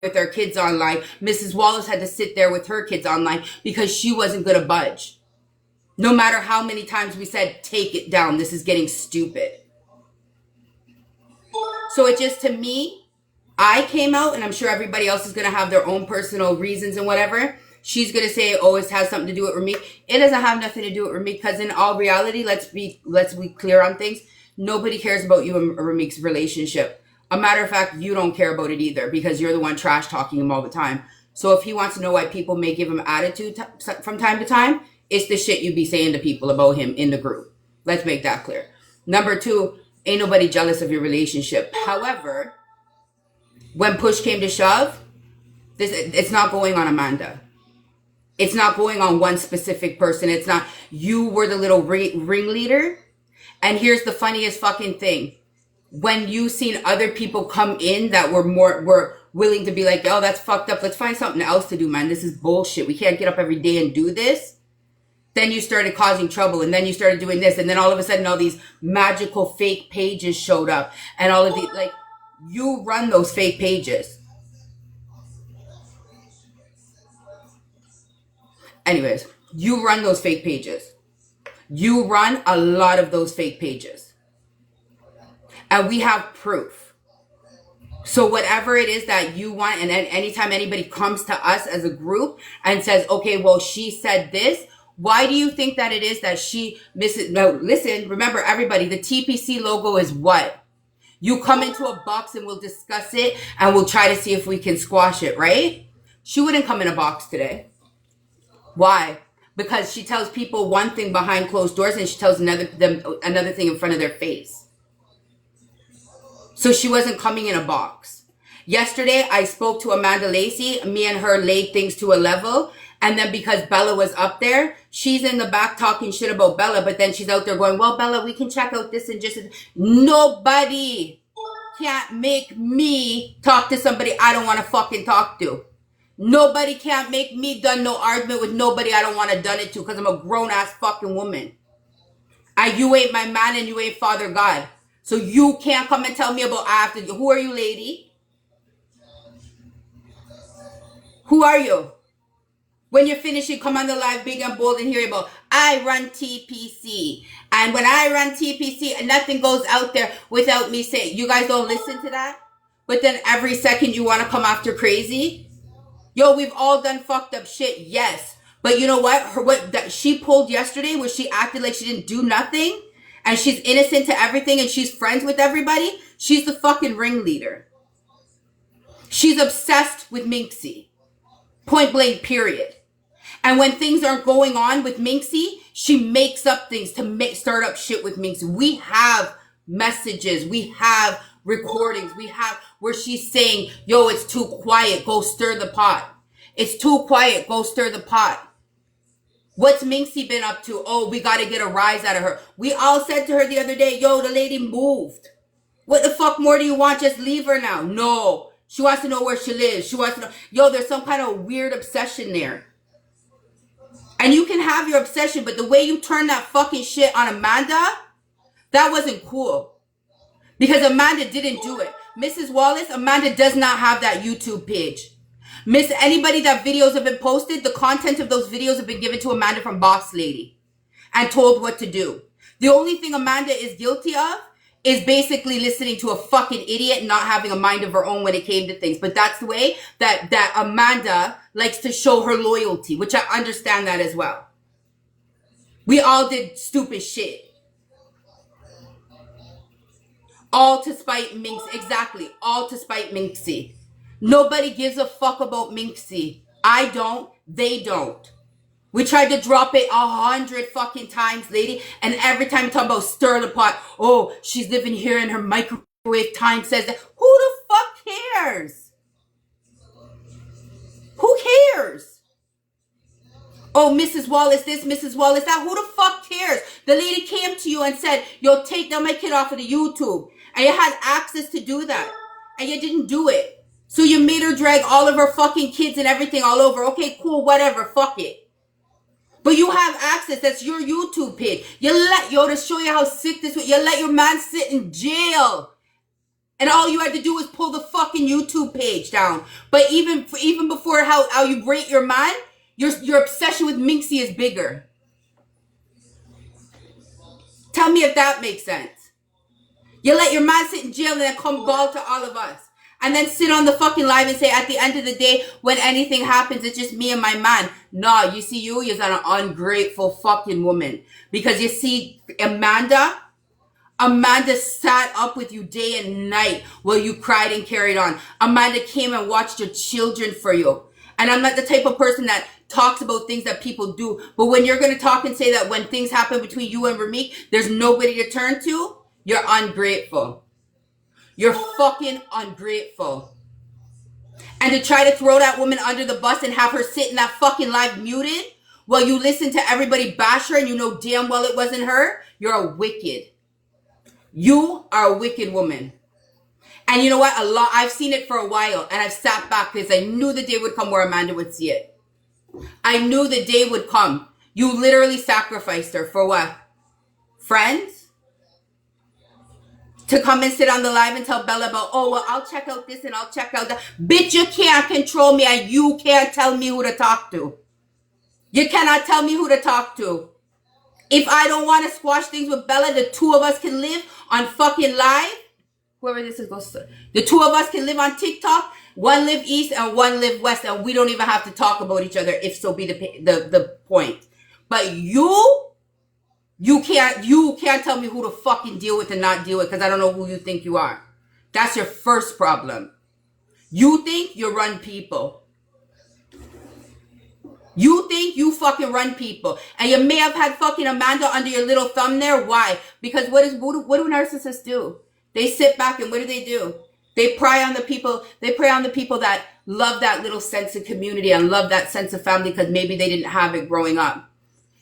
with their kids online. Mrs. Wallace had to sit there with her kids online because she wasn't going to budge. No matter how many times we said, take it down, this is getting stupid. So it just, to me, I came out, and I'm sure everybody else is going to have their own personal reasons and whatever. She's going to say, oh, it has something to do with Ramik. It doesn't have nothing to do with Ramik, because in all reality, let's be clear on things. Nobody cares about you and Ramik's relationship. A matter of fact, you don't care about it either, because you're the one trash talking him all the time. So if he wants to know why people may give him attitude from time to time, it's the shit you be saying to people about him in the group. Let's make that clear. Number two, ain't nobody jealous of your relationship. However, when push came to shove, it's not going on Amanda. It's not going on one specific person. It's not, you were the little ringleader. And here's the funniest fucking thing. When you seen other people come in that were willing to be like, oh, that's fucked up. Let's find something else to do, man. This is bullshit. We can't get up every day and do this. Then you started causing trouble, and then you started doing this, and then all of a sudden all these magical fake pages showed up, and all of these, like, you run those fake pages. Anyways, you run those fake pages. You run a lot of those fake pages. And we have proof. So whatever it is that you want, and anytime anybody comes to us as a group and says, okay, well, she said this, why do you think that it is that she misses? No, listen, remember, everybody, the TPC logo is what? You come into a box and we'll discuss it and we'll try to see if we can squash it, right? She wouldn't come in a box today. Why? Because she tells people one thing behind closed doors and she tells another thing in front of their face. So she wasn't coming in a box. Yesterday, I spoke to Amanda Lacey. Me and her laid things to a level. And then because Bella was up there, she's in the back talking shit about Bella. But then she's out there going, well, Bella, we can check out this and just... Nobody can't make me talk to somebody I don't want to fucking talk to. Nobody can't make me done no argument with nobody I don't want to done it to, because I'm a grown-ass fucking woman. You ain't my man and you ain't Father God. So you can't come and tell me about after. Who are you, lady? Who are you? When you're finished, you come on the live big and bold and hear about, I run TPC. And when I run TPC, nothing goes out there without me saying, you guys don't listen to that? But then every second you want to come after crazy? Yo, we've all done fucked up shit, yes. But you know what? What that she pulled yesterday was she acted like she didn't do nothing. And she's innocent to everything and she's friends with everybody. She's the fucking ringleader. She's obsessed with Minxie. Point blank, period. And when things aren't going on with Minxie, she makes up things to start up shit with Minxie. We have messages. We have recordings. We have where she's saying, yo, it's too quiet. Go stir the pot. It's too quiet. Go stir the pot. What's Minxie been up to? Oh, we got to get a rise out of her. We all said to her the other day, yo, the lady moved. What the fuck more do you want? Just leave her now. No. She wants to know where she lives. She wants to know. Yo, there's some kind of weird obsession there. And you can have your obsession, but the way you turn that fucking shit on Amanda, that wasn't cool. Because Amanda didn't do it. Mrs. Wallace, Amanda does not have that YouTube page. Anybody that videos have been posted, the content of those videos have been given to Amanda from Boss Lady and told what to do. The only thing Amanda is guilty of is basically listening to a fucking idiot and not having a mind of her own when it came to things. But that's the way that Amanda likes to show her loyalty, which I understand that as well. We all did stupid shit. All to spite Minxie. Exactly. All to spite Minxie. Nobody gives a fuck about Minxie. I don't. They don't. We tried to drop it 100 fucking times, lady. And every time we talk about stir the pot, oh, she's living here in her microwave time says that. Who the fuck cares? Who cares? Oh, Mrs. Wallace this, Mrs. Wallace that. Who the fuck cares? The lady came to you and said, yo, take down my kid off of the YouTube. And you had access to do that. And you didn't do it. So you made her drag all of her fucking kids and everything all over. Okay, cool, whatever, fuck it. But you have access. That's your YouTube page. To show you how sick this was, you let your man sit in jail. And all you had to do was pull the fucking YouTube page down. But even before how you rate your man, your obsession with Minxie is bigger. Tell me if that makes sense. You let your man sit in jail and then come ball to all of us. And then sit on the fucking live and say, at the end of the day, when anything happens, it's just me and my man. Nah, you see, you're an ungrateful fucking woman. Because you see, Amanda sat up with you day and night while you cried and carried on. Amanda came and watched your children for you. And I'm not the type of person that talks about things that people do. But when you're going to talk and say that when things happen between you and Ramik, there's nobody to turn to, you're ungrateful. You're fucking ungrateful. And to try to throw that woman under the bus and have her sit in that fucking live muted while you listen to everybody bash her and you know damn well it wasn't her, you're a wicked. You are a wicked woman. And you know what? I've seen it for a while and I've sat back because I knew the day would come where Amanda would see it. I knew the day would come. You literally sacrificed her for what? Friends? To come and sit on the live and tell Bella about, oh, well, I'll check out this and I'll check out that. Bitch, you can't control me and you can't tell me who to talk to. You cannot tell me who to talk to. If I don't want to squash things with Bella, the two of us can live on fucking live. Whoever this is, the two of us can live on TikTok. One live east and one live west, and we don't even have to talk about each other if so be the point. But you can't tell me who to fucking deal with and not deal with because I don't know who you think you are. That's your first problem. You think you run people. You think you fucking run people. And you may have had fucking Amanda under your little thumb there. Why? Because what do narcissists do? They sit back and what do? They prey on the people that love that little sense of community and love that sense of family because maybe they didn't have it growing up.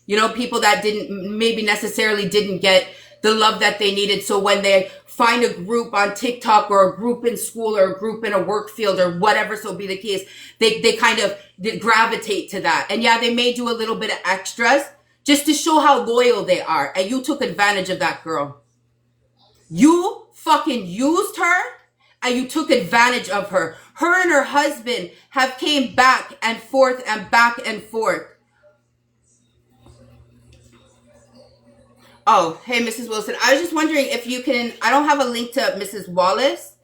You know, people that maybe necessarily didn't get the love that they needed. So when they find a group on TikTok or a group in school or a group in a work field or whatever so be the case, they kind of gravitate to that. And yeah, they may do a little bit of extras just to show how loyal they are. And you took advantage of that girl. You fucking used her and you took advantage of her. Her and her husband have came back and forth and back and forth. Oh, hey, Mrs. Wilson. I was just wondering if you can, I don't have a link to Mrs. Wallace.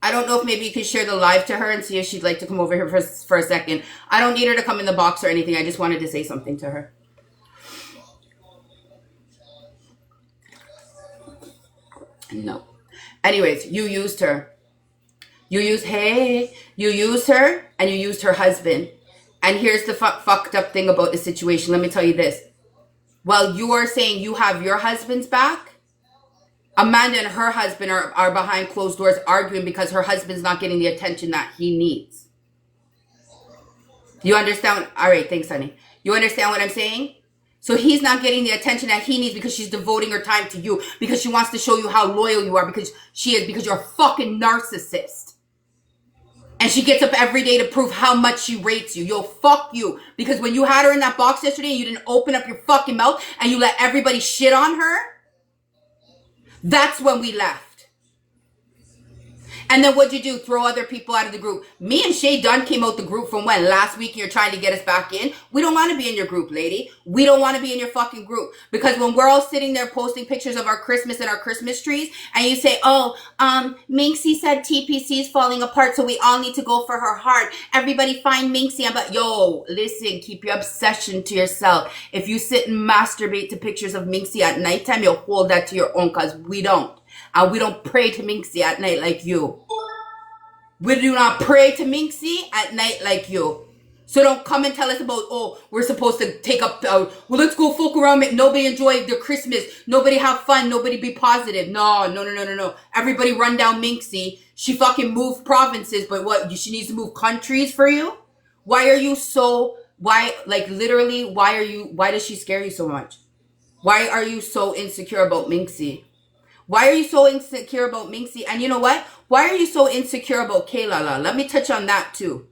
I don't know if maybe you could share the live to her and see if she'd like to come over here for a second. I don't need her to come in the box or anything. I just wanted to say something to her. No. Anyways, you used her. You used her and you used her husband. And here's the fucked up thing about the situation. Let me tell you this. While you are saying you have your husband's back, Amanda and her husband are behind closed doors arguing because her husband's not getting the attention that he needs. You understand? All right, thanks, honey. You understand what I'm saying? So he's not getting the attention that he needs because she's devoting her time to you, because she wants to show you how loyal you are, because you're a fucking narcissist. And she gets up every day to prove how much she rates you. Yo, fuck you. Because when you had her in that box yesterday and you didn't open up your fucking mouth and you let everybody shit on her, that's when we left. And then what'd you do? Throw other people out of the group. Me and Shay Dunn came out the group from when? Last week, and you're trying to get us back in? We don't want to be in your group, lady. We don't want to be in your fucking group. Because when we're all sitting there posting pictures of our Christmas and our Christmas trees, and you say, oh, Minxie said TPC is falling apart, so we all need to go for her heart. Everybody find Minxie. But yo, listen, keep your obsession to yourself. If you sit and masturbate to pictures of Minxie at nighttime, you'll hold that to your own, because we don't. And we don't pray to Minxie at night like you. We do not pray to Minxie at night like you. So don't come and tell us about, oh, we're supposed to take up, well, let's go fuck around, make nobody enjoy their Christmas. Nobody have fun. Nobody be positive. No. Everybody run down Minxie. She fucking moved provinces, but what? She needs to move countries for you? Why does she scare you so much? Why are you so insecure about Minxie? Why are you so insecure about Minxie? And you know what? Why are you so insecure about Kaylala? Let me touch on that too.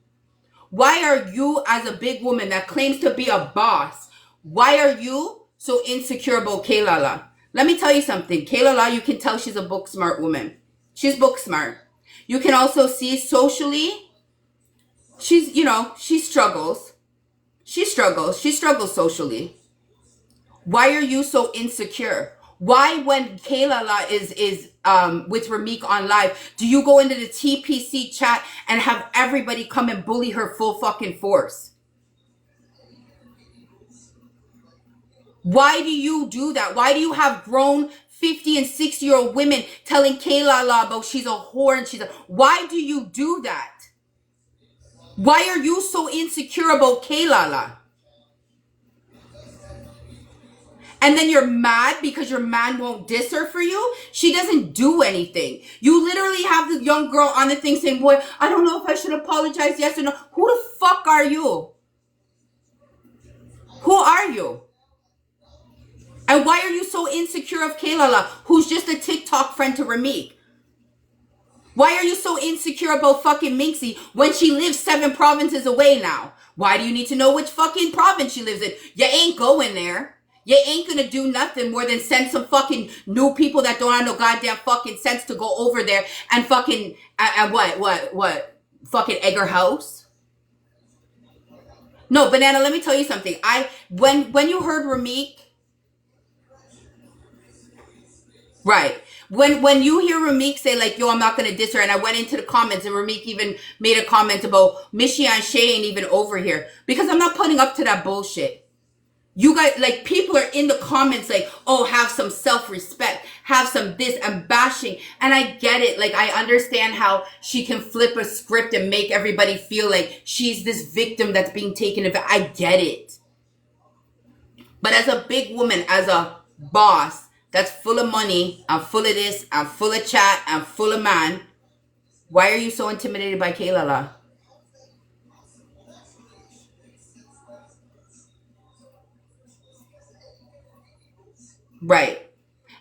Why are you, as a big woman that claims to be a boss, why are you so insecure about Kaylala? Let me tell you something. Kaylala, you can tell she's a book smart woman. She's book smart. You can also see socially, she's, you know, she struggles. She struggles socially. Why are you so insecure? Why, when Kayla is with Ramik on live, do you go into the TPC chat and have everybody come and bully her full fucking force? Why do you do that? Why do you have grown 50 and 60-year-old women telling Kayla about she's a whore and she's a... Why do you do that? Why are you so insecure about Kayla? And then you're mad because your man won't diss her for you? She doesn't do anything. You literally have the young girl on the thing saying, boy, I don't know if I should apologize, yes or no. Who the fuck are you? Who are you? And why are you so insecure of Kayla, who's just a TikTok friend to Ramik? Why are you so insecure about fucking Minxie when she lives 7 provinces away now? Why do you need to know which fucking province she lives in? You ain't going there. You ain't gonna do nothing more than send some fucking new people that don't have no goddamn fucking sense to go over there and fucking, and what? Fucking egg her house? No, Banana, let me tell you something. When you heard Ramik, right. When you hear Ramik say like, yo, I'm not going to diss her, and I went into the comments and Ramik even made a comment about Michie and Shay ain't even over here because I'm not putting up to that bullshit. You guys, like, people are in the comments like, oh, have some self-respect, have some this, and bashing. And I get it. Like, I understand how she can flip a script and make everybody feel like she's this victim that's being taken advantage. I get it. But as a big woman, as a boss that's full of money, I'm full of this, I'm full of chat, I'm full of man, why are you so intimidated by Kayla? Right.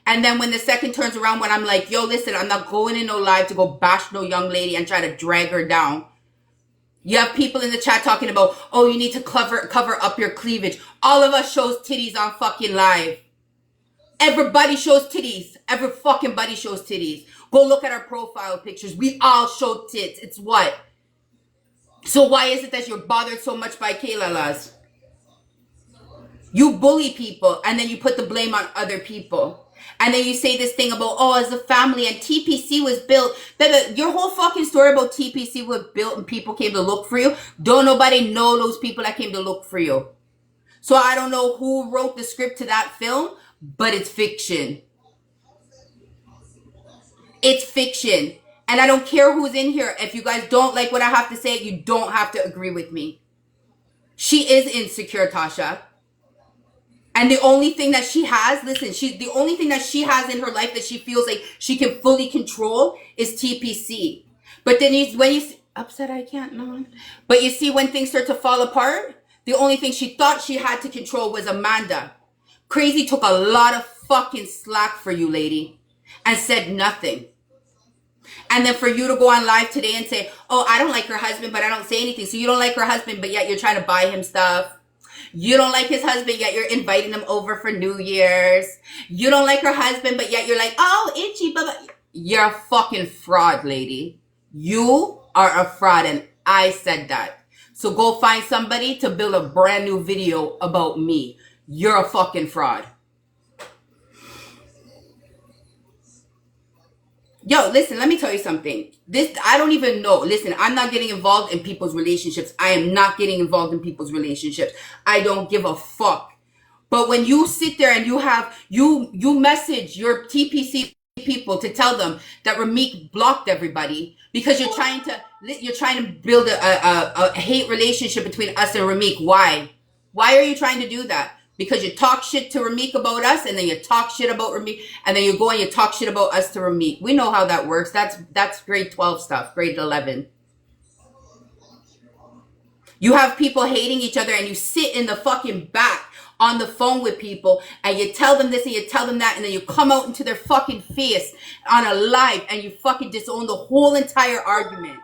And then when the second turns around, when I'm like, yo, listen, I'm not going in no live to go bash no young lady and try to drag her down. You have people in the chat talking about, oh, you need to cover up your cleavage. All of us shows titties on fucking live. Everybody shows titties. Every fucking body shows titties. Go look at our profile pictures. We all show tits. It's what? So why is it that you're bothered so much by Kayla's? You bully people and then you put the blame on other people. And then you say this thing about, oh, as a family and TPC was built. Your whole fucking story about TPC was built and people came to look for you. Don't nobody know those people that came to look for you. So I don't know who wrote the script to that film, but it's fiction. It's fiction. And I don't care who's in here. If you guys don't like what I have to say, you don't have to agree with me. She is insecure, Tasha. And the only thing that she has, listen, the only thing that she has in her life that she feels like she can fully control is TPC. But then when you upset, I can't, no. But you see, when things start to fall apart, the only thing she thought she had to control was Amanda. Crazy took a lot of fucking slack for you, lady, and said nothing. And then for you to go on live today and say, oh, I don't like her husband, but I don't say anything. So you don't like her husband, but yet you're trying to buy him stuff. You don't like his husband, yet you're inviting him over for New Year's. You don't like her husband, but yet you're like, oh, itchy, blah, blah. You're a fucking fraud, lady. You are a fraud, and I said that. So go find somebody to build a brand new video about me. You're a fucking fraud. Yo, listen, let me tell you something. I don't even know. Listen, I'm not getting involved in people's relationships. I am not getting involved in people's relationships. I don't give a fuck. But when you sit there and you message your TPC people to tell them that Ramik blocked everybody because you're trying to build a hate relationship between us and Ramik. Why? Why are you trying to do that? Because you talk shit to Ramik about us, and then you talk shit about Ramik, and then you go and you talk shit about us to Ramik. We know how that works. That's grade 12 stuff, grade 11. You have people hating each other, and you sit in the fucking back on the phone with people, and you tell them this and you tell them that, and then you come out into their fucking face on a live, and you fucking disown the whole entire argument.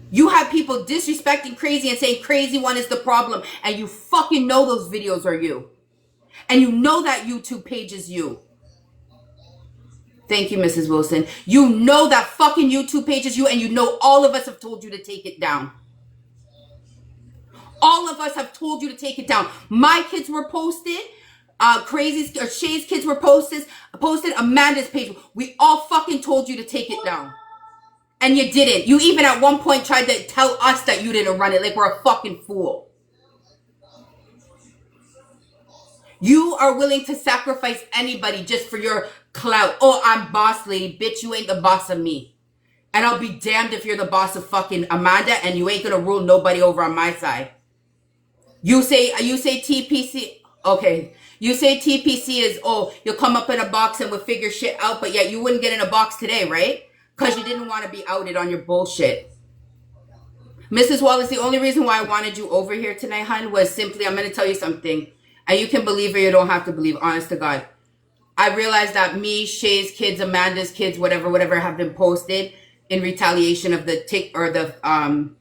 You have people disrespecting Crazy and saying Crazy One is the problem. And you fucking know those videos are you. And you know that YouTube page is you. Thank you, Mrs. Wilson. You know that fucking YouTube page is you, and you know all of us have told you to take it down. All of us have told you to take it down. My kids were posted. Crazy's or Shay's kids were posted. Amanda's page. We all fucking told you to take it down. And you didn't. You even at one point tried to tell us that you didn't run it like we're a fucking fool. You are willing to sacrifice anybody just for your clout. Oh, I'm boss lady. Bitch, you ain't the boss of me. And I'll be damned if you're the boss of fucking Amanda and you ain't gonna rule nobody over on my side. You say TPC. Okay. You say TPC is, oh, you'll come up in a box and we'll figure shit out, but yet you wouldn't get in a box today, right? Because you didn't want to be outed on your bullshit. Mrs. Wallace, the only reason why I wanted you over here tonight, hon, was simply, I'm going to tell you something. And you can believe or you don't have to believe, honest to God. I realized that me, Shay's kids, Amanda's kids, whatever have been posted in retaliation of the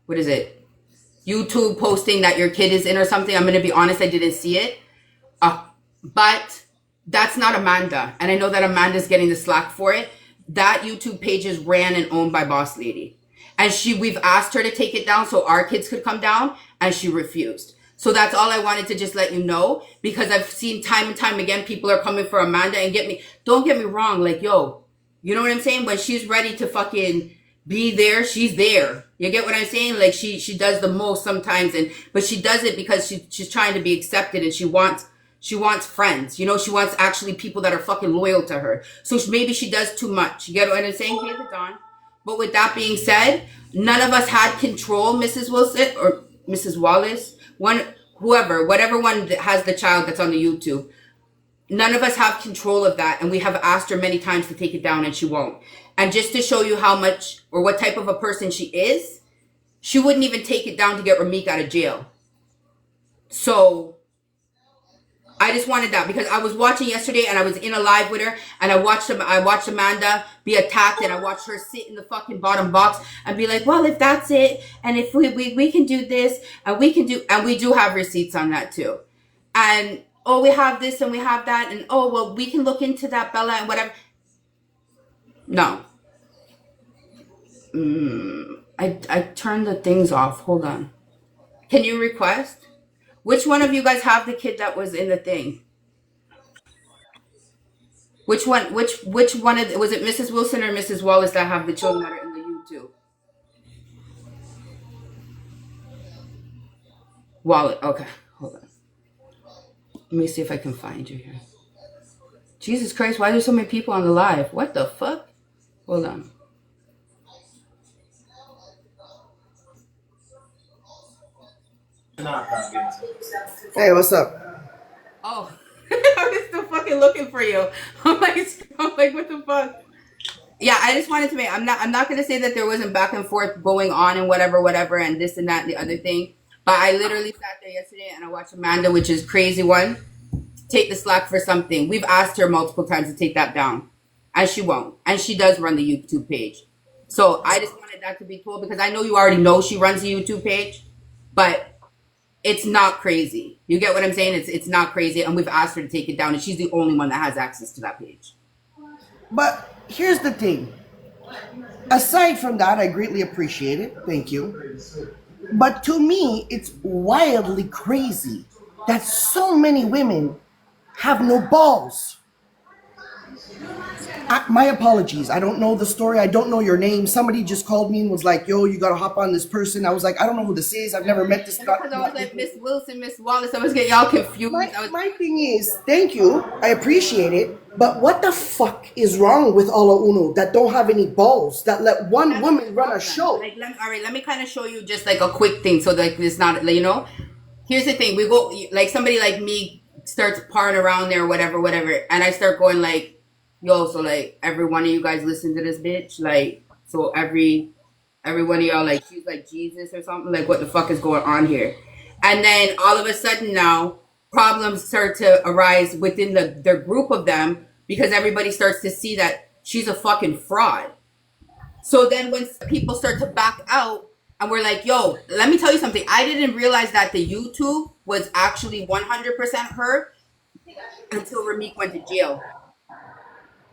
what is it? YouTube posting that your kid is in or something. I'm going to be honest, I didn't see it. But that's not Amanda. And I know that Amanda's getting the slack for it. That YouTube page is ran and owned by Boss Lady. And we've asked her to take it down so our kids could come down, and she refused. So that's all I wanted to just let you know, because I've seen time and time again, people are coming for Amanda and don't get me wrong, like, yo, you know what I'm saying? When she's ready to fucking be there, she's there. You get what I'm saying? Like she does the most sometimes, but she does it because she's trying to be accepted, and she wants friends. You know, she wants actually people that are fucking loyal to her. So maybe she does too much. You get what I'm saying? Hey, Dawn. But with that being said, none of us had control, Mrs. Wilson or Mrs. Wallace, whatever one that has the child that's on the YouTube. None of us have control of that, and we have asked her many times to take it down, and she won't. And just to show you how much or what type of a person she is, she wouldn't even take it down to get Ramik out of jail. So I just wanted that, because I was watching yesterday and I was in a live with her, and I watched Amanda be attacked, and I watched her sit in the fucking bottom box and be like, well, if that's it, and if we can do this, and we do have receipts on that too. And oh, we have this and we have that, and oh, well, we can look into that, Bella, and whatever. No. I turned the things off. Hold on. Can you request? Which one of you guys have the kid that was in the thing? Which one? Which one? Was it Mrs. Wilson or Mrs. Wallace that have the children that are in the YouTube? Wallet. Okay, hold on. Let me see if I can find you here. Jesus Christ, why are there so many people on the live? What the fuck? Hold on. Hey, what's up? Oh, I was still fucking looking for you. I'm like, what the fuck? Yeah, I just wanted to make. I'm not gonna say that there wasn't back and forth going on and whatever, and this and that and the other thing. But I literally sat there yesterday and I watched Amanda, which is crazy one, take the slack for something. We've asked her multiple times to take that down, and she won't. And she does run the YouTube page. So I just wanted that to be told, because I know you already know she runs the YouTube page, but it's not crazy. You get what I'm saying? It's not crazy, and we've asked her to take it down, and she's the only one that has access to that page. But here's the thing. Aside from that, I greatly appreciate it. Thank you. But to me, it's wildly crazy that so many women have no balls. My apologies. I don't know the story. I don't know your name. Somebody just called me and was like, yo, you got to hop on this person. I was like, I don't know who this is. I've never met this guy. Because I was like, Miss Wilson, Miss Wallace. I was getting y'all confused. My thing is, thank you. I appreciate it. But what the fuck is wrong with Ala Uno that don't have any balls, that let one woman run a show? Like, let me kind of show you just like a quick thing, so like it's not, you know. Here's the thing: we go like somebody like me starts parring around there, whatever, and I start going like, yo, so like every one of you guys listen to this bitch, like, so every one of y'all, like, she's like Jesus or something, like, what the fuck is going on here? And then all of a sudden now, problems start to arise within their group of them, because everybody starts to see that she's a fucking fraud. So then when people start to back out, and we're like, yo, let me tell you something. I didn't realize that the YouTube was actually 100% her until Ramik went to jail.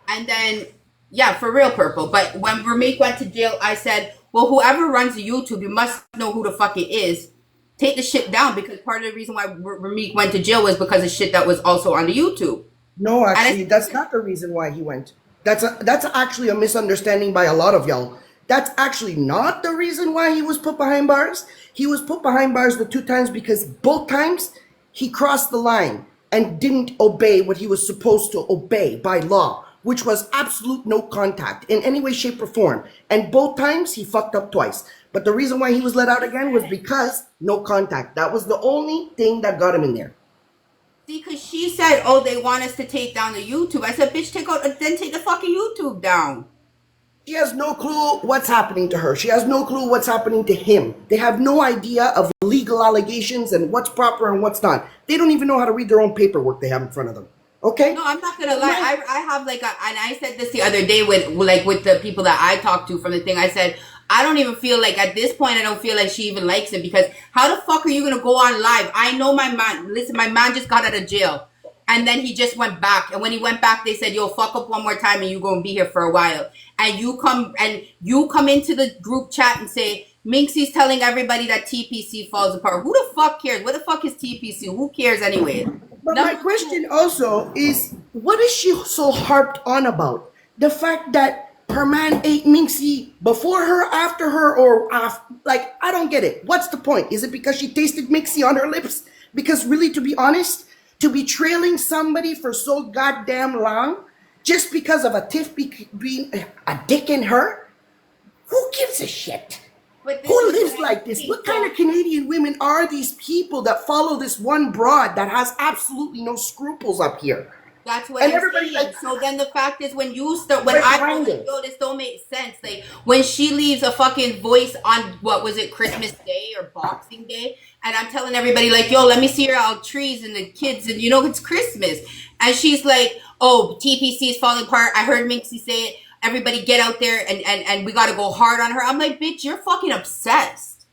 And then, yeah, for real, Purple. But when Rameek went to jail, I said, well, whoever runs the YouTube, you must know who the fuck it is. Take the shit down, because part of the reason why Rameek went to jail was because of shit that was also on the YouTube. No, And actually, I that's said, not the reason why he went. That's actually a misunderstanding by a lot of y'all. That's actually not the reason why he was put behind bars. He was put behind bars the two times because both times he crossed the line and didn't obey what he was supposed to obey by law, which was absolute no contact in any way, shape, or form. And both times he fucked up twice. But the reason why he was let out again was because no contact. That was the only thing that got him in there. see, because she said, oh, they want us to take down the YouTube. I said, bitch, then take the fucking YouTube down. She has no clue what's happening to her. She has no clue what's happening to him. They have no idea of legal allegations and what's proper and what's not. They don't even know how to read their own paperwork they have in front of them. Okay? No, I'm not gonna lie. I have like and I said this the other day with the people that I talked to from the thing. I said, I don't even feel like at this point I don't feel like she even likes it, because how the fuck are you gonna go on live? I know my man. Listen, my man just got out of jail, and then he just went back. And when he went back, they said, "Yo, fuck up one more time, and you gonna be here for a while." And you come into the group chat and say, Minxie's telling everybody that TPC falls apart. Who the fuck cares? What the fuck is TPC? Who cares anyway? But my question also is, what is she so harped on about? The fact that her man ate Minxie before her, after her, or after? Like, I don't get it. What's the point? Is it because she tasted Minxie on her lips? Because really, to be honest, to be trailing somebody for so goddamn long, just because of a tiff being a dick in her, who gives a shit? But this Who is lives what I like this? think. What kind of Canadian women are these people that follow this one broad that has absolutely no scruples up here? That's what And I'm everybody saying. like, So then the fact is, when you start, when Rick I go like, Randall. yo, this don't make sense. Like when she leaves a fucking voice on, what was it, Christmas Day or Boxing Day, and I'm telling everybody like, yo, let me see your trees and the kids, and it's Christmas, and she's like, oh, TPC is falling apart. I heard Minxie say it. Everybody get out there, and we got to go hard on her. I'm like, bitch, you're fucking obsessed,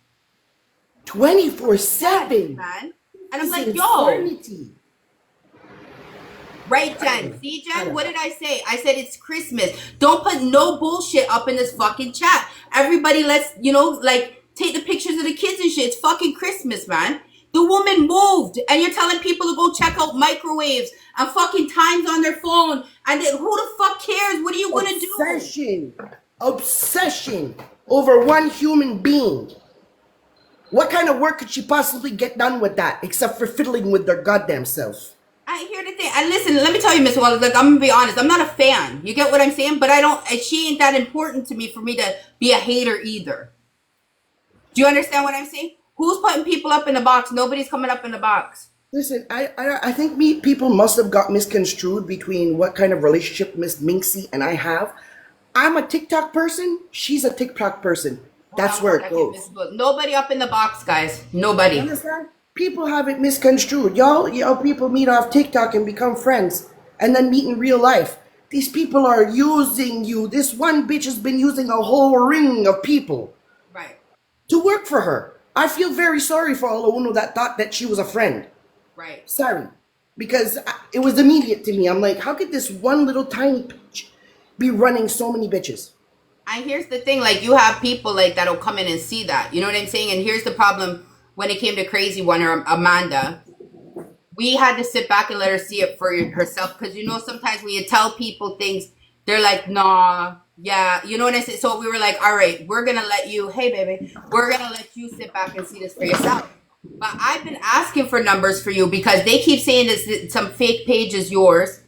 24/7. man. And I'm It's like, yo. insanity. Right, Jen. See, Jen, what did I say? I said it's Christmas. Don't put no bullshit up in this fucking chat. Everybody, let's, like, take the pictures of the kids and shit. It's fucking Christmas, man. The woman moved, and you're telling people to go check out microwaves and fucking times on their phone. And then who the fuck cares? What are you gonna do? Obsession over one human being. What kind of work could she possibly get done with that except for fiddling with their goddamn self? I hear the thing. And listen, let me tell you, Miss Wallace, like, I'm gonna be honest. I'm not a fan. You get what I'm saying? But she ain't that important to me for me to be a hater either. Do you understand what I'm saying? Who's putting people up in the box? Nobody's coming up in the box. Listen, I think people must have got misconstrued between what kind of relationship Miss Minxie and I have. I'm a TikTok person. She's a TikTok person. That's where it goes. Nobody up in the box, guys. Nobody. You understand? People have it misconstrued. Y'all people meet off TikTok and become friends and then meet in real life. These people are using you. This one bitch has been using a whole ring of people Right. to work for her. I feel very sorry for all the one that thought that she was a friend. Right. Sorry. Because it was immediate to me. I'm like, how could this one little tiny bitch be running so many bitches? And here's the thing, like, you have people like that'll come in and see that. You know what I'm saying? And here's the problem when it came to Crazy One or Amanda. We had to sit back and let her see it for herself, because sometimes when you tell people things, they're like, nah, yeah, you know what I'm saying? So we were like, all right, we're gonna let you, hey baby, we're gonna let you sit back and see this for yourself. But I've been asking for numbers for you because they keep saying this some fake page is yours.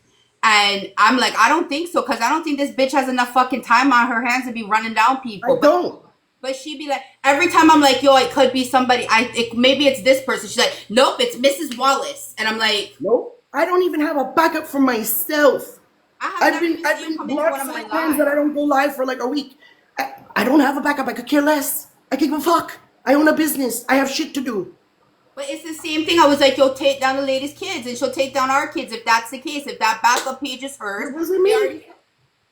And I'm like, I don't think so, because I don't think this bitch has enough fucking time on her hands to be running down people. I don't. But she'd be like, every time I'm like, yo, it could be somebody. Maybe it's this person. She's like, nope, it's Mrs. Wallace. And I'm like, Nope. I don't even have a backup for myself. I've been come into blocked one of so my many times that I don't go live for like a week. I don't have a backup. I could care less. I give a fuck. I own a business. I have shit to do. But it's the same thing. I was like, yo, take down the lady's kids, and she'll take down our kids if that's the case. If that backup page is hers. What does it mean?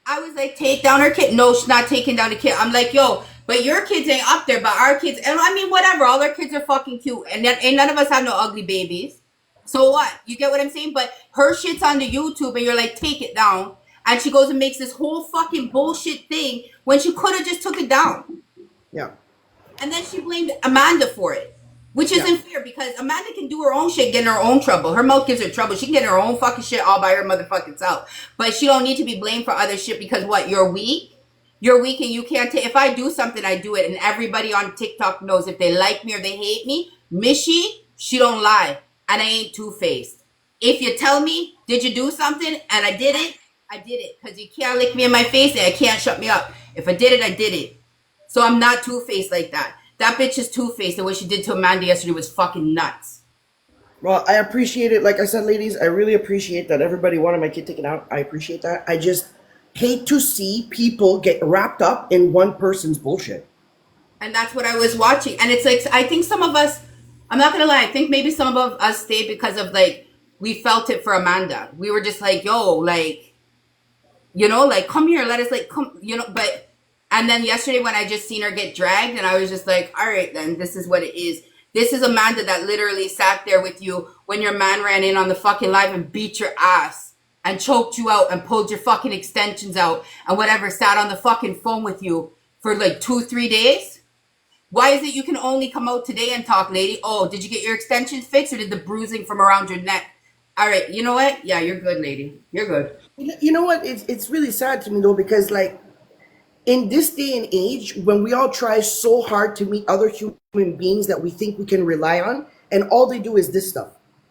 I was like, take down her kid. No, she's not taking down the kid. I'm like, yo, but your kids ain't up there, but our kids, and I mean, whatever. All our kids are fucking cute, and none of us have no ugly babies. So what? You get what I'm saying? But her shit's on the YouTube, and you're like, take it down. and she goes and makes this whole fucking bullshit thing when she could have just took it down. Yeah. And then she blamed Amanda for it, which Yeah. isn't fair because Amanda can do her own shit, get in her own trouble. Her mouth gives her trouble. She can get in her own fucking shit all by her motherfucking self. But she don't need to be blamed for other shit because what? You're weak? You're weak and you can't take. If I do something, I do it. And everybody on TikTok knows if they like me or they hate me. Mishy, she don't lie. And I ain't two-faced. If you tell me, did you do something? And I did it, I did it. Because you can't lick me in my face and I can't shut me up. If I did it, I did it. So I'm not two-faced like that. That bitch is two-faced. And what she did to Amanda yesterday was fucking nuts. Well, I appreciate it. Like I said, ladies, I really appreciate that everybody wanted my kid taken out. I appreciate that. I just hate to see people get wrapped up in one person's bullshit. And that's what I was watching. And it's like, I think some of us, I'm not going to lie, I think maybe some of us stayed because of like, we felt it for Amanda. We were just like, yo, like, you know, like, come here, let us like, come, you know, but, and then yesterday when I just seen her get dragged and I was just like, all right, then this is what it is. This is Amanda that literally sat there with you when your man ran in on the fucking live and beat your ass and choked you out and pulled your fucking extensions out and whatever, sat on the fucking phone with you for like 2-3 days. Why is it you can only come out today and talk, lady? Oh, did you get your extensions fixed or did the bruising from around your neck? All right, you know what? Yeah, you're good, lady. You're good. You know what? It's really sad to me though, because like in this day and age, when we all try so hard to meet other human beings that we think we can rely on, and all they do is this stuff.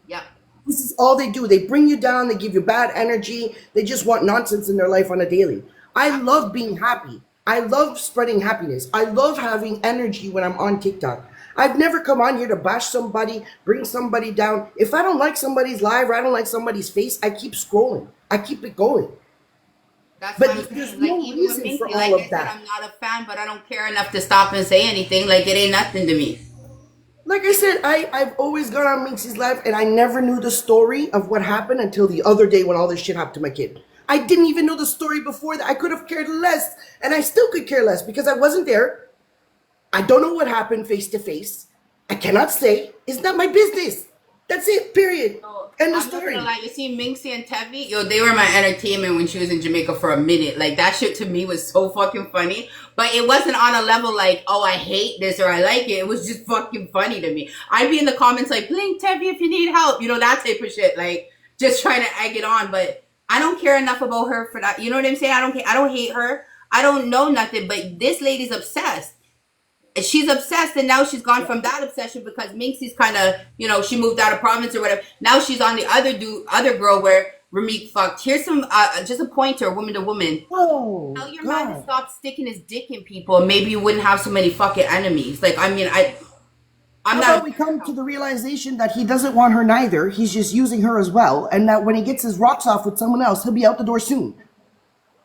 Yeah. This is all they do. They bring you down. They give you bad energy. They just want nonsense in their life on a daily. I love being happy. I love spreading happiness. I love having energy when I'm on TikTok. I've never come on here to bash somebody, bring somebody down. If I don't like somebody's live or I don't like somebody's face, I keep scrolling. I keep it going. That's But what I'm there's saying. no Like, even with reason Minky, for like all I of said, that. I'm not a fan, but I don't care enough to stop and say anything. Like, it ain't nothing to me. Like I said, I've always gone on Minxie's live and I never knew the story of what happened until the other day when all this shit happened to my kid. I didn't even know the story before that. I could have cared less, and I still could care less because I wasn't there. I don't know what happened face to face. I cannot say. It's not my business. That's it, period. So, End of I'm not story. gonna lie, you see Minxie and Tevi, yo, they were my entertainment when she was in Jamaica for a minute. Like, that shit to me was so fucking funny. But it wasn't on a level like, oh, I hate this or I like it. It was just fucking funny to me. I'd be in the comments like, blink Tevi if you need help. You know, that type of shit. Like, just trying to egg it on. But I don't care enough about her for that. You know what I'm saying? I don't care. I don't hate her. I don't know nothing. But this lady's obsessed. She's obsessed, and now she's gone from that obsession because Minxie's kind of, you know, she moved out of province or whatever. Now she's on the other girl where Ramik fucked. Here's some, just a pointer, woman to woman. Oh, Tell your man to God. stop sticking his dick in people, and maybe you wouldn't have so many fucking enemies. Like, I mean, I'm How not. about we come to the realization that he doesn't want her neither, he's just using her as well, and that when he gets his rocks off with someone else, he'll be out the door soon.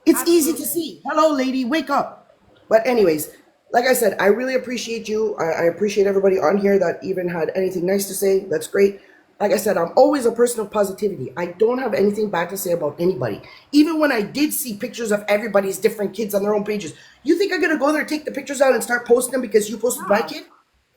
It's easy to see. Hello, lady, wake up. But anyways, like I said, I really appreciate you. I appreciate everybody on here that even had anything nice to say. That's great. Like I said, I'm always a person of positivity. I don't have anything bad to say about anybody. Even when I did see pictures of everybody's different kids on their own pages, you think I'm going to go there, take the pictures out and start posting them because you posted my kid?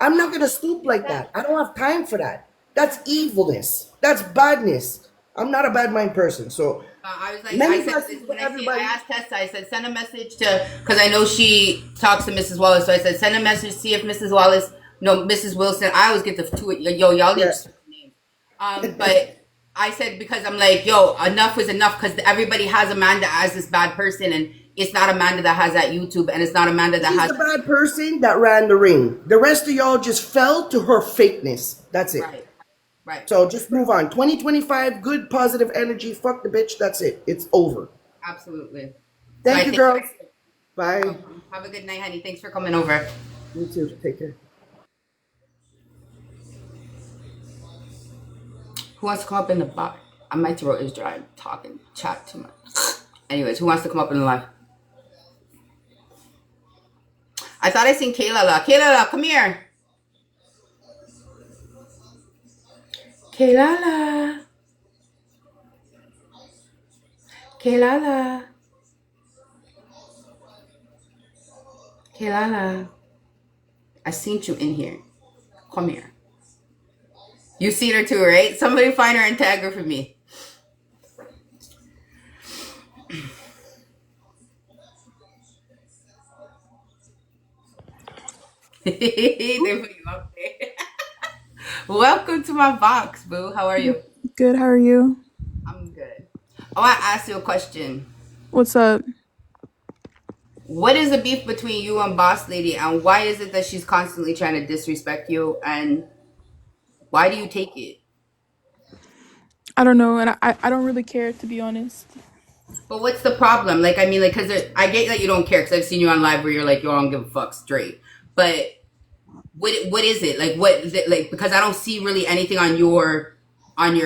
I'm not going to stoop like that. I don't have time for that. That's evilness. That's badness. I'm not a bad mind person. So I was like, many I said, blessings to when I everybody. asked Tessa, I said, send a message to, because I know she talks to Mrs. Wallace, so I said, send a message, see if Mrs. Wallace, no, Mrs. Wilson, I always get the two, yo, y'all need Yeah. to switch names. But I said, because I'm like, yo, enough is enough, because everybody has Amanda as this bad person, and it's not Amanda that has that YouTube, and it's not Amanda that She's has. the bad person that ran the ring. The rest of y'all just fell to her fakeness. That's it. Right, right. So just move on. 2025, good positive energy. Fuck the bitch. That's it. It's over. Absolutely. Thank So I you, think- girls. Bye. Have a good night, honey. Thanks for coming over. You too. Take care. Who wants to come up in the box? My throat is dry. I'm talking, chat too much. Anyways, who wants to come up in the live? I thought I seen Kayla. Kayla, come here. Kayla. Kayla. Kayla. I seen you in here. Come here. You seen her too, right? Somebody find her and tag her for me. They put you up there. Welcome to my box, boo. How are you? Good, how are you? I'm good. I want to ask you a question. What's up? What is the beef between you and Boss Lady, and why is it that she's constantly trying to disrespect you, and why do you take it? I don't know, and I don't really care to be honest. But what's the problem? Like, I mean, like, because I get that you don't care, because I've seen you on live where you're like, yo, I don't give a fuck straight. But what is it? Like, what is it? Like, because I don't see really anything on your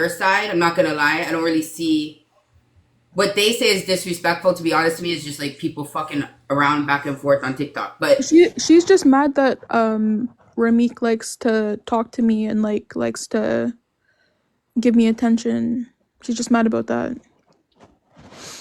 side. I'm not gonna lie. I don't really see what they say is disrespectful. To be honest, to me, is just like people fucking around back and forth on TikTok. But She's just mad that Ramik likes to talk to me and likes to give me attention. She's just mad about that.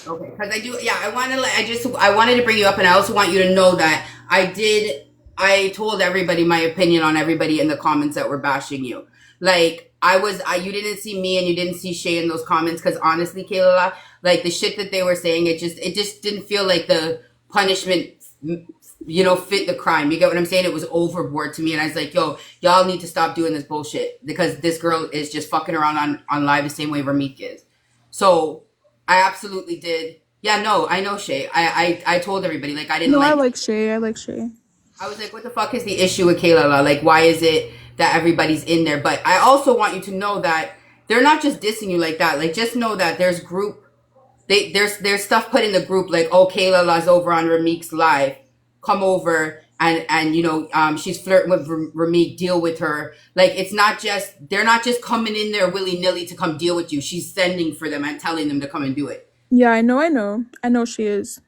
okay, because I do, yeah. I want to, I wanted to bring you up, and I also want you to know that I did. I told everybody my opinion on everybody in the comments that were bashing you. Like you didn't see me and you didn't see Shay in those comments because honestly, Kayla, like the shit that they were saying, it just didn't feel like the punishment, fit the crime. You get what I'm saying? It was overboard to me, and I was like, yo, y'all need to stop doing this bullshit because this girl is just fucking around on live the same way Ramik is. So I absolutely did. Yeah, no, I know Shay. I told everybody like I didn't No, I like. like Shay. I like Shay. I was like, what the fuck is the issue with Kayla? Like, why is it that everybody's in there? But I also want you to know that they're not just dissing you like that. Like, just know that there's group. There's stuff put in the group like, oh, Kayla La's over on Ramik's live. Come over and she's flirting with Ramik. Deal with her. Like, it's not just they're not just coming in there willy nilly to come deal with you. She's sending for them and telling them to come and do it. Yeah, I know she is.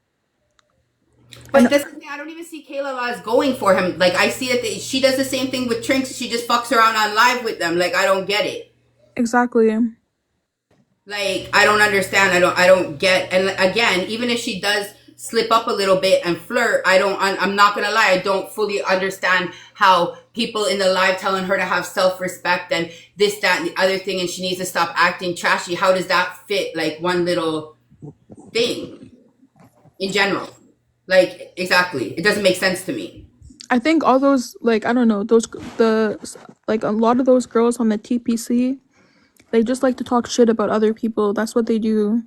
I But know this is the thing, I don't even see Kayla Laws going for him. Like I see that she does the same thing with Trinks. She just fucks around on live with them. Like I don't get it. exactly. Like I don't understand. I don't get. And again, even if she does slip up a little bit and flirt, I'm not gonna lie. I don't fully understand how people in the live telling her to have self respect and this, that, and the other thing, and she needs to stop acting trashy. How does that fit? Like one little thing in general. Like exactly, it doesn't make sense to me. I think all those I don't know the a lot of those girls on the TPC, they just like to talk shit about other people. That's what they do.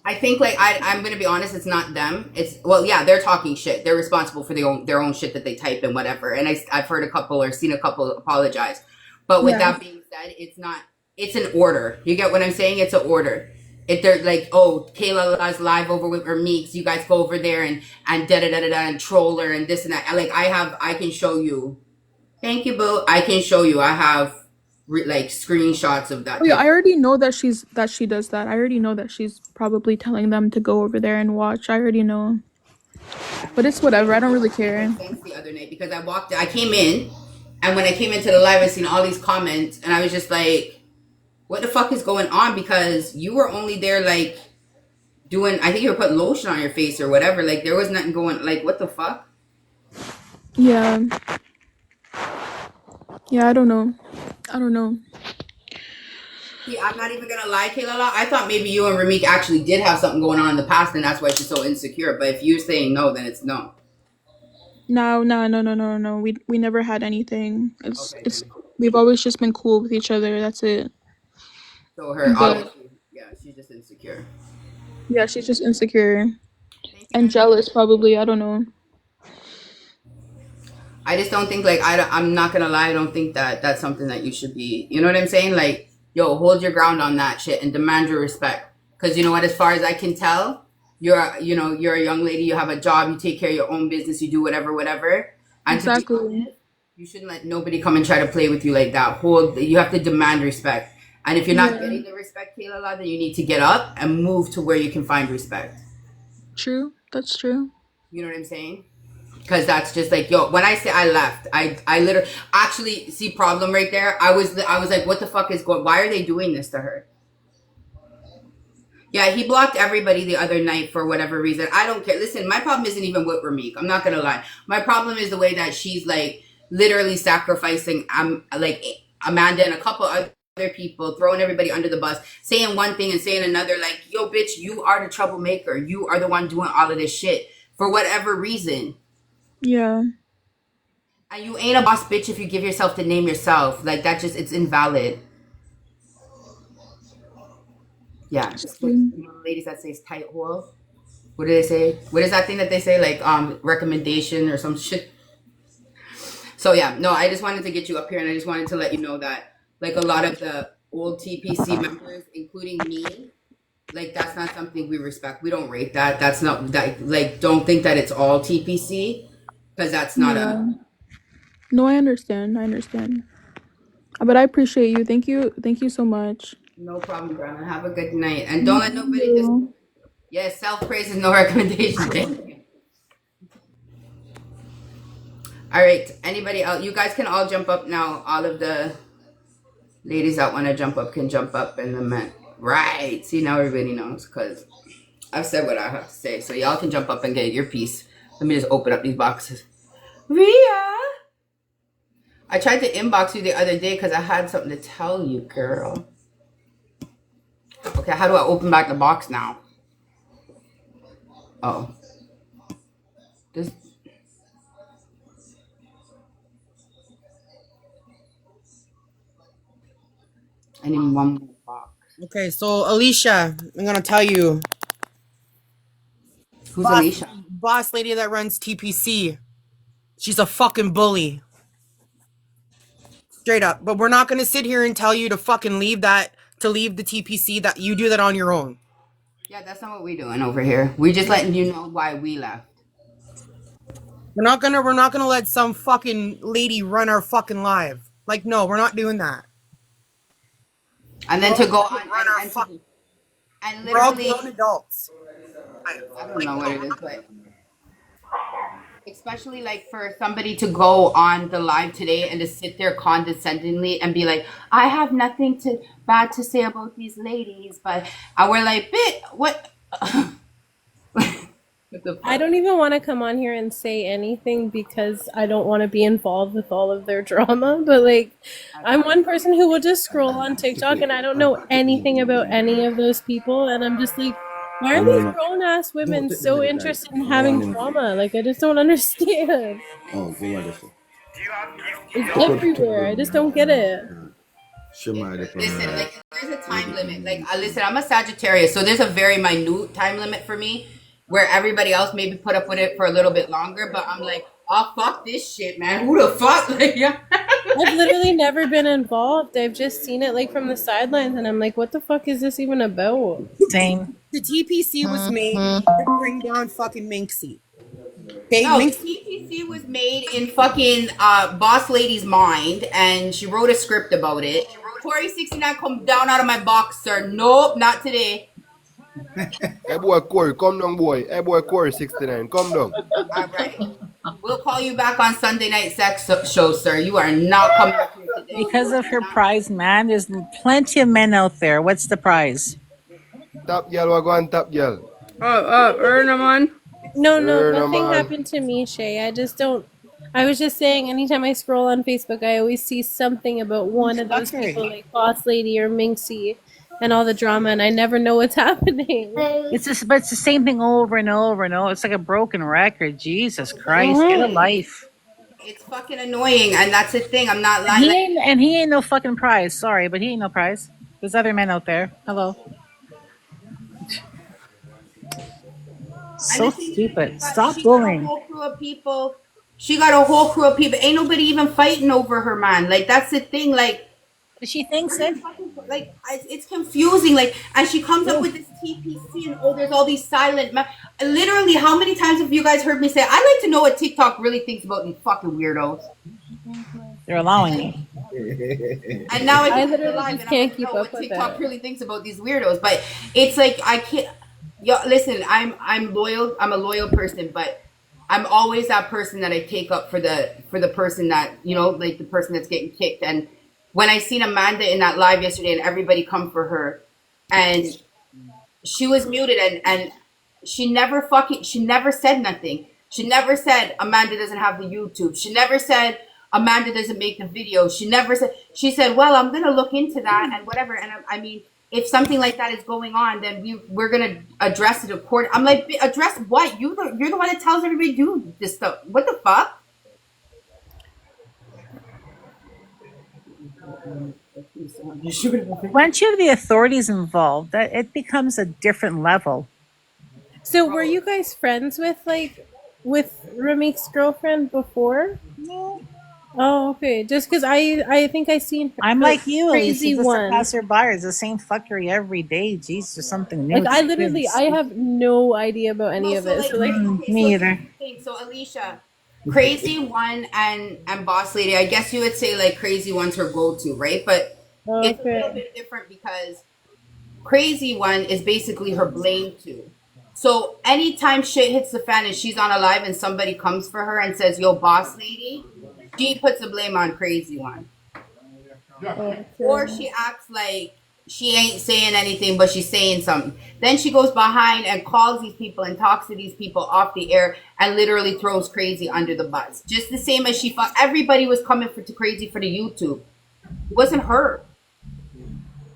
I think like I'm gonna be honest, it's not them. It's well, yeah, they're talking shit. They're responsible for their own shit that they type and whatever. And I've heard a couple or seen a couple apologize. But with Yeah. that being said, it's not. It's an order. You get what I'm saying? It's an order. If they're like, oh, Kayla is live over with her Meeks, you guys go over there and da da da da da and troll her and this and that. Like I can show you. Thank you, boo. I can show you. I have like screenshots of Oh that yeah, type. I already know that she does that. I already know that she's probably telling them to go over there and watch. I already know. But it's whatever. I don't really care. Thanks the other night because I came in, and when I came into the live, I seen all these comments, and I was just like, "What the fuck is going on?" Because you were only there like doing. I think you were putting lotion on your face or whatever. Like there was nothing going. Like what the fuck? Yeah. Yeah, I don't know. I don't know. See, I'm not even gonna lie, Kayla. I thought maybe you and Ramik actually did have something going on in the past, and that's why she's so insecure. But if you're saying no, then it's no. No, no, no, no, no, no. We never had anything. Okay, It's then. we've always just been cool with each other. That's it. So her But obviously, yeah, she's just insecure. yeah, she's just insecure Thank you, and honey. jealous probably. I don't know. I just don't think like I'm not gonna lie. I don't think that that's something that you should be. You know what I'm saying? Like, yo, hold your ground on that shit and demand your respect. Because you know what? As far as I can tell, you're a young lady. You have a job. You take care of your own business. You do whatever, whatever. And to be Exactly. honest, you shouldn't let nobody come and try to play with you like that. You have to demand respect. And if you're not Yeah. getting the respect, Kayla, then you need to get up and move to where you can find respect. True. That's true. You know what I'm saying? Because that's just like yo. When I say I left, I literally actually see problem right there. I was like, what the fuck is going? Why are they doing this to her? Yeah, he blocked everybody the other night for whatever reason. I don't care. Listen, my problem isn't even with Ramik. I'm not gonna lie. My problem is the way that she's like literally sacrificing like Amanda and a couple other people, throwing everybody under the bus, saying one thing and saying another. Like, yo, bitch, you are the troublemaker. You are the one doing all of this shit for whatever reason. Yeah. And you ain't a boss bitch if you give yourself the name yourself. Like that just it's invalid. Yeah. It's what, you know, the ladies that say tight hole. What do they say? What is that thing that they say? Like recommendation or some shit. So yeah, no, I just wanted to get you up here and I just wanted to let you know that like a lot of the old TPC members, including me, like that's not something we respect. We don't rate that. That's not that like don't think that it's all TPC because that's not Yeah. a No, I understand. I understand. But I appreciate you. Thank you. Thank you so much. no problem, grandma. Have a good night. And don't You let nobody just too. yes, self praise is no recommendation. Thank you. All right. Anybody else? You guys can all jump up now. All of the ladies that want to jump up can jump up and the men. Right. See, now everybody knows because I've said what I have to say. So y'all can jump up and get your piece. Let me just open up these boxes. Ria! I tried to inbox you the other day because I had something to tell you, girl. Okay, how do I open back the box now? Oh. This. I need one more box. Okay, so Alicia, I'm gonna tell you, Who's Alicia? boss lady that runs TPC, she's a fucking bully. Straight up. But we're not gonna sit here and tell you to fucking leave the TPC, that you do that on your own. Yeah, that's not what we're doing over here. We're just letting you know why we left. We're not gonna let some fucking lady run our fucking live. Like, no, we're not doing that. And then to go on Run our fucking. and We're all literally, grown adults. I don't know what it is, but especially like for somebody to go on the live today and to sit there condescendingly and be like, I have nothing to bad to say about these ladies, but and we're like, bit what? What the I fuck? don't even want to come on here and say anything because I don't want to be involved with all of their drama. But like, I'm one person who will just scroll on TikTok and I don't know anything about any of those people. And I'm just like, why are these grown ass women so interested in having drama? Like, I just don't understand. It's everywhere. I just don't get it. Listen, like there's a time limit. Like, listen, I'm a Sagittarius, so there's a very minute time limit for me, where everybody else maybe put up with it for a little bit longer. But I'm like, oh fuck this shit, man. Who the fuck? Like, yeah. I've literally never been involved. I've just seen it like from the sidelines, and I'm like, what the fuck is this even about? Same. The TPC was made to bring down fucking Minxie. Okay, No, Minxie. TPC was made in fucking boss lady's mind, and she wrote a script about it. Corey 69, come down out of my box, sir. Nope, not today. Hey boy Corey, come down boy. Hey boy Corey 69, come down. All right. We'll call you back on Sunday night sex show, sir. You are not coming up here today. Because of her prize, man, there's plenty of men out there. What's the prize? Top girl, we go on top girl. Earn them on. No, Sure, nothing man. happened to me, Shay. I just don't. I was just saying, anytime I scroll on Facebook, I always see something about one of those Okay. people, like Boss Lady or Minxie, and all the drama, and I never know what's happening. It's just, but it's the same thing over and over and over. It's like a broken record. Jesus Christ, get a life. It's fucking annoying, and that's the thing. I'm not He lying. ain't, he ain't no fucking prize. Sorry, but he ain't no prize. There's other men out there. Hello. So And the thing is, stupid. she Stop got a bullying. whole crew of people. She got a whole crew of people. Ain't nobody even fighting over her, man. Like that's the thing. Like, She thinks it. like it's confusing. Like, and she comes up with this TPC and there's all these silent. Literally, how many times have you guys heard me say, "I'd like to know what TikTok really thinks about these fucking weirdos"? They're allowing it. And now I I literally live just and can't I keep don't know up what with TikTok it. really thinks about these weirdos. But it's like I can't. Yo, listen, I'm loyal. I'm a loyal person, but I'm always that person that I take up for the person that like the person that's getting kicked. And when I seen Amanda in that live yesterday, and everybody come for her, and she was muted, and she never said nothing. She never said Amanda doesn't have the YouTube. She never said Amanda doesn't make the video. She never said. She said, "Well, I'm gonna look into that and whatever." And I mean, if something like that is going on, then we're gonna address it according. I'm like, address what? You're the one that tells everybody to do this stuff. What the fuck? Once you have the authorities involved, that it becomes a different level. So were you guys friends with Ramik's girlfriend before? No. Oh, okay. Just because I think I seen I'm the like you, Elise. crazy Just a one. passerby. It's the same fuckery every day. Jeez, there's something new. Like I It's literally kids. I have no idea about any of it. So like Me either. So Alicia, Crazy One and Boss Lady, I guess you would say like Crazy One's her go-to, right? But it's a little okay. bit different because Crazy One is basically her blame to. So anytime shit hits the fan and she's on a live and somebody comes for her and says, "Yo, Boss Lady," she puts the blame on Crazy One. Or she acts like she ain't saying anything, but she's saying something. Then she goes behind and calls these people and talks to these people off the air and literally throws Crazy under the bus. Just the same as she fought. Everybody was coming to Crazy for the YouTube. It wasn't her.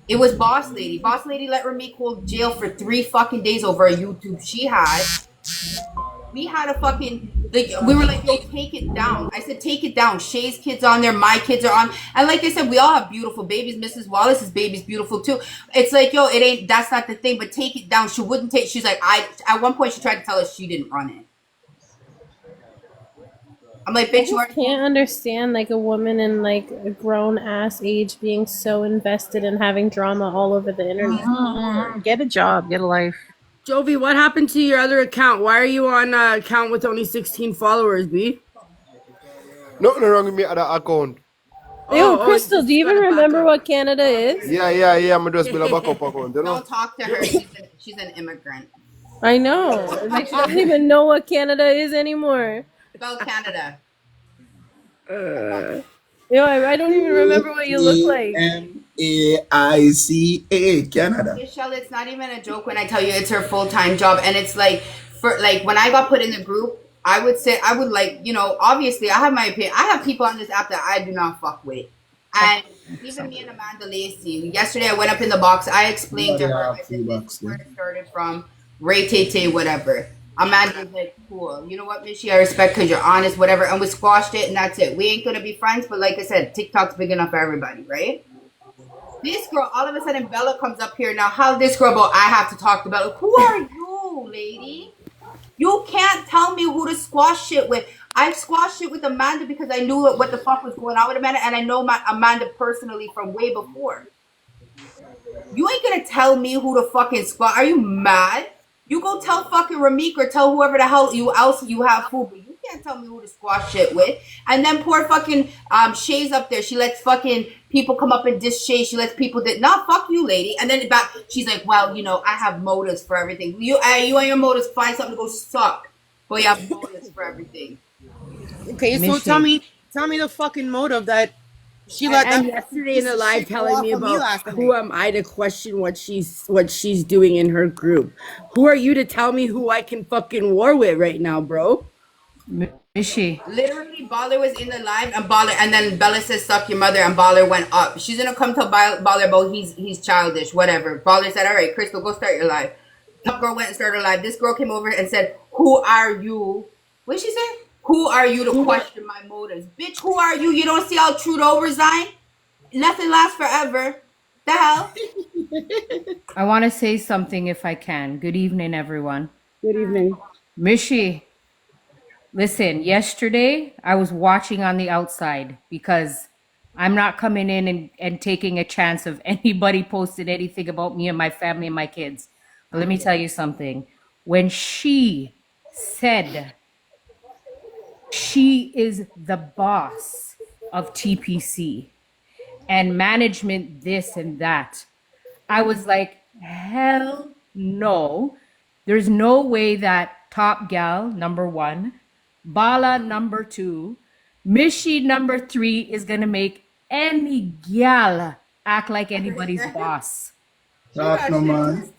It was Boss Lady. Boss Lady let Ramik go to jail for 3 fucking days over a YouTube she had. We had a fucking, like, we were like, yo, take it down. I said, take it down. Shay's kids on there, my kids are on. And like I said, we all have beautiful babies. Mrs. Wallace's baby's beautiful too. It's like, yo, it ain't, that's not the thing, but take it down. She wouldn't take, she's like, at one point she tried to tell us she didn't run it. I'm like, bitch, you I are. can't understand like a woman in like a grown ass age being so invested in having drama all over the internet. Get a job, get a life. Jovi, what happened to your other account? Why are you on an account with only 16 followers, B? Nothing wrong with me other account. Ew, Crystal, do you even remember backup. what Canada is? Yeah, I'm just build a backup account, you know? Don't talk to her. She's an immigrant. I know. Like she doesn't even know what Canada is anymore. Spell Canada. Yo, I don't even remember what you look like. Canada, Canada. Michelle, it's not even a joke when I tell you it's her full-time job. And it's like, for like, when I got put in the group, I would say, I would like, you know, obviously I have my opinion. I have people on this app that I do not fuck with. And even me and Amanda Lacey, yesterday I went up in the box, I explained to her, I said, this is where it started from, Ray Tay, whatever. Amanda's like, cool. You know what, Mishy? I respect because you're honest, whatever. And we squashed it and that's it. We ain't going to be friends, but like I said, TikTok's big enough for everybody, right? This girl, all of a sudden, Bella comes up here. Now, how this girl, but I have to talk to Bella. Who are you, lady? You can't tell me who to squash shit with. I squashed shit with Amanda because I knew what the fuck was going on with Amanda, and I know Amanda personally from way before. You ain't gonna tell me who to fucking squash. Are you mad? You go tell fucking Ramik or tell whoever the hell else you have food, but you can't tell me who to squash shit with. And then poor fucking Shay's up there. She lets fucking people come up and diss Shay. She lets people nah, fuck you, lady. And then back, she's like, well, you know, I have motives for everything. You and your motives, find something to go suck. But you have motives for everything. Okay, so tell me the fucking motive that she let And that yesterday in the live shit go telling off me of me about last who night. am I to question what she's doing in her group. Who are you to tell me who I can fucking war with right now, bro? Is she? Literally, Baller was in the live, and then Bella says, "Suck your mother," and Baller went up. She's gonna come tell Baller about he's childish, whatever. Baller said, "All right, Crystal, go start your live." That girl went and started her live. This girl came over and said, "Who are you?" What did she say? Who are you to question my motives, bitch? Who are you? You don't see how Trudeau resigned? Nothing lasts forever. The hell? I want to say something if I can. Good evening, everyone. Good evening. Mishi, listen, yesterday I was watching on the outside because I'm not coming in and taking a chance of anybody posted anything about me and my family and my kids. But let me tell you something. When she said she is the boss of TPC and management this and that, I was like, hell no. There's no way that Top Gal, number 1, Bala, number 2, Mishi, number 3, is going to make any gal act like anybody's boss. Talk no man.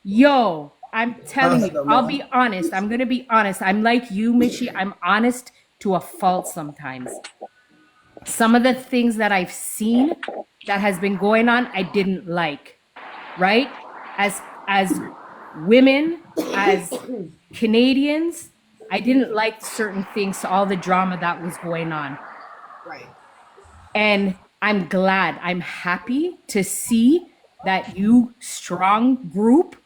Yo, I'm telling That's you, the I'll man. be honest. I'm going to be honest. I'm like you, Mishi. I'm honest to a fault sometimes. Some of the things that I've seen that has been going on, I didn't like, right? As women, as Canadians, I didn't like certain things, all the drama that was going on. Right. And I'm glad, I'm happy to see that you strong group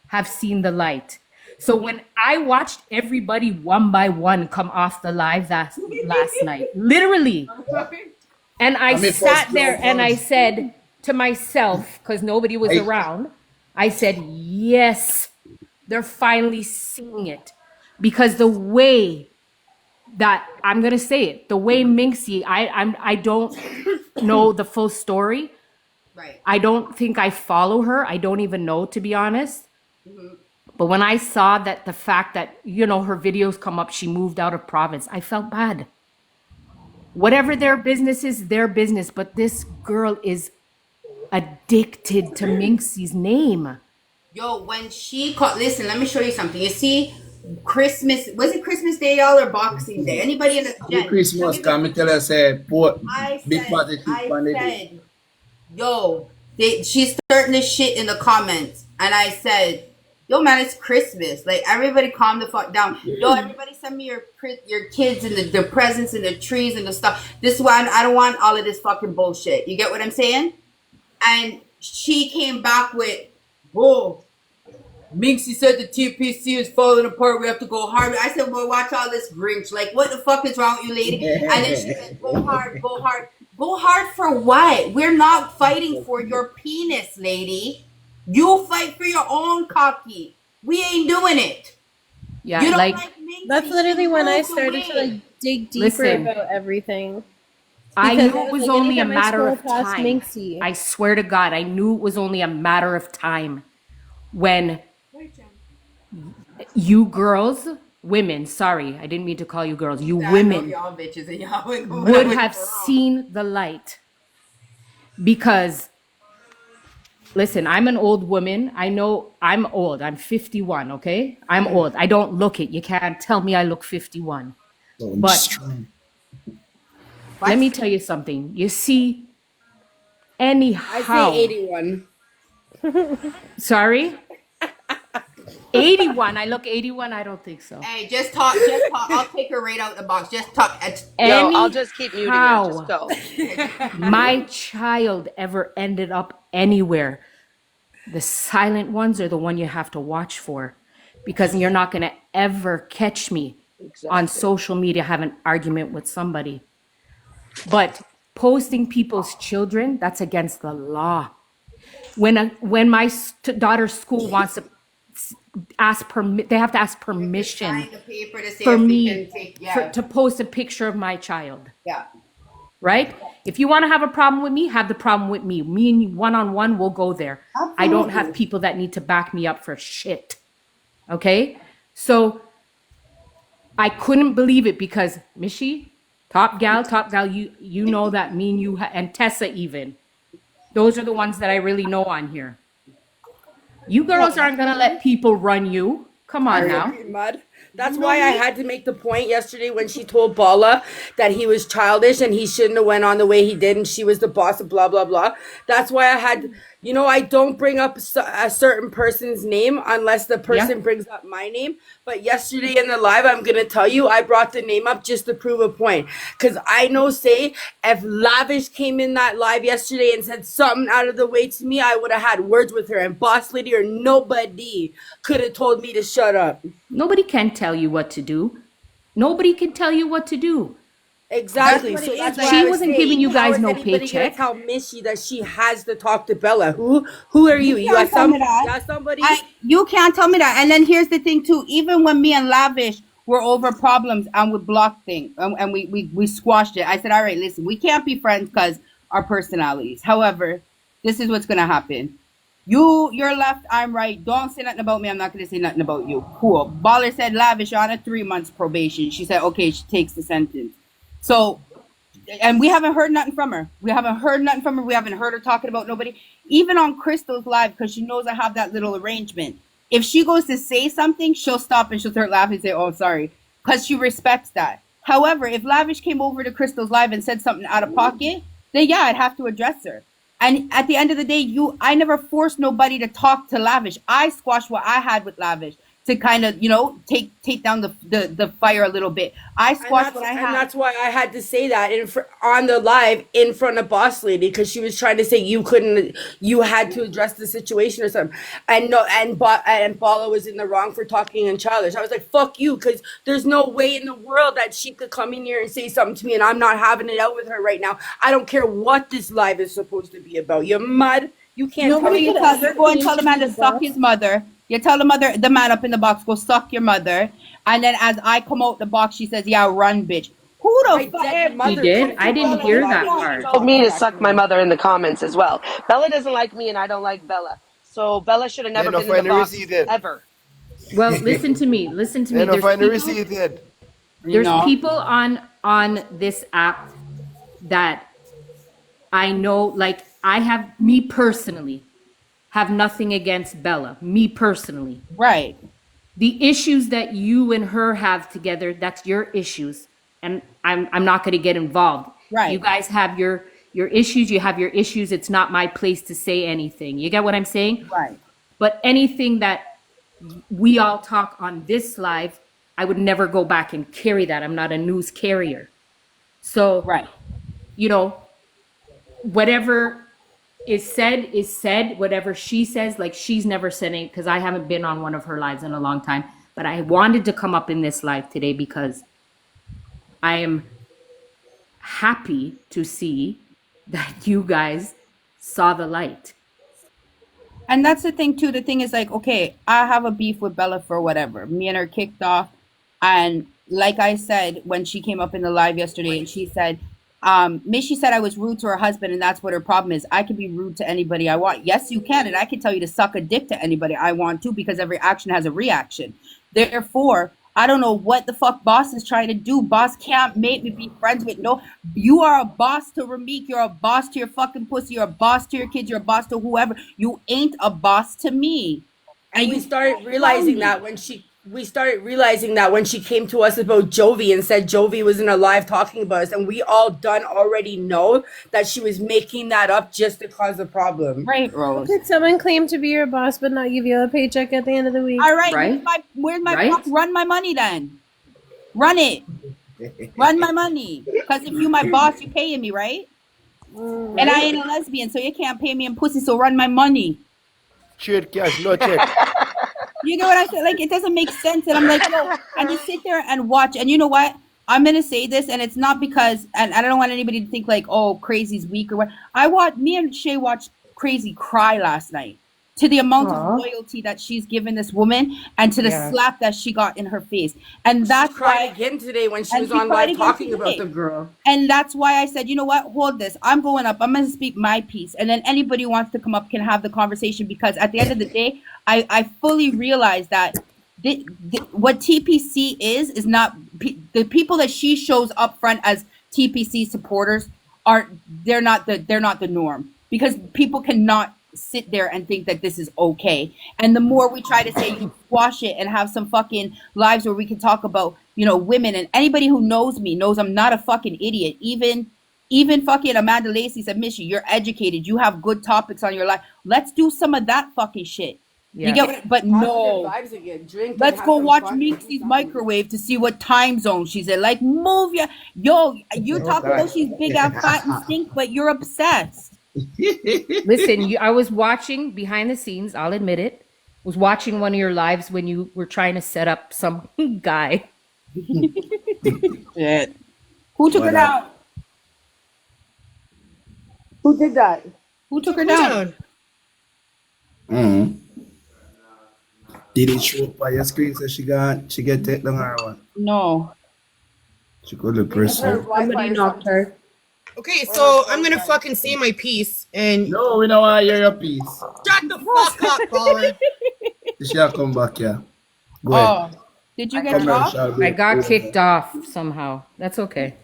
have seen the light. So when I watched everybody one by one come off the live last night, literally, and I mean, sat first there and I first. said to myself, because nobody was around, I said, yes, they're finally seeing it. Because the way that, I'm gonna say it, the way Minxie, I don't know the full story. Right. I don't think I follow her. I don't even know, to be honest. But when I saw that the fact that, you know, her videos come up, she moved out of province, I felt bad. Whatever their business is, their business. But this girl is addicted to Minxie's name. Yo, when she called, listen, let me show you something. You see, Christmas, was it Christmas Day, y'all, or Boxing Day? Anybody in the Happy Christmas, can me tell her say, put big party chip on it. said, yo, she's starting this shit in the comments. And I said, yo, man, it's Christmas. Like, everybody calm the fuck down. Yo, everybody send me your kids and the presents and the trees and the stuff. This is why I don't want all of this fucking bullshit. You get what I'm saying? And she came back with, whoa, Minxie said the TPC is falling apart. We have to go hard. I said, well, watch all this Grinch. Like, what the fuck is wrong with you, lady? And then she said, go hard, go hard. Go hard for what? We're not fighting for your penis, lady. You fight for your own cocky. We ain't doing it. Yeah, You don't like, Minxie, That's literally when I move started to away. like dig deeper Listen. about everything. I Because knew it was like, only a anytime I matter of scroll past time. Minxie- I swear to God, I knew it was only a matter of time when you girls, women, sorry, I didn't mean to call you girls, you I know women y'all bitches and y'all ain't going would nowhere have wrong. seen the light. Because, listen, I'm an old woman. I know I'm old. I'm 51, okay? I'm old. I don't look it. You can't tell me I look 51. But let me tell you something. You see, I anyhow. say 81. Sorry? 81. I look 81. I don't think so. Hey, just talk. I'll take her right out the box. Just talk. Yo, I'll just keep muting her. Just Anyhow, go. my child ever ended up anywhere, the silent ones are the one you have to watch for, because you're not going to ever catch me on social media have an argument with somebody. But posting people's children, that's against the law. When my daughter's school wants to they have to ask permission Sign the paper to say for if they me can take, to post a picture of my child. yeah. Right? If you want to have a problem with me, have the problem with me. Me and you one-on-one, we'll go there. I don't have people that need to back me up for shit. Okay? So I couldn't believe it because Mishi, top gal, you know that me and you and Tessa even. Those are the ones that I really know on here. You girls aren't going to let people run you. Come on now. Mud. That's why I had to make the point yesterday when she told Bala that he was childish and he shouldn't have went on the way he did and she was the boss of blah, blah, blah. That's why I had, you know, I don't bring up a certain person's name unless the person brings up my name. But yesterday in the live, I'm going to tell you, I brought the name up just to prove a point. Because I know, say, if Lavish came in that live yesterday and said something out of the way to me, I would have had words with her. And Boss Lady or nobody could have told me to shut up. Nobody can tell you what to do. Nobody can tell you what to do. Exactly. That's So what it that's is. why She I was wasn't saying, giving you guys how is no anybody gonna paycheck. tell Missy that she has to talk to Bella? Who are you? You can't got tell me that. you got somebody? You can't tell me that. And then here's the thing too. Even when me and Lavish were over problems and we blocked things and we squashed it, I said, all right, listen, we can't be friends because our personalities. However, this is what's gonna happen. You're left, I'm right. Don't say nothing about me. I'm not gonna say nothing about you. Cool. Baller said, Lavish, you're on a 3 months probation. She said, okay, she takes the sentence. So, and we haven't heard nothing from her. We haven't heard her talking about nobody. Even on Crystal's live, because she knows I have that little arrangement. If she goes to say something, she'll stop and she'll start laughing and say, oh, sorry. Because she respects that. However, if Lavish came over to Crystal's live and said something out of pocket, then yeah, I'd have to address her. And at the end of the day, I never forced nobody to talk to Lavish. I squashed what I had with Lavish to kind of, take down the fire a little bit. I squashed what I And had. that's why I had to say that on the live in front of Boss Lady, because she was trying to say you had to address the situation or something. And no, and Bala was in the wrong for talking in childish. I was like, fuck you, because there's no way in the world that she could come in here and say something to me, and I'm not having it out with her right now. I don't care what this live is supposed to be about. You're mud. You can't tell me. You go and tell the man to suck his mother. You tell the man up in the box, go suck your mother. And then as I come out the box, she says, yeah, run, bitch. Who the fuck? She did? I didn't hear that part. Told me to suck my mother in the comments as well. Bella doesn't like me and I don't like Bella. So Bella should have never been in the box ever. Well, listen to me. Listen to me. There's people on this app that I know, like me personally, have nothing against Bella. Me personally. Right. The issues that you and her have together, that's your issues. And I'm not going to get involved. Right. You guys have your issues. You have your issues. It's not my place to say anything. You get what I'm saying? Right. But anything that we all talk on this live, I would never go back and carry that. I'm not a news carrier. So, right. Whatever is said, whatever she says, like she's never said it, because I haven't been on one of her lives in a long time. But I wanted to come up in this live today because I am happy to see that you guys saw the light. And that's the thing too. The thing is like, okay, I have a beef with Bella for whatever. Me and her kicked off. And like I said, when she came up in the live yesterday and she said, she said I was rude to her husband and that's what her problem is. I can be rude to anybody I want. Yes, you can. And I can tell you to suck a dick to anybody I want to, because every action has a reaction. Therefore, I don't know what the fuck Boss is trying to do. Boss can't make me be friends with you are a boss to Ramik. You're a boss to your fucking pussy. You're a boss to your kids. You're a boss to whoever. You ain't a boss to me. And we started realizing that when she came to us about Jovi and said Jovi was in a live talking about us, and we all already know that she was making that up just to cause a problem. Right, Rose. Could someone claim to be your boss but not give you a paycheck at the end of the week? All right. Where's my boss? Run my money then. Run it. Run my money. Because if you my boss, you paying me, right? And I ain't a lesbian, so you can't pay me in pussy, so run my money. Trade cash, no check. You get what I said? Like, it doesn't make sense. And I'm like, yo, I just sit there and watch. And you know what? I'm going to say this, and it's not because, and I don't want anybody to think like, oh, Crazy's weak or what. Me and Shay watched Crazy cry last night to the amount of loyalty that she's given this woman and to the slap that she got in her face. And that's why again today when she was on live talking about the girl. And that's why I said, you know what? Hold this. I'm going up. I'm going to speak my piece. And then anybody who wants to come up can have the conversation, because at the end of the day, I fully realize that what TPC is not the people that she shows up front as TPC supporters they're not the norm, because people cannot sit there and think that this is okay. And the more we try to say you squash it and have some fucking lives where we can talk about, women, and anybody who knows me knows I'm not a fucking idiot. Even fucking Amanda Lacey said, Mishy, you're educated. You have good topics on your life. Let's do some of that fucking shit. Yeah. You get what? But no. Let's go watch Meeksy's microwave to see what time zone she's in. Like, move your... Yo, you talk about she's big and fat and stink, but you're obsessed. Listen, I was watching behind the scenes, I'll admit it. Was watching one of your lives when you were trying to set up some guy. Shit. Who took her down? Who did that? Who took her down? Did it show up on your screen so she get taken down or what? No. She could look person. Somebody knocked her. Okay, so I'm gonna fucking say my piece and no, we don't want to hear your piece. Shut the fuck up, Colin. She'll come back here. Go ahead. Did you get dropped? I got kicked off somehow. That's okay.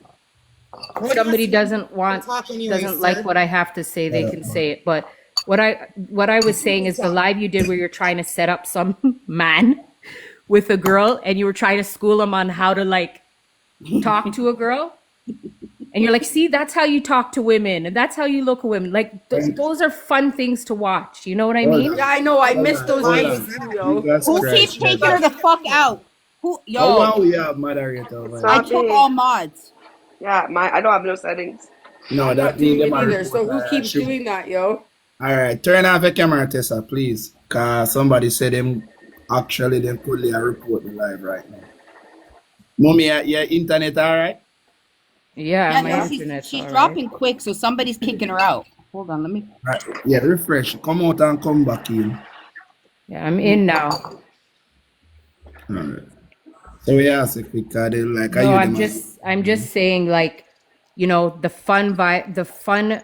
Somebody doesn't like what I have to say, they can say it. But what I was saying is the live you did where you're trying to set up some man with a girl and you were trying to school him on how to like talk to a girl. And you're like, see, that's how you talk to women, and that's how you look at women. Like those are fun things to watch. You know what I mean? Yeah, I know. I miss those days too, yo. Who keeps taking her the fuck out? Who? Oh Yo, wow, we have moderator over I here. Stop took it. all mods. Yeah, I don't have no settings. No, I'm that not doing means it them are either. So report, who keeps should- doing that, yo? All right, turn off the camera, Tessa, please. Cause somebody said them actually them could report the live right now. Mommy, your internet all right? Yeah, Yeah, my no, internet's she's all right. dropping quick, so somebody's kicking her out. Hold on, let me. Right. Yeah, refresh. Come out and come back in. Yeah, I'm in now. All right. So we ask a quick card, like No, I'm just saying, like, you know, the fun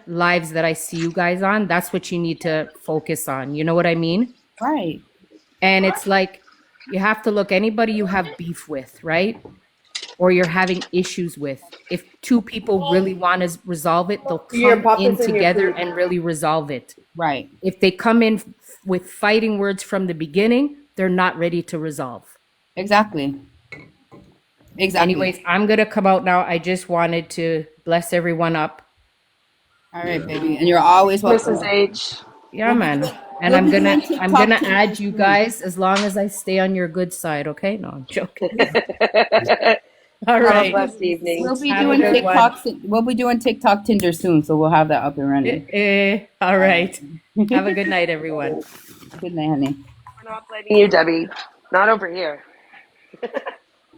lives that I see you guys on, that's what you need to focus on. You know what I mean? Right. And it's like you have to look anybody you have beef with, right? Or you're having issues with. If two people really want to resolve it, they'll Your come pop in is in your together food. and really resolve it. Right. If they come in with fighting words from the beginning, they're not ready to resolve. Exactly. Exactly. Anyways, I'm gonna come out now. I just wanted to bless everyone up. All right, baby, and you're always welcome. Mrs. H. Yeah, man. And we'll I'm be gonna doing TikTok I'm gonna too. add you guys as long as I stay on your good side, okay? No, I'm joking. All Have a right. blessed evening. We'll be Have a doing good one. TikTok. We'll be doing TikTok Tinder soon, so we'll have that up and running. All right. Have a good night, everyone. Good night, honey. We're not blaming you, Debbie. Not over here.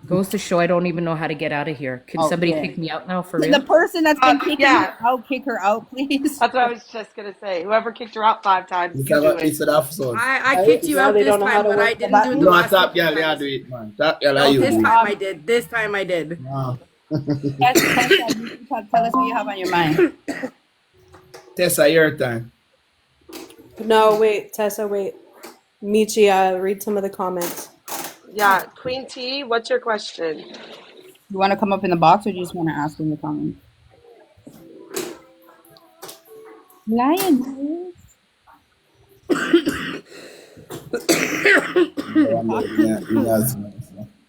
Goes to show I don't even know how to get out of here. Can Oh, somebody yeah. kick me out now for The real? person that's been kicking yeah. her out, kick her out, please. That's what I was just gonna say. Whoever kicked her out 5 times, It's you do a, it. it's an episode. I kicked you Now out they this don't know how time, to but work I the didn't button. do it the No, last top couple girl, yeah, times. do it, man. Top girl, No, you this do it. time I did. This time I did. Wow. Tell us what you have on your mind. Tessa, your time. No, wait, Tessa, wait. Michi, read some of the comments. Yeah, Queen T, what's your question? You want to come up in the box, or do you just want to ask in the comments? Lion.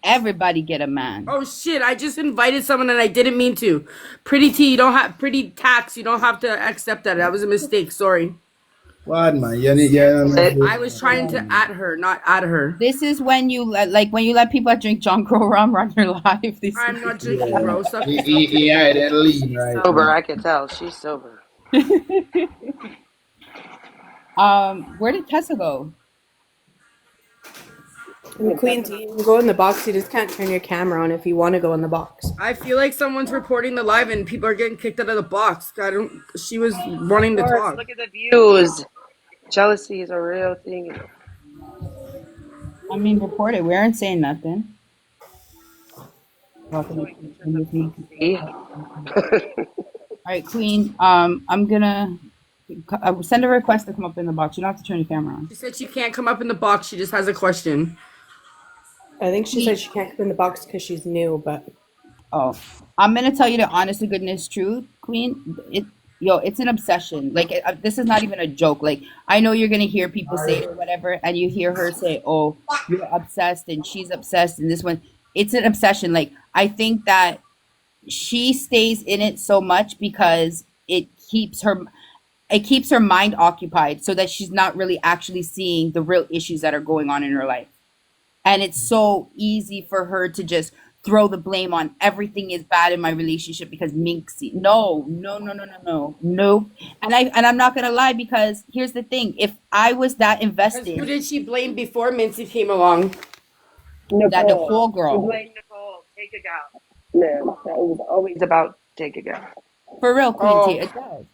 Everybody get a man. Oh shit! I just invited someone and I didn't mean to. Pretty T, you don't have pretty tax. You don't have to accept that. That was a mistake. Sorry. What, man? You need, I was trying to at her, not at her. This is when you like when you let people that drink John Crow rum run your life. This I'm not drinking, bro. Suck yourself. yeah, that lean, right? Sober, I can tell. She's sober. Where did Tessa go? Queen T, you can go in the box. You just can't turn your camera on if you want to go in the box. I feel like someone's reporting the live and people are getting kicked out of the box. I don't. She was wanting to talk. Look at the views. Jealousy is a real thing. I mean, report it. We aren't saying nothing. All right, Queen. I'm gonna send a request to come up in the box. You don't have to turn your camera on. She said she can't come up in the box. She just has a question. I think she said she can't come in the box because she's new, but Oh, I'm gonna tell you the honest to goodness truth, Queen. It's an obsession. Like this is not even a joke. Like I know you're gonna hear people say it or whatever, and you hear her say, "Oh, you're obsessed," and she's obsessed, and this one. It's an obsession. Like I think that she stays in it so much because it keeps her mind occupied, so that she's not really actually seeing the real issues that are going on in her life. And it's so easy for her to just throw the blame on everything is bad in my relationship because Minxie. No. And I'm not gonna lie, because here's the thing: if I was that Who invested, did she blame before Mincy came along? that Nicole girl, Blame Nicole. Take a go. No, that was always about take a go. for real, Queen Oh. T, it does.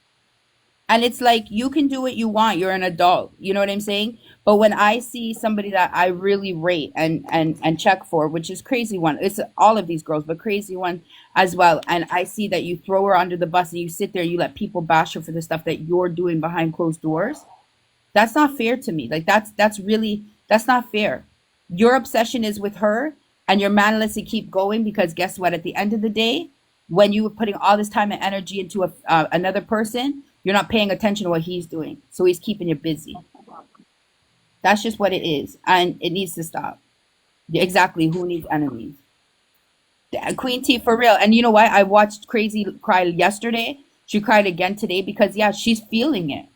And it's like you can do what you want. You're an adult. You know what I'm saying? But when I see somebody that I really rate and check for, which is Crazy One, it's all of these girls, but Crazy One as well, and I see that you throw her under the bus and you sit there and you let people bash her for the stuff that you're doing behind closed doors, that's not fair to me. Like that's not fair. Your obsession is with her, and your man lets it keep going because guess what? At the end of the day, when you were putting all this time and energy into another person, you're not paying attention to what he's doing. So he's keeping you busy. That's just what it is. And it needs to stop. Exactly. Who needs enemies? Queen T for real. And you know what? I watched Crazy cry yesterday. She cried again today because yeah, she's feeling it.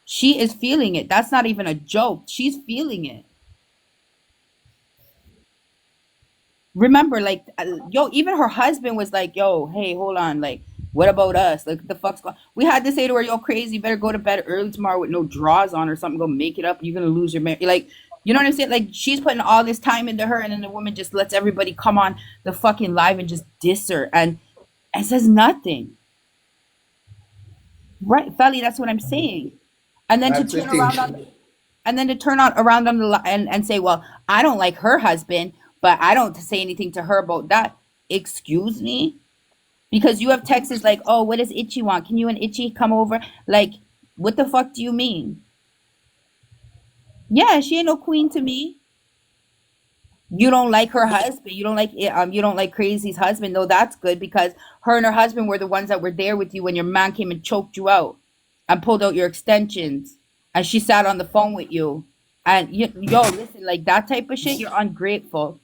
She is feeling it. That's not even a joke. She's feeling it. Remember, like, yo, even her husband was like, yo, hey, hold on, like, what about us? Like, the fuck's going? We had to say to her, yo, crazy, you better go to bed early tomorrow with no drawers on or something. Go make it up. You're gonna lose your marriage. Like, you know what I'm saying? Like, she's putting all this time into her, and then the woman just lets everybody come on the fucking live and just diss her and says nothing. Right, Felly, that's what I'm saying. And then That's to the turn thing. around on and then to turn on around on and say, well, I don't like her husband, but I don't say anything to her about that. Excuse me? Because you have texts like, oh, what does Itchy want? Can you and Itchy come over? Like, what the fuck do you mean? Yeah, she ain't no queen to me. You don't like her husband. You don't like Crazy's husband. No, that's good because her and her husband were the ones that were there with you when your man came and choked you out and pulled out your extensions and she sat on the phone with you. And yo, listen, like that type of shit, you're ungrateful.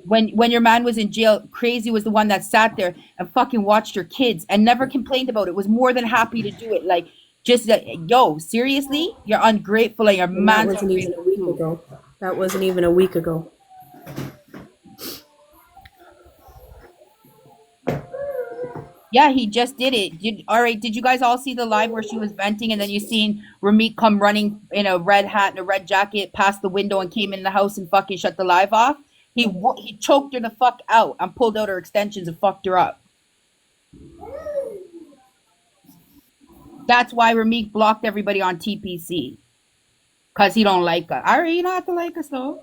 When your man was in jail, Crazy was the one that sat there and fucking watched your kids and never complained about it. Was more than happy to do it. Like just yo, seriously, you're ungrateful and your And that man's wasn't even a ungrateful week too. ago. That wasn't even a week ago. Yeah, he just did it. All right, did you guys all see the live where she was venting and then you seen Ramit come running in a red hat and a red jacket past the window and came in the house and fucking shut the live off? He choked her the fuck out and pulled out her extensions and fucked her up. That's why Ramit blocked everybody on TPC. Cause he don't like us. All right, you don't have to like us though.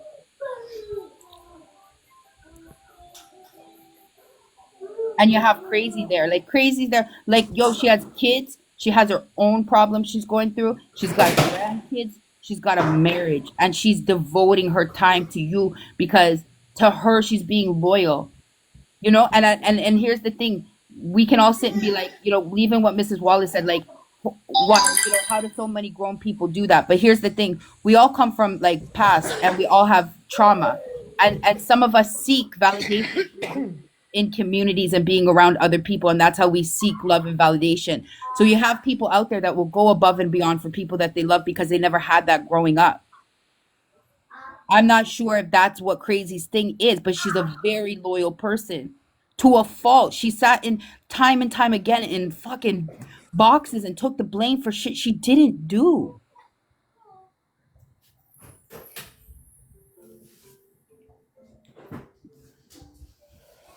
And you have Crazy there. Like Crazy there. Like yo, she has kids. She has her own problems she's going through. She's got grandkids. She's got a marriage, and she's devoting her time to you because to her she's being loyal. You know, and here's the thing: we can all sit and be like, you know, even what Mrs. Wallace said, like, what you know, how do so many grown people do that? But here's the thing: we all come from like past, and we all have trauma, and some of us seek validation in communities and being around other people, and that's how we seek love and validation. So you have people out there that will go above and beyond for people that they love because they never had that growing up. I'm not sure if that's what Crazy's thing is, but she's a very loyal person to a fault. She sat in time and time again in fucking boxes and took the blame for shit she didn't do.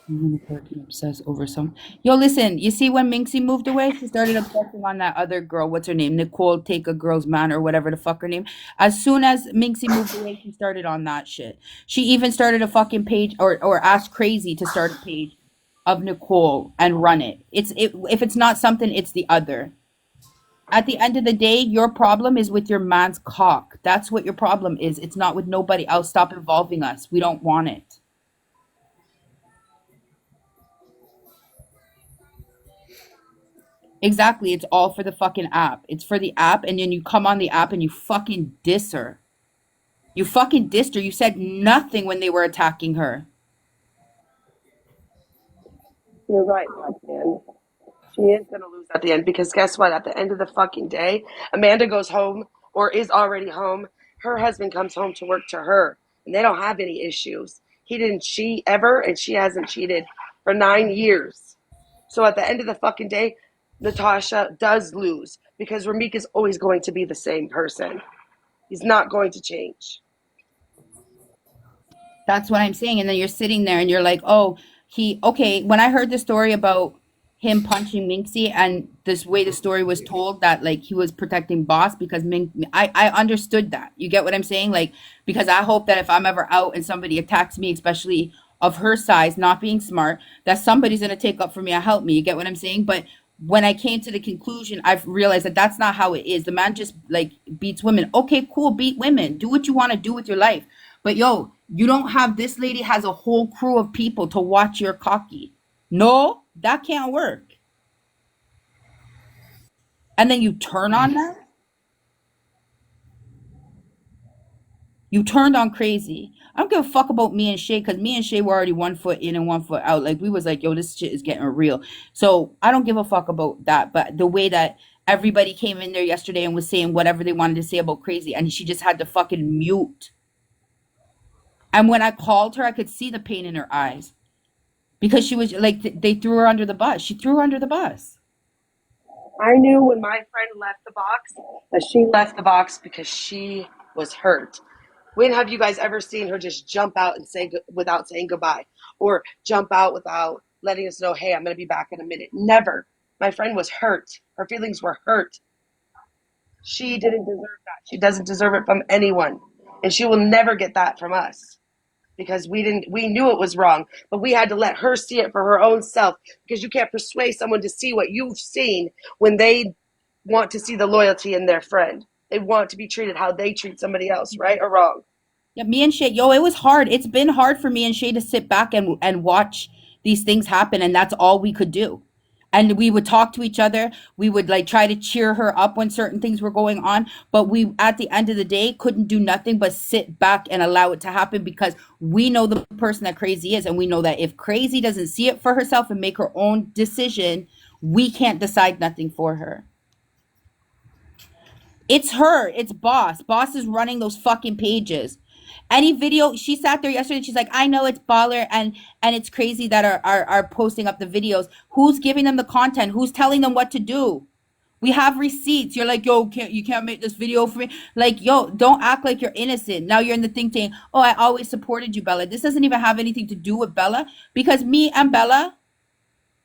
I'm gonna fucking obsess over some. Yo, listen, you see when Minxie moved away, she started obsessing on that other girl. What's her name? Nicole Take a Girl's Man or whatever the fuck her name. As soon as Minxie moved away, she started on that shit. She even started a fucking page or asked Crazy to start a page of Nicole and run it. If it's not something, it's the other. At the end of the day, your problem is with your man's cock. That's what your problem is. It's not with nobody else. Stop involving us. We don't want it. Exactly. It's all for the fucking app. It's for the app, and then you come on the app and you fucking diss her. You fucking dissed her. You said nothing when they were attacking her. You're right, man. She is going to lose at the end because guess what? At the end of the fucking day, Amanda goes home or is already home. Her husband comes home to work to her, and they don't have any issues. He didn't cheat ever, and she hasn't cheated for 9 years. So at the end of the fucking day, Natasha does lose because Ramik is always going to be the same person. He's not going to change. That's what I'm saying. And then you're sitting there and you're like, oh, okay. When I heard the story about him punching Minxie and this way the story was told that like he was protecting Boss because I understood that. You get what I'm saying? Like, because I hope that if I'm ever out and somebody attacks me, especially of her size, not being smart, that somebody's going to take up for me and help me. You get what I'm saying? But when I came to the conclusion, I've realized that that's not how it is. The man just like beats women. Okay, cool. Beat women. Do what you want to do with your life. But yo, you don't have this lady has a whole crew of people to watch your cocky. No, that can't work. And then you turn on that? You turned on Crazy. I don't give a fuck about me and Shay because me and Shay were already 1 foot in and 1 foot out. Like we was like, yo, this shit is getting real. So I don't give a fuck about that. But the way that everybody came in there yesterday and was saying whatever they wanted to say about Crazy, and she just had to fucking mute. And when I called her, I could see the pain in her eyes because she was like, they threw her under the bus. She threw her under the bus. I knew when my friend left the box that she left the box because she was hurt. When have you guys ever seen her just jump out and say without saying goodbye, or jump out without letting us know, hey, I'm going to be back in a minute? Never. My friend was hurt. Her feelings were hurt. She didn't deserve that. She doesn't deserve it from anyone, and she will never get that from us because we knew it was wrong, but we had to let her see it for her own self, because you can't persuade someone to see what you've seen when they want to see the loyalty in their friend. They want to be treated how they treat somebody else, right or wrong. Yeah, me and Shay, yo, it was hard. It's been hard for me and Shay to sit back and watch these things happen, and that's all we could do. And we would talk to each other. We would like try to cheer her up when certain things were going on, but we at the end of the day couldn't do nothing but sit back and allow it to happen because we know the person that Crazy is, and we know that if Crazy doesn't see it for herself and make her own decision, we can't decide nothing for her. It's her. It's Boss. Boss is running those fucking pages. Any video, she sat there yesterday, she's like, I know it's Baller and it's Crazy that are posting up the videos. Who's giving them the content? Who's telling them what to do? We have receipts. You're like, yo, you can't make this video for me. Like, yo, don't act like you're innocent. Now you're in the thing saying, oh, I always supported you, Bella. This doesn't even have anything to do with Bella, because me and Bella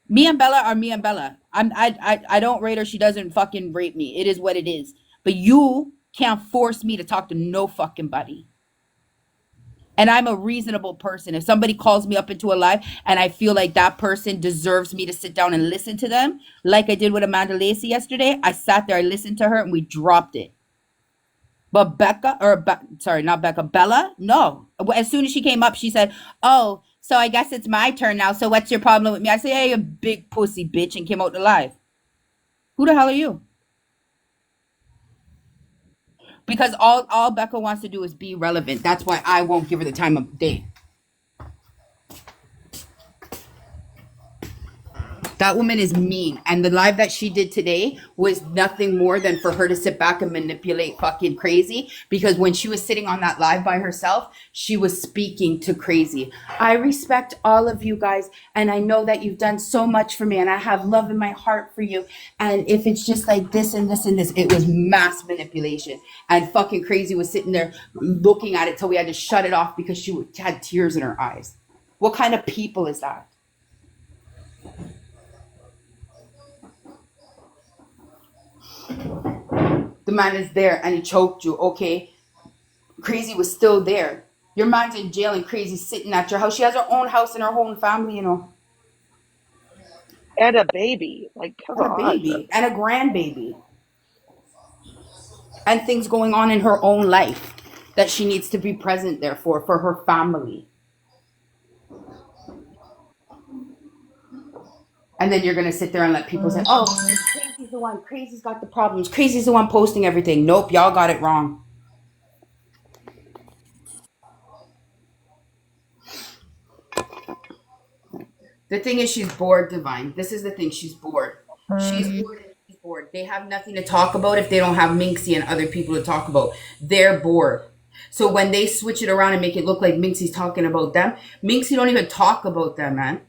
are me and Bella. I don't rate her. She doesn't fucking rate me. It is what it is. But you can't force me to talk to no fucking buddy. And I'm a reasonable person. If somebody calls me up into a live and I feel like that person deserves me to sit down and listen to them, like I did with Amanda Lacey yesterday, I sat there, I listened to her, and we dropped it. But Bella, no. As soon as she came up, she said, oh, so I guess it's my turn now. So what's your problem with me? I say, hey, you big pussy bitch, and came out the live. Who the hell are you? Because all Becca wants to do is be relevant. That's why I won't give her the time of day. That woman is mean. And the live that she did today was nothing more than for her to sit back and manipulate fucking Crazy. Because when she was sitting on that live by herself, she was speaking to Crazy. I respect all of you guys. And I know that you've done so much for me. And I have love in my heart for you. And if it's just like this and this and this, it was mass manipulation. And fucking Crazy was sitting there looking at it till we had to shut it off because she had tears in her eyes. What kind of people is that? The man is there and he choked you. Okay. Crazy was still there. Your man's in jail and Crazy sitting at your house. She has her own house and her own family, you know. And a baby. Like, come on. A baby and a grandbaby. And things going on in her own life that she needs to be present there for her family. And then you're going to sit there and let people say, oh, Crazy's the one. Crazy's got the problems. Crazy's the one posting everything. Nope, y'all got it wrong. The thing is, she's bored, Divine. This is the thing. She's bored. She's bored and she's bored. They have nothing to talk about if they don't have Minxie and other people to talk about. They're bored. So when they switch it around and make it look like Minxie's talking about them, Minxie don't even talk about them, man.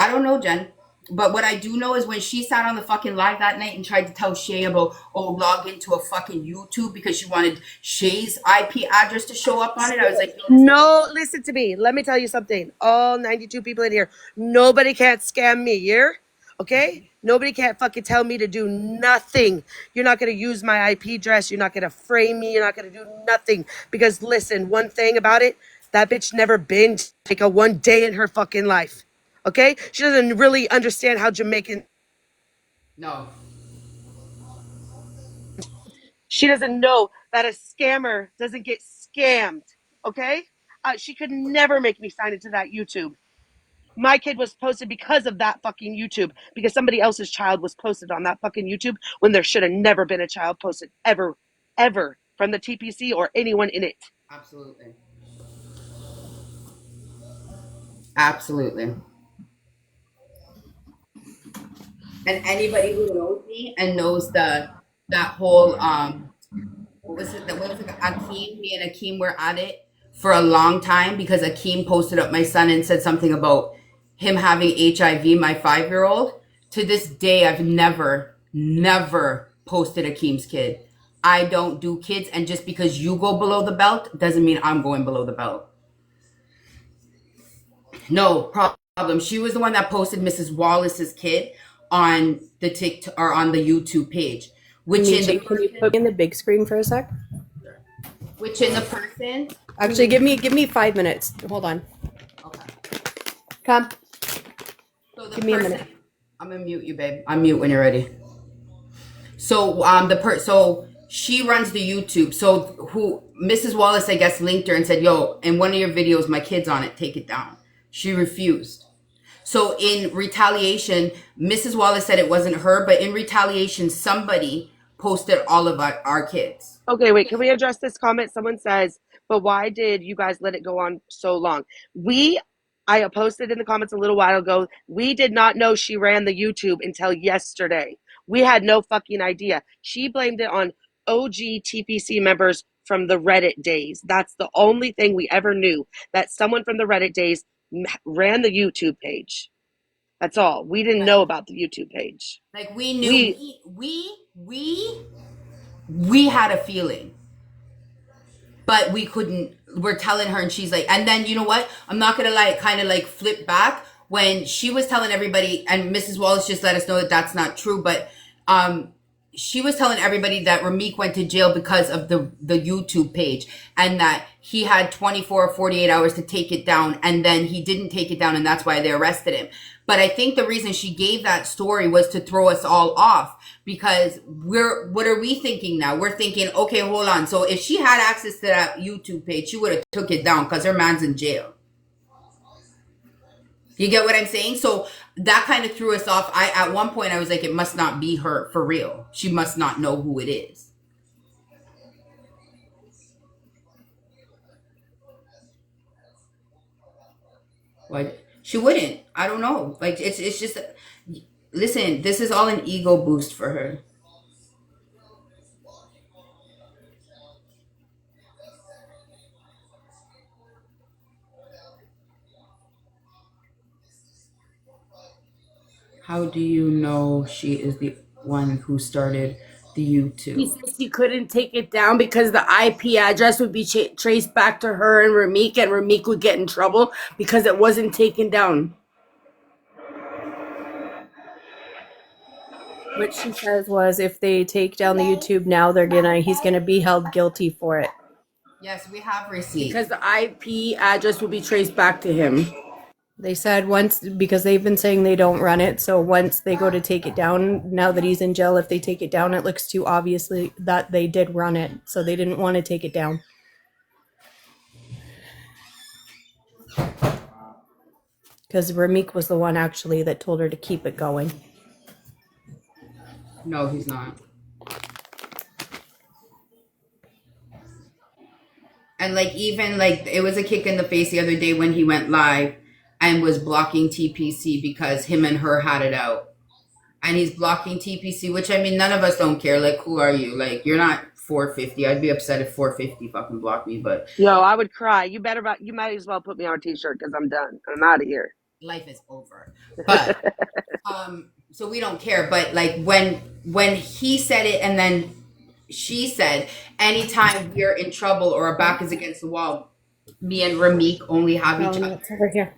I don't know, Jen. But what I do know is when she sat on the fucking live that night and tried to tell Shay about, oh, log into a fucking YouTube because she wanted Shay's IP address to show up on it, I was like, no, listen to me. Let me tell you something. All 92 people in here, nobody can't scam me, yeah? Okay? Nobody can't fucking tell me to do nothing. You're not going to use my IP address. You're not going to frame me. You're not going to do nothing. Because listen, one thing about it, that bitch never been to take a one day in her fucking life. Okay? She doesn't really understand how Jamaican... No. She doesn't know that a scammer doesn't get scammed. Okay? She could never make me sign into that YouTube. My kid was posted because of that fucking YouTube. Because somebody else's child was posted on that fucking YouTube when there should have never been a child posted ever ever from the TPC or anyone in it. Absolutely. Absolutely. And anybody who knows me and knows that whole what was it? Akeem? Me and Akeem were at it for a long time because Akeem posted up my son and said something about him having HIV, my 5-year-old. To this day, I've never posted Akeem's kid. I don't do kids, and just because you go below the belt doesn't mean I'm going below the belt. No problem. She was the one that posted Mrs. Wallace's kid on the TikTok or on the YouTube page, Can you put me in the big screen for a sec? which in the person. Actually, give me 5 minutes. Hold on. Okay. Come. So the Give me a person- minute. I'm gonna mute you, babe. I'm mute when you're ready. So so she runs the YouTube. So who Mrs. Wallace, I guess, linked her and said, "Yo, in one of your videos, my kid's on it. Take it down." She refused. So in retaliation, Mrs. Wallace said it wasn't her, but in retaliation, somebody posted all of our kids. Okay, wait, can we address this comment? Someone says, but why did you guys let it go on so long? I posted in the comments a little while ago, we did not know she ran the YouTube until yesterday. We had no fucking idea. She blamed it on OG TPC members from the Reddit days. That's the only thing we ever knew, that someone from the Reddit days ran the YouTube page. That's all. We didn't know about the YouTube page. Like we knew we had a feeling, but we couldn't. We're telling her, and she's like, and then you know what? I'm not gonna kind of flip back when she was telling everybody, and Mrs. Wallace just let us know that that's not true, but she was telling everybody that Ramik went to jail because of the YouTube page, and that he had 24 or 48 hours to take it down, and then he didn't take it down, and that's why they arrested him. But I think the reason she gave that story was to throw us all off, because what are we thinking now? We're thinking, okay, hold on. So if she had access to that YouTube page, she would have took it down because her man's in jail. You get what I'm saying? So that kind of threw us off. At one point, I was like, it must not be her for real. She must not know who it is. What? She wouldn't. I don't know. Like it's just. Listen, this is all an ego boost for her. How do you know she is the one who started the YouTube? He says he couldn't take it down because the IP address would be traced back to her and Ramik would get in trouble because it wasn't taken down. What she says was, if they take down the YouTube now, he's gonna be held guilty for it. Yes, we have receipts. Because the IP address will be traced back to him. They said because they've been saying they don't run it, so once they go to take it down, now that he's in jail, if they take it down, it looks too obviously that they did run it, so they didn't want to take it down. Because Ramik was the one actually that told her to keep it going. No, he's not. And even it was a kick in the face the other day when he went live and was blocking TPC because him and her had it out. And he's blocking TPC, which I mean, none of us don't care. Like, who are you? Like, you're not 450. I'd be upset if 450 fucking blocked me, but Yo, I would cry. You might as well put me on a t-shirt because I'm done. I'm out of here. life is over. But so we don't care. But when he said it and then she said, anytime we're in trouble or our back is against the wall, me and Ramik only have each other. It's over here.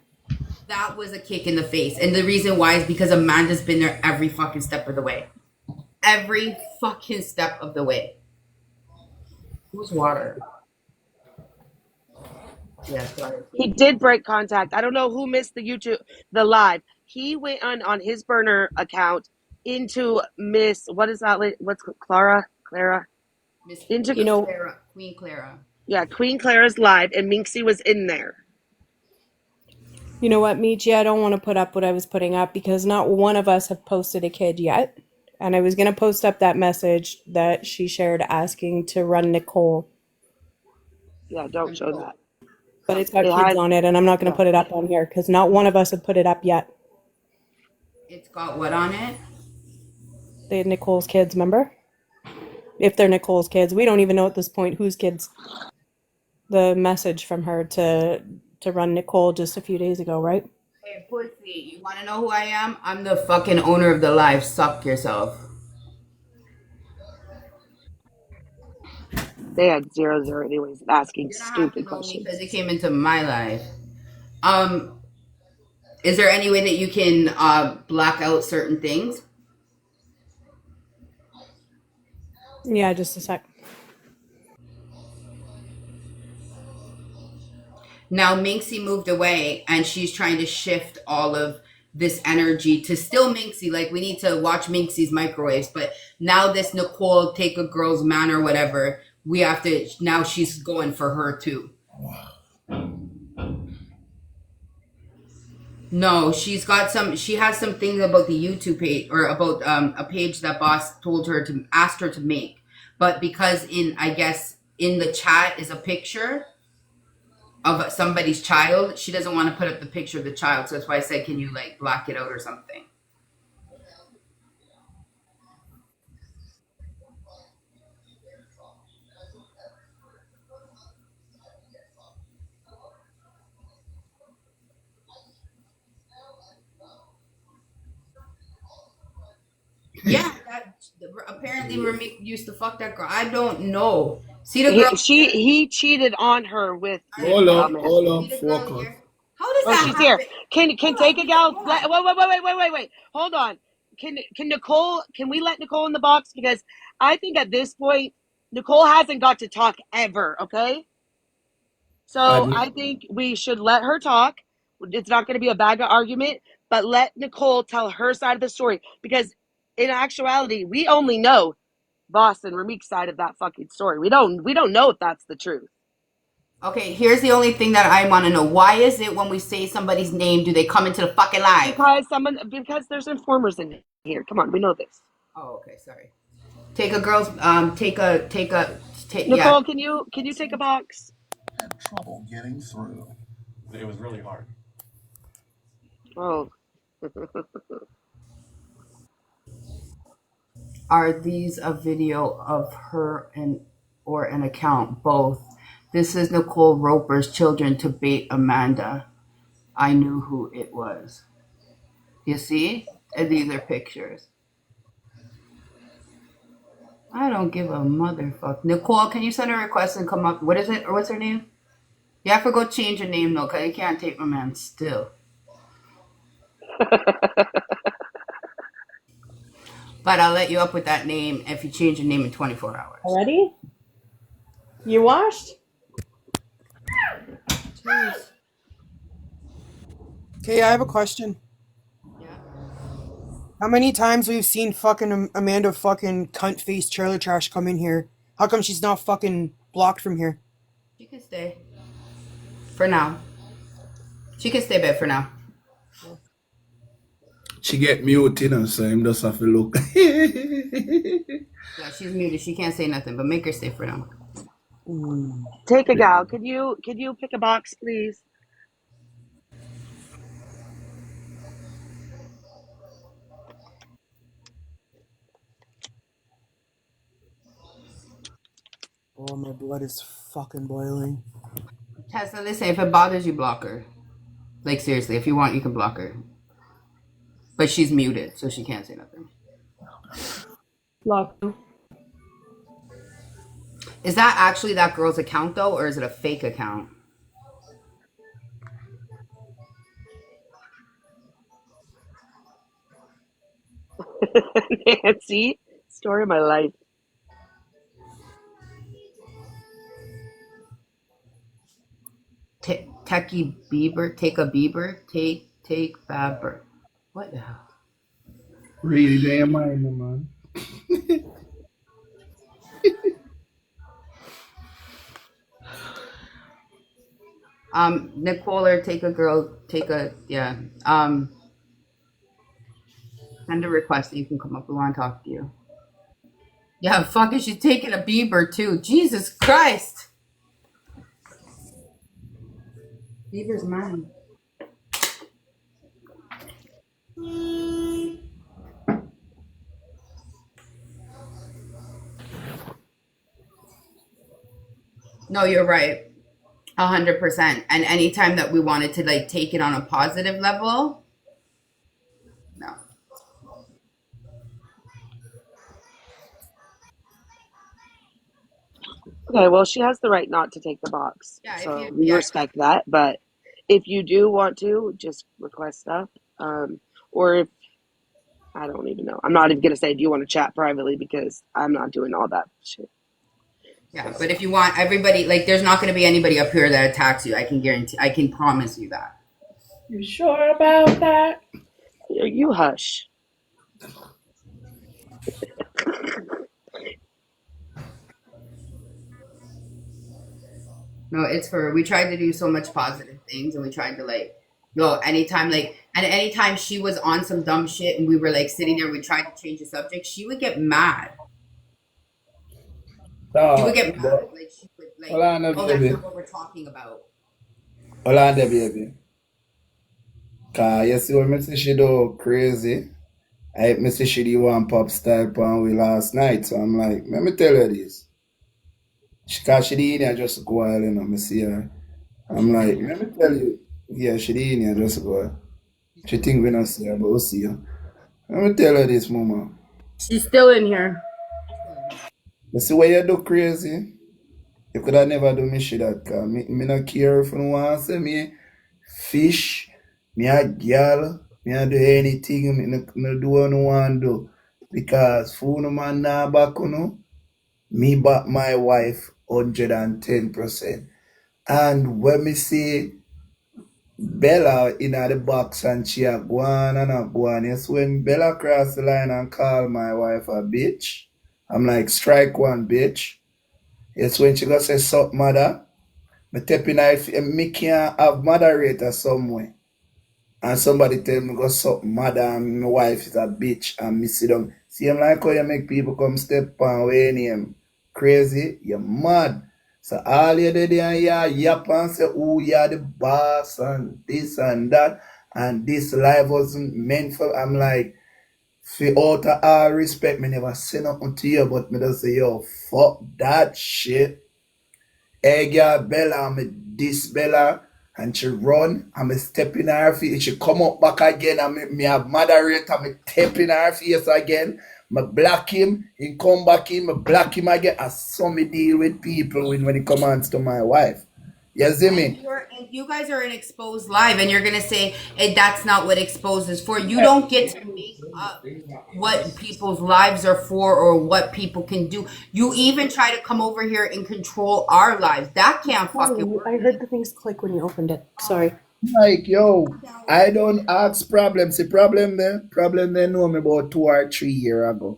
That was a kick in the face. And the reason why is because Amanda's been there every fucking step of the way. Every fucking step of the way. Who's water? Yeah, sorry. He did break contact. I don't know who missed the live. He went on his burner account into Miss, what's Clara? Miss Into Clara, Queen Clara. Yeah, Queen Clara's live, and Minxie was in there. You know what, Michi? I don't want to put up what I was putting up because not one of us have posted a kid yet. And I was gonna post up that message that she shared asking to run Nicole, Yeah, don't show that. but it's got It kids has. on it, and I'm not gonna Yeah. put it up on here because not one of us have put it up yet. It's got what on it? They had Nicole's kids, remember? If they're Nicole's kids, we don't even know at this point whose kids. The message from her to run Nicole just a few days ago, right? Hey, pussy, you want to know who I am? I'm the fucking owner of the live. Suck yourself. They had 0 anyways, asking You don't have to stupid know me questions. because it came into my life. Is there any way that you can block out certain things? Yeah, just a sec. Now Minxie moved away and she's trying to shift all of this energy to still Minxie. Like, we need to watch Minxie's microwaves, but now this Nicole take a girl's man or whatever, we have to, now she's going for her too. No, she has some things about the YouTube page, or about a page that boss asked her to make. But because I guess in the chat is a picture of somebody's child, she doesn't want to put up the picture of the child. So that's why I said, can you like block it out or something? Yeah, apparently Ramik used to fuck that girl. I don't know. See the girl? He cheated on her with. Hold up, man. focus. How does Oh, that she's happen? here. Can take a gal? Wait. Hold on. Can Nicole? Can we let Nicole in the box? Because I think at this point, Nicole hasn't got to talk ever. Okay. So I think we should let her talk. It's not going to be a bag of argument, but let Nicole tell her side of the story. Because in actuality, we only know Boss and Ramik's side of that fucking story. We don't know if that's the truth. Okay, here's the only thing that I want to know. Why is it when we say somebody's name, do they come into the fucking live? Because there's informers in here. Come on, we know this. Oh, okay, sorry. Take a girl's Nicole, yeah. can you take a box? Had trouble getting through. It was really hard. Oh. Are these a video of her or an account? Both. This is Nicole Roper's children to bait Amanda. I knew who it was. You see? And these are pictures. I don't give a motherfucker. Nicole, can you send a request and come up? What is it? Or what's her name? You have to go change your name though, because you can't take my man still. But I'll let you up with that name if you change your name in 24 hours. Already? You washed? Jeez. Okay, I have a question. Yeah. How many times we've seen fucking Amanda fucking cunt face trailer trash come in here? How come she's not fucking blocked from here? She can stay. For now. She can stay back for now. She get muted, so him just have to look. Yeah, she's muted. She can't say nothing, but make her stay for now. Take a gal. Could you pick a box, please? Oh, my blood is fucking boiling. Tessa, listen, if it bothers you, block her. Like, seriously, if you want, you can block her. But she's muted, so she can't say nothing. Block. Is that actually that girl's account, though, or is it a fake account? Nancy, story of my life. Techie Bieber, take a Bieber, take Babber. What the hell? Really, they mind, man. Nicole, or take a girl, yeah. Send a request and you can come up. We want to talk to you. Yeah, fucking, she's taking a Bieber too. Jesus Christ. Bieber's mine. No, you're right. 100%. And anytime that we wanted to like take it on a positive level, no. Okay, well, she has the right not to take the box. Yeah, if So you, we yeah, respect that. But if you do want to, just request stuff. Or if, I don't even know. I'm not even going to say, do you want to chat privately? Because I'm not doing all that shit. yeah. But if you want everybody, like, there's not going to be anybody up here that attacks you. I can guarantee, I can promise you that. You sure about that? You hush. No, it's for, we tried to do so much positive things and we tried to like, yo, anytime like, and anytime she was on some dumb shit and we were like sitting there, we tried to change the subject, she would get mad. She would get mad. Like, she would like, Hold on, oh, that's baby. not what we're talking about. Hold on there, baby. Cause you see what I say she do crazy. I say she do one pop style pan we last night. So I'm like, let me tell her this. Cause she did in here just go while, you know, me see her. I'm like, let me tell you. Yeah, she did in here just go. She think we not see her, but we'll see her. Let me tell her this, mama. She's still in here. You see what you do crazy? You could have never do me shit that, cause me not care if you want to say me fish, me a girl, me a do anything, me do what I want to do. Because for no man na back me back my wife 110%. And when me see Bella in the box and she a go on and a go on, yes, when Bella cross the line and call my wife a bitch, I'm like, strike one, bitch. Yes, when she go say, sup, mother, me tapping her, me can't have moderator somewhere. And somebody tell me, go sup, mother, and my wife is a bitch, and me sit down. See, I'm like, how you make people come step on way name. Crazy, you're mad. So all you did and you yap and say, oh, you're the boss, and this and that, and this life wasn't meant for, I'm like, for out of all respect, me never say nothing to you, but me just say, yo, fuck that shit. Hey, girl, Bella, I'm this Bella, and she run, I'm step in her face, she come up back again, and me have moderator, me step in her face again, me block him, he come back in, me block him again, and so me deal with people when it comes to my wife. You see me? And you guys are in Exposed Live and you're going to say, hey, that's not what Exposed is for. You don't get to make up what people's lives are for or what people can do. You even try to come over here and control our lives. That can't fucking work. I heard the things click when you opened it. Sorry. Like, yo, I don't ask problems. The problem they know me about 2 or 3 years ago.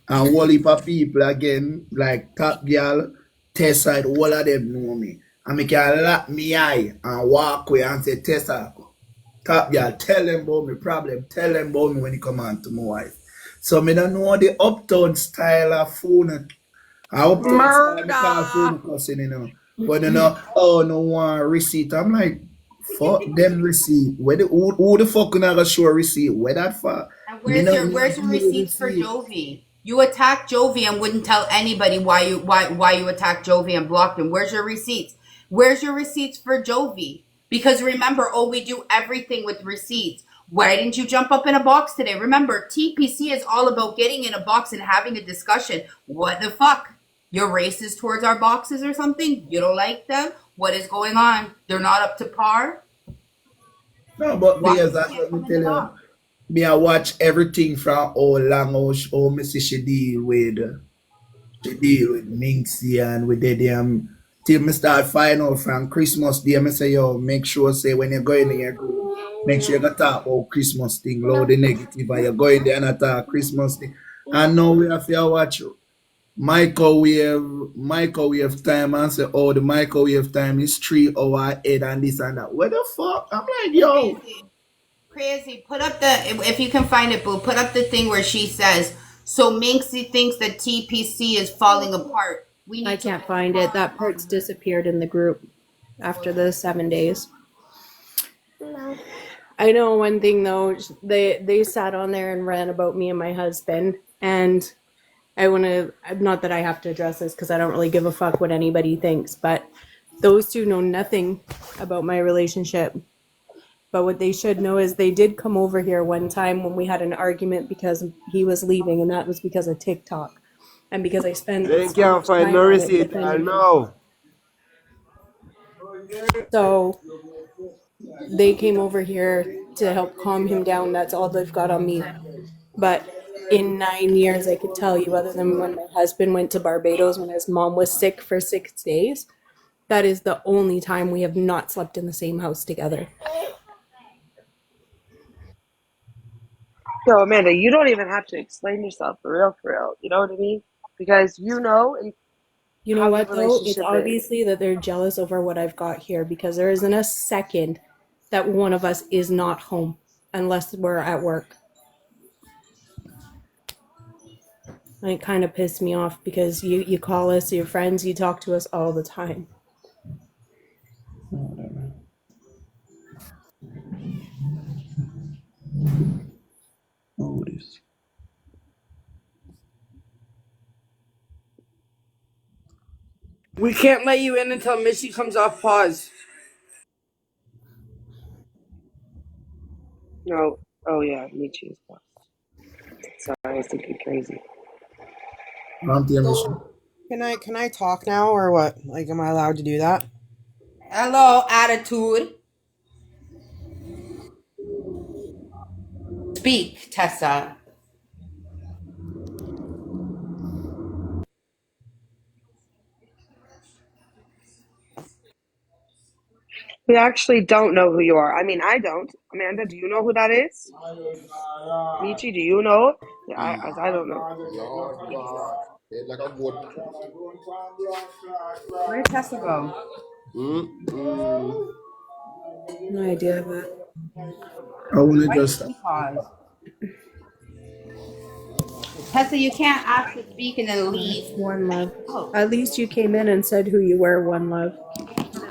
And whole heap of people again, like Top Girl, Tessa, all of them know me. And me can lock me eye and walk away and say, Tessa, Top Girl, tell them about me problem. Tell them about me when it come on to my wife. So me don't know the uptown style of phone. Uptown style because phone cussing, you know. But you know, oh, no one receipt. I'm like, fuck them receipt. Who the fuck gonna show a receipt? Where that for? And where's your receipts for Jovi? You attacked Jovi and wouldn't tell anybody why you attacked Jovi and blocked him. Where's your receipts? Where's your receipts for Jovi? Because remember, we do everything with receipts. Why didn't you jump up in a box today? Remember, TPC is all about getting in a box and having a discussion. What the fuck? You're racist towards our boxes or something? You don't like them? What is going on? They're not up to par? No, but because let me tell you, me I watch everything from how long how me see she deal with Minxie and with the damn till me start finding out from Christmas Day. Me say, yo, make sure say when you're going in your make sure you can talk about Christmas thing, load the negative, and you're going there and talk Christmas thing. And now we have to watch microwave time and say, oh, the microwave time is 3 hours ahead and this and that. What the fuck? I'm like, yo. Crazy. Put up the, if you can find it, Boo, put up the thing where she says, so Minxie thinks that TPC is falling apart. We need I to can't find it. That part's disappeared in the group after the 7 days. I know one thing though. They sat on there and ran about me and my husband, and I want to, not that I have to address this because I don't really give a fuck what anybody thinks, but those two know nothing about my relationship. But what they should know is they did come over here one time when we had an argument because he was leaving, and that was because of TikTok. And because I spent They so can't much find time no on it receipt. within- I know. So they came over here to help calm him down. That's all they've got on me. But in 9 years, I could tell you, other than when my husband went to Barbados when his mom was sick for 6 days, that is the only time we have not slept in the same house together. Yo, Amanda, you don't even have to explain yourself for real. You know what I mean? Because you know, and You know how what your though? It's relationship is. obviously that they're jealous over what I've got here because there isn't a second that one of us is not home unless we're at work. And it kind of pissed me off because you call us, your friends, you talk to us all the time. Oh, this. We can't let you in until Missy comes off pause. No. Oh yeah, me too. Sorry, I was thinking crazy. Can I talk now or what? Like, am I allowed to do that? Hello, attitude. Speak, Tessa. We actually don't know who you are. I mean, I don't. Amanda, do you know who that is? Michi, do you know? Yeah, I don't know. Where did Tessa go? No idea of that. I want to Why just. did she pause? Tessa, you can't ask to speak and then leave. One Love. At least you came in and said who you were, One Love.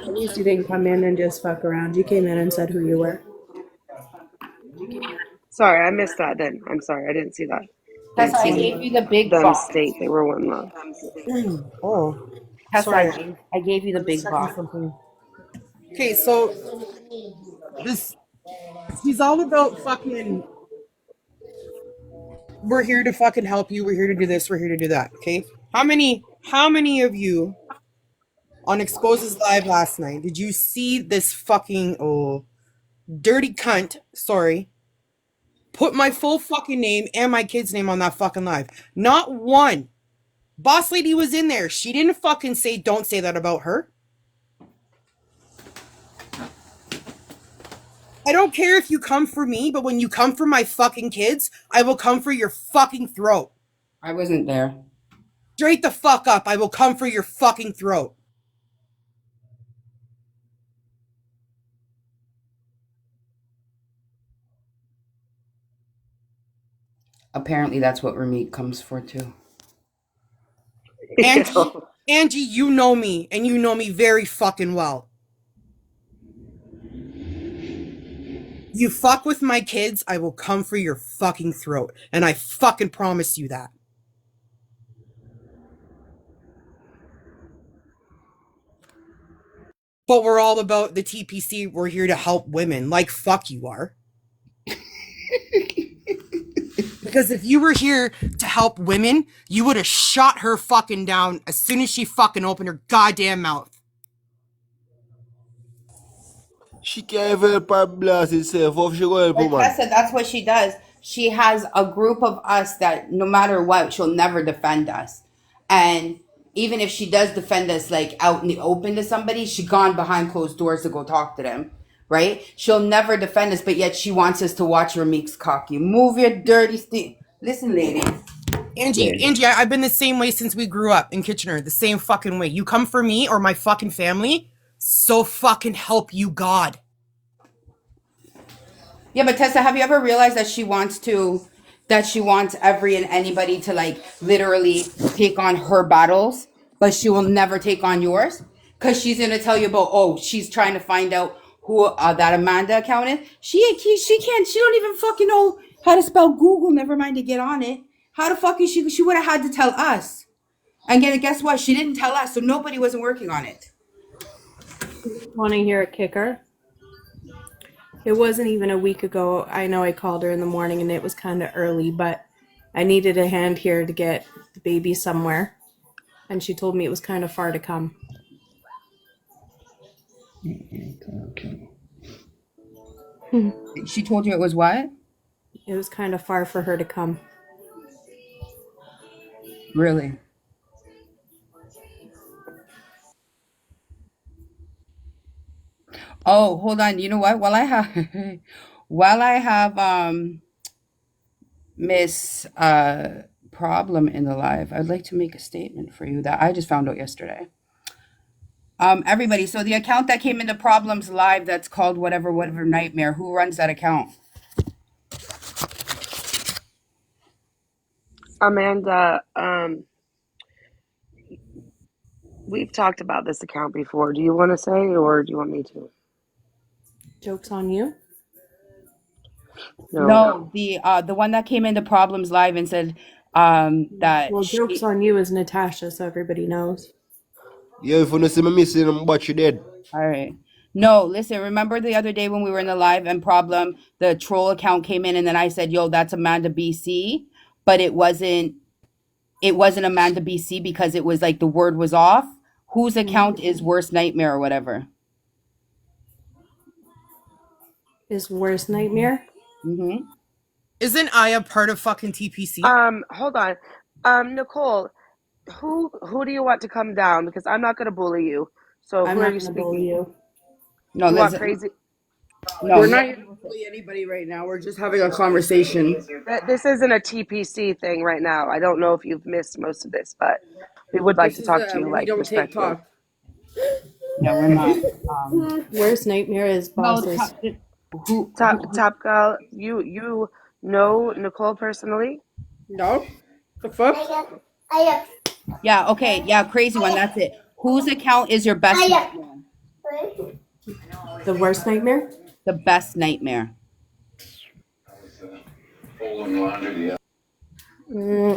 At least you didn't come in and just fuck around. You came in and said who you were. Sorry, I missed that then. I'm sorry, I didn't see that. Tessa, I gave you the big them box. state they were one love. Oh. Tessa, Sorry. I gave you the big box. Okay, so this he's all about fucking we're here to fucking help you, we're here to do this, we're here to do that, okay? How many of you on Exposes Live last night did you see this fucking dirty cunt, sorry, put my full fucking name and my kid's name on that fucking live? Not one. Boss lady was in there. She didn't fucking say don't say that about her. I don't care if you come for me, but when you come for my fucking kids, I will come for your fucking throat. I wasn't there. Straight the fuck up. I will come for your fucking throat. Apparently that's what Ramit comes for too. Angie, you know me, and you know me very fucking well. You fuck with my kids, I will come for your fucking throat. And I fucking promise you that. But we're all about the TPC. We're here to help women. Like fuck you are. Because if you were here to help women, you would have shot her fucking down as soon as she fucking opened her goddamn mouth. She can't even help her blast herself. How she gonna help her, man? Tessa, that's what she does. She has a group of us that no matter what, she'll never defend us. And even if she does defend us like out in the open to somebody, she gone behind closed doors to go talk to them. Right? She'll never defend us, but yet she wants us to watch her meeks cock you. Move your dirty stick. Listen, lady. Angie, I've been the same way since we grew up in Kitchener. The same fucking way. You come for me or my fucking family, so fucking help you God. Yeah, but Tessa, have you ever realized that she wants every and anybody to like literally take on her battles, but she will never take on yours? Because she's gonna tell you about, oh, she's trying to find out who that Amanda account is. She can't, she don't even fucking know how to spell Google, never mind to get on it. How the fuck is she would have had to tell us. And guess what? She didn't tell us, so nobody wasn't working on it. Want to hear a kicker? It wasn't even a week ago. I know I called her in the morning and it was kind of early, but I needed a hand here to get the baby somewhere. And she told me it was kind of far to come. Okay. She told you it was what? It was kind of far for her to come. Really? Oh, hold on. You know what? While I have Miss Problem in the live, I'd like to make a statement for you that I just found out yesterday. Everybody, so the account that came into Problems Live that's called whatever Nightmare, who runs that account? Amanda, we've talked about this account before. Do you want to say, or do you want me to? Joke's on you. No, the one that came into Problems Live and said that Well, joke's on you is Natasha, so everybody knows. Yeah, if you don't see me missing him, but you dead. All right. No, listen, remember the other day when we were in the live and the troll account came in and then I said, yo, that's Amanda BC, but it wasn't Amanda BC because it was like the word was off. Whose account is Worst Nightmare or whatever? Is Worst Nightmare? Mm-hmm. Isn't Aya part of fucking TPC? Hold on. Nicole, who do you want to come down? Because I'm not gonna bully you. So I'm who not are you gonna speaking? bully you. No, You want listen. crazy? No, We're not here to bully anybody right now. We're just having a conversation. This isn't a TPC thing right now. I don't know if you've missed most of this, but we would like to talk to you We like don't take respectfully. talk. Yeah, we're not. Worst Nightmare is bosses. Top Girl, you know Nicole personally? No. The fuck? Yeah, okay. Yeah, crazy one. That's it. Whose account is your best nightmare? The Worst Nightmare? The best nightmare. I'd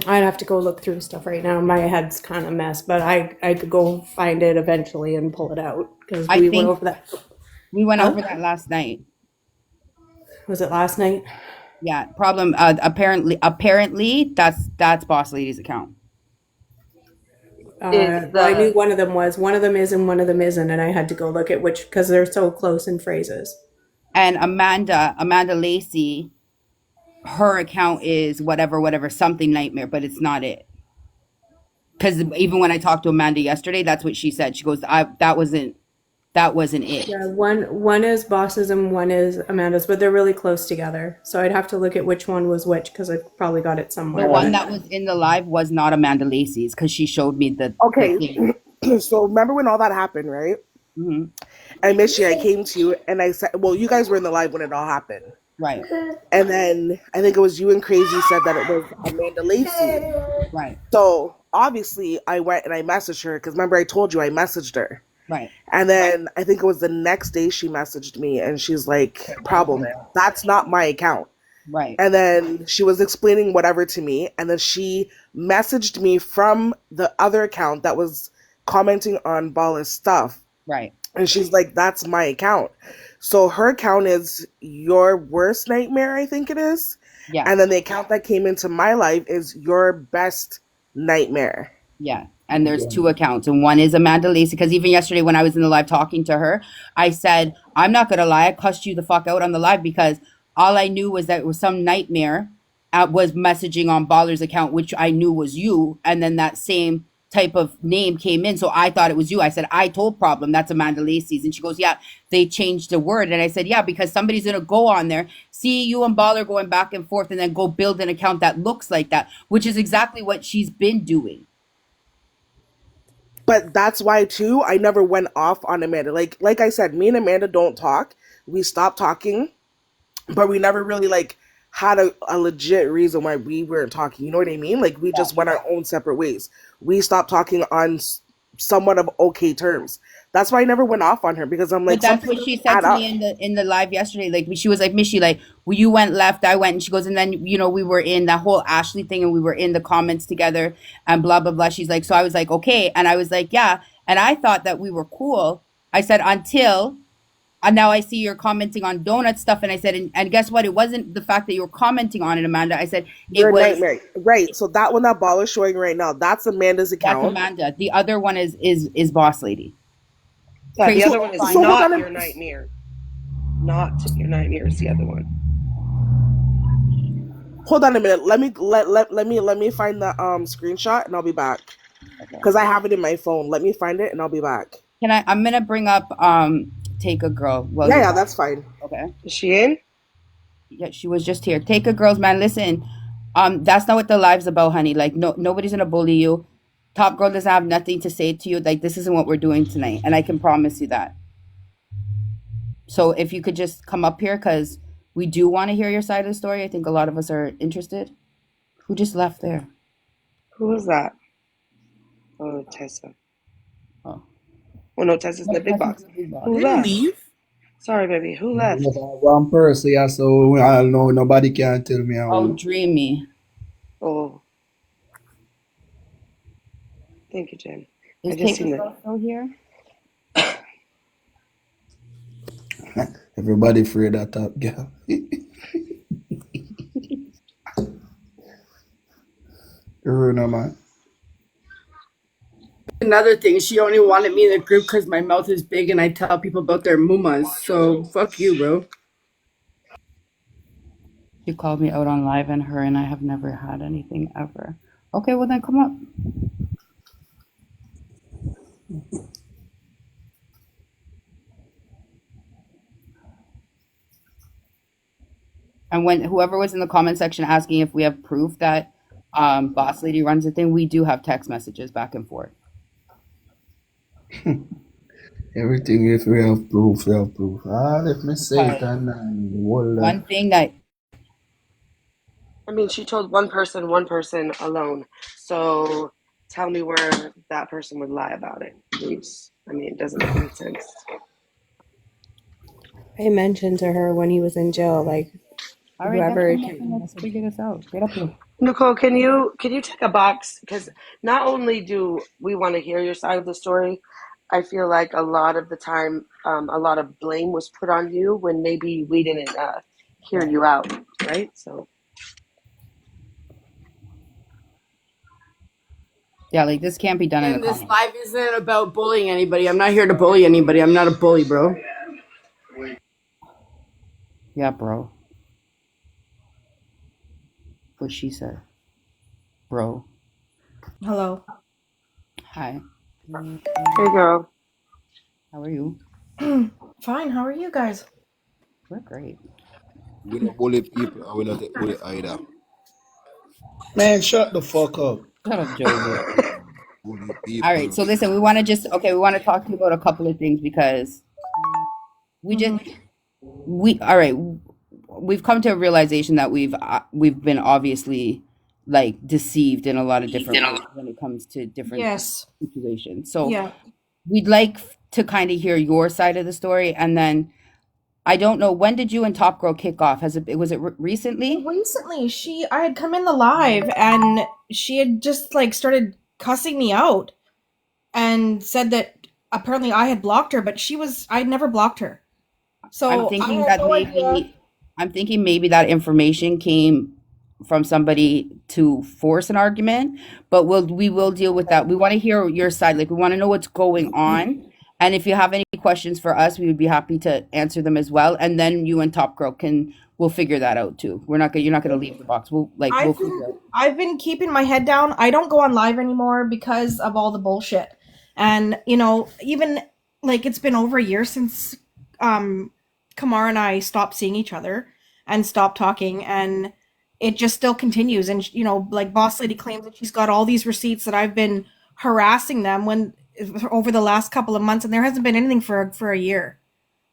have to go look through stuff right now. My head's kind of a mess, but I could go find it eventually and pull it out because I we think went over that. we went over that last night. Was it last night? Yeah, problem. Apparently, that's Boss Lady's account. Well, I knew one of them was. One of them is and one of them isn't, and I had to go look at which because they're so close in phrases. And Amanda Lacey, her account is whatever something nightmare, but it's not it. Because even when I talked to Amanda yesterday, that's what she said. She goes, that wasn't it. Yeah, one is Boss's and one is Amanda's, but they're really close together. So I'd have to look at which one was which because I probably got it somewhere. The one that was in the live was not Amanda Lacey's because she showed me the Okay. the thing. So remember when all that happened, right? Mm-hmm. And Mishy, I came to you and I said, well, you guys were in the live when it all happened. Right. And then I think it was you and Crazy said that it was Amanda Lacey. Right. So obviously I went and I messaged her because remember I told you I messaged her. Right. And then I think it was the next day she messaged me and she's like, problem, that's not my account. Right. And then she was explaining whatever to me. And then she messaged me from the other account that was commenting on Balla's stuff. Right. And she's like, that's my account. So her account is Your Worst Nightmare, I think it is. Yeah. And then the account that came into my life is Your Best Nightmare. Yeah. And there's two accounts, and one is Amanda Lacey. Because even yesterday when I was in the live talking to her, I said, I'm not going to lie. I cussed you the fuck out on the live because all I knew was that it was some nightmare was messaging on Baller's account, which I knew was you. And then that same type of name came in. So I thought it was you. I said, I told Problem, that's Amanda Lacey's. And she goes, yeah, they changed the word. And I said, yeah, because somebody's going to go on there, see you and Baller going back and forth, and then go build an account that looks like that, which is exactly what she's been doing. But that's why too, I never went off on Amanda. Like I said, me and Amanda don't talk. We stopped talking but we never really like had a legit reason why we weren't talking. You know what I mean? Like we just went our own separate ways. We stopped talking on somewhat of okay terms. That's why I never went off on her, because I'm like, But that's something what she doesn't said add to up. me in the live yesterday. Like she was like, Mishy, like, well, you went left, I went, and she goes, and then we were in that whole Ashley thing, and we were in the comments together, and blah blah blah. She's like, so I was like, okay, and I was like, yeah, and I thought that we were cool. I said until. And now I see you're commenting on donut stuff, and I said, and guess what? It wasn't the fact that you were commenting on it, Amanda. I said You're it a was. nightmare. Right. So that one that ball is showing right now, that's Amanda's That's account. Amanda. The other one is Boss Lady. Yeah, the Crazy. other one is So hold not on your nightmare. Not your nightmare is the other one. Hold on a minute. Let me find the screenshot and I'll be back. Because I have it in my phone. Let me find it and I'll be back. I'm gonna bring up Take a Girl. Well, Yeah, that's fine. Okay. Is she in? Yeah, she was just here. Take a Girls, man. Listen, that's not what the live's about, honey. Like, nobody's gonna bully you. Top Girl doesn't have nothing to say to you. Like, this isn't what we're doing tonight, and I can promise you that. So if you could just come up here, because we do want to hear your side of the story. I think a lot of us are interested. Who just left there? Who was that? Oh, Tessa. Oh. Oh no, Tessa's in the big box. Who Didn't left? leave. Sorry, baby. Who left? One person, yeah, so I don't know, nobody can tell me how. Oh, Dreamy. Oh. Thank you, Jen. Is I just Take a seen Girl that. still here? Everybody afraid of that top girl. No, man. Another thing, she only wanted me in the group because my mouth is big and I tell people about their mumas. So fuck you, bro. She called me out on live, and her and I have never had anything ever. Okay, well then come up. And when whoever was in the comment section asking if we have proof that Boss Lady runs the thing, we do have text messages back and forth. Everything, if we have proof, we have proof. Let me say it and One thing that I mean, she told one person alone. So tell me where that person would lie about it, please. I mean, it doesn't make any sense. I mentioned to her when he was in jail, like, all right, whoever let's figure this out. Get up here. Nicole, can you take a box? Because not only do we want to hear your side of the story, I feel like a lot of the time, a lot of blame was put on you when maybe we didn't hear you out, right? So Yeah, like this can't be done in And the this comments. live isn't about bullying anybody. I'm not here to bully anybody. I'm not a bully, bro. Yeah, bro. What she said. Bro. Hello. Hi. hey, girl. How are you? Fine. How are you guys? We're great. We don't bully people and we don't take bully either. Man, shut the fuck up. Shut up, Joseph. Bully All people. right, so listen, we want to talk to you about a couple of things because we've come to a realization that we've been obviously like deceived in a lot of different ways when it comes to different situations. So Yeah. we'd like to kind of hear your side of the story, and then I don't know, when did you and Top Girl kick off? Was it recently? Recently, I had come in the live and she had just like started cussing me out and said that apparently I had blocked her, but I'd never blocked her. So I'm thinking I had no idea. maybe that information came from somebody to force an argument, but we will deal with that. We want to hear your side. Like, we want to know what's going on. And if you have any questions for us, we would be happy to answer them as well. And then you and Top Girl we'll figure that out too. You're not gonna leave the box. We'll figure it out. I've been keeping my head down. I don't go on live anymore because of all the bullshit. And even like it's been over a year since Kamar and I stopped seeing each other and stopped talking, and it just still continues. And like Boss Lady claims that she's got all these receipts that I've been harassing them over the last couple of months, and there hasn't been anything for a year.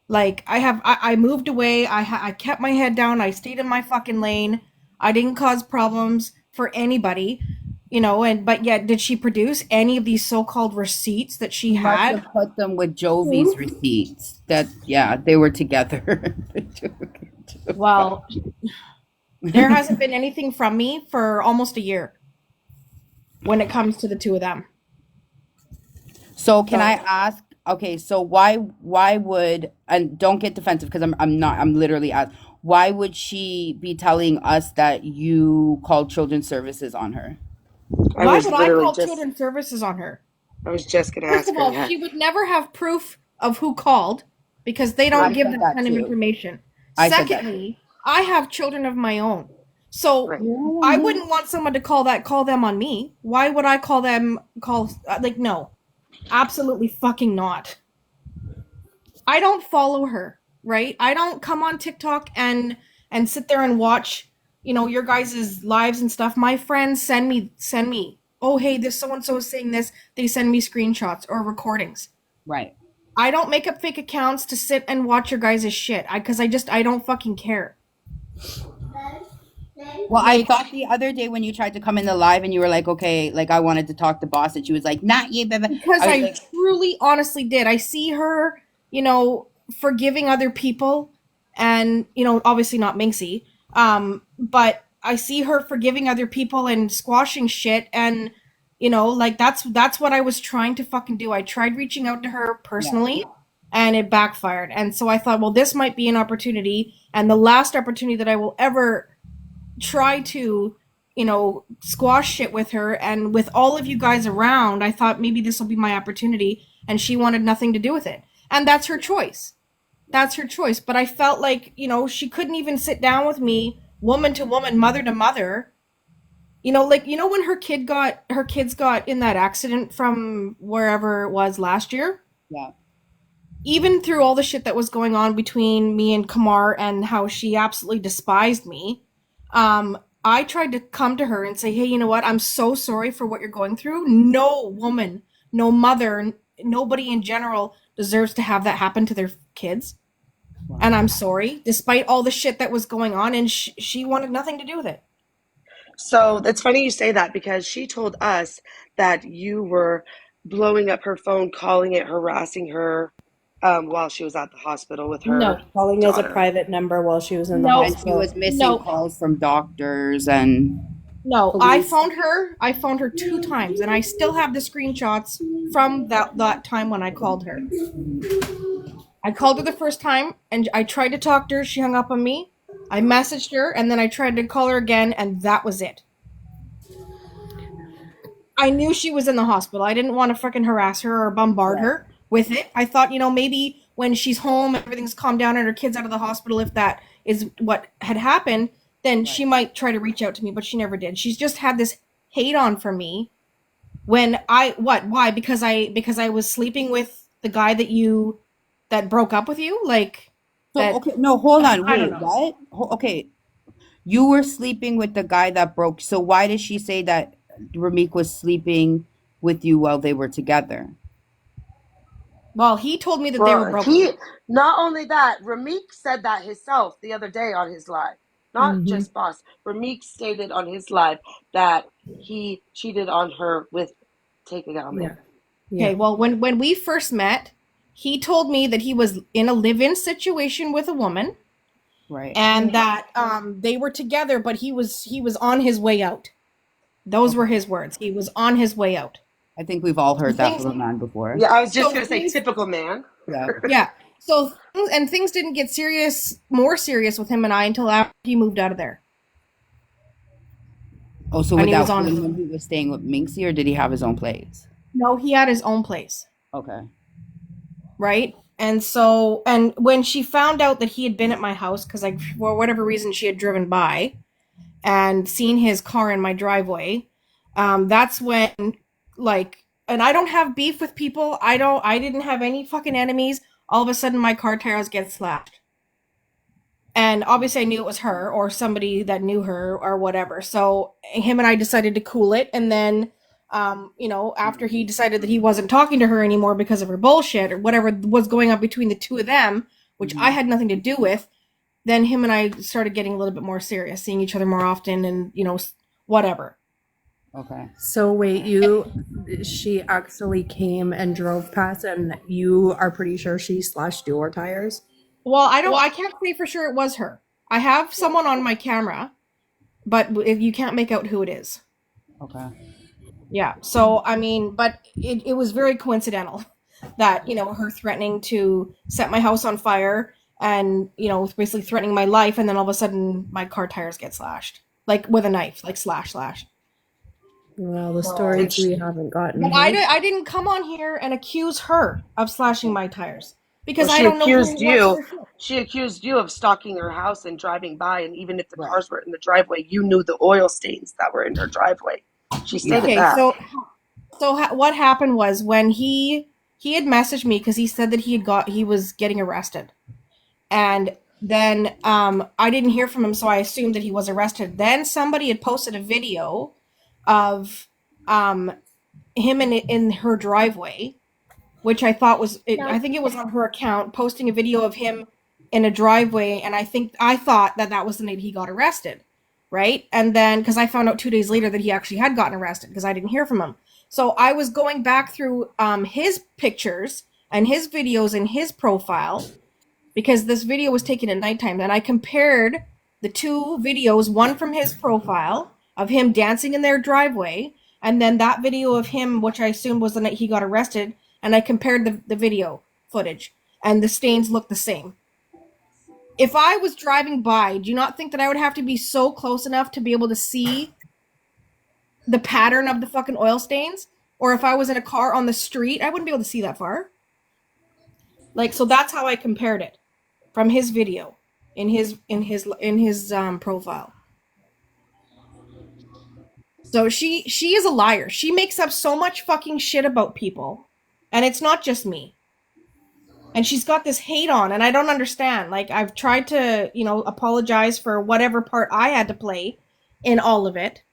Like I moved away. I kept my head down. I stayed in my fucking lane. I didn't cause problems for anybody, you know. And but yet, did she produce any of these so-called receipts that she You must had? have put them with Jovi's receipts. That yeah, they were together. Well, there hasn't been anything from me for almost a year when it comes to the two of them. So can I ask? Okay, so why would, and don't get defensive because I'm literally asking, why would she be telling us that you called children's services on her? Why would I call children's services on her? I was just gonna First ask of her all, that. she would never have proof of who called because they don't I give said that that kind of too. information. I said that. Secondly, I have children of my own. So I wouldn't want someone to call them on me. Why would I like, no. Absolutely fucking not. I don't follow her, right? I don't come on TikTok and sit there and watch, you know, your guys' lives and stuff. My friends send me, oh hey, this so and so is saying this. They send me screenshots or recordings. Right. I don't make up fake accounts to sit and watch your guys' shit. I don't fucking care. Well, I thought the other day when you tried to come in the live and you were like, okay, like I wanted to talk to boss, and she was like, not you, baby. Because I I was like, truly, honestly did. I see her, you know, forgiving other people, and you know, obviously not Minxie, but I see her forgiving other people and squashing shit, and you know, like that's what I was trying to fucking do. I tried reaching out to her personally, and it backfired. And so I thought, well, this might be an opportunity, and the last opportunity that I will ever try to, you know, squash shit with her. And with all of you guys around, I thought maybe this will be my opportunity, and she wanted nothing to do with it. And that's her choice. That's her choice. But I felt like, you know, she couldn't even sit down with me, woman to woman, mother to mother. You know, like, you know, when her kids got in that accident from wherever it was last year? Yeah. Even through all the shit that was going on between me and Kamar and how she absolutely despised me, I tried to come to her and say, hey, you know what? I'm so sorry for what you're going through. No woman, no mother, nobody in general deserves to have that happen to their kids. Wow. And I'm sorry, despite all the shit that was going on, and she wanted nothing to do with it. So it's funny you say that, because she told us that you were blowing up her phone, calling it, harassing her while she was at the hospital with her. No, calling as a private number while she was in the hospital. And she was missing calls from doctors and no. I phoned her 2 times, and I still have the screenshots from that time when I called her. I called her the first time, and I tried to talk to her. She hung up on me. I messaged her, and then I tried to call her again, and that was it. I knew she was in the hospital. I didn't want to fucking harass her or bombard her with it. I thought, you know, maybe when she's home, everything's calmed down, and her kid's out of the hospital, if that is what had happened, then she might try to reach out to me, but she never did. She's just had this hate on for me when why? Because I was sleeping with the guy that broke up with you? Like, so, okay, no, hold on, wait, what? Okay, you were sleeping with the guy that broke, so why did she say that Ramik was sleeping with you while they were together? Well, he told me that they were broken. Not only that, Ramik said that himself the other day on his live. Not just Boss. Ramik stated on his live that he cheated on her with taking out me. Yeah. Okay, well, when we first met, he told me that he was in a live-in situation with a woman. Right. And that they were together, but he was on his way out. Those were his words. He was on his way out. I think we've all heard that from a man before. Yeah, I was just going to say typical man. Yeah. Yeah. So, things didn't get more serious with him and I until after he moved out of there. Oh, so when he was staying with Minxie, or did he have his own place? No, he had his own place. Okay. Right? And so, and when she found out that he had been at my house, because for whatever reason she had driven by and seen his car in my driveway, that's when, like, and I don't have beef with people. I didn't have any fucking enemies. All of a sudden my car tires get slashed. And obviously I knew it was her or somebody that knew her or whatever. So him and I decided to cool it. And then, you know, after he decided that he wasn't talking to her anymore because of her bullshit or whatever was going on between the two of them, which I had nothing to do with, then him and I started getting a little bit more serious, seeing each other more often, and whatever. Okay. So wait, she actually came and drove past, and you are pretty sure she slashed your tires? Well, I can't say for sure it was her. I have someone on my camera, but you can't make out who it is. Okay. Yeah. So, I mean, but it was very coincidental that, her threatening to set my house on fire and, basically threatening my life. And then all of a sudden my car tires get slashed, like with a knife, like slash. Well, the stories we haven't gotten. But I didn't come on here and accuse her of slashing my tires because Well, I don't know who it was. She accused you of stalking her house and driving by, and even if the cars were in the driveway, you knew the oil stains that were in her driveway. She stated that. So what happened was when he had messaged me because he said that he was getting arrested, and then I didn't hear from him, so I assumed that he was arrested. Then somebody had posted a video of him in her driveway, which I thought I think it was on her account, posting a video of him in a driveway, and I thought that was the night he got arrested, right? And then because I found out 2 days later that he actually had gotten arrested because I didn't hear from him. So I was going back through his pictures and his videos in his profile because this video was taken at nighttime, and I compared the two videos, one from his profile of him dancing in their driveway, and then that video of him, which I assumed was the night he got arrested, and I compared the video footage, and the stains looked the same. If I was driving by, do you not think that I would have to be so close enough to be able to see the pattern of the fucking oil stains? Or if I was in a car on the street, I wouldn't be able to see that far. So that's how I compared it from his video in his profile. So she is a liar. She makes up so much fucking shit about people, and it's not just me. And she's got this hate on, and I don't understand. I've tried to, apologize for whatever part I had to play in all of it.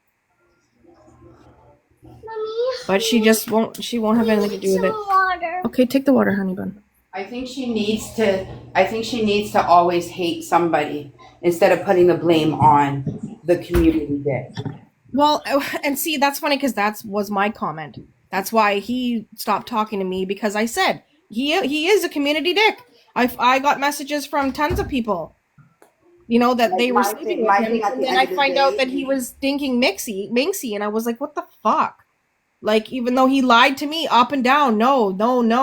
But she just won't have anything to do with it. Okay, take the water, honey bun. I think she needs to always hate somebody instead of putting the blame on the community day. Well, and see, that's funny because that was my comment. That's why he stopped talking to me, because I said he is a community dick. I got messages from tons of people, that they were sleeping with him, and then I find out that he was dinking Minxie, and I was like, what the fuck? Even though he lied to me up and down, no,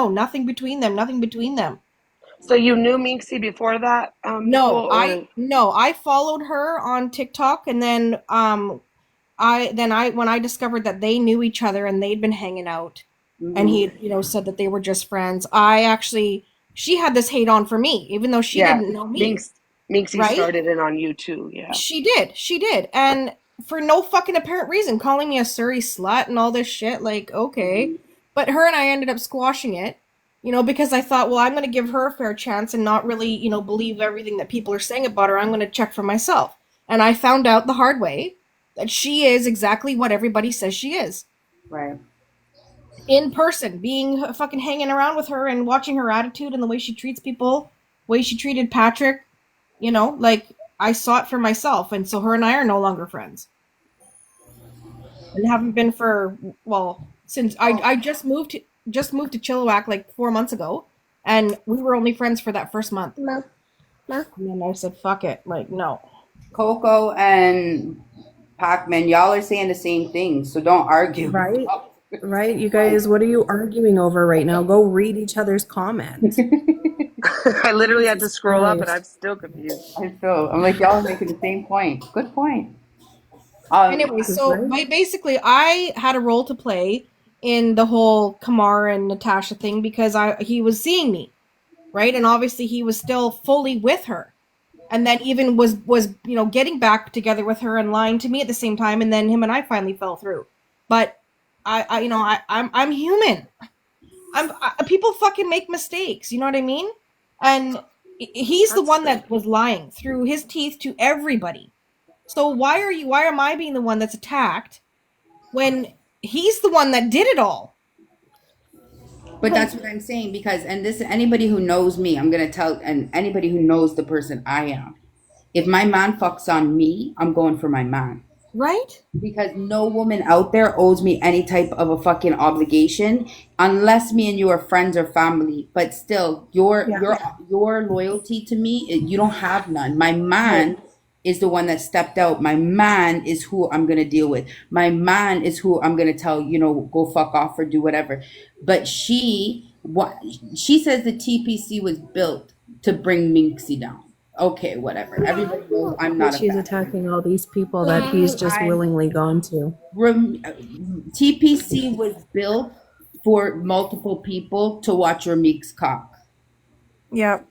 nothing between them. So you knew Minxie before that? No, I followed her on TikTok, and then when I discovered that they knew each other and they'd been hanging out, and he had, said that they were just friends, she had this hate on for me, even though she didn't know me. Minxie right? started it on you too, yeah. She did. And for no fucking apparent reason, calling me a Surrey slut and all this shit, okay. But her and I ended up squashing it, because I thought, well, I'm going to give her a fair chance and not really, believe everything that people are saying about her. I'm going to check for myself. And I found out the hard way that she is exactly what everybody says she is. Right. In person, being fucking hanging around with her and watching her attitude and the way she treats people, the way she treated Patrick, I saw it for myself. And so her and I are no longer friends. And haven't been for, since I just moved to Chilliwack 4 months ago. And we were only friends for that first month. And then I said, fuck it. No. Coco and Pac-Man, y'all are saying the same thing, so don't argue. Right, you guys, what are you arguing over right now? Go read each other's comments. I literally had to scroll up, and I'm still confused. I'm like, y'all are making the same point. Good point. Anyway, so basically, I had a role to play in the whole Kamar and Natasha thing because he was seeing me, right? And obviously, he was still fully with her. And then even was getting back together with her and lying to me at the same time, and then him and I finally fell through. But I'm human. People fucking make mistakes, you know what I mean? And he's the one that was lying through his teeth to everybody. So why am I being the one that's attacked when he's the one that did it all? But that's what I'm saying because, and this, anybody who knows me, I'm going to tell, and anybody who knows the person I am, if my man fucks on me, I'm going for my man. Right? Because no woman out there owes me any type of a fucking obligation unless me and you are friends or family. But still, your loyalty to me, you don't have none. My man is the one that stepped out. My man is who I'm gonna deal with. My man is who I'm gonna tell, go fuck off or do whatever. But she says the TPC was built to bring Minxie down. Okay, whatever. Everybody knows I'm not. She's attacking all these people that he's just willingly gone to. TPC was built for multiple people to watch Ramik's cock. Yep.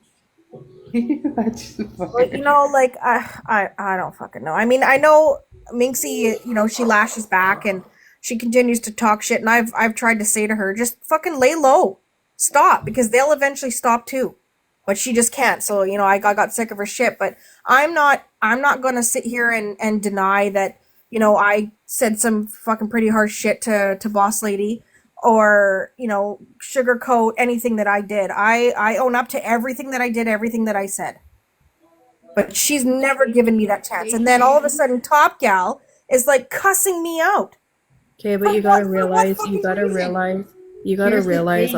But, like I don't fucking know. I mean, I know Minxie, she lashes back and she continues to talk shit, and I've tried to say to her, just fucking lay low, stop, because they'll eventually stop too. But she just can't. So, I got sick of her shit. But I'm not gonna sit here and deny that, I said some fucking pretty harsh shit to Boss Lady, or, sugarcoat anything that I did. I own up to everything that I did, everything that I said. But she's never given me that chance. And then all of a sudden Top Gal is like cussing me out. Okay, but you gotta realize a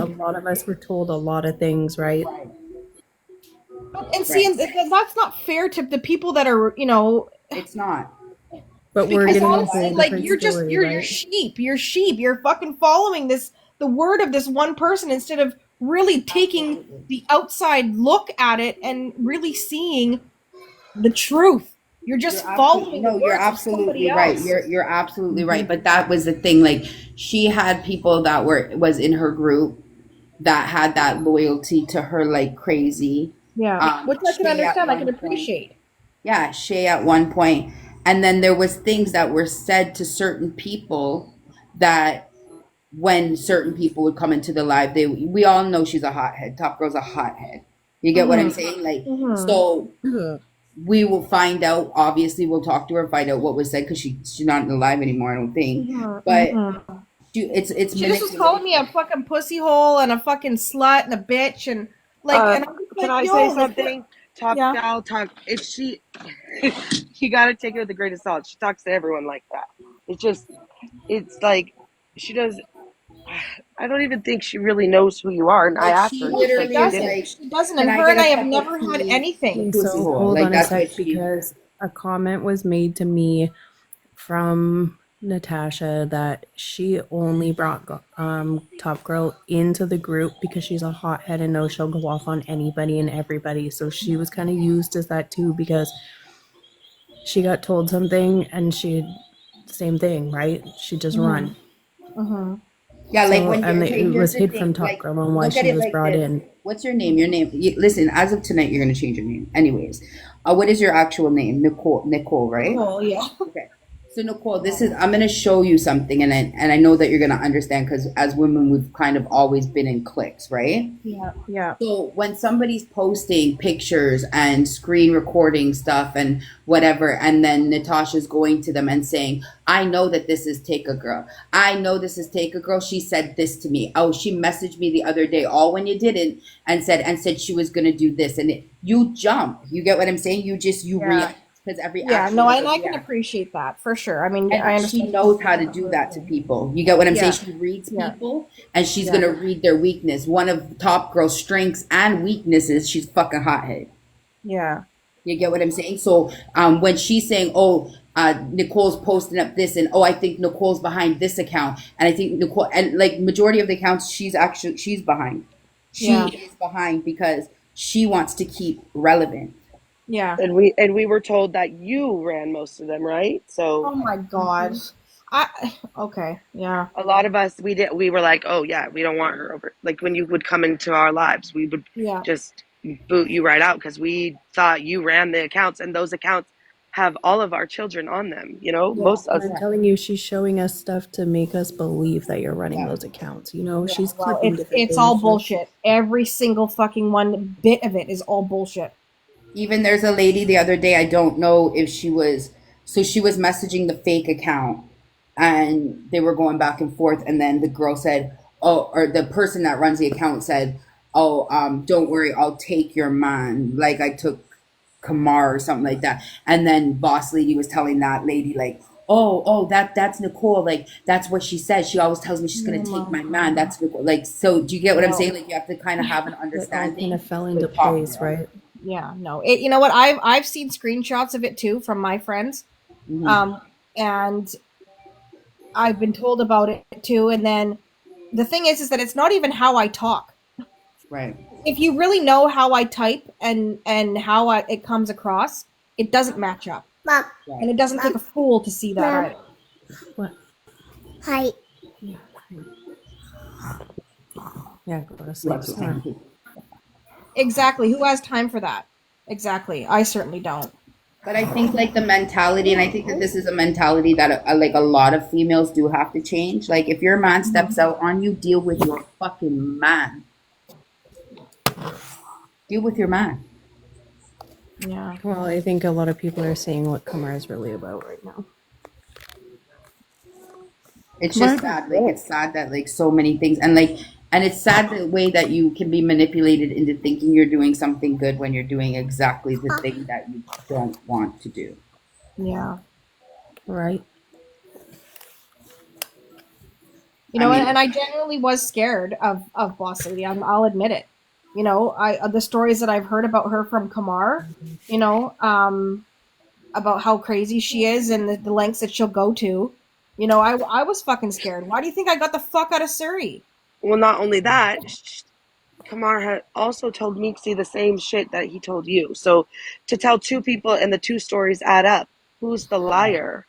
lot of us were told a lot of things, right? And see, and that's not fair to the people that are, It's not. But we're because getting honestly, a whole like, different you're story, sheep. You're sheep. You're fucking following the word of this one person instead of really taking the outside look at it and really seeing the truth. You're just following. No, you're absolutely right. You're absolutely right. But that was the thing. Like, she had people that was in her group that had that loyalty to her like crazy. Yeah, which I can understand. I can appreciate. Yeah, Shay at one point. And then there was things that were said to certain people that when certain people would come into the live, we all know she's a hothead. Top Girl's a hothead. You get what I'm saying? Like, so we will find out. Obviously, we'll talk to her, find out what was said, because she's not in the live anymore, I don't think. But it's she just was calling me a fucking pussy hole and a fucking slut and a bitch and like. And I'm just can like, I yo, say like, something? Top Gal talk. If she, you gotta take her with a grain of salt. She talks to everyone like that. It's like she does. I don't even think she really knows who you are. And I asked her. She doesn't. And her and I have never had anything. So hold on a sec, because a comment was made to me from Natasha that she only brought Top Girl into the group because she's a hothead and knows she'll go off on anybody and everybody. So she was kind of used as that too, because she got told something and same thing, right? She just run. Yeah, like so, when and it was hid from Top Girl on why she was brought in. What's your name? Listen, as of tonight, you're gonna change your name. Anyways, what is your actual name? Nicole, right? Oh yeah. Okay. So Nicole, I'm going to show you something, and I know that you're going to understand, because as women, we've kind of always been in cliques, right? Yeah. So when somebody's posting pictures and screen recording stuff and whatever, and then Natasha's going to them and saying, I know that this is Take a Girl. I know this is Take a Girl. She said this to me. Oh, she messaged me the other day, all when you didn't, and said she was going to do this. And you jump. You get what I'm saying? You react. Because every action and I can appreciate that for sure. I mean, I understand. She knows how to do that to people. You get what I'm saying? She reads people, and she's gonna read their weakness. One of Top Girl's strengths and weaknesses, she's fucking hothead. Yeah. You get what I'm saying? So when she's saying, Nicole's posting up this, and I think Nicole's behind this account, and I think Nicole, and like majority of the accounts, she's behind. She is behind because she wants to keep relevant. Yeah. And we were told that you ran most of them, right? So oh my god. Okay. Yeah. A lot of us we were like, oh yeah, we don't want her over. Like when you would come into our lives, we would just boot you right out because we thought you ran the accounts, and those accounts have all of our children on them, most of us. I'm telling you, she's showing us stuff to make us believe that you're running those accounts. She's keeping different it's all bullshit. Every single fucking one bit of it is all bullshit. Even there's a lady the other day, I don't know if she was messaging the fake account, and they were going back and forth, and then the girl said, oh, or the person that runs the account said, oh, don't worry, I'll take your man. Like I took Kamar or something like that. And then boss lady was telling that lady like, oh, that's Nicole. Like that's what she says. She always tells me she's gonna take my man. That's Nicole. Like, so do you get what I'm saying? Like you have to kind of have an It all understanding. kind of fell into with talking place, about it. right? Yeah, no. You know what? I've seen screenshots of it too from my friends, and I've been told about it too. And then the thing is that it's not even how I talk. Right. If you really know how I type and how it comes across, it doesn't match up, Mom. and it doesn't take a fool to see that. Mom. Either. What? Hi. Yeah, go to sleep. Sorry. Exactly. Who has time for that? Exactly. I certainly don't. But I think like the mentality, and I think that this is a mentality that like a lot of females do have to change. Like if your man steps out on you, deal with your fucking man. Deal with your man. Yeah. Well, I think a lot of people are seeing what Kamar is really about right now. It's just sad. Like it's sad that like so many things, and it's sad the way that you can be manipulated into thinking you're doing something good when you're doing exactly the thing that you don't want to do. Yeah. Right. You know, I mean- and I genuinely was scared of Boss Lady. I'll admit it. You know, the stories that I've heard about her from Kamar, you know, about how crazy she is and the lengths that she'll go to. You know, I was fucking scared. Why do you think I got the fuck out of Surrey? Well, not only that, Kamar had also told Meeksy the same shit that he told you. So to tell two people and the two stories add up, who's the liar?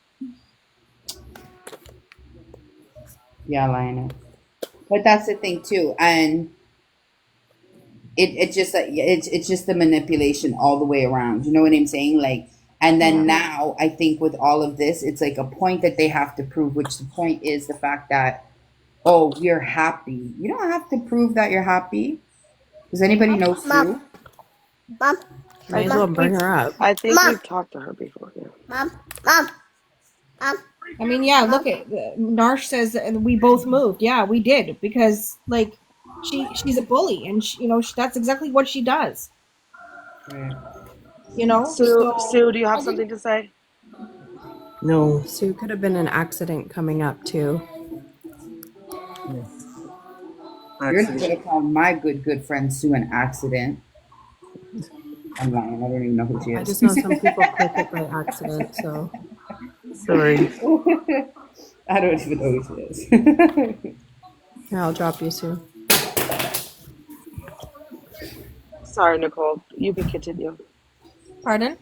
Yeah, Lionel. But that's the thing too, and it's just like it's just the manipulation all the way around. You know what I'm saying? Like, and then now I think with all of this, it's like a point that they have to prove. Which the point is the fact that you're happy. You don't have to prove that you're happy. Does anybody know Sue? Mom. Might as well bring her up. I think Mom. we've talked to her before. Yeah. Mom. I mean, yeah, look at Narsh says that we both moved. Yeah, we did because like she's a bully, and you know that's exactly what she does. You know, Sue, do you have something to say? No. Sue could have been an accident coming up too. You're not gonna call my good friend Sue an accident. I'm lying. I don't even know who she is. I just know some people click it by accident, so. Sorry. I don't even know who she is. Here, I'll drop you, Sue. Sorry, Nicole. You can continue. Pardon?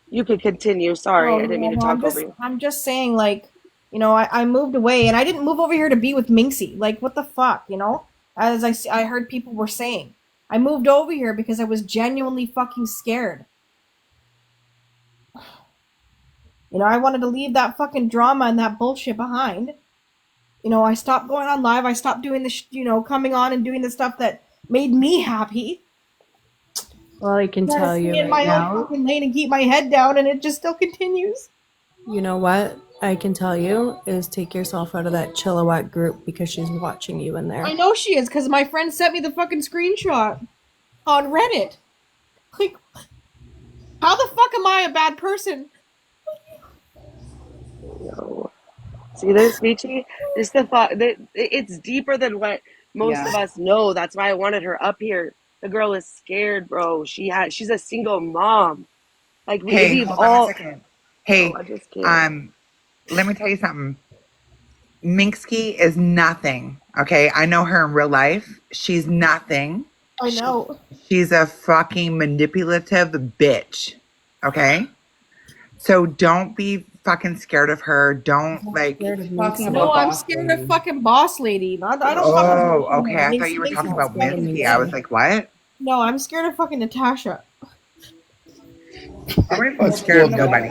You can continue. Sorry, Oh, I didn't mean to no, talk over you. I'm just saying, like, you know, I moved away, and I didn't move over here to be with Minxie. Like, what the fuck, you know? As I heard people were saying. I moved over here because I was genuinely fucking scared. You know, I wanted to leave that fucking drama and that bullshit behind. You know, I stopped going on live. I stopped doing the, coming on and doing the stuff that made me happy. Well, I can tell you in my right own now. fucking lane and keep my head down, and it just still continues. You know what I can tell you is take yourself out of that Chilliwack group because she's watching you in there. I know she is, because my friend sent me the fucking screenshot on Reddit. Like, how the fuck am I a bad person? No. See this, Michi? This the thought. It's deeper than what most of us know. That's why I wanted her up here. The girl is scared, bro. She's a single mom. Like Hey, we've hold on all. a second. Hey, No, I just can't. let me tell you something. Minksky is nothing. Okay, I know her in real life. She's nothing. I know. She's a fucking manipulative bitch. Okay, so don't be fucking scared of her. Don't like. No, I'm scared of fucking boss lady. I don't Oh, fucking okay. I thought you were talking about Minksky. I was like, what? No, I'm scared of fucking Natasha. I'm scared of nobody.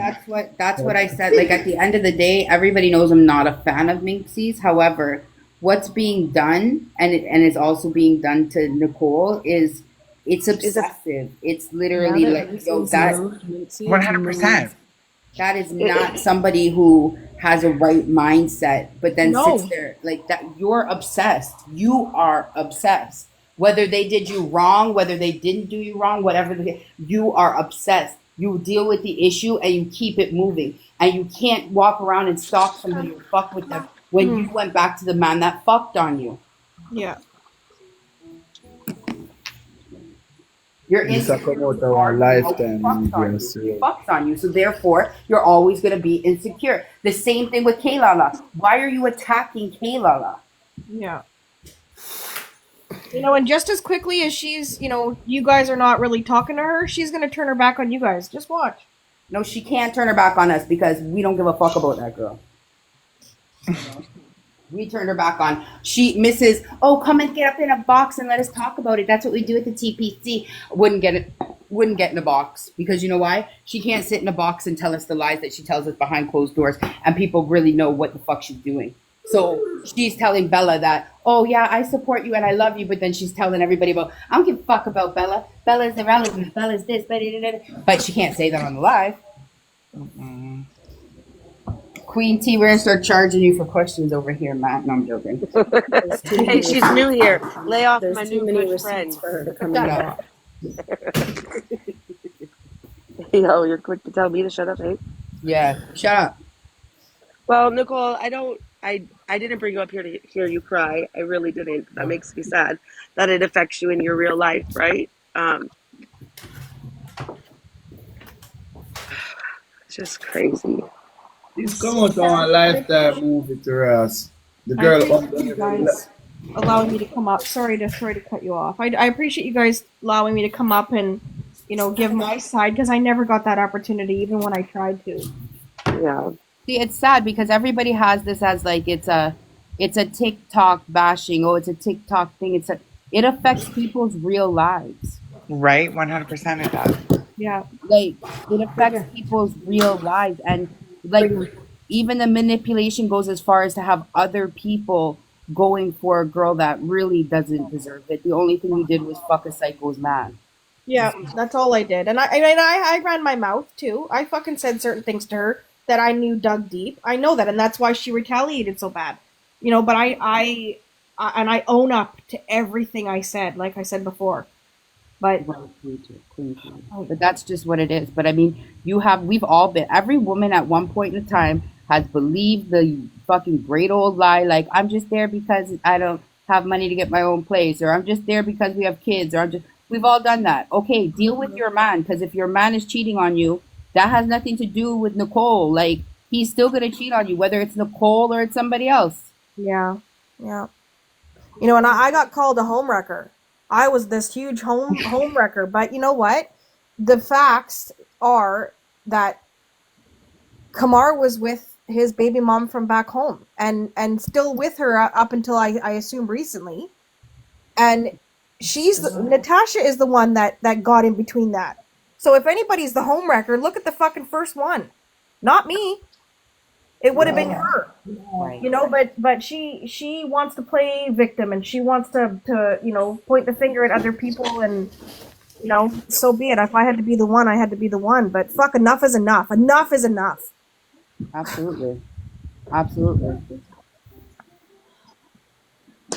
That's what I said. Like at the end of the day, everybody knows I'm not a fan of Minxie's. However, what's being done and it's also being done to Nicole is it's obsessive. It's literally like that 100%. That is not somebody who has a right mindset, but then No. sits there like that. You're obsessed. You are obsessed. Whether they did you wrong, whether they didn't do you wrong, whatever, you are obsessed. You deal with the issue and you keep it moving. And you can't walk around and stalk somebody or fuck with them when you went back to the man that fucked on you. Yeah. You're This a insecure come out because of our you lifetime fucked on media you. series. Fucked on you. So therefore, you're always going to be insecure. The same thing with Kaylala. Why are you attacking Kaylala? Yeah. You know, and just as quickly as she's, you know, you guys are not really talking to her, she's gonna turn her back on you guys. Just watch. No, she can't turn her back on us because we don't give a fuck about that girl. We turned her back on. She misses, oh, come and get up in a box and let us talk about it. That's what we do at the TPC. Wouldn't get in a box because you know why? She can't sit in a box and tell us the lies that she tells us behind closed doors, and people really know what the fuck she's doing. So she's telling Bella that, oh yeah, I support you and I love you, but then she's telling everybody about, I don't give a fuck about Bella. Bella's irrelevant. Bella's this, but she can't say that on the live. Queen T, we're gonna start charging you for questions over here, Matt. No, I'm joking. Hey, she's new here. Lay off There's my too new many good receipts friend. for her to come Shut and up. Yo, you're quick to tell me to shut up, eh? Yeah, shut up. Well, Nicole, I didn't bring you up here to hear you cry. I really didn't. That makes me sad that it affects you in your real life, right? It's just crazy. It's come out on a Lifetime movie to us. The I girl appreciate you guys allowing me to come up. Sorry to cut you off. I appreciate you guys allowing me to come up and, you know, give my side because I never got that opportunity even when I tried to. Yeah. See, it's sad because everybody has this as like it's a TikTok bashing. Oh, it's a TikTok thing. It affects people's real lives. Right? 100% it does. Yeah. Like it affects people's real lives, and like even the manipulation goes as far as to have other people going for a girl that really doesn't deserve it. The only thing you did was fuck a psycho's man. Yeah, that's all I did. And I ran my mouth too. I fucking said certain things to her that I knew dug deep. I know that, and that's why she retaliated so bad. You know, but I own up to everything I said, like I said before. But But that's just what it is. But I mean, we've all been, every woman at one point in time has believed the fucking great old lie, like I'm just there because I don't have money to get my own place, or I'm just there because we have kids, or we've all done that. Okay, deal with your man, because if your man is cheating on you, that has nothing to do with Nicole. Like, he's still gonna cheat on you, whether it's Nicole or it's somebody else. yeah, yeah. You know, and I got called a homewrecker. I was this huge homewrecker, but you know what? The facts are that Kamar was with his baby mom from back home, and still with her up until I assume recently. And Natasha is the one that got in between that. So if anybody's the homewrecker, look at the fucking first one, not me. It would have been her, you know. But she wants to play victim, and she wants to you know, point the finger at other people, and you know, so be it. If I had to be the one, I had to be the one. But fuck, enough is enough. Enough is enough. Absolutely, absolutely.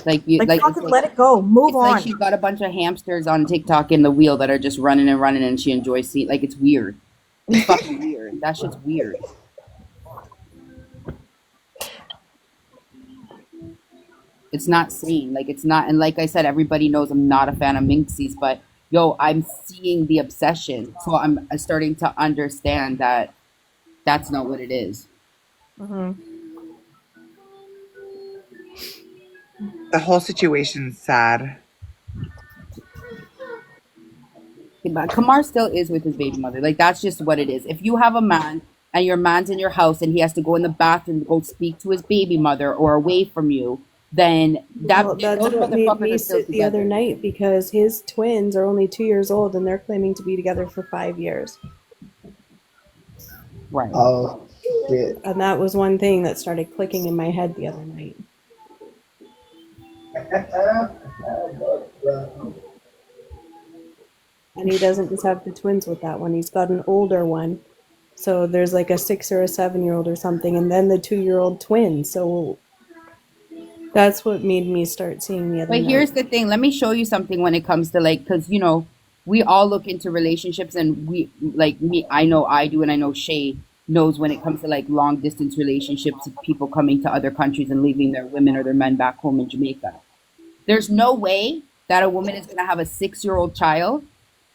Like fucking let it go. Move it's on. like she's got a bunch of hamsters on TikTok in the wheel that are just running and running, and she enjoys seeing. Like, it's weird. It's fucking weird. That shit's weird. It's not sane. Like, it's not. And like I said, everybody knows I'm not a fan of Minxies, but yo, I'm seeing the obsession, so I'm starting to understand that that's not what it is. Mm-hmm. The whole situation's sad. But Kamar still is with his baby mother. Like, that's just what it is. If you have a man and your man's in your house and he has to go in the bathroom to go speak to his baby mother or away from you, then That's what made me sit the other night, because his twins are only 2 years old and they're claiming to be together for 5 years. Right. Oh, shit. And that was one thing that started clicking in my head the other night. And he doesn't just have the twins with that one. He's got an older one So there's like a 6 or a 7-year-old or something, and then the 2-year-old twin. So that's what made me start seeing the other But night. here's the thing. Let me show you something when it comes to like, because you know, we all look into relationships, and we like me. I know I do, and I know Shay knows when it comes to like long distance relationships of people coming to other countries and leaving their women or their men back home in Jamaica. There's no way that a woman is going to have a 6-year-old child,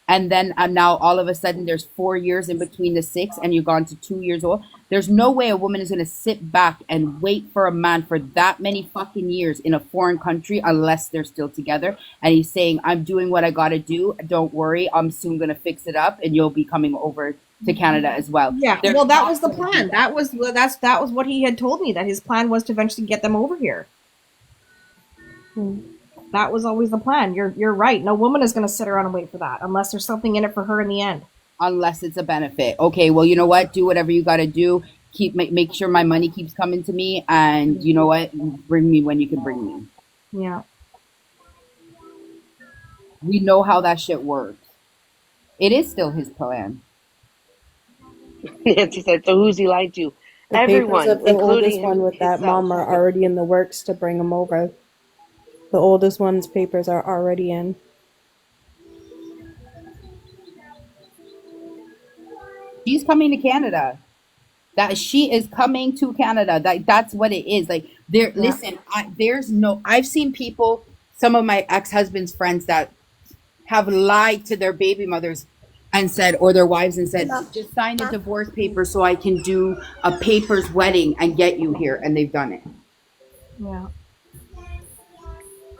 and then now all of a sudden there's 4 years in between the 6, and you've gone to 2 years old. There's no way a woman is going to sit back and wait for a man for that many fucking years in a foreign country unless they're still together. And he's saying, I'm doing what I got to do. Don't worry. I'm soon going to fix it up, and you'll be coming over to Canada as well. Yeah, They're well, that not was the gonna do plan. that. That was what he had told me, that his plan was to eventually get them over here. That was always the plan. You're right. No woman is going to sit around and wait for that unless there's something in it for her in the end. Unless it's a benefit. Okay, well, you know what? Do whatever you got to do. Make sure my money keeps coming to me, and you know what? Bring me when you can bring me. Yeah. We know how that shit works. It is still his plan. Nancy said, so who's he lied to? The Everyone, papers of the including oldest one with that himself. mom are already in the works to bring him over. The oldest one's papers are already in. She's coming to Canada. That she is coming to Canada. That's what it is. Like there. Yeah. Listen, there's no. I've seen people. Some of my ex-husband's friends that have lied to their baby mothers and said, or their wives, and said, just sign the divorce paper so I can do a papers wedding and get you here. And they've done it. Yeah.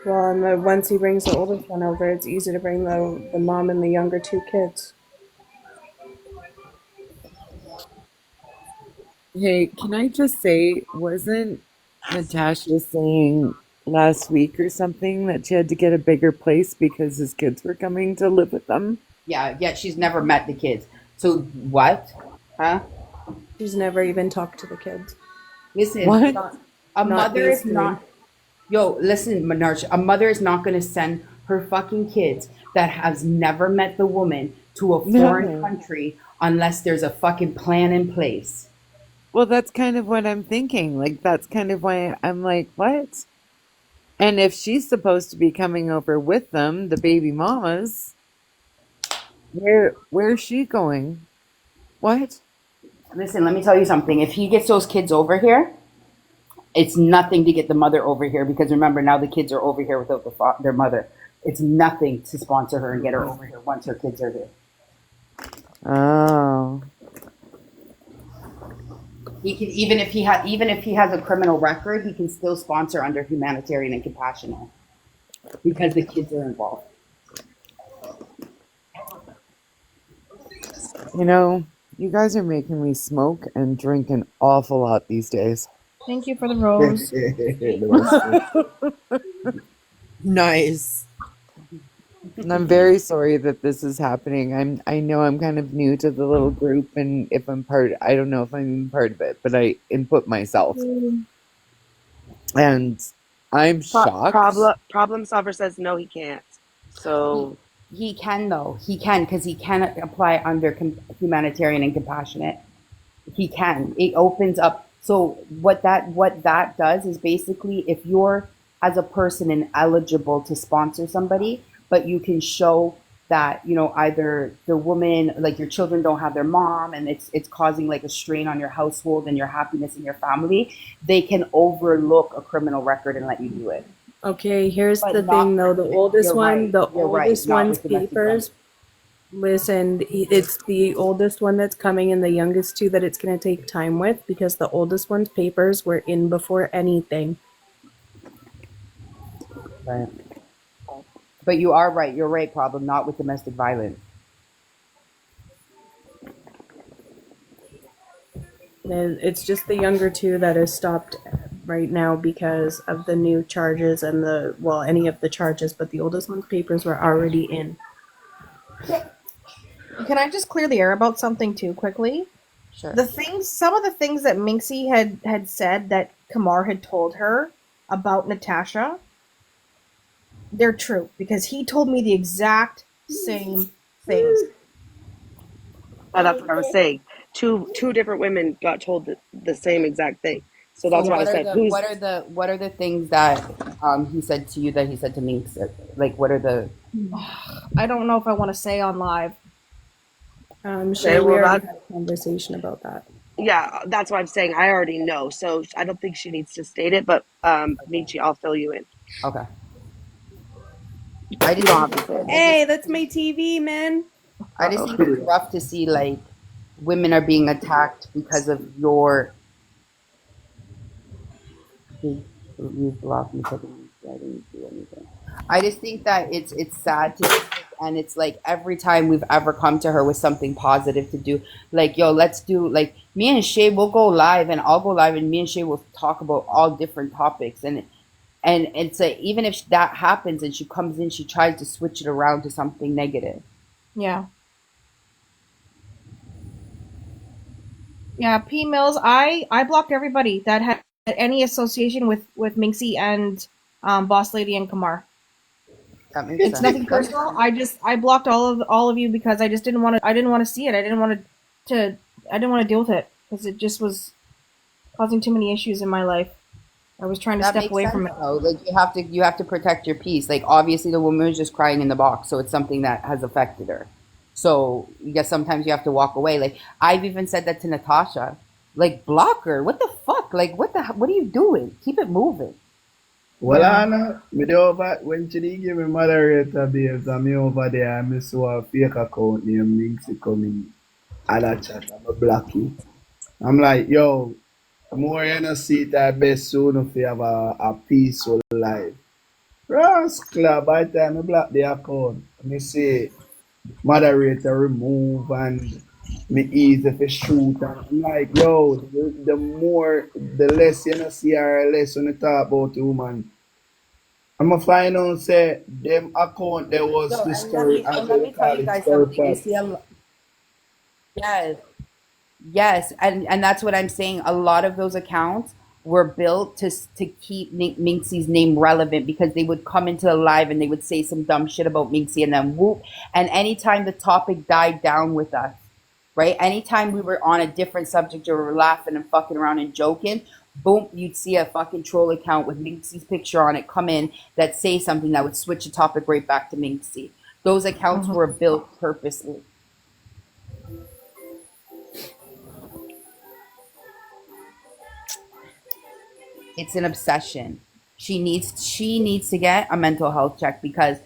Well, and once he brings the oldest one over, it's easy to bring the mom and the younger 2 kids. Hey, can I just say, wasn't Natasha saying last week or something that she had to get a bigger place because his kids were coming to live with them? Yeah, yet she's never met the kids. So what? Huh? She's never even talked to the kids. Listen, What? a Not mother is these three. not. Yo, listen, Menarche, a mother is not going to send her fucking kids that has never met the woman to a foreign No. country unless there's a fucking plan in place. Well, that's kind of what I'm thinking. Like, that's kind of why I'm like, what? And if she's supposed to be coming over with them, the baby mamas, where's she going? What? Listen, let me tell you something. If he gets those kids over here, it's nothing to get the mother over here, because remember, now the kids are over here without their mother. It's nothing to sponsor her and get her over here once her kids are here. Oh. He can, even if he has a criminal record, he can still sponsor under humanitarian and compassionate because the kids are involved. You know, you guys are making me smoke and drink an awful lot these days. Thank you for the rose. Nice. And I'm very sorry that this is happening. I know I'm kind of new to the little group, and if I'm part, I don't know if I'm even part of it, but I input myself, and I'm shocked. Problem solver says no, he can't. So He can, though. He can, because he can apply under humanitarian and compassionate. He can. It opens up. So what that does is basically, if you're as a person ineligible to sponsor somebody, but you can show that, you know, either the woman, like your children don't have their mom, and it's causing like a strain on your household and your happiness in your family, they can overlook a criminal record and let you do it. Okay, here's But the not thing though. The with- oldest you're one, right, the you're right, oldest not one's with domestic papers. Listen, it's the oldest one that's coming and the youngest 2 that it's going to take time with, because the oldest one's papers were in before anything. Right. But you are right. You're right, problem, not with domestic violence. And it's just the younger 2 that is stopped right now because of the new charges and any of the charges, but the oldest one's papers were already in. Can I just clear the air about something too quickly? Sure. Some of the things that Minxie had said that Kamar had told her about Natasha, they're true, because he told me the exact same things. that's what I was saying. Two different women got told the same exact thing. So So that's why I what are said, the who's what are the things that he said to you that he said to me? Like what are the I don't know if I want to say on live. Shay, we well, already that had a conversation about that. yeah, that's what I'm saying. I already know, so I don't think she needs to state it. But Michi, I'll fill you in. Okay. You don't have to say it. Hey, that's my TV, man. I just think it's rough to see like women are being attacked because of your you blocked me, so I didn't do anything. I just think that it's sad to see, and it's like every time we've ever come to her with something positive to do, like yo, let's do like me and Shay will go live and I'll go live and me and Shay will talk about all different topics and it's like even if that happens and she comes in, she tries to switch it around to something negative. Yeah. Yeah, P Mills, I blocked everybody that had any association with Minxie and Boss Lady and Kamar. That makes It's sense. nothing personal. I blocked all of you because I just didn't want to see it. I didn't want to deal with it because it just was causing too many issues in my life. I was trying to That step makes away sense, from it. though. Like you have to protect your peace. Like obviously the woman was just crying in the box, so it's something that has affected her. So I guess sometimes you have to walk away. Like I've even said that to Natasha. Like block her. What the fuck? Like what are you doing? Keep it moving. Well, Anna, me dey over when she did give me moderator babes, and me over there, I miss a fake account named Minxie coming and I chat, I'm a block you. I'm like, yo, more you know see that best soon if you have a peaceful life. Rascal, by the time I block the account, me say moderator remove and me easy for shoot and I'm like, yo, the less you know see her, less when you talk about the woman. I'm gonna find out say them account there was So the and story let as me they tell call you it guys story something. You past. see yes. Yes, and that's what I'm saying. A lot of those accounts were built to keep Minxie's name relevant because they would come into the live and they would say some dumb shit about Minxie and then whoop. And anytime the topic died down with us, right? Anytime we were on a different subject or we were laughing and fucking around and joking, boom, you'd see a fucking troll account with Minxie's picture on it come in that say something that would switch the topic right back to Minxie. Those accounts were built purposely. It's an obsession. She needs to get a mental health check because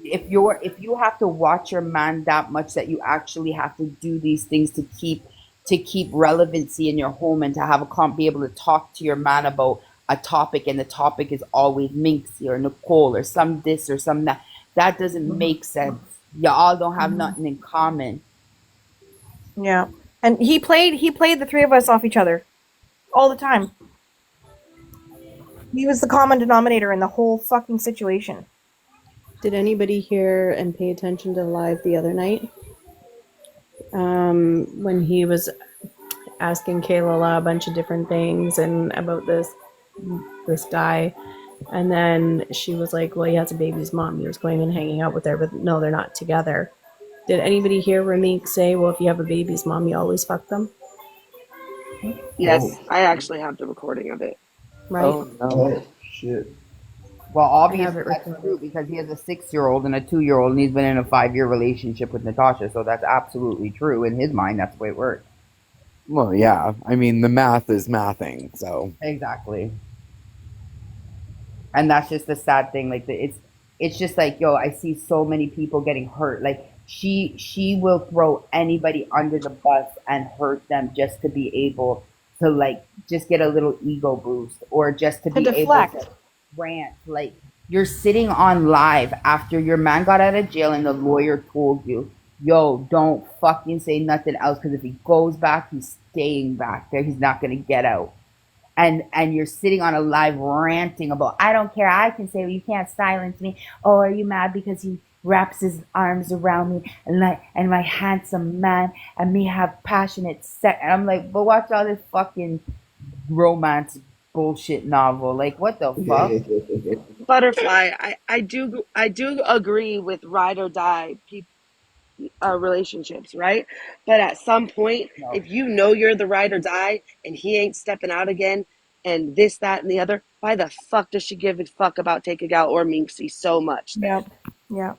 if you have to watch your man that much that you actually have to do these things to keep relevancy in your home and to have be able to talk to your man about a topic and the topic is always Minxie or Nicole or some this or some that doesn't make sense. Y'all don't have nothing in common. Yeah. And he played the three of us off each other all the time. He was the common denominator in the whole fucking situation. Did anybody hear and pay attention to the live the other night? When he was asking Kayla a bunch of different things and about this guy, and then she was like, well, he has a baby's mom. He was going and hanging out with her, but no, they're not together. Did anybody hear Ramik say, well, if you have a baby's mom, you always fuck them? Yes, I actually have the recording of it. Right? Oh shit. Well, I obviously have it that's recorded. true because he has a 6-year-old and a 2-year-old and he's been in a 5-year relationship with Natasha, so that's absolutely true. In his mind, that's the way it works. Well, yeah. I mean, the math is mathing, so. Exactly. And that's just the sad thing. Like it's just like, yo, I see so many people getting hurt. Like she will throw anybody under the bus and hurt them just to be able to like just get a little ego boost or just to be deflect. able to rant. Like you're sitting on live after your man got out of jail and the lawyer told you, yo, don't fucking say nothing else because if he goes back, he's staying back there. He's not gonna get out. And you're sitting on a live ranting about, I don't care, I can say, well, you can't silence me. Oh, are you mad because he wraps his arms around me and my handsome man and me have passionate sex? And I'm like, but watch all this fucking romance bullshit novel. Like, what the fuck? Butterfly, I do agree with ride or die people. relationships, right? But at some point, if you know you're the ride or die and he ain't stepping out again and this, that, and the other, why the fuck does she give a fuck about Take a Gal or Minxie so much then? Yep. Yep.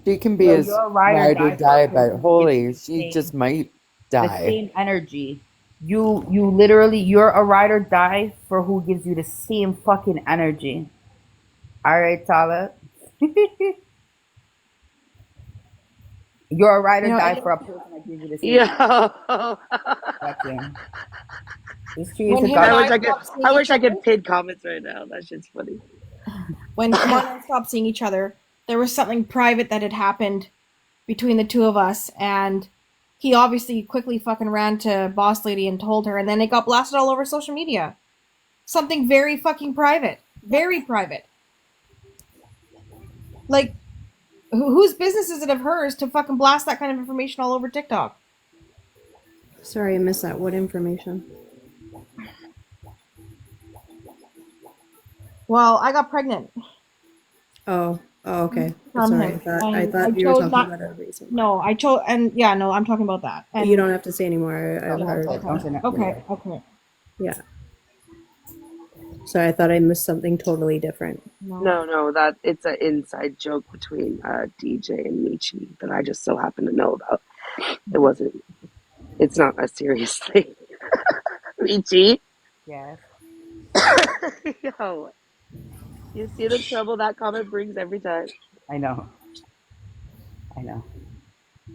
She can be So as you're a ride or ride or die for a die, person but who gives holy, you she just might the die. same energy. You literally, you're a ride or die for who gives you the same fucking energy. All right, Tala. You're a ride or You know, die it- for a person that gives you the same Yo. energy. It's true. when It's a him and I God. wish I I could. stopped seeing I each wish I other, could pin comments right now. That shit's funny. when Kamar and I stopped seeing each other, there was something private that had happened between the two of us, and he obviously quickly fucking ran to Boss Lady and told her, and then it got blasted all over social media. Something very fucking private. Very private. Like, whose business is it of hers to fucking blast that kind of information all over TikTok? Sorry, I missed that. What information? Well, I got pregnant Oh, okay. from Sorry, him. I And thought you were chose talking not. about other reason. No, I chose, and yeah, no, I'm talking about that. And You don't have to say anymore. I've yeah, heard. okay. Yeah. Sorry, I thought I missed something totally different. No, that it's an inside joke between DJ and Michi that I just so happen to know about. It wasn't. It's not a serious thing. Michi. Yes. Yo, you see the trouble that comment brings every time. I know.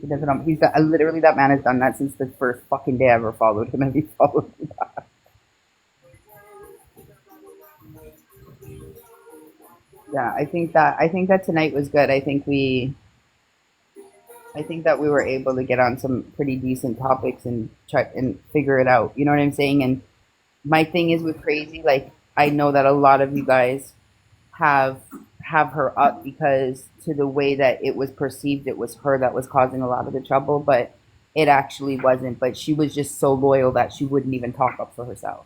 He doesn't. Literally that man has done that since the first fucking day I ever followed him, and he followed me back. Yeah, I think that tonight was good. I think that we were able to get on some pretty decent topics and try and figure it out. You know what I'm saying? And my thing is with Crazy, like I know that a lot of you guys have her up because to the way that it was perceived, it was her that was causing a lot of the trouble, but it actually wasn't. But she was just so loyal that she wouldn't even talk up for herself.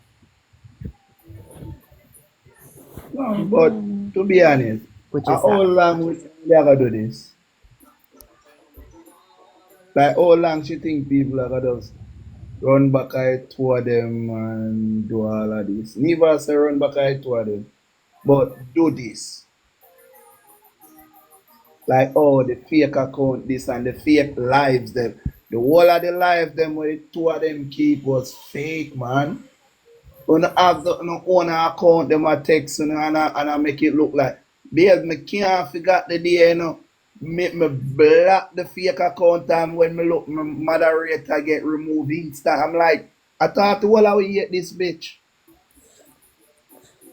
No, but to be honest, Which is how long we ever do this? Like how long she think people are gonna just run back I tour them and do all of this? Never say run back I tour them, but do this. Like the fake account this and the fake lives them. The whole of the life them where the two of them keep was fake, man. When I have the own account them a text and I make it look like because me can't forget the day, make me block the fake account and when me look my moderator get removed instant. I'm like, I thought the whole of we hate this bitch.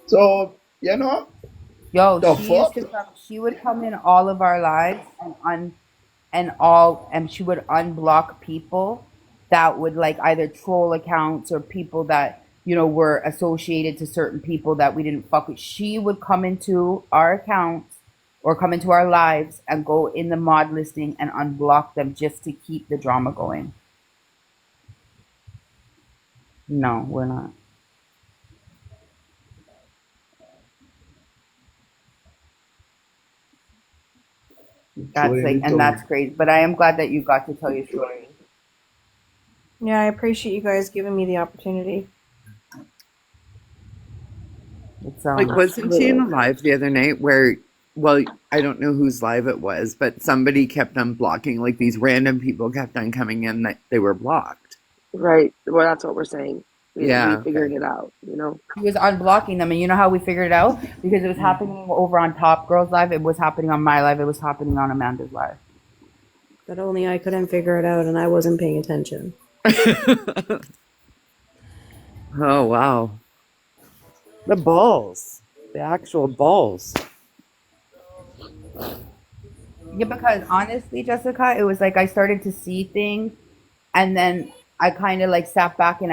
So, Yo, the she fuck? used to come. She would come in all of our lives and she would unblock people that would like either troll accounts or people that were associated to certain people that we didn't fuck with. She would come into our accounts or come into our lives and go in the mod listing and unblock them just to keep the drama going. No, we're not. That's great. But I am glad that you got to tell your story. Yeah, I appreciate you guys giving me the opportunity. It's, Like, wasn't she in a live the other night where, well, I don't know whose live it was, but somebody kept on blocking, like these random people kept on coming in that they were blocked. Right. Well, that's what we're saying. We Yeah, figured it out, He was unblocking them, and you know how we figured it out? Because it was happening over on Top Girl's live, it was happening on my live, it was happening on Amanda's live. But only I couldn't figure it out and I wasn't paying attention. Oh, wow. The balls. The actual balls. Yeah, because honestly, Jessica, it was like I started to see things, and then I kind of like sat back and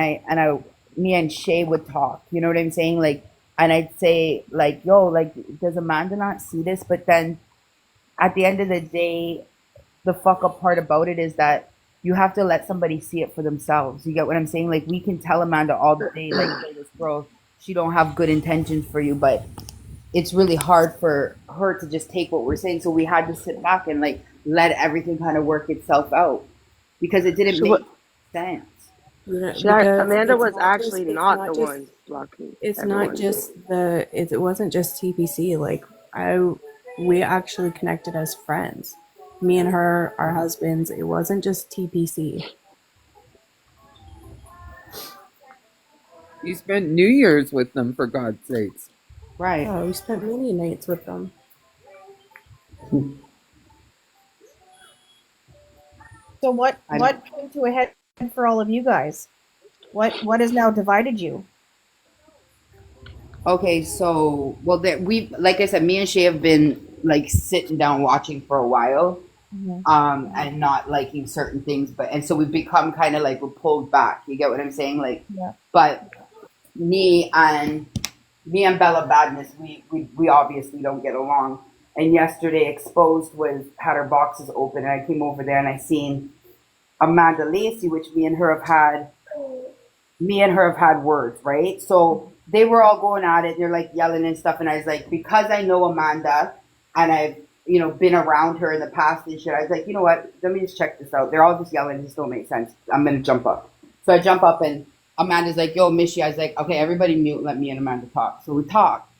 me and Shay would talk. You know what I'm saying? Like, and I'd say like, "Yo, like, does Amanda not see this?" But then, at the end of the day, the fuck up part about it is that you have to let somebody see it for themselves. You get what I'm saying? Like, we can tell Amanda all the day, like, "Hey, this girl, she don't have good intentions for you," but it's really hard for her to just take what we're saying. So we had to sit back and like let everything kind of work itself out because it didn't She make wa- sense. Yeah, She, because Amanda it's was not just actually it's not not the just one blocking it's not everyone. just it wasn't just TPC. Like we actually connected as friends. Me and her, our husbands. It wasn't just TPC. You spent New Year's with them, for God's sakes. Right. Oh, we spent many nights with them. So what came to a head for all of you guys? What has now divided you? Okay, so well, that we like I said, me and Shay have been like sitting down watching for a while, and not liking certain things, but and so we've become kind of like we're pulled back. You get what I'm saying? Like, Yeah. but me and Bella Badness, we obviously don't get along. And yesterday, Exposed had her boxes open, and I came over there and I seen Amanda Lacey, which me and her have had words, right? So they were all going at it. They're like yelling and stuff. And I was like, because I know Amanda and I've, been around her in the past and shit, I was like, you know what? Let me just check this out. They're all just yelling. This don't make sense. I'm going to jump up. So I jump up and Amanda's like, yo, Mishy. I was like, okay, everybody mute. Let me and Amanda talk. So we talked.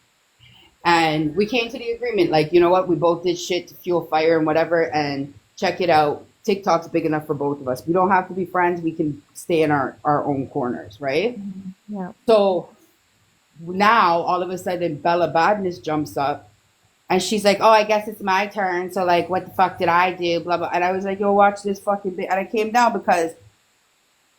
And we came to the agreement, like, you know what? We both did shit to fuel fire and whatever. And check it out. TikTok's big enough for both of us. We don't have to be friends. We can stay in our own corners, right? Yeah. So now, all of a sudden, Bella Badness jumps up. And she's like, oh, I guess it's my turn. So, like, what the fuck did I do? Blah, blah. And I was like, yo, watch this fucking bit. And I came down because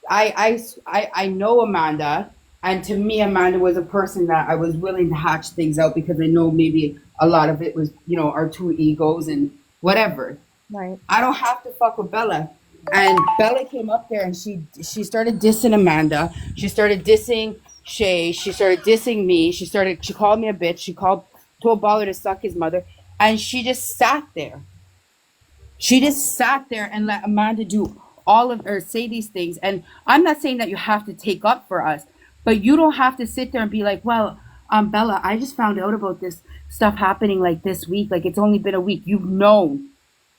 I know Amanda. And to me, Amanda was a person that I was willing to hatch things out because I know maybe a lot of it was, our two egos and whatever. Right. I don't have to fuck with Bella. And Bella came up there and she started dissing Amanda. She started dissing Shay. She started dissing me. She called me a bitch. She told Baller to suck his mother. And she just sat there. She just sat there and let Amanda do say these things. And I'm not saying that you have to take up for us, but you don't have to sit there and be like, well, Bella, I just found out about this stuff happening like this week. Like it's only been a week. You've known.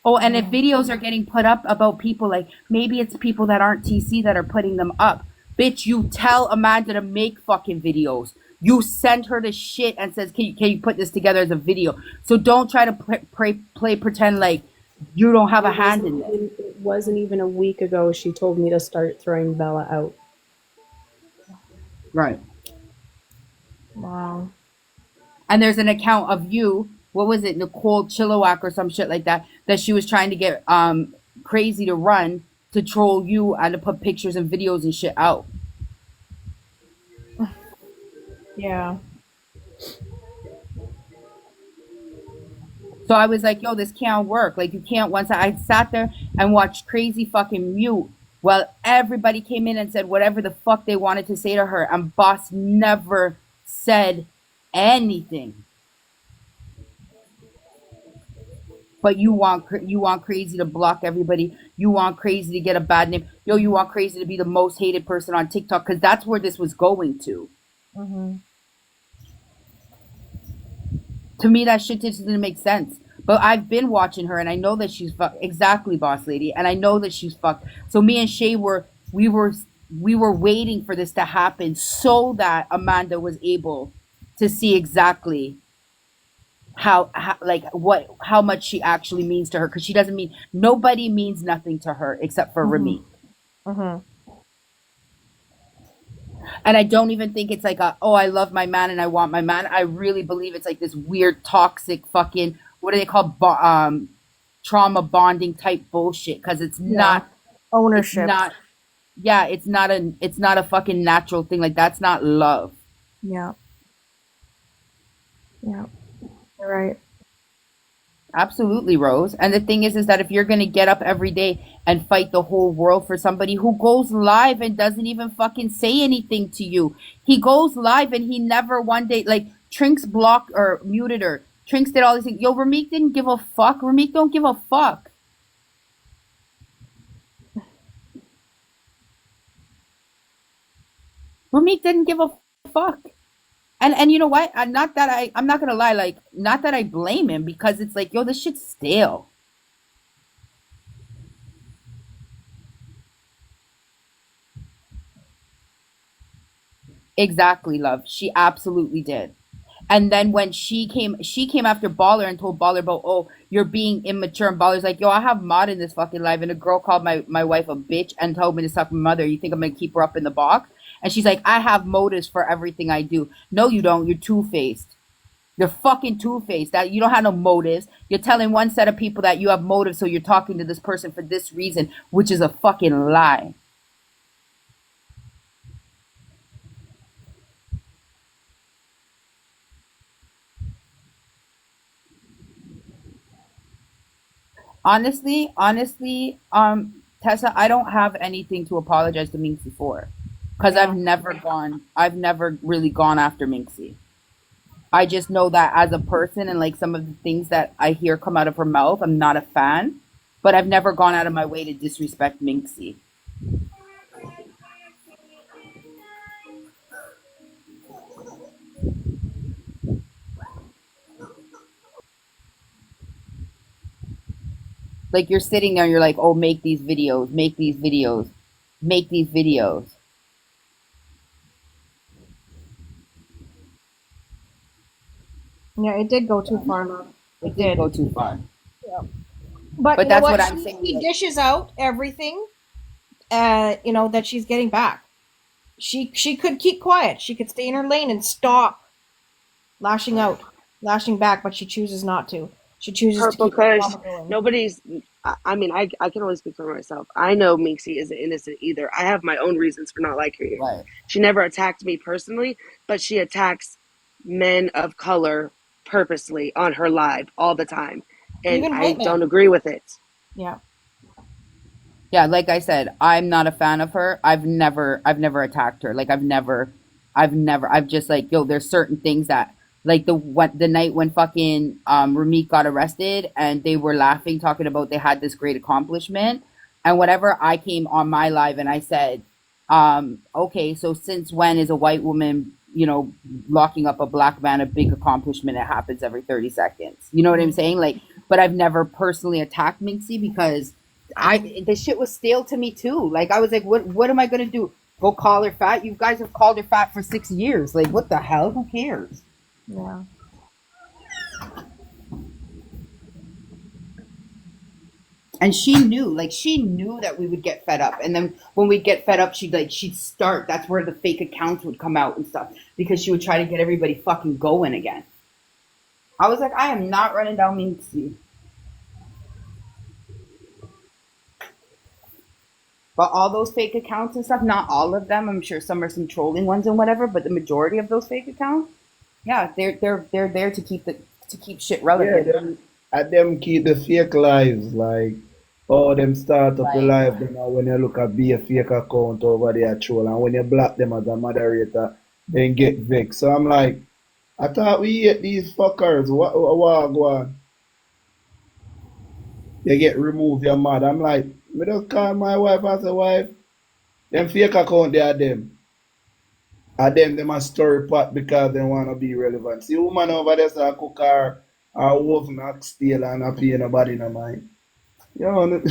Oh, and if videos are getting put up about people, like maybe it's people that aren't TC that are putting them up. Bitch, you tell Amanda to make fucking videos. You send her the shit and says, can you put this together as a video? So don't try to play pretend like you don't have a hand in it. It wasn't even a week ago she told me to start throwing Bella out. Right. Wow. And there's an account of you, what was it, Nicole Chilliwack or some shit like that she was trying to get crazy to run to troll you and to put pictures and videos and shit out. Yeah. So I was like, yo, this can't work. Like you can't. Once I sat there and watched Crazy fucking mute while everybody came in and said whatever the fuck they wanted to say to her, and Boss never said anything. But you want Crazy to block everybody. You want Crazy to get a bad name. Yo, you want Crazy to be the most hated person on TikTok because that's where this was going to. Mm-hmm. To me, that shit just didn't make sense. But I've been watching her, and I know that she's fucked. Exactly, Boss Lady. And I know that she's fucked. So me and Shay were waiting for this to happen so that Amanda was able to see exactly how much she actually means to her, because she doesn't mean, nobody means nothing to her except for Remy. Mm-hmm. And I don't even think it's like I love my man and I want my man. I really believe it's like this weird toxic fucking, what do they call, trauma bonding type bullshit, because it's not ownership. It's not a fucking natural thing. Like that's not love. Yeah. Yeah. You're right. Absolutely, Rose. And the thing is that if you're going to get up every day and fight the whole world for somebody who goes live and doesn't even fucking say anything to you. He goes live and he never one day, like Trinks blocked or muted her. Trinks did all these things. Yo, Ramik didn't give a fuck. Ramik don't give a fuck. Ramik didn't give a fuck. And you know what? I'm not gonna lie, like, not that I blame him, because it's like, yo, this shit's stale. Exactly, love. She absolutely did. And then when she came after Baller and told Baller about, oh, you're being immature. And Baller's like, yo, I have mod in this fucking live. And a girl called my wife a bitch and told me to suck my mother. You think I'm going to keep her up in the box? And she's like, I have motives for everything I do. No, you don't. You're two-faced. You're fucking two-faced. That you don't have no motives. You're telling one set of people that you have motives, so you're talking to this person for this reason, which is a fucking lie. Honestly, Tessa, I don't have anything to apologize to Minxie for, because I've never really gone after Minxie. I just know that as a person and like some of the things that I hear come out of her mouth, I'm not a fan, but I've never gone out of my way to disrespect Minxie. Like you're sitting there, you're like, oh, make these videos, make these videos, make these videos. Yeah, it did go too far, love. It did go too far. Yeah. But you know that's what? what I'm She, saying. she dishes out everything, that she's getting back. She could keep quiet. She could stay in her lane and stop lashing out, lashing back, but she chooses not to. She chooses to Purple keep the Kush, drama going. nobody's. I mean, I can only speak for myself. I know Minxie isn't innocent either. I have my own reasons for not liking her. Right. She never attacked me personally, but she attacks men of color purposely on her live all the time, and Even I white men. don't agree with it. Yeah. Yeah, like I said, I'm not a fan of her. I've never attacked her. Like I've just like, yo, there's certain things that like the night when fucking Ramit got arrested and they were laughing, talking about they had this great accomplishment and whatever. I came on my live and I said, okay, so since when is a white woman, locking up a black man a big accomplishment? It happens every 30 seconds. You know what I'm saying? Like, but I've never personally attacked Minxie because the shit was stale to me too. Like I was like, what am I gonna do? Go call her fat? You guys have called her fat for 6 years. Like what the hell? Who cares? Yeah. And she knew that we would get fed up. And then when we'd get fed up, she'd start. That's where the fake accounts would come out and stuff because she would try to get everybody fucking going again. I was like, I am not running down Minxie. But all those fake accounts and stuff, not all of them. I'm sure some are some trolling ones and whatever, but the majority of those fake accounts, yeah, they're there to keep shit relevant. Yeah, them keep the fake lives, like, oh, them start up the live, then when you look at be a fake account over there troll, and when you block them as a moderator, then get vexed. So I'm like, I thought we hate these fuckers. What go on? You get removed, you're mad. I'm like, me just call my wife as a wife. Them fake account, they are them. And them a story pot because they want to be relevant. See, woman over there say cook her wolf not steal and not pay nobody no mind. You know,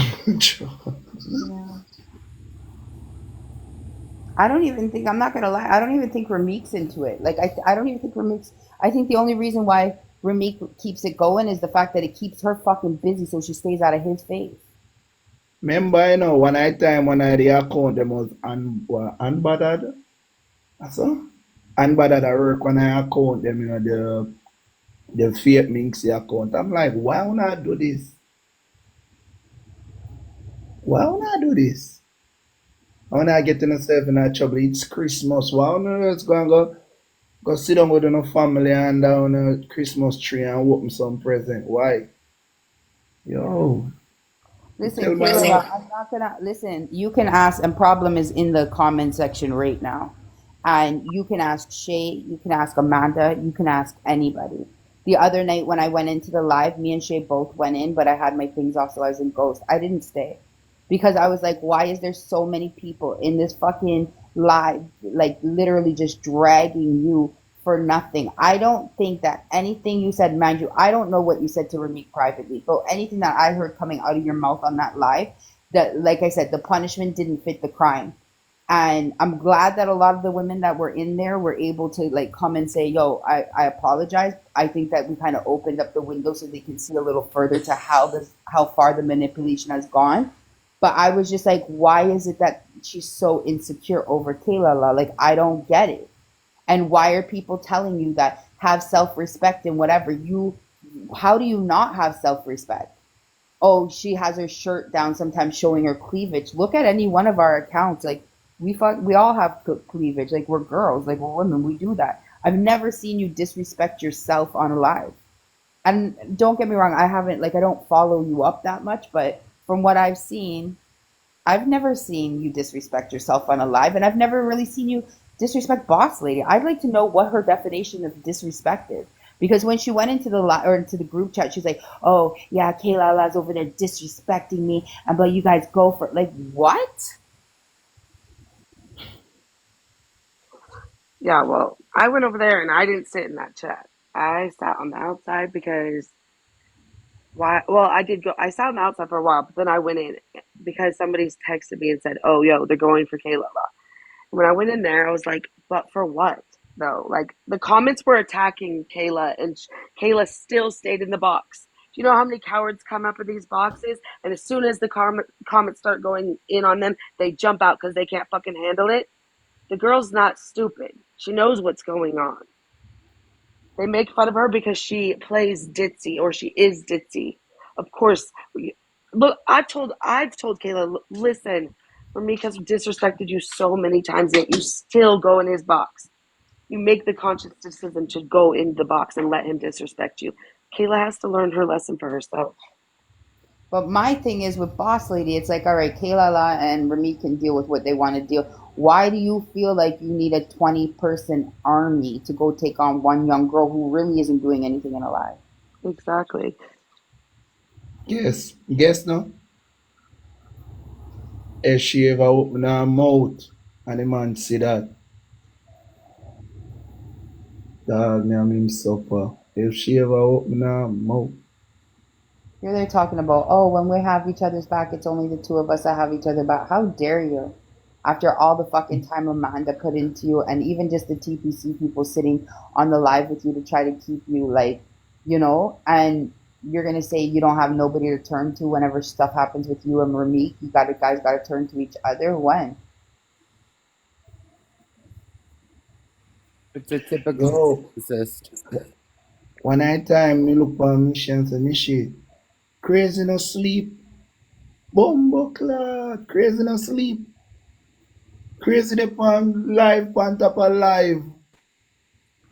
I don't even think, I'm not gonna lie, I don't even think Ramik's into it. Like I don't even think Ramik's. I think the only reason why Ramik keeps it going is the fact that it keeps her fucking busy, so she stays out of his face. remember, one time when I the account them was unbothered. So unbothered I work when I account them, the fake Minxie account. I'm like, why would I do this? Why would I do this? When I get myself in trouble, it's Christmas. Why would I just go sit down with the family and down a Christmas tree and open some present? Why? Yo. Listen, I'm not gonna listen. You can ask, and problem is in the comment section right now, and you can ask Shay, you can ask Amanda, you can ask anybody. The other night when I went into the live, me and Shay both went in, but I had my things off, so I was in Ghost. I didn't stay because I was like, why is there so many people in this fucking live, like literally just dragging you for nothing? I don't think that anything you said, mind you, I don't know what you said to Ramik privately, but anything that I heard coming out of your mouth on that live, that, like I said, the punishment didn't fit the crime. And I'm glad that a lot of the women that were in there were able to like come and say, yo, I apologize. I think that we kind of opened up the window so they can see a little further to how far the manipulation has gone. But I was just like, why is it that she's so insecure over Kayla? Like, I don't get it. And why are people telling you that have self-respect and whatever? How do you not have self-respect? Oh, she has her shirt down, sometimes showing her cleavage. Look at any one of our accounts. Like, we all have cleavage. Like, we're girls, like, we're women. We do that. I've never seen you disrespect yourself on a live. And don't get me wrong, I don't follow you up that much, but from what I've seen, I've never seen you disrespect yourself on a live, and I've never really seen you disrespect Boss Lady. I'd like to know what her definition of disrespect is. Because when she went into into the group chat, she's like, "Oh yeah, Kayla La's over there disrespecting me," and but you guys go for it. Like, what? Yeah, well, I went over there and I didn't sit in that chat. I sat on the outside because why? Well, I did go. I sat on the outside for a while, but then I went in because somebody's texted me and said, "Oh, yo, they're going for Kayla." When I went in there, I was like, "But for what?" Though, like the comments were attacking Kayla, and Kayla still stayed in the box. Do you know how many cowards come up in these boxes? And as soon as the comments start going in on them, they jump out because they can't fucking handle it. The girl's not stupid. She knows what's going on. They make fun of her because she plays ditzy or she is ditzy. Of course, look, I've told Kayla, listen, Ramika's disrespected you so many times, yet you still go in his box. You make the conscious decision to go in the box and let him disrespect you. Kayla has to learn her lesson for herself. But my thing is with Boss Lady, it's like, all right, Kayla and Remy can deal with what they want to deal. Why do you feel like you need a 20-person army to go take on one young girl who really isn't doing anything in her life? Exactly. Yes. Guess no? If she ever open her mouth and the man see that, dog, me and him suffer. If she ever open her mouth. Here they're talking about, oh, when we have each other's back, it's only the two of us that have each other back. How dare you? After all the fucking time Amanda put into you, and even just the TPC people sitting on the live with you to try to keep you, like, you know, and you're going to say you don't have nobody to turn to whenever stuff happens with you and Ramik. You guys got to turn to each other. When? It's a typical narcissist. One night time, me look for Mishi and say, Mishi, crazy no sleep. Bumbo clock, crazy no sleep. Crazy the pan live, pan top of live.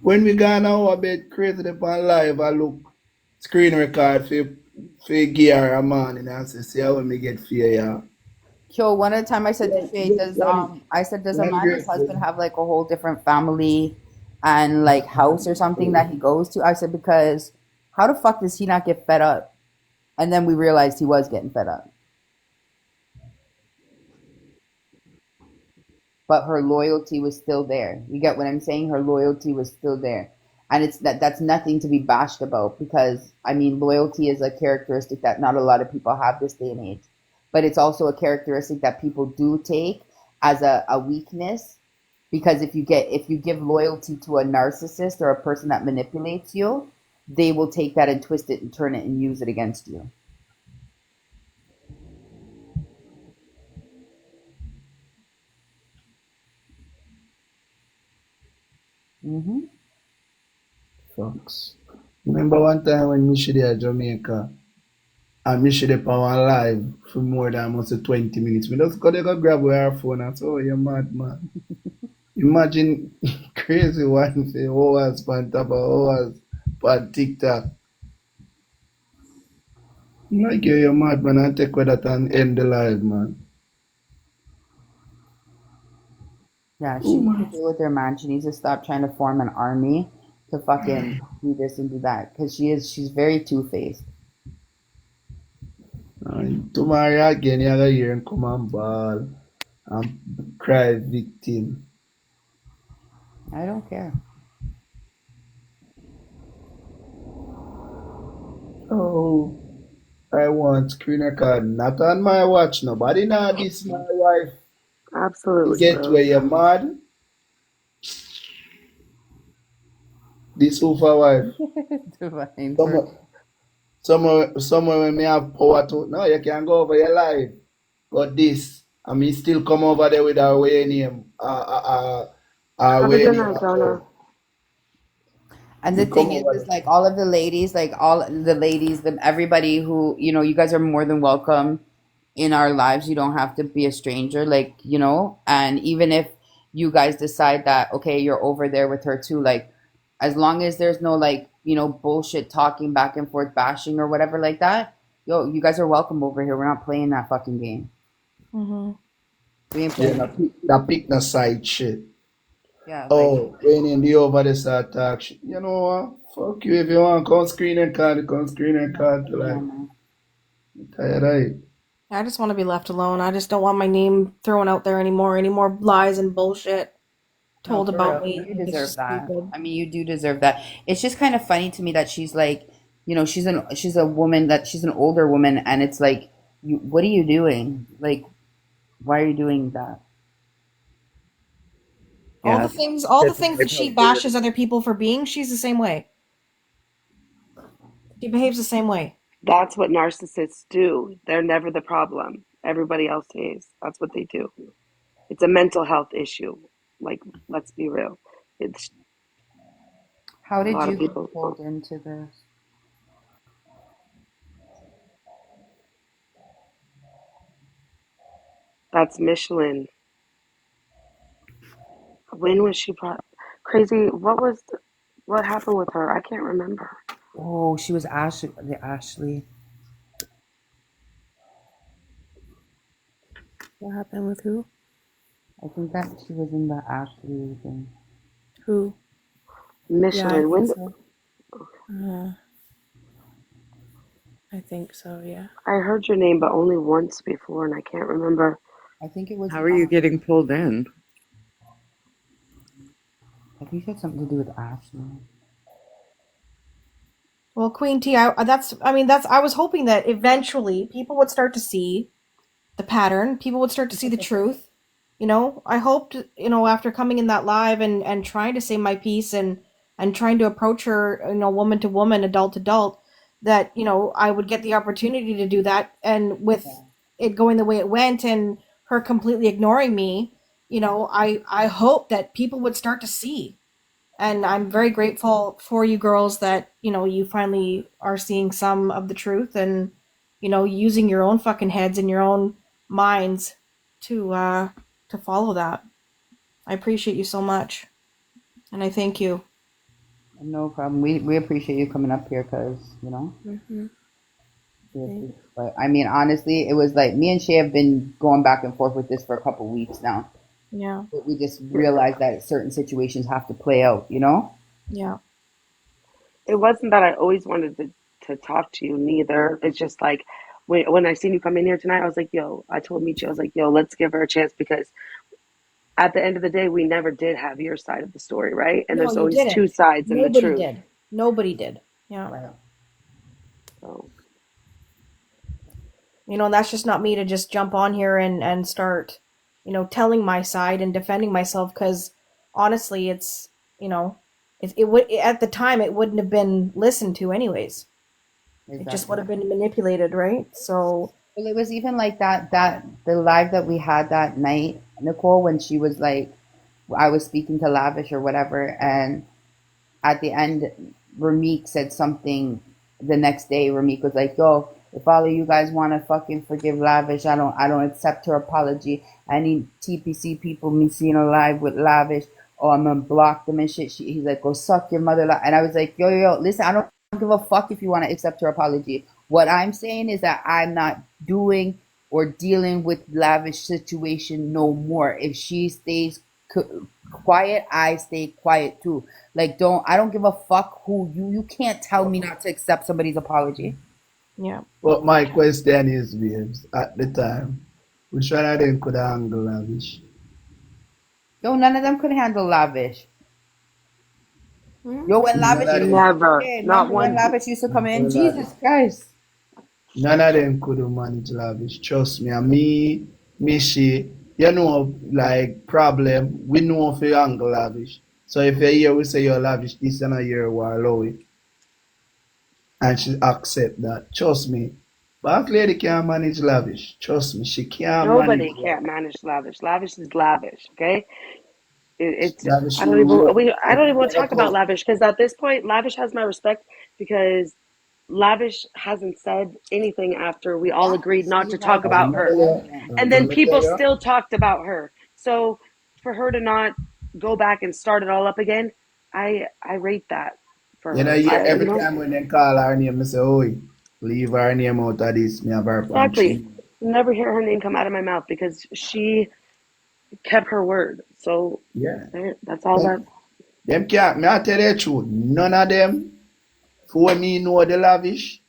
When we gone our bed, crazy the pan live, I look screen record for gear a man and I say, see how when me get fear, yeah. Yo, one at a time I said to Shay, does Amanda's husband have like a whole different family and like house or something that he goes to? I said, because how the fuck does he not get fed up? And then we realized he was getting fed up. But her loyalty was still there. You get what I'm saying? Her loyalty was still there. And that's nothing to be bashed about, because I mean, loyalty is a characteristic that not a lot of people have this day and age. But it's also a characteristic that people do take as a weakness, because if you give loyalty to a narcissist or a person that manipulates you, they will take that and twist it and turn it and use it against you. Mm-hmm. Fox. Remember one time when Mishi there at Jamaica and Mishi there on one live for more than almost 20 minutes. We just go there go grab our phone and say, oh, you're mad, man. Imagine crazy one say, hours on top of hours on TikTok. Like you're mad, man, and take with that and end the live, man. Yeah, she needs to deal with her man. She needs to stop trying to form an army to fucking do this and do that, because she's very two-faced. Tomorrow again, you're gonna hear him come and ball and cry victim. I don't care. Oh, I want screen record, not on my watch. Nobody know this my wife. Absolutely, Get bro. where you're mad. This over wife. Divine. Somewhere when me have power to, no, you can go over your life. But this, I mean, still come over there with our way name. Have a Way good name. night, Donna. And You the come thing over is like all of the ladies, everybody who, you guys are more than welcome in our lives. You don't have to be a stranger, and even if you guys decide that, okay, you're over there with her too, like, as long as there's no, bullshit talking back and forth, bashing or whatever like that, you guys are welcome over here. We're not playing that fucking game. Mm-hmm. We ain't Yeah, playing. that pick no side shit. Yeah, Oh, when in the over the start talk shit. You know what? Fuck you if you want. Come screen and card, come screen and card. Like, tired of it. I just want to be left alone. I just don't want my name thrown out there anymore. Any more lies and bullshit No, told for about real. me. You It's deserve just that. stupid. I mean, you do deserve that. It's just kind of funny to me that she's like, she's a woman, that she's an older woman, and it's like, what are you doing? Like, why are you doing that? All Yeah, the things that it's she weird. bashes other people for being, she's the same way. She behaves the same way. That's what narcissists do. They're never the problem. Everybody else is. That's what they do. It's a mental health issue. Like, let's be real. It's How a did lot you of get people. pulled into this? That's Michelin. When was she brought? Crazy. What happened with her? I can't remember. Oh, she was Ashley. What happened with who? I think that she was in the Ashley thing. Who? Michelin. Yeah, I When? think so. I think so, yeah. I heard your name, but only once before, and I can't remember. I think it was. How are you getting pulled in? I think it had something to do with Ashley. Well, Queen T, I was hoping that eventually people would start to see the pattern. People would start to see the truth. I hoped, after coming in that live and trying to say my piece and trying to approach her, woman to woman, adult to adult, that, I would get the opportunity to do that. And with it going the way it went and her completely ignoring me, I hope that people would start to see. And I'm very grateful for you girls that, you finally are seeing some of the truth and, using your own fucking heads and your own minds to follow that. I appreciate you so much. And I thank you. No problem. We appreciate you coming up here because, Mm-hmm. But I mean, honestly, it was like me and Shay have been going back and forth with this for a couple weeks now. Yeah. But we just realized that certain situations have to play out, Yeah. It wasn't that I always wanted to talk to you, neither. It's just like when I seen you come in here tonight, I was like, yo, I told Michi, I was like, yo, let's give her a chance because at the end of the day, we never did have your side of the story, right? And No, there's you always didn't. two sides in the Nobody truth. did. Nobody did. Yeah. So, that's just not me to just jump on here and start, telling my side and defending myself because honestly, it's, it would at the time it wouldn't have been listened to anyways. It just would have been manipulated, right? So Well, it was even like that the live that we had that night, Nicole, when she was like, I was speaking to Lavish or whatever, and at the end, Ramik said something the next day. Ramik was like, yo, if all of you guys want to fucking forgive Lavish, I don't accept her apology. Any TPC people me seeing her live with Lavish, or I'm gonna block them and shit. He's like, go suck your mother. And I was like, yo, listen, I don't give a fuck if you want to accept her apology. What I'm saying is that I'm not doing or dealing with Lavish situation no more. If she stays quiet, I stay quiet too. Like, I don't give a fuck who you can't tell me not to accept somebody's apology. Yeah. But my question is, babes, at the time, which one of them could handle Lavish? Yo, none of them could handle Lavish. Yo, when Lavish used to Never. come in, Not remember when one. Lavish used to come in? Jesus Christ. None of them could manage Lavish. Trust me. And me, Mishi, You know, like problem, we know if you angle lavish. So if you hear we say you're lavish, this and a year we allow it. And she accept that. Trust me. Black lady can't manage lavish. Trust me, she can't manage Nobody can't manage lavish. Lavish is lavish. Okay. It's lavish. I don't even want to talk about lavish because at this point, lavish has my respect because lavish hasn't said anything after we all agreed not to talk about her, and then people still talked about her. So for her to not go back and start it all up again, I rate that for You know, her. every time when they call her name, I say, oh, leave her name out of this. Me have her Exactly. Never hear her name come out of my mouth because she kept her word. So yeah, that's all that. Them can't, me I tell you the truth, none of them, for me know the lavish,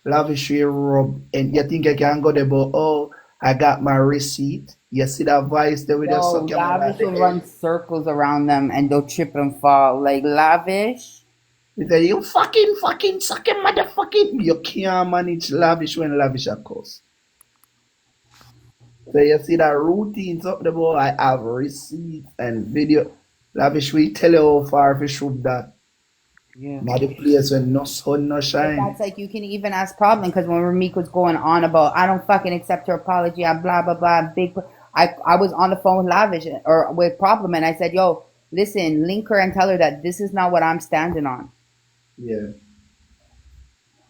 lavish will rub, and you think I can go there, but oh, I got my receipt. You see that voice there with the No, suck your mouth lavish at will the run end? circles around them and they'll trip and fall. Like lavish. They say, you fucking sucking motherfucking. You can't manage lavish when lavish of course. So you see that routines up the boy, I have receipts and video. Lavish we tell you how far if shoot that. Yeah. Not the place when no sun, no But shine. that's like you can even ask problem because when Ramik was going on about I don't fucking accept her apology, I blah blah blah I was on the phone with Lavish or with Problem and I said, yo, listen, link her and tell her that this is not what I'm standing on. Yeah.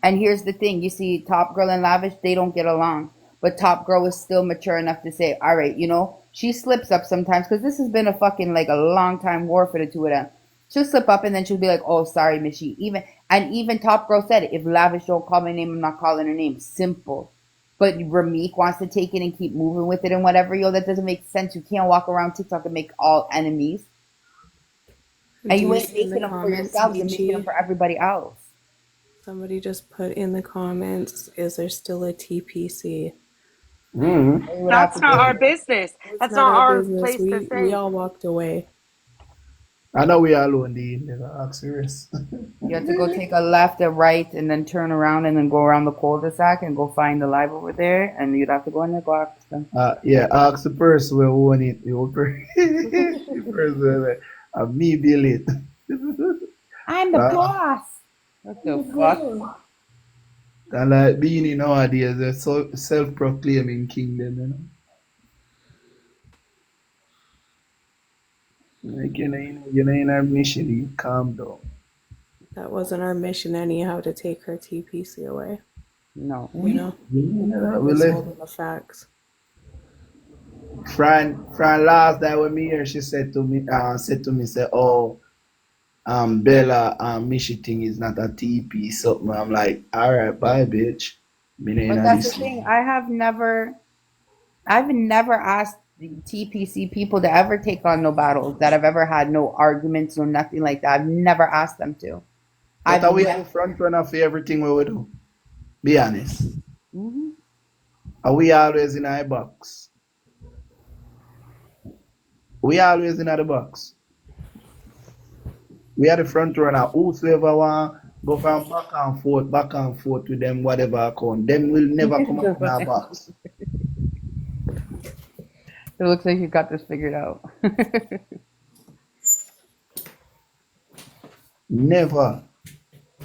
And here's the thing, you see Top Girl and Lavish, they don't get along. But Top Girl is still mature enough to say, all right, you know, she slips up sometimes because this has been a fucking like a long time war for the two of them. She'll slip up and then she'll be like, oh, sorry, Missy. Even Top Girl said it. If Lavish don't call my name, I'm not calling her name. Simple. But Ramik wants to take it and keep moving with it and whatever. Yo, that doesn't make sense. You can't walk around TikTok and make all enemies. And you ain't making them for yourself. You're making them for everybody else. Somebody just put in the comments, is there still a TPC? That's not our business. That's not our place to say. We all walked away. I know we are alone, never ask serious. You have to go take a left, a right, and then turn around and then go around the cul-de-sac and go find the live over there. And you'd have to go in there, go ask them. Yeah, ask the person who own it. The person me bill it. I'm the boss. What the fuck? And like being in nowadays, they're so self-proclaiming kingdom, you know. Like, you know, in our mission, you calm down. That wasn't our mission anyhow to take her TPC away. No. You know? Yeah, It's all in the facts. Fran last night with me here, she said to me, oh, Bella, Mishi thing is not a TP something. I'm like, all right, bye, bitch. But that's the thing. I've never asked the TPC people to ever take on no battles that I've ever had, no arguments, no nothing like that. I've never asked them to. But we have front runner for everything we do. Be honest. Mm-hmm. Are we always in our box? We always in the box. We are the front runner. Whosoever want go from back and forth with them, whatever account, them will never come up in our box. It looks like you got this figured out. Never.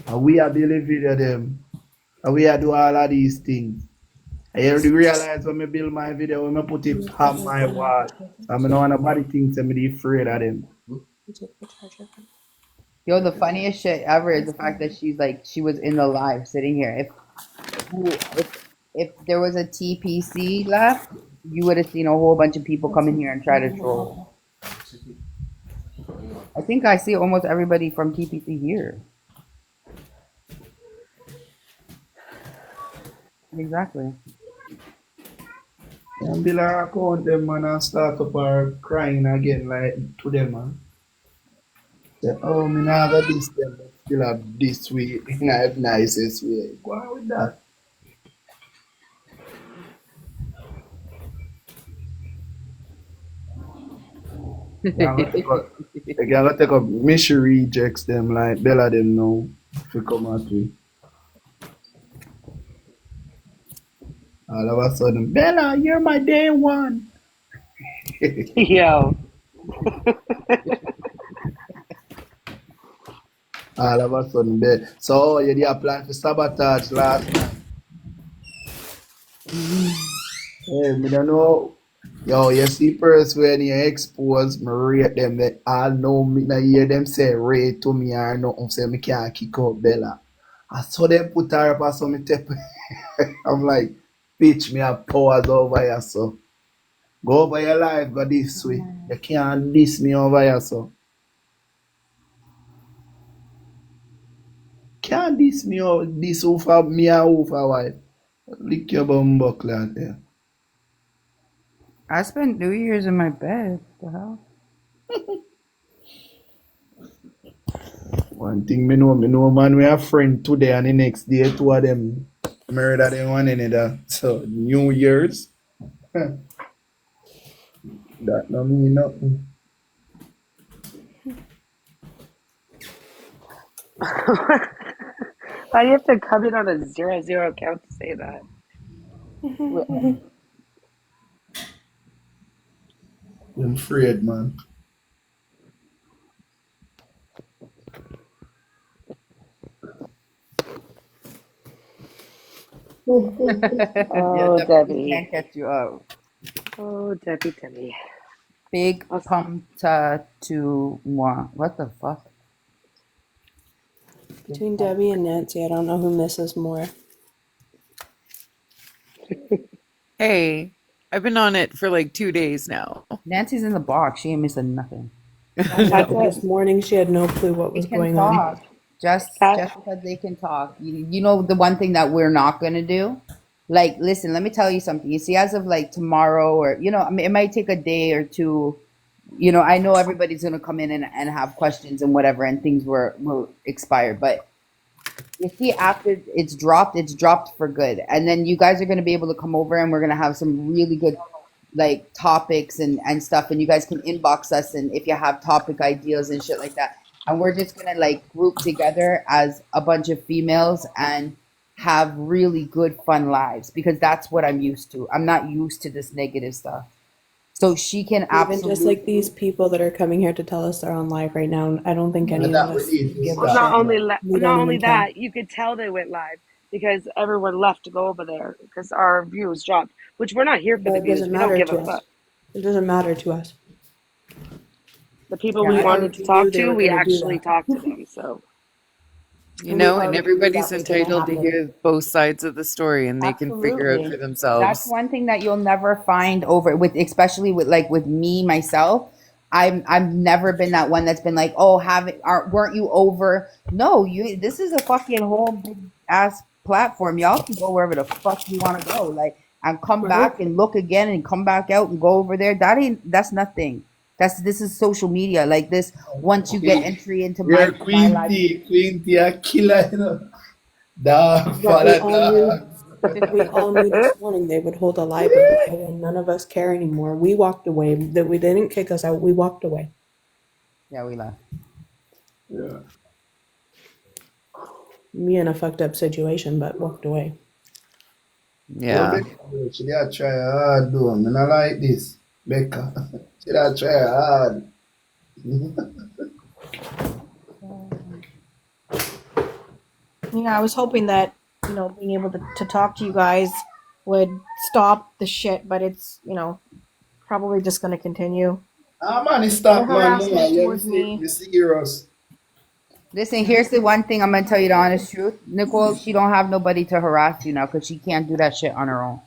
And we are building video them. And we are do all of these things. I already realize when I build my video, when I put it on my wall, I don't want nobody thinks I'm afraid of them. Yo, the funniest shit ever is the fact that she was in the live sitting here. If there was a TPC left, you would have seen a whole bunch of people come in here and try to troll. I think I see almost everybody from TPC here. Exactly. And be like, account them, man, and start up our crying again, like, to them, man. Say, oh, me now got this, them, but still have this way, in a nicest way. Go on with that. You gotta take up Mishi rejects them, like, Bella them know, if you come at me. All of a sudden, Bella, you're my day one. Yo. All of a sudden, there. So you did a plan for sabotage last night. Hey, me don't know. Yo, you see first when you expose me rate them, that I know me not hear them say rate to me or nothing, say me can't kick out Bella. I saw them put her up or something. I'm like, bitch, me have powers over here, so. Go over your life, go this way. You can't diss me over here, so. Can't diss me over this over me and over wife. Lick your bum buckle out there. I spent New Year's in my bed. The hell? One thing me know man, we have friend today and the next day two of them murder them one another. So New Year's. That no mean nothing. Why do you have to come in on a 0-0 count to say that? I'm afraid, man. Oh, Yeah, Debbie. can't catch you up. Oh, Debbie. Big pumpta to moi. What the fuck? Between Debbie and Nancy, I don't know who misses more. Hey, I've been on it for like 2 days now. Nancy's in the box. She ain't missing nothing. This morning, she had no clue what was They can going talk. on. Just because they can talk. You know the one thing that we're not gonna do? Like, listen, let me tell you something. You see, as of like tomorrow or I mean, it might take a day or two. I know everybody's gonna come in and have questions and whatever, and things will expire. But you see, after it's dropped for good. And then you guys are gonna be able to come over and we're gonna have some really good like topics and stuff, and you guys can inbox us and if you have topic ideas and shit like that. And we're just gonna like group together as a bunch of females and have really good fun lives because that's what I'm used to. I'm not used to this negative stuff. So she can Even absolutely just like these people that are coming here to tell us they're on live right now, I don't think any of us give a Well, not shit. only We not don't only even care. that, you could tell they went live because everyone left to go over there because our views dropped. Which we're not here for But the it views. doesn't We don't matter give to a us. fuck. It doesn't matter to us. The people Yeah, we I wanted to already talk knew they to, were we gonna do actually that. talked to them. So You We know, and already knew everybody's that was gonna entitled to happen. hear both sides of the story and they can figure out for Absolutely. That's themselves. one thing that you'll never find over with, especially with me myself. I've never been that one that's been like, oh, weren't you over? No, this is a fucking whole big ass platform. Y'all can go wherever the fuck you want to go. Like, and come back and look again and come back out and go over there. That's nothing. This is social media. Like this, once you get entry into You're my life. Queen T, a killer, you know. Dog, But we father, all knew, dog. we all knew this morning they would hold a live about it, and none of us care anymore. We walked away. That we didn't kick us out. We walked away. Yeah, we left. Yeah. Me in a fucked up situation, but walked away. Yeah. Well, she did try hard, though. I mean, I like this, Becca. She did try hard. I was hoping that, being able to talk to you guys would stop the shit, but it's, probably just going to continue. Man, it's The stop, man. harassment You towards me. serious. Listen, here's the one thing I'm gonna tell you the honest truth. Nicole, she don't have nobody to harass you now because she can't do that shit on her own.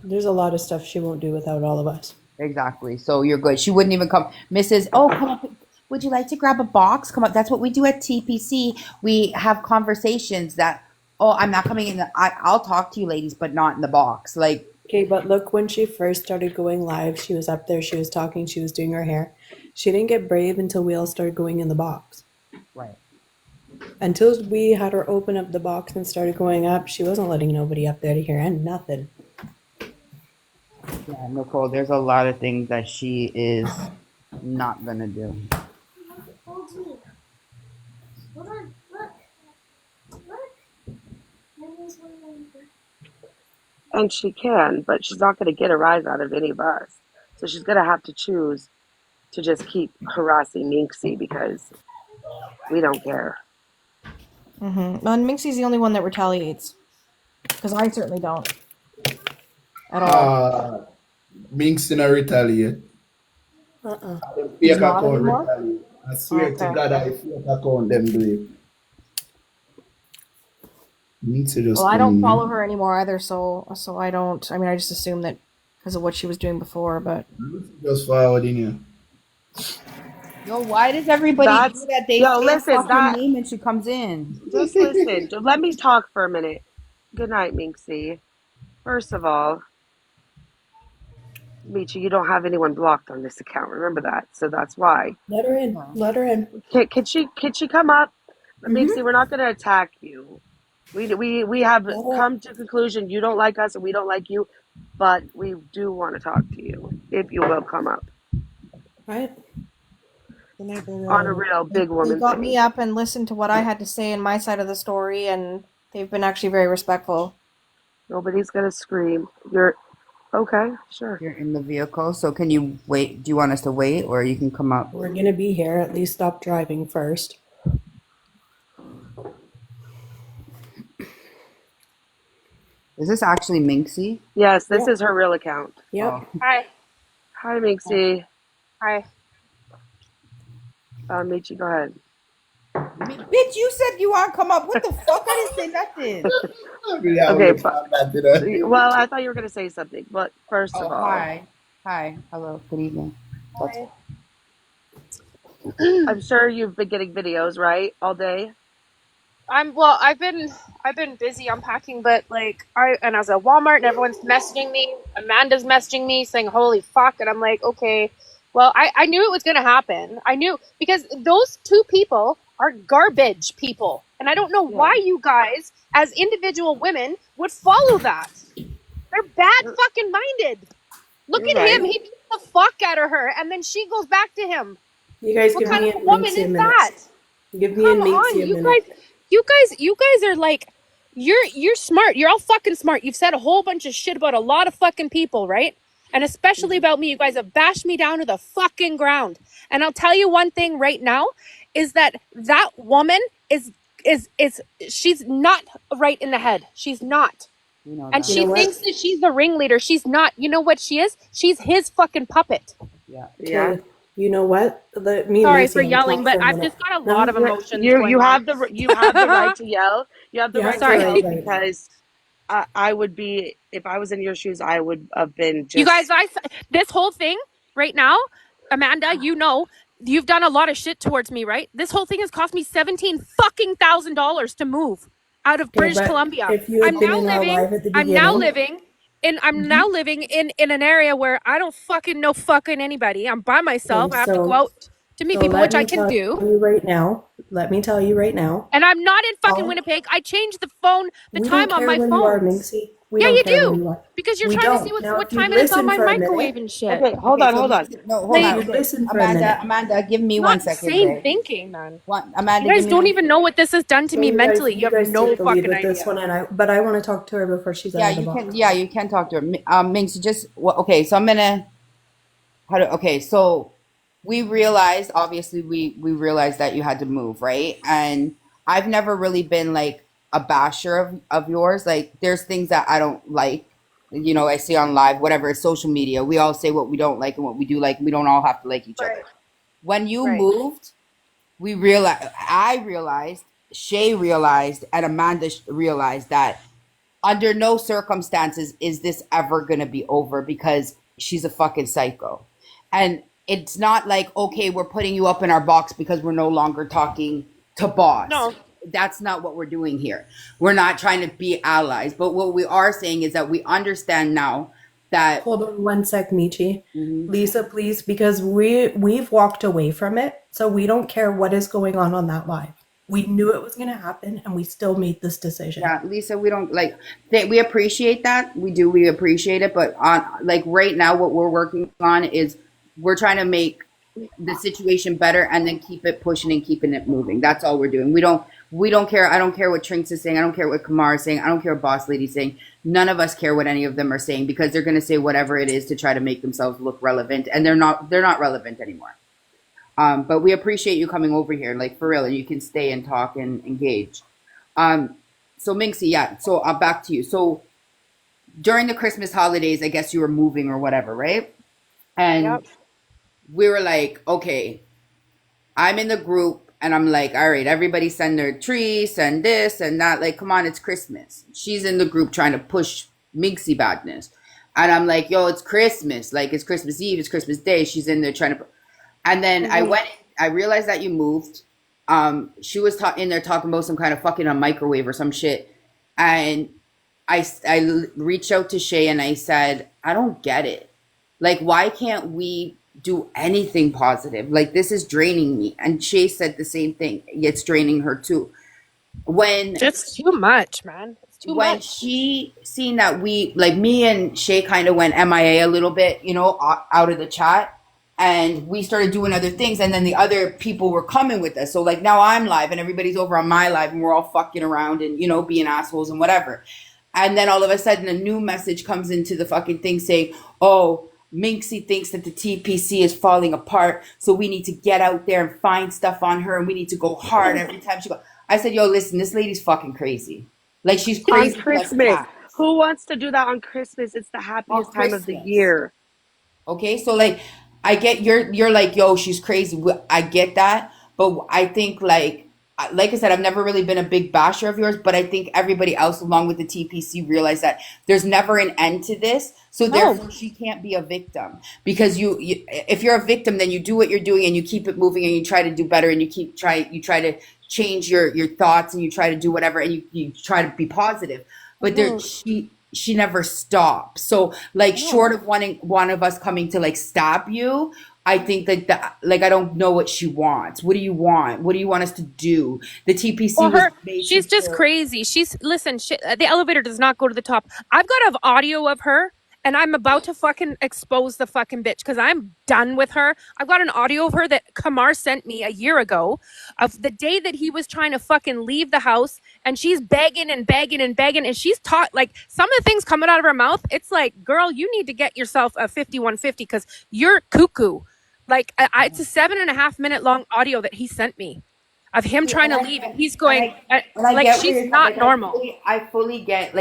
There's a lot of stuff she won't do without all of us. Exactly. So you're good. She wouldn't even come. Mrs. Oh, come up. Would you like to grab a box? Come up. That's what we do at TPC. We have conversations that, oh, I'm not coming in. I'll talk to you ladies, but not in the box. Like, Okay, but look, when she first started going live, she was up there, she was talking, she was doing her hair. She didn't get brave until we all started going in the box. right. Until we had her open up the box and started going up, she wasn't letting nobody up there to hear and nothing. Yeah, Nicole, there's a lot of things that she is not gonna do. and she can, but she's not going to get a rise out of any of us. So she's gonna have to choose to just keep harassing Minxie because we don't care. Mm-hmm. And Minxie's the only one that retaliates. Because I certainly don't. At all. Minx in a retaliate. Uh-uh. Them He's fake not account anymore? retaliate. I swear to Okay. God, I fake account them do it. Minx is just Well, I don't crazy. follow her anymore either, so I don't. I mean, I just assumed that because of what she was doing before, but Just forwarding you. Yo, why does everybody That's do that? They yo. say Listen, fucking that name and she comes in. just listen. Just let me talk for a minute. Good night, Minxie. First of all, Michi, you don't have anyone blocked on this account. Remember that. So that's why. Let her in. Let her in. Can she come up? Minxie, we're not going to attack you. We have come to a conclusion. You don't like us and we don't like you, but we do want to talk to you. If you will come up Right. on a real big they woman got thing. me up and listened to what I had to say in my side of the story, and they've been actually very respectful. Nobody's going to scream. You're okay. Sure. You're in the vehicle, so can you wait? Do you want us to wait, or you can come up? We're gonna be here. At least stop driving first. Is this actually Minxie? Yes, this is her real account. Yep. Hi. Hi, Minxie. Hi. Michi, go ahead. Bitch, you said you want to come up. What the fuck? I didn't say nothing. Okay, but, well, I thought you were going to say something, but first of all, Hi. Hi. Hello. Good evening. Hi. I'm sure you've been getting videos, right, all day? I've been busy unpacking, but like I was at Walmart and everyone's messaging me. Amanda's messaging me saying holy fuck, and I'm like, okay, well I knew it was gonna happen. I knew because those two people are garbage people. And I don't know why you guys, as individual women, would follow that. They're bad fucking minded. Look You're at him, right. he beats the fuck out of her, and then she goes back to him. You guys What give kind me of a a woman minutes a is minute. that? Give me Come a minutes on, a you minute. guys are like, you're smart. You're all fucking smart. You've said a whole bunch of shit about a lot of fucking people, right? And especially about me. You guys have bashed me down to the fucking ground. And I'll tell you one thing right now, is that woman is she's not right in the head. She's not. And You she know what? thinks that she's the ringleader. She's not. You know what she is? She's his fucking puppet. Yeah. Okay. You know what? Let me Sorry Lacey for and yelling, talk but for a I've minute. just got a No, lot of emotions You going on. have the right to yell. You have the You right have to the yell right. because I would be, if I was in your shoes, I would have been just. You guys, this whole thing right now, Amanda, you know, you've done a lot of shit towards me, right? This whole thing has cost me $17,000 to move out of Okay, British but Columbia. if you had I'm been now in our living. live at the I'm now beginning, living. I'm now living in an area where I don't fucking know fucking anybody. I'm by myself. okay, I have to go so out to meet people, let which I me can tell do. you right now. Let me tell you right now. And I'm not in fucking Oh. Winnipeg. I changed the phone, the We time don't on care my where phone. you are, Minxie. We Yeah, don't you care where do. you are. Because you're We trying to see don't. Now, what if you time it is on listen my for a microwave minute, and shit. Okay, hold on. No, hold if on. you Okay. listen for a minute. Amanda, give me Not 1 second, sane babe. thinking, man. Amanda, You guys give me don't 1 even know what this has done to So me mentally. you You have guys no take the lead fucking with this idea. one, but I want to talk to her before she's out of the box. you can talk to her. Minx, okay, so I'm gonna okay, so we realized obviously we realized that you had to move, right? And I've never really been like a basher of yours. Like there's things that I don't like. You know, I see on live, whatever, social media. We all say what we don't like and what we do like, and we don't all have to like each other. When you moved, I realized, Shay realized, and Amanda realized that under no circumstances is this ever going to be over because she's a fucking psycho. And it's not like, okay, we're putting you up in our box because we're no longer talking to boss. No. That's not what we're doing here. We're not trying to be allies. But what we are saying is that we understand now that... Hold on 1 sec, Michi. Lisa, please, because we've walked away from it, so we don't care what is going on that live. We knew it was going to happen, and we still made this decision. Yeah, Lisa, we don't like... we appreciate that. We do. We appreciate it. But on like right now, what we're working on is we're trying to make the situation better and then keep it pushing and keeping it moving. That's all we're doing. We don't care. I don't care what Trinks is saying. I don't care what Kamar is saying. I don't care what Boss Lady's saying. None of us care what any of them are saying because they're going to say whatever it is to try to make themselves look relevant, and they're not relevant anymore. But we appreciate you coming over here, like for real, and you can stay and talk and engage. So Minxie, yeah. So back to you. So during the Christmas holidays, I guess you were moving or whatever, right? And we were like, okay, I'm in the group and I'm like, all right, everybody send their tree, send this and that. Like, come on, it's Christmas. She's in the group trying to push Minxie badness. And I'm like, yo, it's Christmas. Like, it's Christmas Eve, it's Christmas Day. She's in there trying to. And then I realized that you moved. She was in there talking about some kind of fucking a microwave or some shit. And I reached out to Shay and I said, I don't get it. Like, why can't we do anything positive? Like, this is draining me. And Shay said the same thing. It's draining her too. It's too much, man. It's too when much. she seen that me and Shay kind of went MIA a little bit, you know, out of the chat. And we started doing other things. And then the other people were coming with us. So, like, now I'm live and everybody's over on my live and we're all fucking around and, you know, being assholes and whatever. And then all of a sudden a new message comes into the fucking thing saying, oh, Minxie thinks that the TPC is falling apart, so we need to get out there and find stuff on her, and we need to go hard every time she goes. I said, yo, listen, this lady's fucking crazy. Like, she's crazy. On Christmas. Who wants to do that on Christmas? It's the happiest time of the year. Okay, so, like, I get you're like, yo, she's crazy. I get that, but I think, like I said, I've never really been a big basher of yours, but I think everybody else, along with the TPC, realized that there's never an end to this. So therefore, she can't be a victim because you if you're a victim, then you do what you're doing and you keep it moving and you try to do better and you try to change your thoughts and you try to do whatever and you try to be positive. But she never stops. So, like, short of one of us coming to, like, stab you, I think that I don't know what she wants. What do you want? What do you want us to do? The TPC She's just crazy. The elevator does not go to the top. I've got an audio of her and I'm about to fucking expose the fucking bitch because I'm done with her. I've got an audio of her that Kamar sent me a year ago of the day that he was trying to fucking leave the house, and she's begging and begging and begging, and she's taught, like, some of the things coming out of her mouth, it's like, girl, you need to get yourself a 5150 because you're cuckoo. Like, it's a 7.5 minute long audio that he sent me of him trying to leave, and he's going, like, she's not normal. I fully get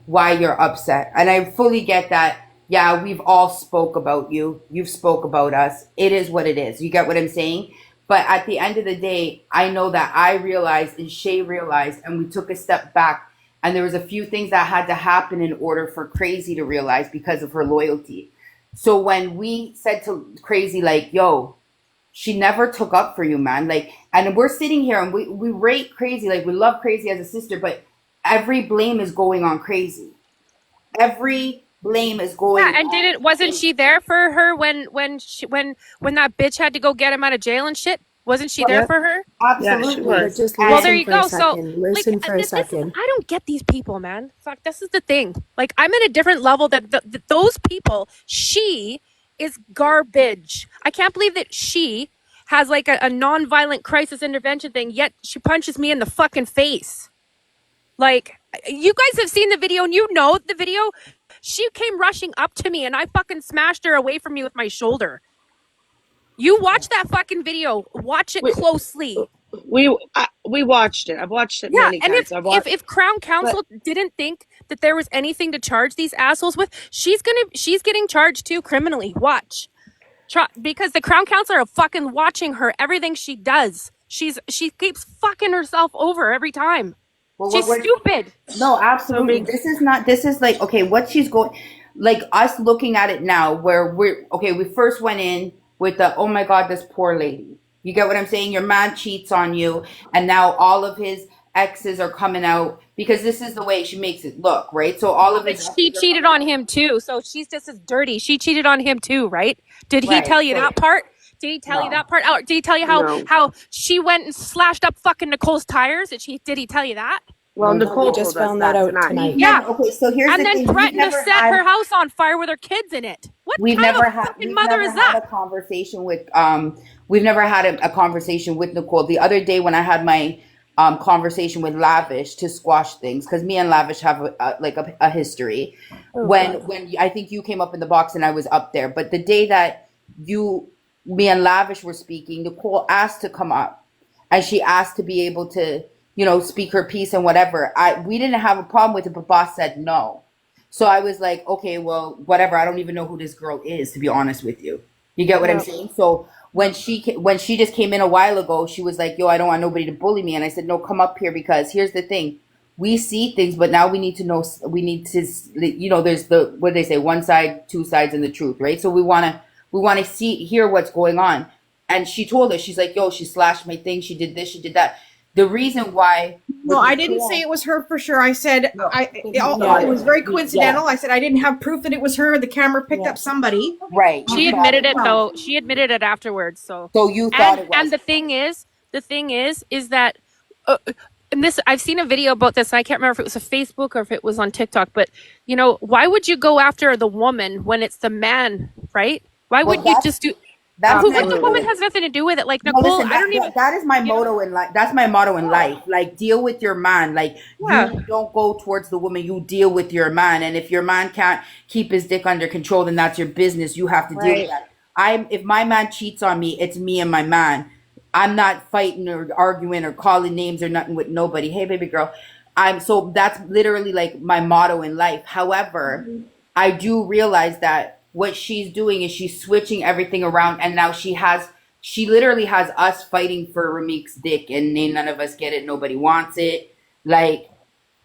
why you're upset. And I fully get that, yeah, we've all spoke about you. You've spoke about us. It is what it is. You get what I'm saying? But at the end of the day, I know that I realized and Shay realized, and we took a step back. And there was a few things that had to happen in order for Crazy to realize because of her loyalty. So when we said to Crazy, like, yo, she never took up for you, man. Like, and we're sitting here and we rate Crazy. Like, we love Crazy as a sister, but every blame is going on Crazy. Every blame is going. Yeah, and wasn't she there for her when that bitch had to go get him out of jail and shit? Wasn't she there for her? Absolutely. Yeah, just well, there you go. Listen for a second. I don't get these people, man. Fuck, this is the thing. Like, I'm at a different level that those people. She is garbage. I can't believe that she has like a non-violent crisis intervention thing, yet she punches me in the fucking face. Like, you guys have seen the video and you know the video. She came rushing up to me and I fucking smashed her away from me with my shoulder. You watch that fucking video. Watch it closely. We watched it. I've watched it many times. If Crown Counsel didn't think that there was anything to charge these assholes with, she's getting charged too criminally. Watch. Because the Crown Counsel are fucking watching her, everything she does. She keeps fucking herself over every time. Well, she's stupid. No, absolutely. This is like, okay, what she's going, like, us looking at it now where we first went in with the, oh my God, this poor lady. You get what I'm saying? Your man cheats on you, and now all of his exes are coming out because this is the way she makes it look, right? So all of his she cheated on him too, so she's just as dirty. She cheated on him too, right? Did he tell you that part? Did he tell you that part? Did he tell you how she went and slashed up fucking Nicole's tires? Did he tell you that? Well, Nicole just found that out tonight. Yeah. Okay, so here's and the then thing. threatened to set her house on fire with her kids in it. What kind of fucking mother is that? A conversation with we've never had a conversation with Nicole. The other day when I had my conversation with Lavish to squash things, because me and Lavish have a history. Oh, when God. when I think you came up in the box and I was up there, but the day that me and Lavish were speaking, Nicole asked to come up, and she asked to be able to, speak her piece and whatever. We didn't have a problem with it, but boss said no. So I was like, okay, well, whatever. I don't even know who this girl is, to be honest with you. You get what I'm Yeah. saying? So when she just came in a while ago, she was like, yo, I don't want nobody to bully me. And I said, no, come up here, because here's the thing. We see things, but now we need to know, there's what they say, one side, two sides, and the truth, right? So we want to hear what's going on. And she told us, she's like, yo, she slashed my thing. She did this, she did that. The reason why. No, I didn't say it was her for sure. I said it was very coincidental. I said I didn't have proof that it was her. The camera picked up somebody. Right. She admitted it though. She admitted it afterwards. So you thought it was. And the thing is that, and this, I've seen a video about this. I can't remember if it was a Facebook or if it was on TikTok. But why would you go after the woman when it's the man, right? Why would you just do? The woman has nothing to do with it. Like Nicole, No, listen, I don't even. That is my motto in life. That's my motto in life. Like, deal with your man. Like, you don't go towards the woman. You deal with your man. And if your man can't keep his dick under control, then that's your business. You have to deal with that. If my man cheats on me, it's me and my man. I'm not fighting or arguing or calling names or nothing with nobody. Hey, baby girl. So that's literally like my motto in life. However, I do realize that what she's doing is she's switching everything around, and now she literally has us fighting for Ramik's dick, and none of us get it. Nobody wants it. Like,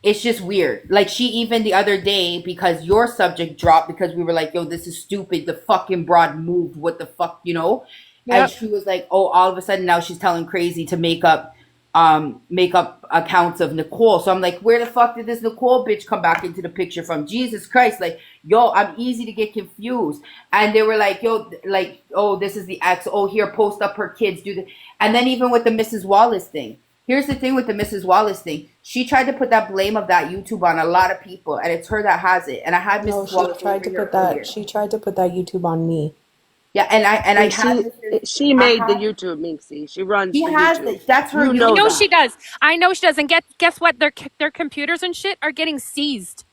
it's just weird. Like, she even the other day, because your subject dropped, because we were like, yo, this is stupid. The fucking broad moved. What the fuck, Yep. And she was like, oh, all of a sudden now she's telling Crazy to make up accounts of Nicole. So I'm like, where the fuck did this Nicole bitch come back into the picture from? Jesus Christ. Like, yo, I'm easy to get confused. And they were like, yo, like, oh, this is the ex. Oh, here, post up her kids, do this. And then even with the Mrs. Wallace thing. Here's the thing with the Mrs. Wallace thing. She tried to put that blame of that YouTube on a lot of people, and it's her that has it. And I had Mrs. Wallace tried to put that. She tried to put that YouTube on me. Yeah, she made the YouTube, Minxie. She runs the YouTube. That's her. I know she does. I know she does. And guess what? Their computers and shit are getting seized.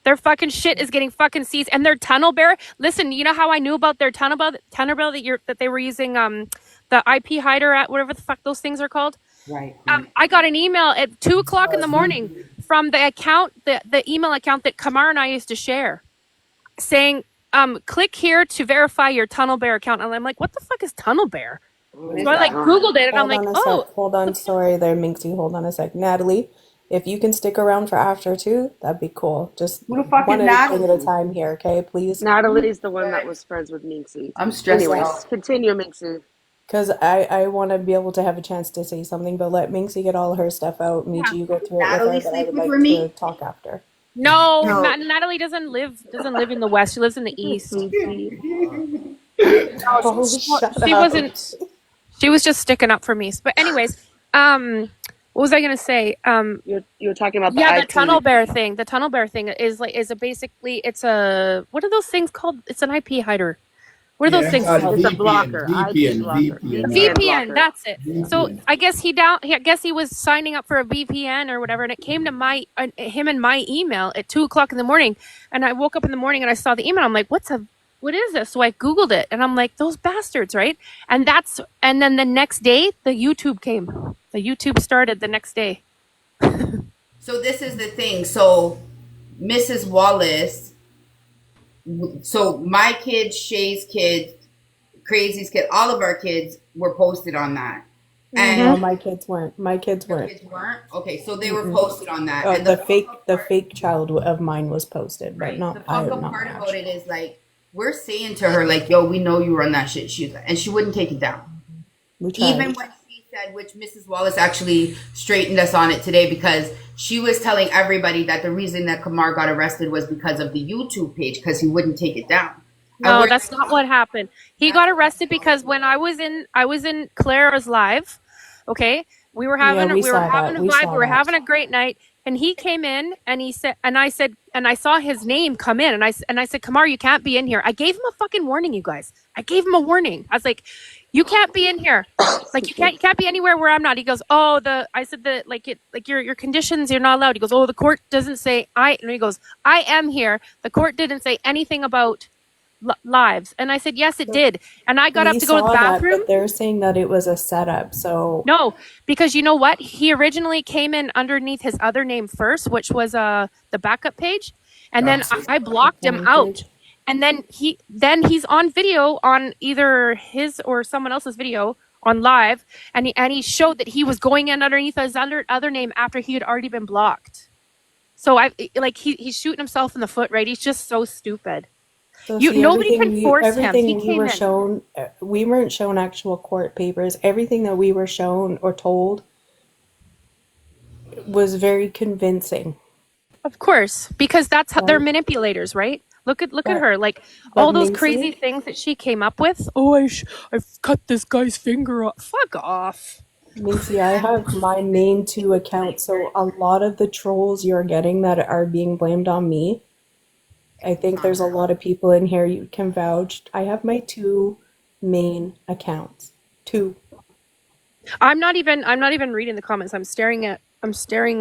Their fucking shit is getting fucking seized. And their Tunnel Bear. Listen, you know how I knew about their Tunnel Bear that they were using the IP hider at whatever the fuck those things are called. Right. I got an email at 2:00 in the morning from the account, the email account that Kamar and I used to share, saying, click here to verify your Tunnel Bear account. And I'm like, what the fuck is Tunnel Bear? So I Googled it, and I'm like, oh. Hold on, sorry there, Minxie. Hold on a sec. Natalie, if you can stick around for after too, that'd be cool. Just Who the fuck one is thing at a time here, okay? Please. Natalie's the one that was friends with Minxie. I'm stressed Anyways, out. continue, Minxie. Because I want to be able to have a chance to say something, but let Minxie get all her stuff out. Miji, you go through it Natalie with her, but I would sleeping like with me? to talk after. No, Natalie doesn't live in the West. She lives in the East. She wasn't. She was just sticking up for me. But anyways, what was I gonna say? You were talking about the IP. Tunnel Bear thing. The Tunnel Bear thing is basically it's a, what are those things called? It's an IP hider. What are those things called? It's a blocker. VPN, that's it. So I guess he was signing up for a VPN or whatever, and it came to him and my email at 2:00 in the morning. And I woke up in the morning and I saw the email. I'm like, what is this? So I Googled it, and I'm like, those bastards, right? And then the next day, the YouTube came. The YouTube started the next day. So this is the thing. So Mrs. Wallace, so my kids, Shay's kids, Crazy's kid, all of our kids were posted on that. And No, my kids weren't. My kids weren't. kids weren't? Okay, so they were posted on that. Oh, And the fake child of mine was posted, but not. the I fucked up not part matched. about it is like, we're saying to her, like, yo, we know you were on that shit. And she wouldn't take it down. We tried. Even when she said, which Mrs. Wallace actually straightened us on it today, because she was telling everybody that the reason that Kamar got arrested was because of the YouTube page, because he wouldn't take it down. No, that's not what happened. He got arrested because when I was in Clara's live, okay, we were having a vibe, we were having a great night, and he came in and he said, and I said, and I saw his name come in, and I said, Kamar, you can't be in here. I gave him a fucking warning, you guys. I gave him a warning. I was like, You can't be in here. Like you can't be anywhere where I'm not. He goes, oh, I said that like your conditions, you're not allowed. He goes, oh, the court doesn't say and he goes, I am here. The court didn't say anything about lives. And I said, yes, it did. And I got up We to go to the saw that, bathroom. but they're saying that it was a setup. So No, because you know what? He originally came in underneath his other name first, which was the backup page. And then I blocked him out. And then he's on video on either his or someone else's video on live, and he showed that he was going in underneath his other name after he had already been blocked. So he's shooting himself in the foot, right? He's just so stupid. So Nobody can force him. He we came were in. shown, we weren't shown actual court papers. Everything that we were shown or told was very convincing. Of course, because that's how they're manipulators, right? Look at her, like all those crazy things that she came up with. Oh, I've cut this guy's finger off. Fuck off. Mincy, I have my main 2 accounts, so a lot of the trolls you're getting that are being blamed on me, I think there's a lot of people in here you can vouch. I have my 2 main accounts. 2. I'm not even reading the comments. I'm staring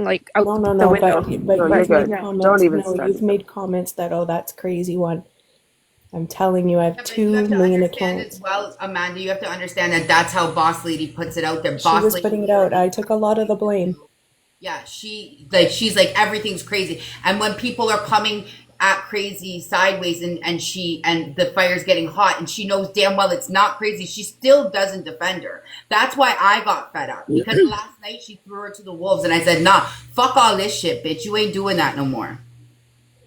like out the No, window. but No, you've you're made good. comments. Don't even No, start. you've made comments that, oh, that's crazy one. I'm telling you, I have But 2 you have to main understand accounts. as well, Amanda, you have to understand that that's how Boss Lady puts it out there. She Boss was Lady, putting it out. I took a lot of the blame. yeah, she's like everything's crazy. And when people are coming at crazy sideways and the fire's getting hot and she knows damn well it's not crazy, she still doesn't defend her. That's why I got fed up. Because last night she threw her to the wolves and I said, nah, fuck all this shit, bitch. You ain't doing that no more.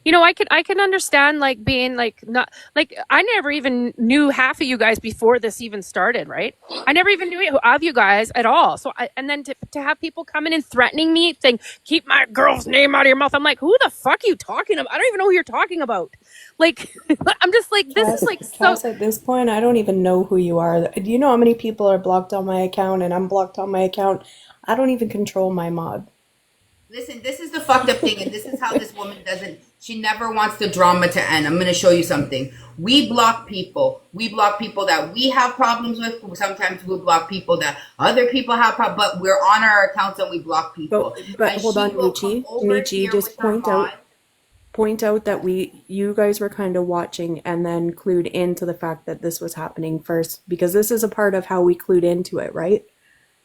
You know, I can understand like being like not like I never even knew half of you guys before this even started, right? I never even knew of you guys at all. So and then to have people coming and threatening me, saying keep my girl's name out of your mouth. I'm like, who the fuck are you talking about? I don't even know who you're talking about. Like, I'm just like, this is like so. Cass, at this point, I don't even know who you are. Do you know how many people are blocked on my account and I'm blocked on my account? I don't even control my mod. Listen, this is the fucked up thing, and this is how this woman doesn't. She never wants the drama to end. I'm going to show you something. We block people. We block people that we have problems with. Sometimes we block people that other people have problems, but we're on our accounts and we block people. But And hold she on, will come over Michi, here just with her point out that you guys were kind of watching and then clued into the fact that this was happening first, because this is a part of how we clued into it, right?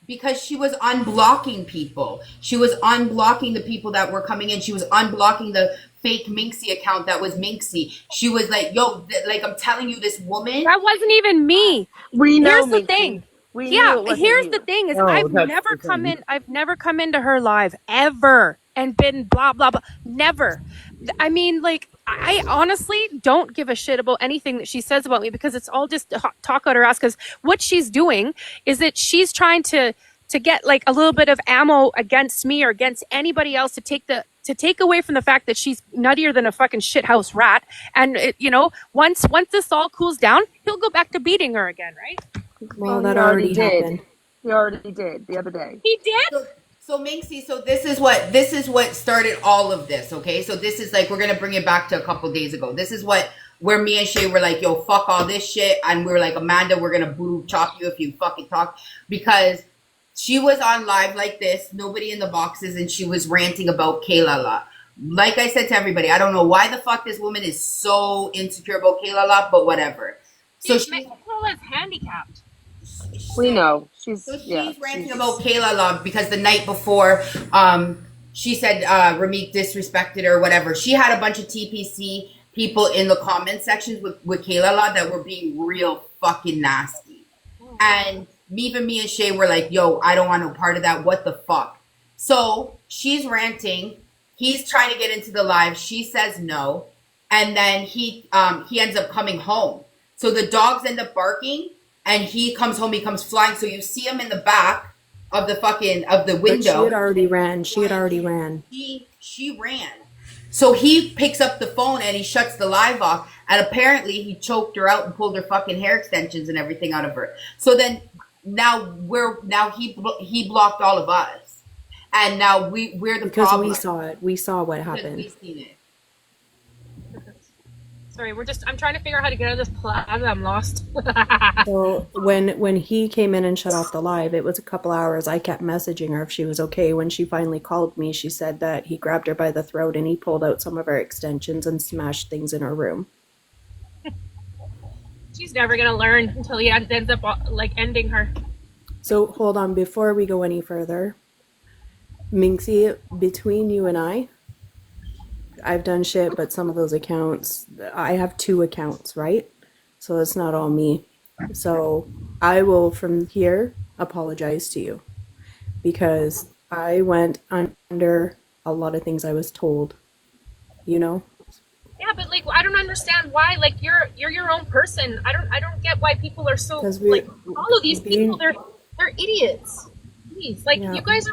because she was unblocking people. She was unblocking the people that were coming in. She was unblocking the fake Minxie account that was Minxie. She was like, yo, like I'm telling you, this woman. That wasn't even me. We know, Here's the Minxie. thing. We knew Yeah, it wasn't here's you. the thing is No, I've that's never the come thing. I've never come into her live ever and been blah blah blah. Never. I mean, like, I honestly don't give a shit about anything that she says about me because it's all just talk out her ass. Because what she's doing is that she's trying to get like a little bit of ammo against me or against anybody else to take away from the fact that she's nuttier than a fucking shithouse rat. And once this all cools down, he'll go back to beating her again, right? Well, He that already did. happened. He already did the other day. He did? So Minxie, so this is what started all of this, okay? So this is like, we're gonna bring it back to a couple days ago. This is where me and Shay were like, yo, fuck all this shit. And we were like, Amanda, we're gonna boo chop you if you fucking talk. Because she was on live like this, nobody in the boxes, and she was ranting about Kayla La. Like I said to everybody, I don't know why the fuck this woman is so insecure about Kayla La, but whatever. So she is handicapped. We know. She's ranting about Kayla La because the night before, she said Ramik disrespected her or whatever. She had a bunch of TPC people in the comment sections with Kayla La that were being real fucking nasty. And me and Shay were like, yo, I don't want no part of that. What the fuck? So she's ranting. He's trying to get into the live. She says no. And then he ends up coming home. So the dogs end up barking. And he comes home, he comes flying. So you see him in the back of the window. But she had already ran. She ran. So he picks up the phone and he shuts the live off. And apparently he choked her out and pulled her fucking hair extensions and everything out of her. So then now he blocked all of us. And now we're the Because problem. we saw it. We saw what Because happened. we've seen it. Sorry, I'm trying to figure out how to get out of this plaza. I'm lost. So when he came in and shut off the live, it was a couple hours. I kept messaging her if she was okay. When she finally called me, she said that he grabbed her by the throat and he pulled out some of her extensions and smashed things in her room. She's never gonna learn until he ends up like ending her. So hold on, before we go any further, Minxie, between you and I've done shit, but some of those accounts, I have 2 accounts, right? So it's not all me. So I will from here apologize to you because I went under a lot of things I was told, you know? Yeah, but like I don't understand why. Like you're your own person. I don't get why people are so like follow these people. They're idiots. Please, like you guys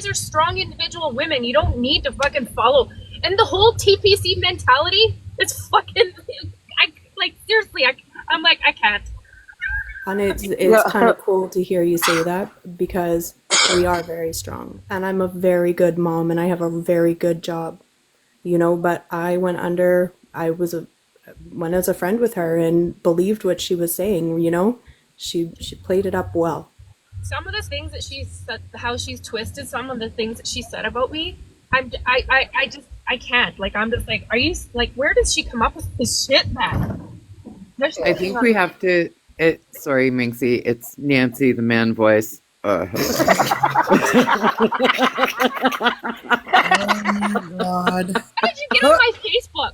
are strong individual women. You don't need to fucking follow. And the whole TPC mentality is fucking. Seriously. I'm like I can't. And it's kind of cool to hear you say that because we are very strong. And I'm a very good mom and I have a very good job, you know, but I went as a friend with her and believed what she was saying, you know, she played it up well. Some of the things that she said, how she's twisted some of the things that she said about me, I can't. Like, I'm just like, are you, like, where does she come up with this shit, man? I think we have to, sorry, Minxie, it's Nancy, the man voice. Oh my God. How did you get on my Facebook?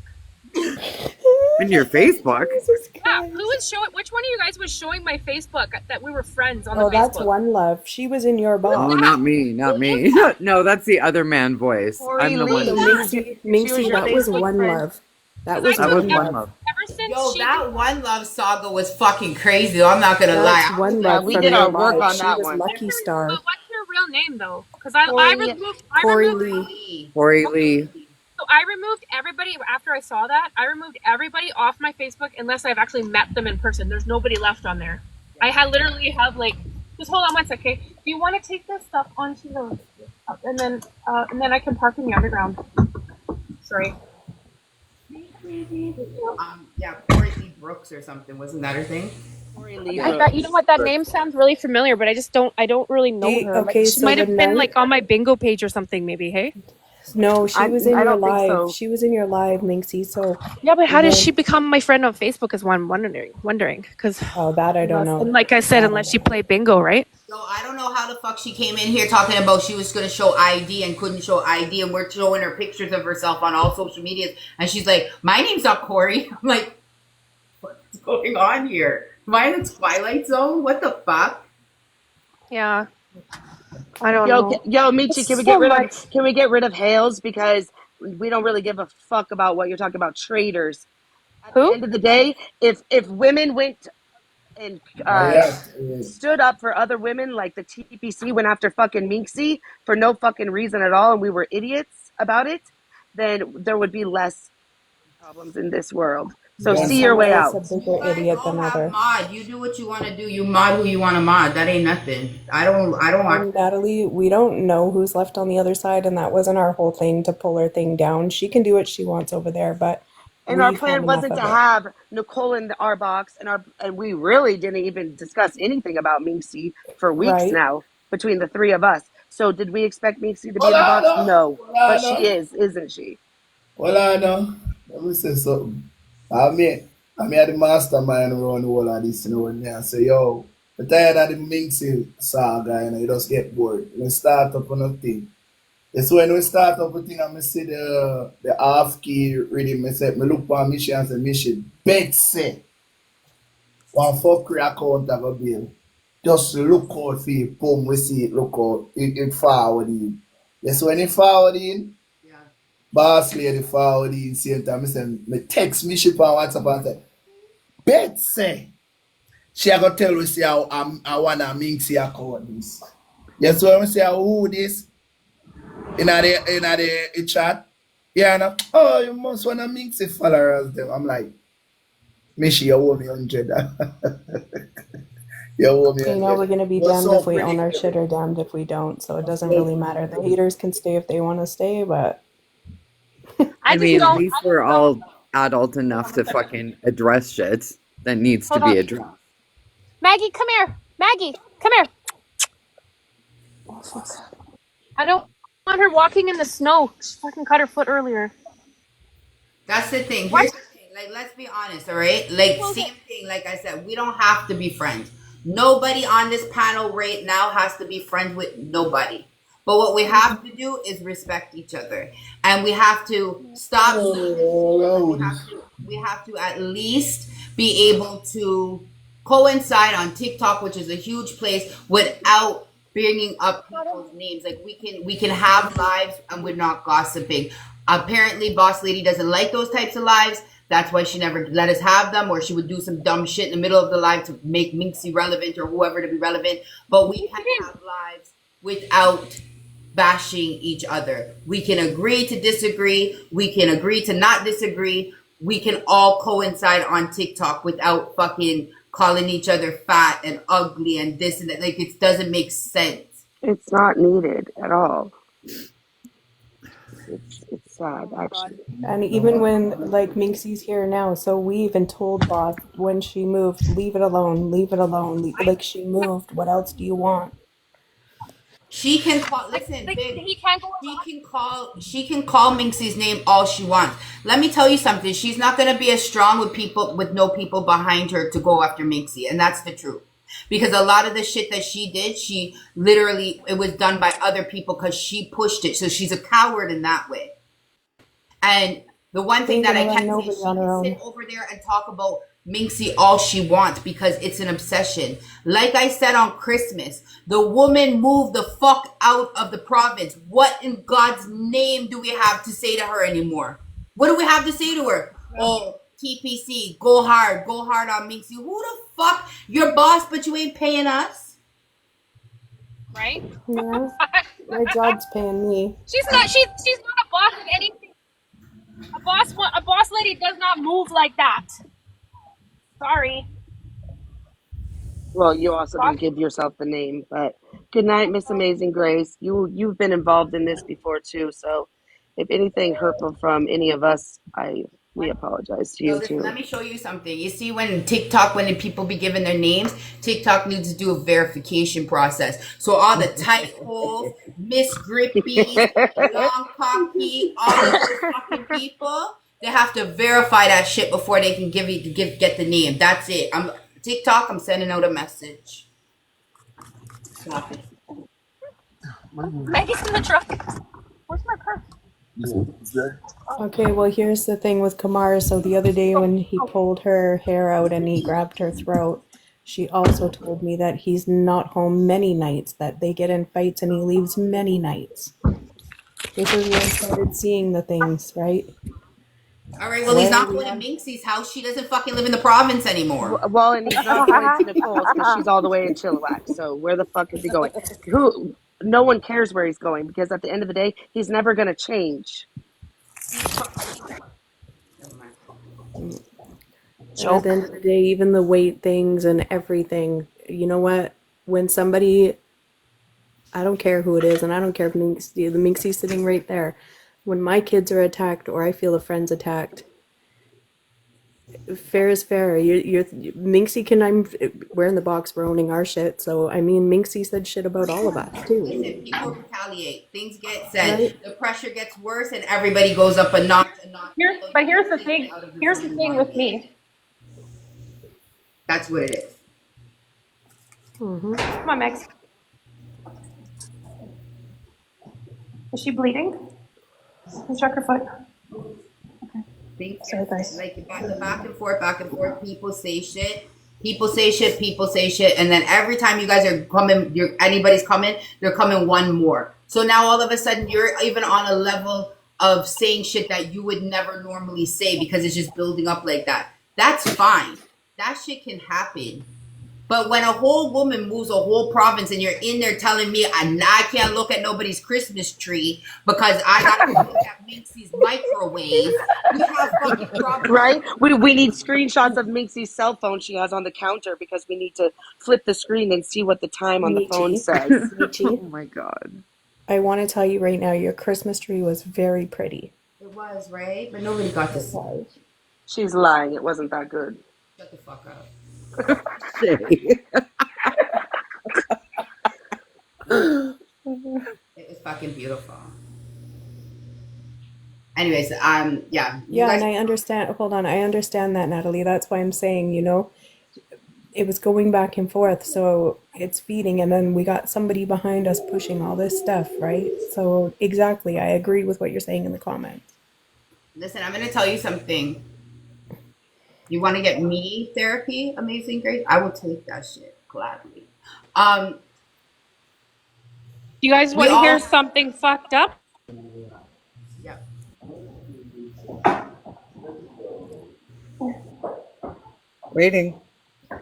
In your Facebook? Yeah, who was showing? Which one of you guys was showing my Facebook that we were friends on the Oh, Facebook? that's One Love. She was in your box. Oh, not me. No, that's the other man voice. I'm the one. Minxie, that was One Love. That was One Love. Ever since that One Love saga was fucking crazy. I'm not gonna lie. That's One Love. We from did your our work live. on She that was one. Lucky Star. But what's your real name though? Because I removed Corey Lee. So I removed everybody after I saw that. I removed everybody off my Facebook unless I've actually met them in person. There's nobody left on there. I literally have like, just hold on one sec, okay? Do you want to take this stuff onto the, and then I can park in the underground. Sorry. Yeah, Corey Lee Brooks or something. Wasn't that her thing? You know what? That name sounds really familiar, but I don't really know her. Okay, Like, she so might have the been men- like on my bingo page or something, maybe. Hey. No, she was in I your don't think live. so. She was in your live, Minxie. So Yeah, but how and did then- she become my friend on Facebook? Is what I'm wondering. Because that I don't know. And like I said, unless she played bingo, right? So I don't know how the fuck she came in here talking about she was going to show ID and couldn't show ID, and we're showing her pictures of herself on all social medias, and she's like, "My name's not Corey." I'm like, "What's going on here? Am I in the Twilight Zone? What the fuck?" Yeah. I don't Yo, know. yo, Michi, It's can we so get rid much. of Hales because we don't really give a fuck about what you're talking about, traitors. At the end of the day, if women went and stood up for other women like the TPC went after fucking Minxie for no fucking reason at all, and we were idiots about it, then there would be less problems in this world. So Yeah, see your way out. someone is a bigger idiot than other. Mod, you do what you want to do. You mod who you want to mod. That ain't nothing. I don't want. Natalie, we don't know who's left on the other side, and that wasn't our whole thing to pull her thing down. She can do what she wants over there, but And our we've plan had enough wasn't of to it. have Nicole in our box, and we really didn't even discuss anything about Minxie for weeks Right. now between the three of us. So did we expect Minxie to be in Hold the on, box? no. No, Hold but on, she no. is, isn't she? Well, I know. Let me say something. I mean, the mastermind around the whole of this, you know, when I say, yo, I'm tired of the Minxie saga, you know, you just get bored. We start up on a thing. It's when we start up a thing and I see the half key rhythm, I look for Michi and say, Michi, Betsy, one fuckery account have a bill. Just look out for it, boom, we see it, look out, it forward in. Yes, when it forward in, boss lady forward in, same time, I text Michi on WhatsApp and say, Betsy, she a go tell we say I want a Minxie account this. Yes, when we say who this in the chat, yeah, no, oh, you must want a Minxie followers them. I'm like, Michi, you owe me 100. You owe me 100. You know, we're gonna be You're damned so if we own our predictable. shit or damned if we don't. So it doesn't really matter. The haters can stay if they want to stay, but I mean, at least we're all adult enough to fucking address shit that needs to Hold be on. addressed. Maggie, come here. Maggie, come here. I don't want her walking in the snow. She fucking cut her foot earlier. That's the thing. Here's the thing. Like, let's be honest, all right? Like, same thing. Like I said, we don't have to be friends. Nobody on this panel right now has to be friends with nobody. But what we have to do is respect each other, and we have to stop. We have to at least be able to coincide on TikTok, which is a huge place, without bringing up people's names. Like we can have lives and we're not gossiping. Apparently, Boss Lady doesn't like those types of lives. That's why she never let us have them, or she would do some dumb shit in the middle of the live to make Minxie relevant or whoever to be relevant. But we can have lives without bashing each other. We can agree to disagree. We can agree to not disagree. We can all coincide on TikTok without fucking calling each other fat and ugly and this and that. Like, it doesn't make sense. It's not needed at all. It's sad, actually. And even when, like, Minxie's here now, so we even told Boss when she moved, leave it alone, leave it alone. Like, she moved. What else do you want? She can call. Listen, Like, big. he can't go. She can call Minxie's name all she wants. Let me tell you something. She's not gonna be as strong with people with no people behind her to go after Minxie, and that's the truth. Because a lot of the shit that she did, she literally it was done by other people because she pushed it. So she's a coward in that way. And the one thing that I can say, she can sit over there and talk about Minxie all she wants because it's an obsession. Like I said on Christmas, the woman moved the fuck out of the province. What in God's name do we have to say to her anymore? What do we have to say to her? Oh, TPC, go hard on Minxie. Who the fuck? Your boss, but you ain't paying us? Right? Yeah. My job's paying me. She's not a boss of anything. A boss lady does not move like that. Sorry. Well, you also didn't give yourself the name, but good night, Miss Amazing Grace. You've been involved in this before too, so if anything hurtful from any of us, we apologize to you too. Let me show you something. You see, when the people be given their names, TikTok needs to do a verification process. So all the tight holes, Miss Grippy, Long Cocky, all of those fucking people, they have to verify that shit before they can get the name. That's it. TikTok, I'm sending out a message. Stop it. Maggie's in the truck. Where's my purse? Okay, well, here's the thing with Kamara. So the other day when he pulled her hair out and he grabbed her throat, she also told me that he's not home many nights, that they get in fights and he leaves many nights. This is when I started seeing the things, right? All right, well, he's not going to Minxie's house. She doesn't fucking live in the province anymore. Well, and he's not going to Nicole's because she's all the way in Chilliwack. So where the fuck is he going? No one cares where he's going because at the end of the day, he's never going to change. And at the end of the day, even the weight things and everything, you know what? When somebody, I don't care who it is, and I don't care if the Minxie's sitting right there. When my kids are attacked or I feel a friend's attacked, fair is fair. You're Minxie we're in the box, we're owning our shit. So, I mean, Minxie said shit about all of us, too. Listen, people retaliate. Things get said. Right. The pressure gets worse and everybody goes up a notch. But here's the thing. Here's the thing with me. That's what it is. Mm-hmm. Come on, Max. Is she bleeding? Let's check her foot. Like the back and forth. People say shit, and then every time you guys are coming, anybody's coming, they're coming one more. So now all of a sudden you're even on a level of saying shit that you would never normally say because it's just building up like that. That's fine. That shit can happen. But when a whole woman moves a whole province and you're in there telling me I can't look at nobody's Christmas tree because I gotta look at Minxie's microwave, we have fucking problems. Right? We need screenshots of Minxie's cell phone she has on the counter because we need to flip the screen and see what the time on the phone says. Oh my god. I want to tell you right now, your Christmas tree was very pretty. It was, right? But nobody got to see. She's lying. It wasn't that good. Shut the fuck up. It was fucking beautiful. Anyways, yeah. You Yeah, guys, and I understand. Hold on, I understand that, Natalie. That's why I'm saying, it was going back and forth, so it's feeding, and then we got somebody behind us pushing all this stuff, right? So exactly, I agree with what you're saying in the comments. listen, I'm gonna tell you something. You want to get me therapy, Amazing Grace? I will take that shit gladly. You guys We want to hear all, something fucked up? yeah. Waiting.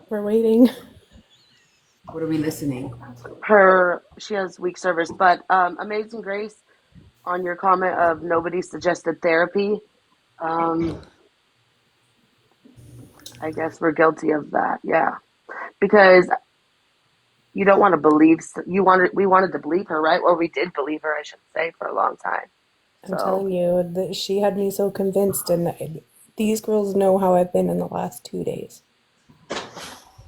We're waiting. What are we listening? She has weak service, but Amazing Grace, on your comment of nobody suggested therapy, I guess we're guilty of that. Yeah, because you don't want to believe. We wanted to believe her, right? Or we did believe her, I should say, for a long time. I'm So telling you that she had me so convinced, and these girls know how I've been in the last 2 days.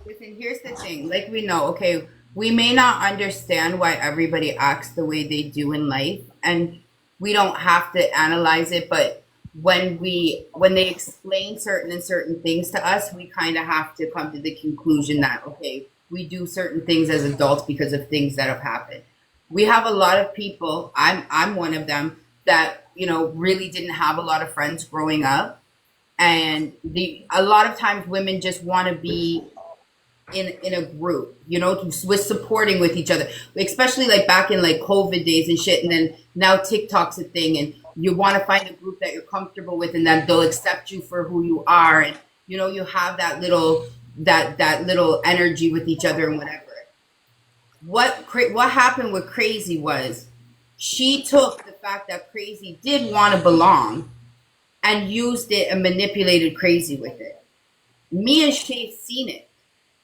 Listen, here's the thing. Like we know, okay, we may not understand why everybody acts the way they do in life, and we don't have to analyze it, but when they explain certain things to us, we kind of have to come to the conclusion that okay, we do certain things as adults because of things that have happened. We have a lot of people, I'm one of them, that really didn't have a lot of friends growing up, and a lot of times women just want to be in a group, with supporting with each other, especially like back in like COVID days and shit. And then now TikTok's a thing, and you want to find a group that you're comfortable with, and then they'll accept you for who you are, and you have that little energy with each other and whatever. What happened with Crazy was she took the fact that Crazy did want to belong and used it and manipulated Crazy with it. Me and Shay seen it.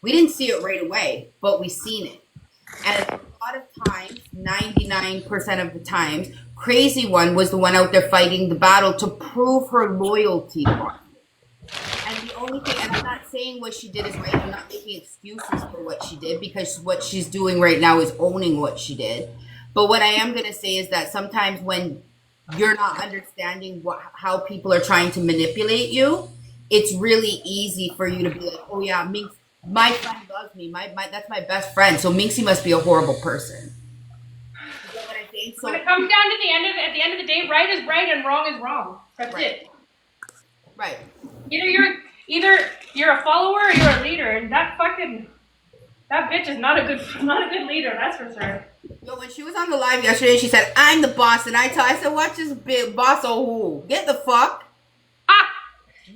We didn't see it right away, but we seen it. And a lot of times, 99% of the times, Crazy One was the one out there fighting the battle to prove her loyalty. And the only thing, and I'm not saying what she did is right, I'm not making excuses for what she did, because what she's doing right now is owning what she did. But what I am going to say is that sometimes when you're not understanding how people are trying to manipulate you, it's really easy for you to be like, oh yeah, my friend loves me. That's my best friend. So Minxie must be a horrible person. You know what I'm saying? So When it comes down to at the end of the day, right is right and wrong is wrong. That's it. Right. Either you're a follower or you're a leader, and that bitch is not a good leader. That's for sure. Yo, when she was on the live yesterday, she said, "I'm the boss," and I said, "Watch this big boss of who? Get the fuck."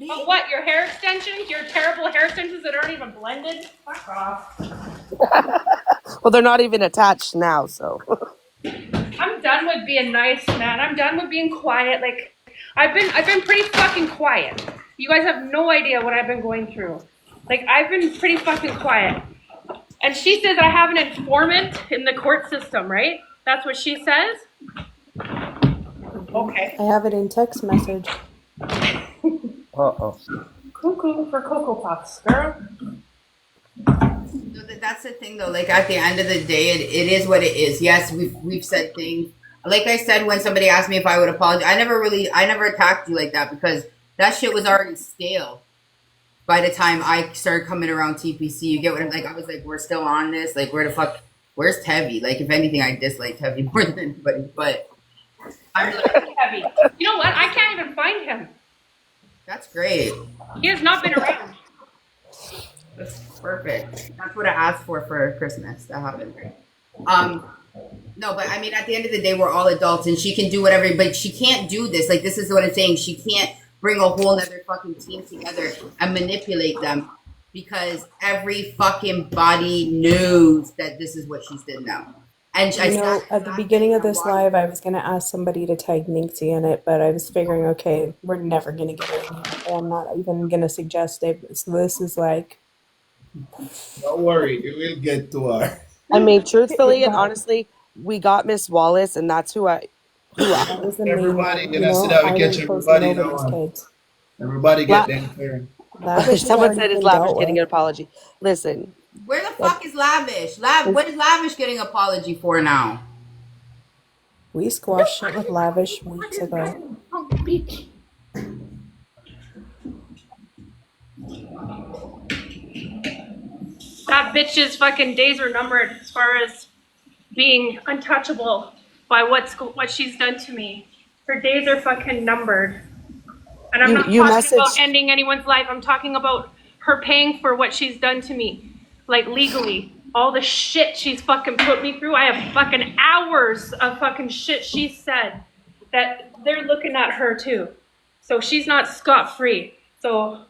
But what, your hair extensions? Your terrible hair extensions that aren't even blended? Fuck off. well, they're not even attached now, so. I'm done with being nice, man. I'm done with being quiet. Like, I've been pretty fucking quiet. You guys have no idea what I've been going through. Like, I've been pretty fucking quiet. And she says I have an informant in the court system, right? That's what she says? Okay. I have it in text message. Uh-oh. Cuckoo for Cocoa Puffs, girl. That's the thing, though. Like, at the end of the day, it is what it is. Yes, we've said things. Like I said, when somebody asked me if I would apologize, I never attacked you like that, because that shit was already stale by the time I started coming around TPC. You get what I'm like? I was like, we're still on this. Like, where's Tevy? Like, if anything, I dislike Tevy more than anybody. But I'm like, Heavy. You know what? I can't even find him. That's great. He has not been around. That's perfect. That's what I asked for Christmas. That happened. No, but I mean, at the end of the day, we're all adults, and she can do whatever, but she can't do this. Like, this is what I'm saying. She can't bring a whole nother fucking team together and manipulate them, because every fucking body knows that this is what she's doing now. And At the beginning of this live, I was going to ask somebody to tag Minxie in it, but I was figuring, okay, we're never going to get it in here. I'm not even going to suggest it. So this is like... Don't worry, you will get to her. I mean, truthfully and honestly, we got Miss Wallace, and that's who I That was the main Everybody, one, you know, sit down and catch everybody now. kids. Everybody get them turn. Lavish has Someone already said it's been Lavish dealt getting with. an apology. Listen, Where the fuck is Lavish? What is Lavish getting apology for now? We squashed shit with Lavish weeks ago. That bitch's fucking days are numbered as far as being untouchable by what she's done to me. Her days are fucking numbered. And I'm not talking about ending anyone's life. I'm talking about her paying for what she's done to me. Like legally. All the shit she's fucking put me through. I have fucking hours of fucking shit she said that they're looking at her too. So she's not scot-free. So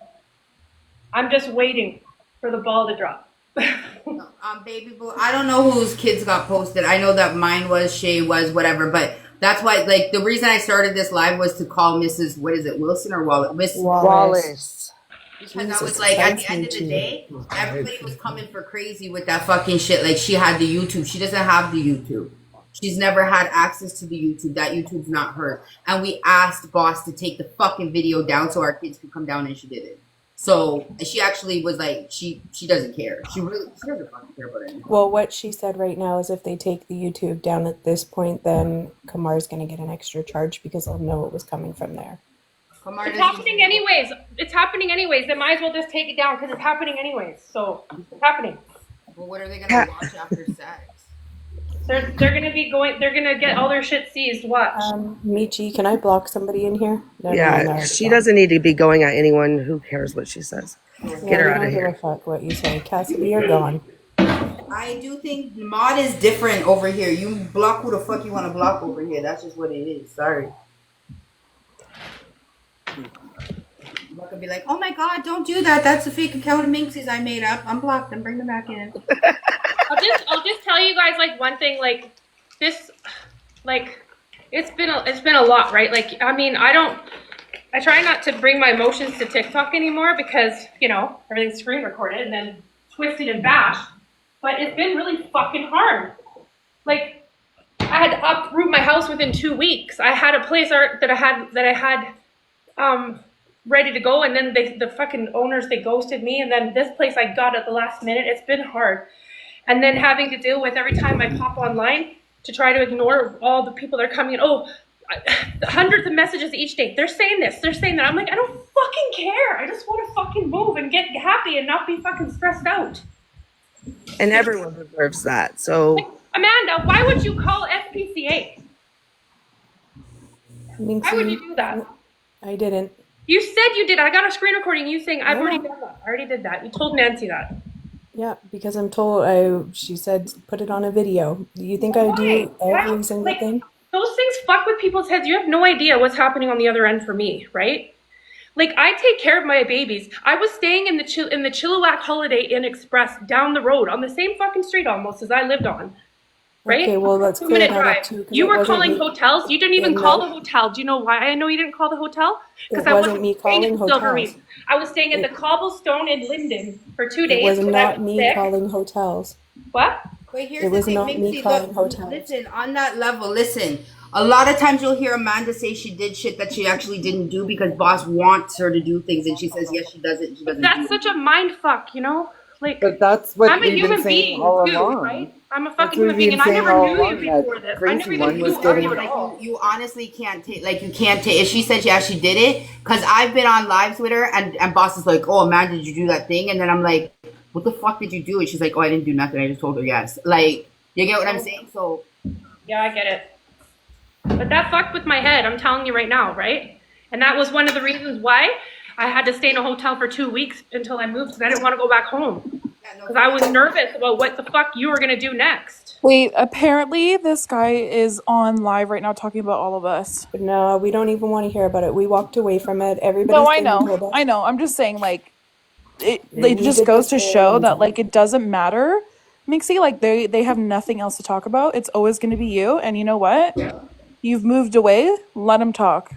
I'm just waiting for the ball to drop. Baby boo, I don't know whose kids got posted. I know that mine was, Shay was, whatever, but that's why, like, the reason I started this live was to call Mrs. What is it, Wilson or Wallace? Miss Wallace. Because I was like, at the end of the day, everybody was coming for crazy with that fucking shit. Like, she had the YouTube. She doesn't have the YouTube. She's never had access to the YouTube. That YouTube's not hers. And we asked Boss to take the fucking video down so our kids could come down, and she did it. So she actually was like, she doesn't care. She doesn't fucking care about it. Well, what she said right now is if they take the YouTube down at this point, then Kamar's going to get an extra charge because they'll know it was coming from there. It's happening anyways. It's happening anyways. They might as well just take it down because it's happening anyways. So it's happening. Well, what are they gonna watch after sex? They're gonna be going. They're gonna get all their shit seized. Watch. Michi, can I block somebody in here? No, she doesn't need to be going at anyone. Who cares what she says? Get her out of here. I don't give a fuck what you say. Cassidy, you're gone. I do think mod is different over here. You block who the fuck you want to block over here. That's just what it is. Sorry. I could be like, oh my god, don't do that. That's a fake account of Minxie's I made up. Unblock them, bring them back in. I'll just tell you guys like one thing. Like this, like it's been a lot, right? Like I mean, I try not to bring my emotions to TikTok anymore because you know everything's screen recorded and then twisted and bashed. But it's been really fucking hard. Like I had to uproot my house within 2 weeks. I had a place that I had ready to go, and then the fucking owners, they ghosted me, and then this place I got at the last minute. It's been hard. And then having to deal with every time I pop online to try to ignore all the people that are coming in. Hundreds of messages each day. They're saying this, they're saying that. I'm like, I don't fucking care. I just want to fucking move and get happy and not be fucking stressed out. And everyone deserves that. So Amanda, why would you call SPCA? Why would you do that? I didn't. You said you did. I got a screen recording you saying I've already done that. I already did that. You told Nancy that. Yeah, because I'm told, she said, put it on a video. Do you think I do every single thing? Those things fuck with people's heads. You have no idea what's happening on the other end for me, right? Like, I take care of my babies. I was staying in the Chilliwack Holiday Inn Express down the road on the same fucking street almost as I lived on. Right? Okay, well, let's clear 2-minute that up drive. too. 'Cause You it were wasn't calling me. hotels. You didn't even No. call the hotel. Do you know why I know you didn't call the hotel? Because It I wasn't wasn't me staying calling in Silvermead. hotels. I was staying at the Cobblestone in Linden for 2 days. It was 'cause I not me sick. calling hotels. What? Wait, here's It the was thing, not me Minxie, calling look, hotels. listen, on that level, listen. A lot of times you'll hear Amanda say she did shit that she actually didn't do because boss wants her to do things, and she says yes, she does it, and she doesn't. That's do it. such a mind fuck, you know? Like, But that's what I'm a we've human been saying being all too, along. right? I'm a That's fucking what human we've being, been and I saying never all knew you along, that before this. I Crazy never One even was knew getting- you at all. Like you honestly can't take, like you can't take. If she said yeah, she did it, because I've been on lives with her, and boss is like, oh Amanda, did you do that thing? And then I'm like, what the fuck did you do? And she's like, oh, I didn't do nothing. I just told her yes. Like, you get what I'm saying? So Yeah, I get it. But that fucked with my head, I'm telling you right now, right? And that was one of the reasons why I had to stay in a hotel for 2 weeks until I moved, because I didn't want to go back home. Because I was nervous about what the fuck you were going to do next. Wait, apparently this guy is on live right now talking about all of us. No, we don't even want to hear about it. We walked away from it. Everybody. No, I know. I know. I'm just saying, like, it just did goes the to show same. that, like, it doesn't matter. Mixie, like, they have nothing else to talk about. It's always going to be you. And you know what? You've moved away. Let him talk.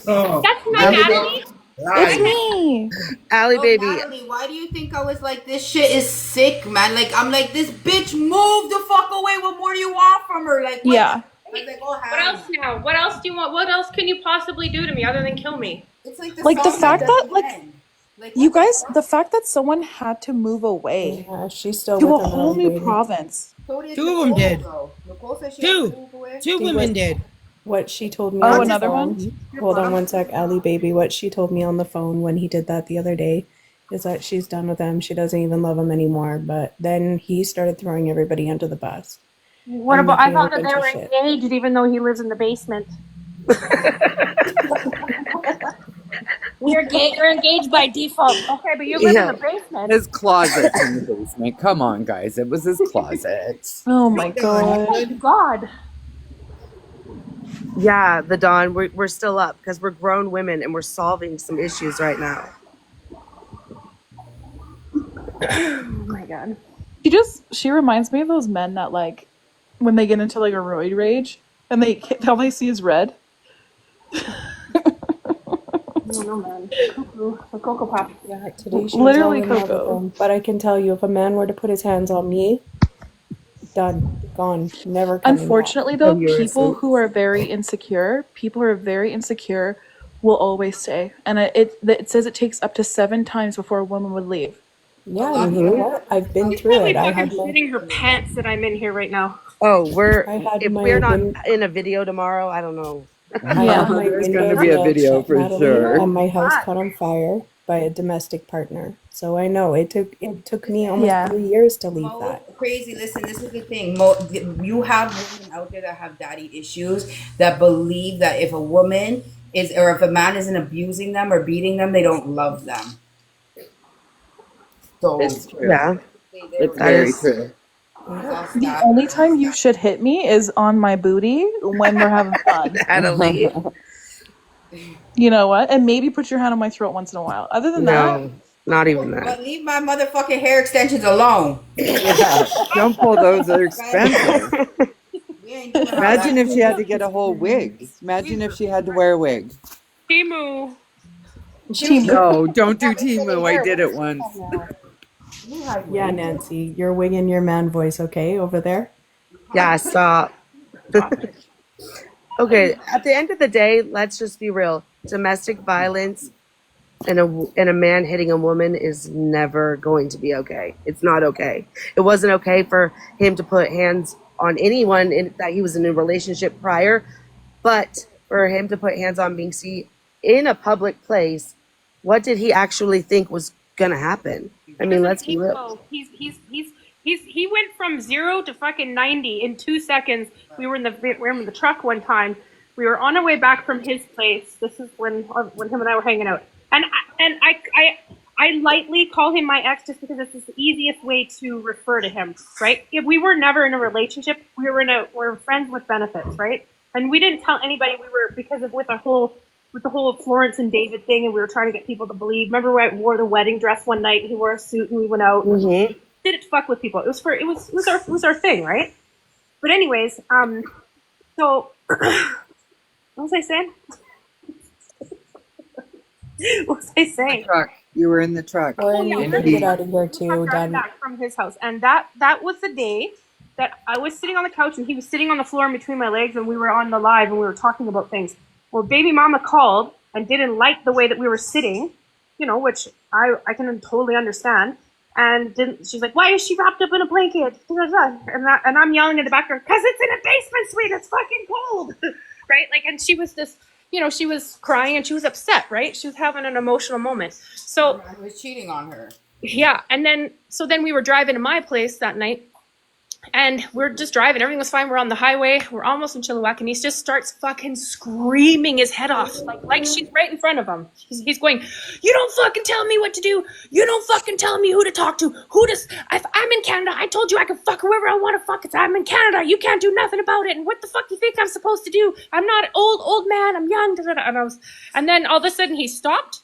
Oh, That's not Natalie. It's me. Allie, baby. Natalie, why do you think I was like, this shit is sick, man? Like, I'm like, this bitch moved the fuck away. What more do you want from her? Like, what? Yeah. I was like, oh, What else now? What else do you want? What else can you possibly do to me other than kill me? It's like the Like the song that fact that doesn't like end. Like you what the guys, fuck? the fact that someone had to move away Yeah, she's still to with a him whole though, new Brady. province. So did Two of them Nicole, did. though. Nicole said she had to Two move away. two See women did. what she told me Oh, on the another phone. one? Hold on one sec, Allie baby. What she told me on the phone when he did that the other day is that she's done with him. She doesn't even love him anymore. But then he started throwing everybody under the bus What and about? I making a thought that bunch they of were shit. engaged, even though he lives in the basement. We're engaged by default. Okay, but you live in the Yeah. basement. His closet's in the basement. Come on, guys. It was his closet. Oh my Don, god. you good? God. Yeah, the Dawn. We're still up because we're grown women and we're solving some issues right now. Oh my God. She reminds me of those men that like when they get into like a roid rage and all they see is red. I don't know, man. Cuckoo. The Cocoa Puff. Yeah, today she was all Literally in love with Coco. him. But I can tell you, if a man were to put his hands on me, done, gone, never coming back. Unfortunately though, people who are very insecure will always stay. And it says it takes up to 7 times before a woman would leave. Yeah, and you know what? I've been through Probably it. I fucking had my shitting her pants that I'm in here right now. Oh, I had if my we're not win- in a video tomorrow, I don't know. I had my There's going to windows be a nailed video shut, for Natalie, sure. and my house caught on fire by a domestic partner. So I know it took me almost Yeah. 3 years to leave that. Crazy. Listen, this is the thing. You have women out there that have daddy issues that believe that if a woman is, or if a man isn't abusing them or beating them, they don't love them. So It's true. Yeah. It's That very is- true. The only time you should hit me is on my booty when we're having fun. Natalie. You know what? And maybe put your hand on my throat once in a while. Other than that, No, not even that. But leave my motherfucking hair extensions alone. Yeah. Don't pull those. They're expensive. Imagine if she had to get a whole wig. Imagine if she had to wear a wig. Timu. No, don't do Timu. I did it once. Yeah, Nancy, you're winging your man voice, okay, over there? Yeah, stop. Okay, at the end of the day, let's just be real. Domestic violence and a man hitting a woman is never going to be okay. It's not okay. It wasn't okay for him to put hands on anyone that he was in a relationship prior, but for him to put hands on Binksy in a public place, what did he actually think was gonna happen? I mean, let's be real. He went from 0 to fucking 90 in 2 seconds. We were in the truck one time. We were on our way back from his place. This is when him and I were hanging out. And I lightly call him my ex just because it's the easiest way to refer to him, right? If we were never in a relationship, we're friends with benefits, right? And we didn't tell anybody we were, because of with the whole Florence and David thing, and we were trying to get people to believe. Remember when I wore the wedding dress one night? He wore a suit and we went out. Mm-hmm. Didn't fuck with people. It was our thing, right? But anyways, so what was I saying? What was I saying? Truck. You were in the truck. Well, you could get out of here too, Back done. from his house, and that was the day that I was sitting on the couch and he was sitting on the floor in between my legs, and we were on the live and we were talking about things. Well, baby mama called and didn't like the way that we were sitting, which I can totally understand. And she's like, why is she wrapped up in a blanket? And I'm yelling in the background, because it's in a basement suite. It's fucking cold, right? Like, and she was just, she was crying and she was upset, right? She was having an emotional moment. So I was cheating on her. Yeah, and then we were driving to my place that night, and we're just driving. Everything was fine. We're on the highway. We're almost in Chilliwack, and he just starts fucking screaming his head off, like she's right in front of him. He's going, "You don't fucking tell me what to do. You don't fucking tell me who to talk to. If I'm in Canada, I told you I could fuck whoever I want to fuck. I'm in Canada. You can't do nothing about it. And what the fuck do you think I'm supposed to do? I'm not old man. I'm young." And then all of a sudden he stopped.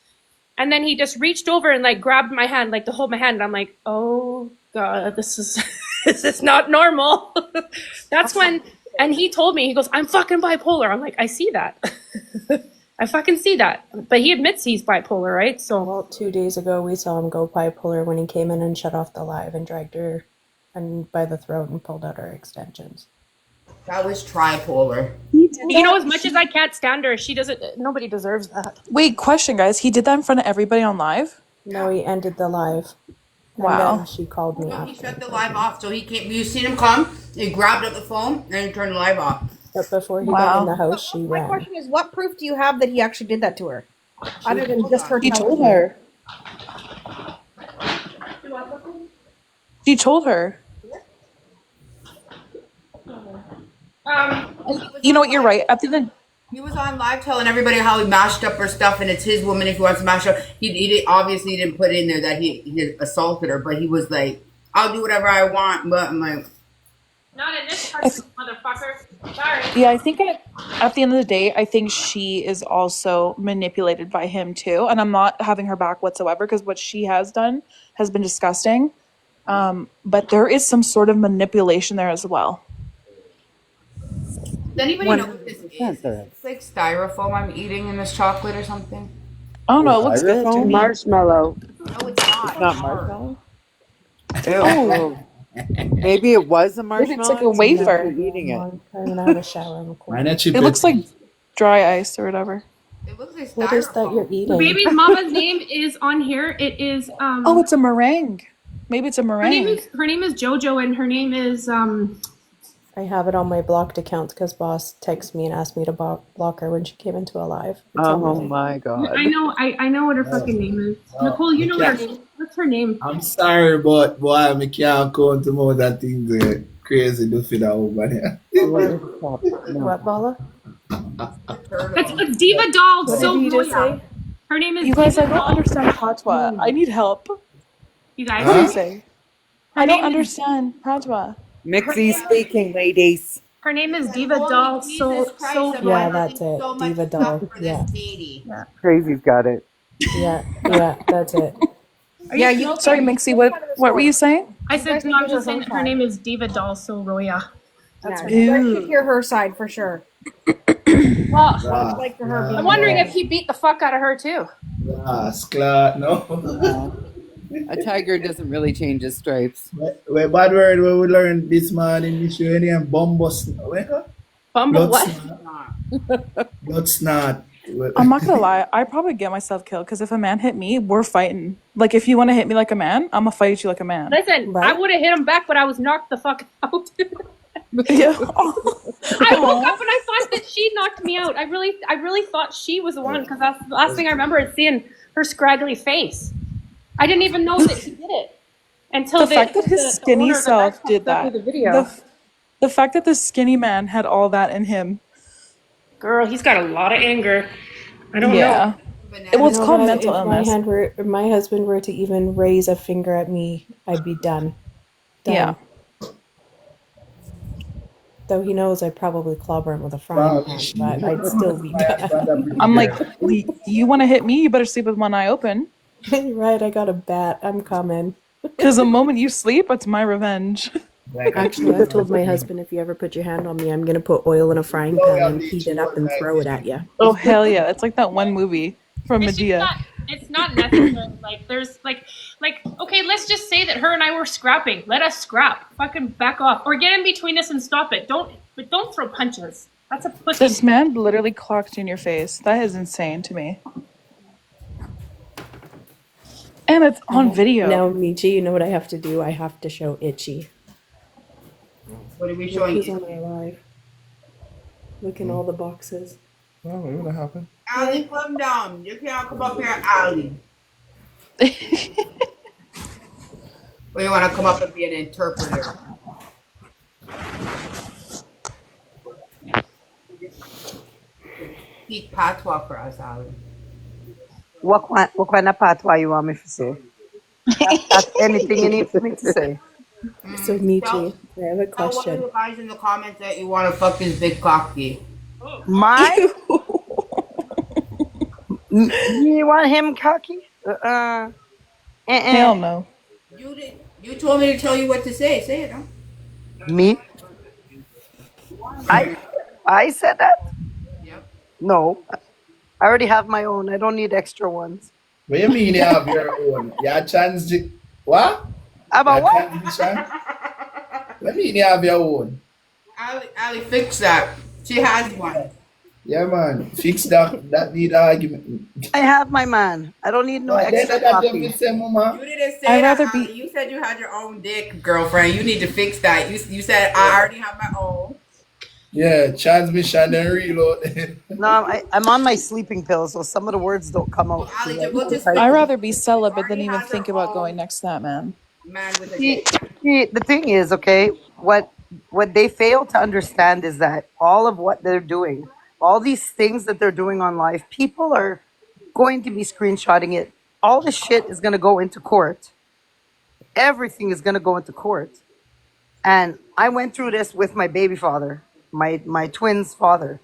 And then he just reached over and like grabbed my hand, like to hold my hand. And I'm like, oh God, this is not normal. That's when, and he told me, he goes, "I'm fucking bipolar." I'm like, I see that. I fucking see that. But he admits he's bipolar, right? So, well, 2 days ago we saw him go bipolar when he came in and shut off the live and dragged her by the throat and pulled out her extensions. That was tripolar. You know, as much as I can't stand her, she doesn't. Nobody deserves that. Wait, question, guys. He did that in front of everybody on live? No, he ended the live. Wow. And then she called me No, he after. shut the live off, so he came. You seen him come? He grabbed up the phone and he turned the live off. But before he got in the house, she My ran. question is, what proof do you have that he actually did that to her? Other than just her He telling told you? her. He told her. You know what? You're right. At the end, He was on live telling everybody how he mashed up her stuff, and it's his woman if he wants to mash up. Obviously didn't put in there that he assaulted her, but he was like, "I'll do whatever I want." But I'm like, Not in this country, motherfucker. Sorry. yeah, I think at the end of the day, I think she is also manipulated by him too. And I'm not having her back whatsoever because what she has done has been disgusting. But there is some sort of manipulation there as well. does anybody know what this is? It's like styrofoam I'm eating in this chocolate or something. Oh no, it looks good to me. Marshmallow. No, it's not. Not marshmallow? Ew. Maybe it was a Maybe marshmallow. it's like a wafer. You're eating it. I'm coming out of the shower. in a corner. It looks like dry ice or whatever. It looks like What is that you're The eating? baby's mama's name is on here. It is Oh, it's a meringue. Maybe it's a her name meringue. is Jojo, and her name is I have it on my blocked account because boss texted me and asked me to block her when she came into a live. It's on Oh my- my god. I know what her fucking name is. Nicole, you know her name. What's her name? I'm sorry, but boy, I can't count them out that thing there. Crazy to fit that over there. What, Bala? It's Diva Doll What did you just Soboya. say? Her name is You guys, I Diva don't Doll. understand patois. I need help. You guys, What do you say? I don't name is- understand patois. Mixie speaking, ladies. her name is Diva Doll So Yeah, that's it. Diva doll. Yeah. Crazy's got it. Yeah, that's it. Yeah, you. Sorry, Mixie. What were you saying? I said no, I'm just saying her name is Diva Doll Soroya. That's right. You guys should hear her side for sure. Well, I'd like for her. I'm wondering if he beat the fuck out of her too. No. A tiger doesn't really change his stripes. Wait, bad word we learned this morning, this year, any bombos. Bumble Blood what? snot. Blood snot. I'm not gonna lie. I probably get myself killed because if a man hit me, we're fighting. Like if you want to hit me like a man, I'm gonna fight you like a man. Listen, I would have hit him back, but I was knocked the fuck out. Yeah. I woke up and I thought that she knocked me out. I really thought she was the one because that's the last thing I remember is seeing her scraggly face. I didn't even know that he did it until The fact that his skinny self did that. The video. The fact that the skinny man had all that in him. Girl, he's got a lot of anger. I don't Yeah. know. It was You know called what? mental if illness. if my husband were to even raise a finger at me, I'd be done. Yeah. Though he knows I'd probably clobber him with a frying pan, but I'd still be done. I'm like, you want to hit me? You better sleep with one eye open. Right, I got a bat. I'm coming. Because the moment you sleep, it's my revenge. Actually, I've told my husband if you ever put your hand on me, I'm gonna put oil in a frying pan and heat it up and throw it at you. Oh hell yeah! It's like that one movie from Medea. It's not necessary. Like there's like okay, let's just say that her and I were scrapping. Let us scrap. Fucking back off or get in between us and stop it. Don't throw punches. That's a pussy. This man literally clocked you in your face. That is insane to me. And it's on video. Now, Michi, you know what I have to do? I have to show Itchy. What are we showing He's you? on my live. Look in all the boxes. Oh, what gonna happen? Ali, come down. You can't come up here, Ali. Or you want to come up and be an interpreter? Speak patois for us, Ali. What kind of patois you want me to say? That's anything you need for me to say. So, Michi, I have a Tell one of question. the guys in the comments that you want to fuck his big cocky. Mine? You want him cocky? Hell no. You told me to tell you what to say. Say it, huh? Me? I said that? Yep. No. I already have my own. I don't need extra ones. What you mean you have your own? Your chance what? About Your what? transition? What you mean you have your own? Ali, fix that. She has one. Yeah, man. Fix that. That need argument. I have my man. I don't need no Then extra that copy. you say, Mama. You didn't say I'd that, rather Ali. You said you had your own dick, girlfriend. You need to fix that. You said I already have my own. Yeah, transmission and reload. No, I'm on my sleeping pill, so some of the words don't come out. I'd rather be celibate than even think about going next to that man. Man with a See, dick. the thing is, okay, what they fail to understand is that all of what they're doing, all these things that they're doing on live, people are going to be screenshotting it. All this shit is going to go into court. Everything is going to go into court. And I went through this with my baby father, my twins' father.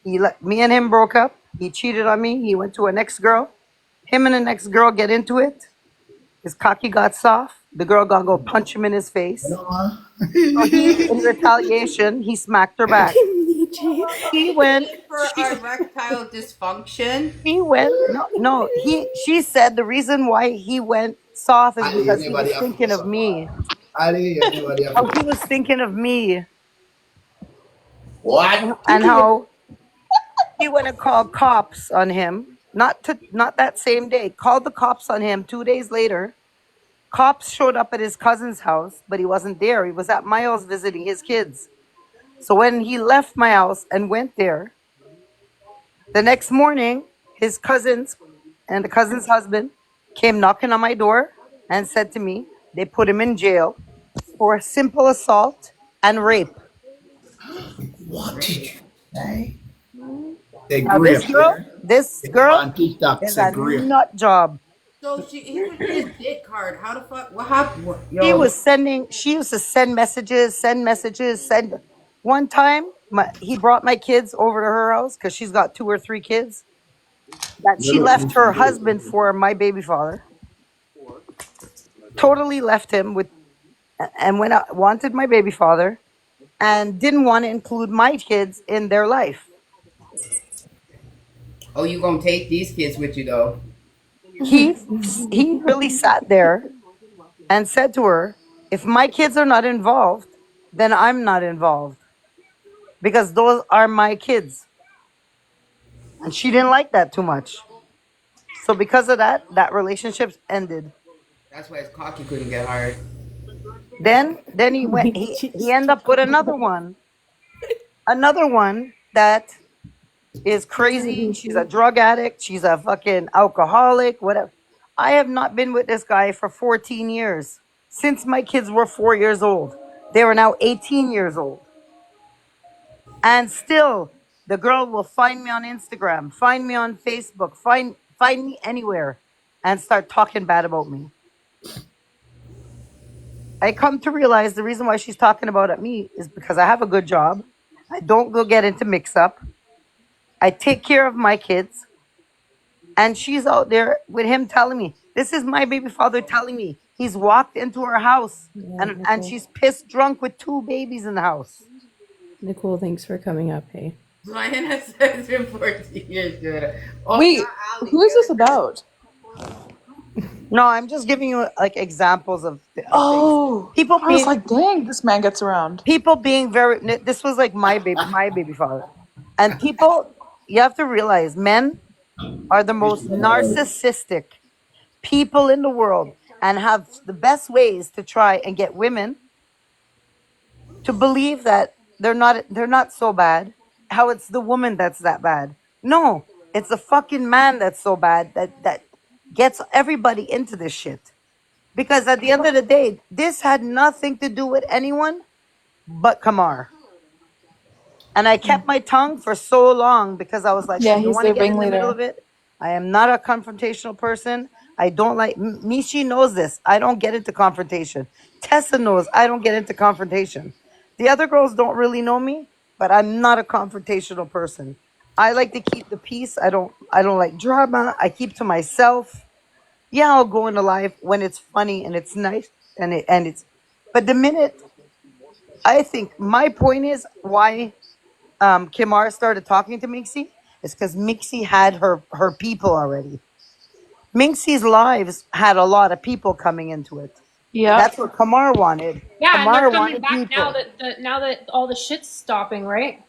Me and him broke up. He cheated on me. He went to an ex-girl. Him and the next girl get into it. His cocky got soft. The girl gonna go punch him in his face. So he, in retaliation, he smacked her back. He went for erectile dysfunction. He went. No. She said the reason why he went soft is because he was thinking of me. Oh, he was thinking of me. What? And how he went and called cops on him. Not that same day. Called the cops on him 2 days later. Cops showed up at his cousin's house, but he wasn't there. He was at my house visiting his kids. So when he left my house and went there, the next morning, his cousins and the cousin's husband came knocking on my door and said to me, they put him in jail for simple assault and rape. What did you say? Now, this girl on TikTok, is say a grape. nut job. So he was his dick hard. How the fuck? What happened? Yo. She used to send messages. One time, he brought my kids over to her house because she's got 2 or 3 kids. That she left her husband for my baby father. Totally left him and wanted my baby father, and didn't want to include my kids in their life. Oh, you gonna take these kids with you though? He really sat there and said to her, if my kids are not involved, then I'm not involved. Because those are my kids. And she didn't like that too much. So because of that relationship ended. That's why his cocky couldn't get hard. Then he went he ended up with another one. Another one that is crazy. She's a drug addict. She's a fucking alcoholic, whatever. I have not been with this guy for 14 years. Since my kids were 4 years old. They were now 18 years old. And still, the girl will find me on Instagram, find me on Facebook, find me anywhere, and start talking bad about me. I come to realize the reason why she's talking about me is because I have a good job. I don't go get into mix-up. I take care of my kids. And she's out there with him telling me, this is my baby father telling me. He's walked into her house and she's pissed drunk with 2 babies in the house. Nicole, thanks for coming up, hey. Ryan has said it's been 14 years, dude. Oh, Wait, who is this about? No, I'm just giving you like examples of Oh, people. I was like, dang, this man gets around. People being very. This was like my baby father, and people. You have to realize, men are the most narcissistic people in the world, and have the best ways to try and get women to believe that they're not so bad. How it's the woman that's that bad. No, it's the fucking man that's so bad that gets everybody into this shit. Because at the end of the day, this had nothing to do with anyone but Kamar. And I kept my tongue for so long because I was like, Yeah, I don't he's want to the get in the ringleader. middle of it. I am not a confrontational person. I don't like Mishi knows this. I don't get into confrontation. Tessa knows I don't get into confrontation. The other girls don't really know me, but I'm not a confrontational person. I like to keep the peace. I don't like drama. I keep to myself. Yeah, I'll go into live when it's funny and it's nice but the minute I think my point is why Kimar started talking to Mixie is because Mixie had her people already. Minxie's lives had a lot of people coming into it. Yeah. That's what Kamar wanted. Yeah, and Kamar they're coming wanted back people. now that all the shit's stopping, right?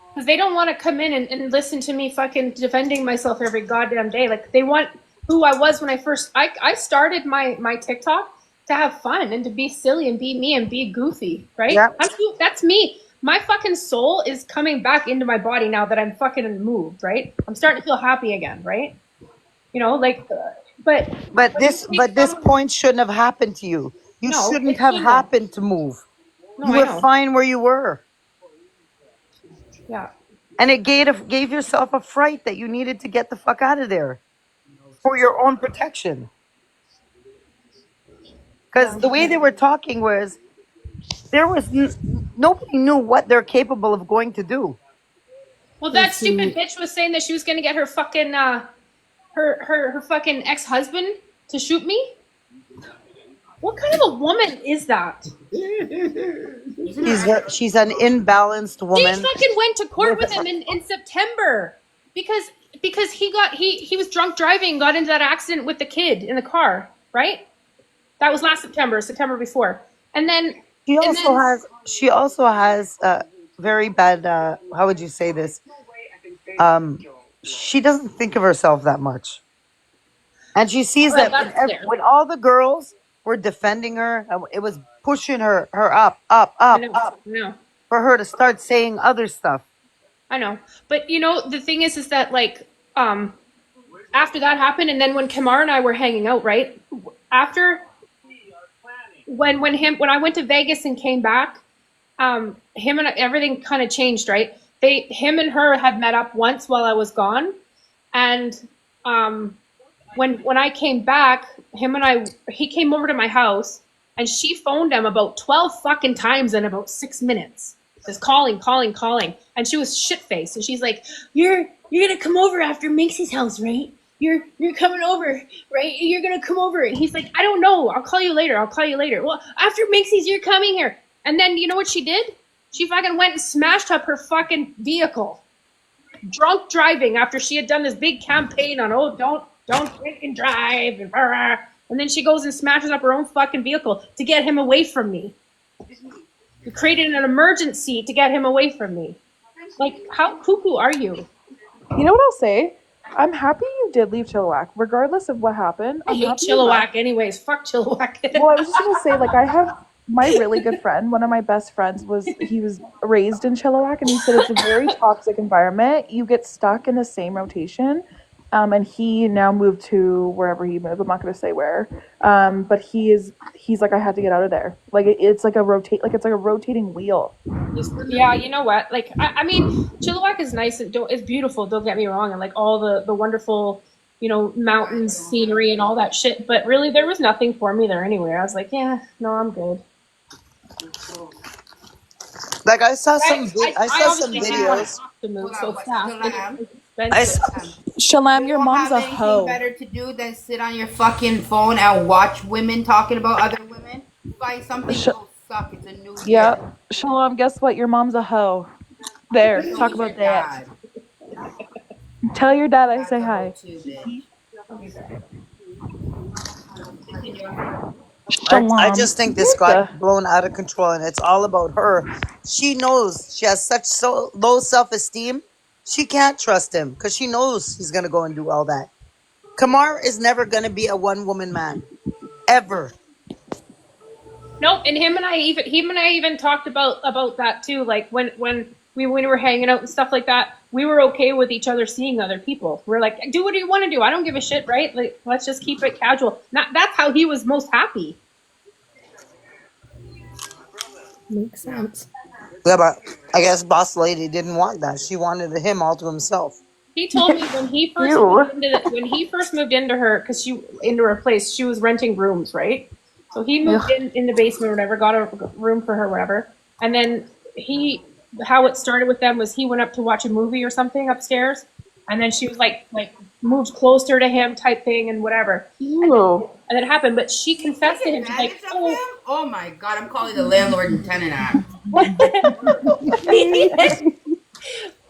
Because they don't want to come in and listen to me fucking defending myself every goddamn day. Like they want who I was when I started my TikTok to have fun and to be silly and be me and be goofy, right? Yeah. That's me. My fucking soul is coming back into my body now that I'm fucking moved, right? I'm starting to feel happy again, right? You know, like, But this point shouldn't have happened to you. You No, shouldn't it have shouldn't. happened to move. No, You I were know. fine where you were. Yeah. And it gave yourself a fright that you needed to get the fuck out of there for your own protection. Because the way they were talking was, there was nobody knew what they're capable of going to do. Well, that stupid bitch was saying that she was gonna get her fucking her fucking ex-husband to shoot me. What kind of a woman is that? She's an imbalanced woman. She fucking went to court with him in September because he was drunk driving, got into that accident with the kid in the car, right? That was last September before. And then She also has very bad how would you say this? She doesn't think of herself that much. And she sees Well, that that's clear. when all the girls were defending her, it was pushing her up No. for her to start saying other stuff. I know. But you know, the thing is that like after that happened and then when Kamar and I were hanging out, right? After when I went to Vegas and came back, him and everything kind of changed, right? Him and her had met up once while I was gone, and when I came back, he came over to my house, and she phoned him about 12 fucking times in about 6 minutes, just calling, and she was shit faced, and she's like, "You're gonna come over after Minxie's house, right? You're coming over, right? You're gonna come over." And he's like, "I don't know. I'll call you later. Well, after Minxie's, you're coming here." And then you know what she did? She fucking went and smashed up her fucking vehicle. Drunk driving after she had done this big campaign on, oh, don't drink and drive. And then she goes and smashes up her own fucking vehicle to get him away from me. We created an emergency to get him away from me. Like, how cuckoo are you? You know what I'll say? I'm happy you did leave Chilliwack, regardless of what happened. I hate Chilliwack anyways. Fuck Chilliwack. Well, I was just gonna say, like, I have my really good friend, one of my best friends he was raised in Chilliwack, and he said it's a very toxic environment. You get stuck in the same rotation. And he now moved to wherever he moved. I'm not going to say where. But he's like, I had to get out of there. Like it's like a rotating wheel. Yeah, you know what? Like, I mean, Chilliwack is nice and it's beautiful. Don't get me wrong, and like all the wonderful, you know, mountains, scenery, and all that shit. But really, there was nothing for me there anywhere. I was like, yeah, no, I'm good. Like I saw some obviously didn't want videos. to move so fast. I saw, Shalam, your mom's a anything hoe. better to do than sit on your fucking phone and watch women talking about other women? Find something to suck. It's a new Yeah. year. Shalom, guess what? Your mom's a hoe. There, So talk is about your that. dad. Tell your dad I say hi. I just think this got blown out of control, and it's all about her. She knows she has such low self-esteem. She can't trust him because she knows he's gonna go and do all that. Kamar is never gonna be a one-woman man, ever. Nope, and him and I even talked about that too. Like when we were hanging out and stuff like that, we were okay with each other seeing other people. We're like, do what you want to do. I don't give a shit, right? Like, let's just keep it casual. That's how he was most happy. Makes sense. Yeah, but I guess boss lady didn't want that. She wanted him all to himself. He told me when he first moved into her place, she was renting rooms, right? So he moved in the basement or whatever, got a room for her, whatever. And then how it started with them was he went up to watch a movie or something upstairs, and then she was like moved closer to him type thing and whatever. And then it happened, but she confessed to him. She's like, oh my god, I'm calling the landlord and tenant act. Well,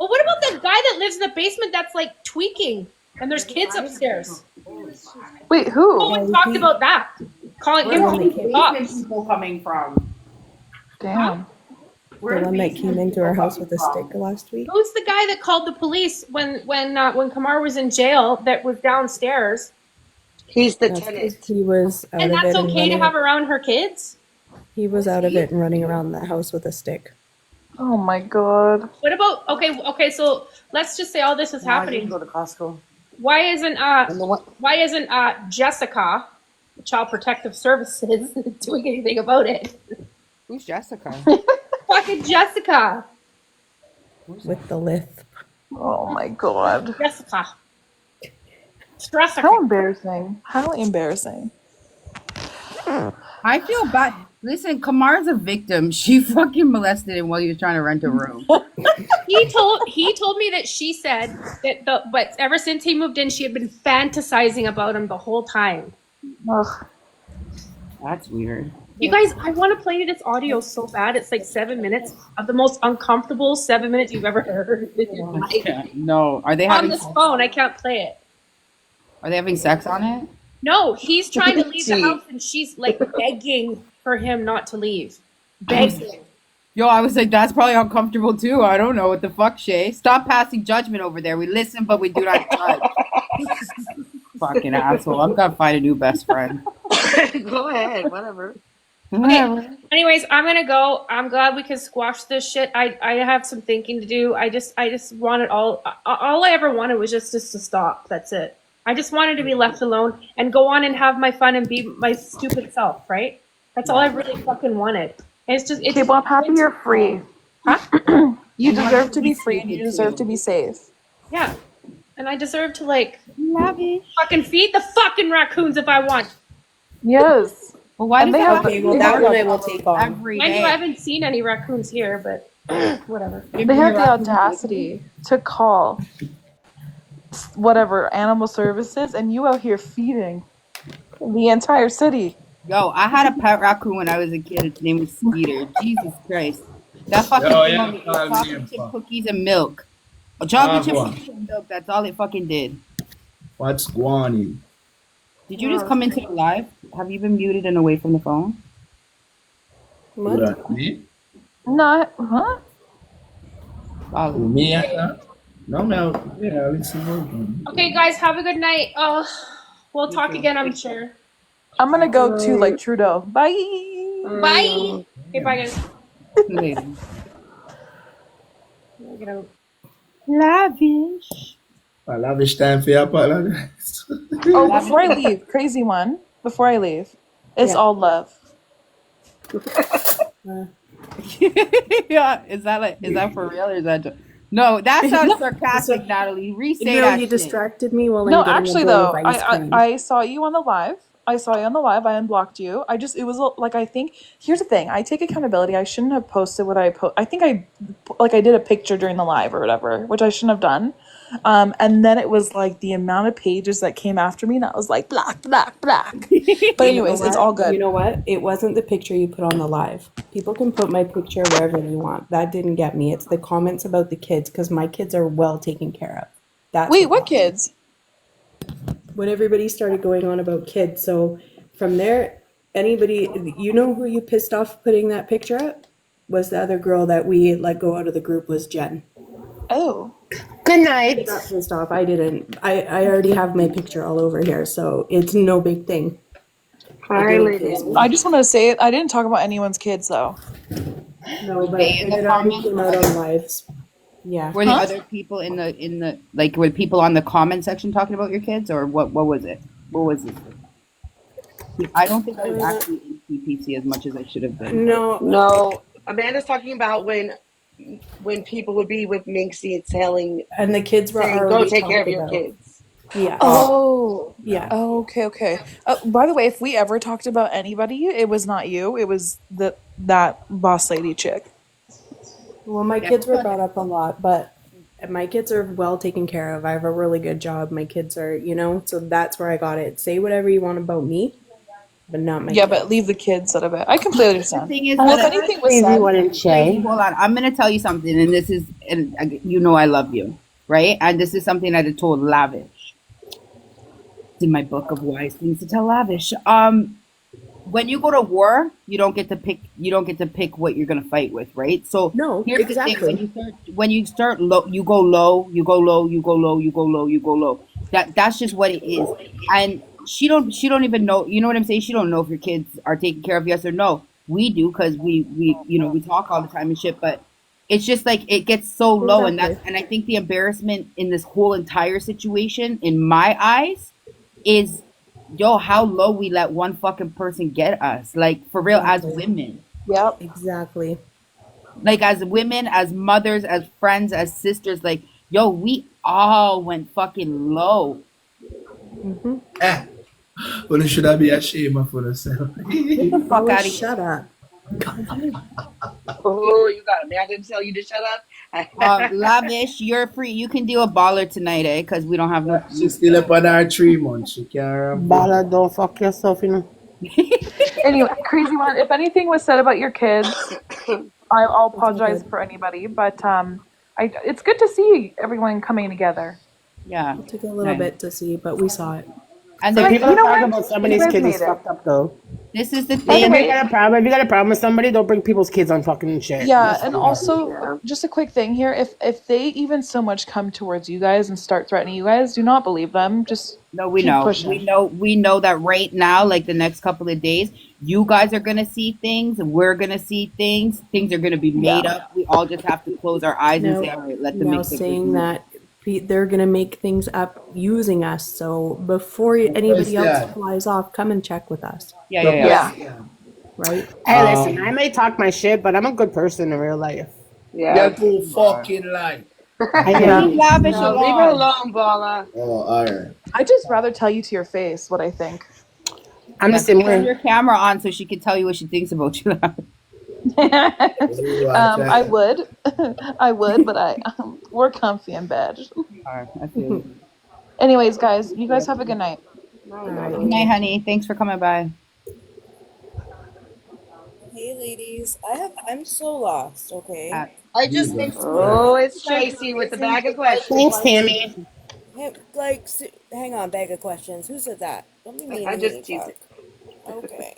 what about the guy that lives in the basement that's like tweaking and there's kids upstairs? Wait, who? No one talked about that. calling Where him are calling the the cops. people coming from? Damn. The one that came into our house with a stick last week. Who's the guy that called the police when Kamar was in jail that was downstairs? He's the That's tenant. 'cause he was out And of that's it and okay to running. have around her kids? He was out of it and running around the house with a stick. Oh my god. What about okay, so let's just say all this is No, I didn't happening. go to Costco. Why isn't Jessica, Child Protective Services, doing anything about it? Who's Jessica? Fucking Jessica. With the lisp. Oh my god. Jessica. Stressor. How embarrassing. How embarrassing. I feel bad. Listen, Kamar's a victim. She fucking molested him while he was trying to rent a room. He told me that she said that but ever since he moved in, she had been fantasizing about him the whole time. Ugh. That's weird. You guys, I want to play this audio so bad. It's like 7 minutes of the most uncomfortable 7 minutes you've ever heard in your life. No, are they On having this phone, I can't play it. Are they having sex on it? No, he's trying to leave the Gee. house and she's like begging for him not to leave. Begging. Yo, I was like, that's probably uncomfortable too. I don't know what the fuck, Shay. Stop passing judgment over there. We listen, but we do not judge. Fucking asshole. I'm gonna find a new best friend. Go ahead, whatever. Okay. Anyways, I'm gonna go. I'm glad we could squash this shit. I have some thinking to do. I just wanted all I ever wanted was just to stop. That's it. I just wanted to be left alone and go on and have my fun and be my stupid self, right? That's all I really fucking wanted. And it's Okay, well, I'm happy you're free. You deserve to be free and you deserve to be safe. Yeah. And I deserve to fucking feed the fucking raccoons if I want. Yes. Well, why And does they that have- have to well, be that one I will take on. every Mind you, day? I haven't seen any raccoons here, but whatever. They have the audacity to call whatever animal services and you out here feeding the entire city. Yo, I had a pet raccoon when I was a kid. Its name was Skeeter. Jesus Christ. That fucking Yo, thing yeah, only ate I'm chocolate here, chip fuck. cookies and milk. Chocolate chip Agua. cookies and milk. That's all it fucking did. What's going on? Did you just come into the live? Have you been muted and away from the phone? Who that? Me? Not, huh? Who, me? No, no. Yeah, listen. Okay, guys, have a good night. Oh, we'll talk again, I'm sure. I'm gonna go to like Trudeau. Bye. Bye. Okay, bye, guys. Later. Lavish. I lavish time for your apologize. Oh, before I leave, crazy one. Before I leave, it's all love. Yeah, is that for real or is that no? That sounds sarcastic, Natalie. Re-say No, that you shit. distracted me while No, I'm getting actually a bowl though, of ice cream. I saw you on the live. I saw you on the live. I unblocked you. It was like, I think, here's the thing. I take accountability. I shouldn't have posted what I I think I did a picture during the live or whatever, which I shouldn't have done. And then it was like the amount of pages that came after me, and I was like, black. But anyways, it's all good. You know what? It wasn't the picture you put on the live. People can put my picture wherever they want. That didn't get me. It's the comments about the kids, because my kids are well taken care of. That's Wait, what kids? when everybody started going on about kids. So from there, anybody, you know who you pissed off putting that picture up? Was the other girl that we let go out of the group was Jen. Oh. Good night. Got pissed off. I didn't. I already have my picture all over here, so it's no big thing. I just want to say it. I didn't talk about anyone's kids though. No, but They in the it already comments? came out on lives. Yeah. Were the other people in the like were people on the comment section talking about your kids or what was it? What was it? I don't think I was actually in PPC as much as I should have been. No. Amanda's talking about when people would be with Minxie and telling and the kids were saying, go already take care of talked your about. kids. Yeah. Oh. Yeah. Oh, okay. By the way, if we ever talked about anybody, it was not you. It was that boss lady chick. Well, my kids were brought up a lot, but my kids are well taken care of. I have a really good job. My kids are, so that's where I got it. Say whatever you want about me, but not my Yeah, kids. but leave the kids out of it. I completely understand. The thing is, Well, if that- anything was said, Hold on, I'm gonna tell you something, and this is, and you know I love you, right? And this is something that I told Lavish. It's in my book of wise things to tell Lavish. when you go to war, you don't get to pick. You don't get to pick what you're gonna fight with, right? So No, here's exactly. the thing: when you start low, you go low, you go low, you go low, you go low, you go low. That's just what it is. And she don't even know. You know what I'm saying? She don't know if your kids are taken care of, yes or no. We do because we talk all the time and shit. But it's just like it gets so low, and I think the embarrassment in this whole entire situation, in my eyes, is how low we let one fucking person get us. Like, for real, as women. Yep. Exactly. Like, as women, as mothers, as friends, as sisters, like, we all went fucking low. Well, you should have been ashamed of yourself. Fuck out of here. Shut up. Oh, you got it. Man, I didn't tell you to shut up. Lavish, you're free. You can do a baller tonight, because we don't have no. She's still up on her 3 months. She can't. Bala, don't fuck yourself, you know. Anyway, crazy one. If anything was said about your kids, I'll apologize for anybody. But it's good to see everyone coming together. Yeah, It took a little bit to see, but we saw it. And So then, people you know talk what? about somebody's You guys kids is made it. fucked up though. this is the If thing. you got a problem with somebody, don't bring people's kids on fucking shit. Yeah, That's and fucked up. also just a quick thing here. If they even so much come towards you guys and start threatening you guys, do not believe them. Just No, we keep know. pushing. We know that right now, like the next couple of days, you guys are gonna see things, and we're gonna see things. Things are gonna be made up. We all just have to close our eyes and Now, say, all right, let them now make the saying that they're gonna make things up using us. So before anybody else that? flies off, come and check with us. Yeah. Right? Hey, listen, I may talk my shit, but I'm a good person in real life. You're too fucking lying. I Leave am. Lavish No, leave her alone, Bala. Oh, alright. I'd just rather tell you to your face what I think. I'm the same Turn way. your camera on so she can tell you what she thinks about you. I would, I would, but we're comfy in bed. Alright, I feel you. Anyways, guys, you guys have a good night. Good night, honey. Thanks for coming by. Hey ladies, I'm so lost, okay? I just Oh, it's Tracy with the bag of questions. Thanks, Tammy. Hey, hang on, bag of questions. Who said that? Don't be mean I to just me, teased Chuck. Okay.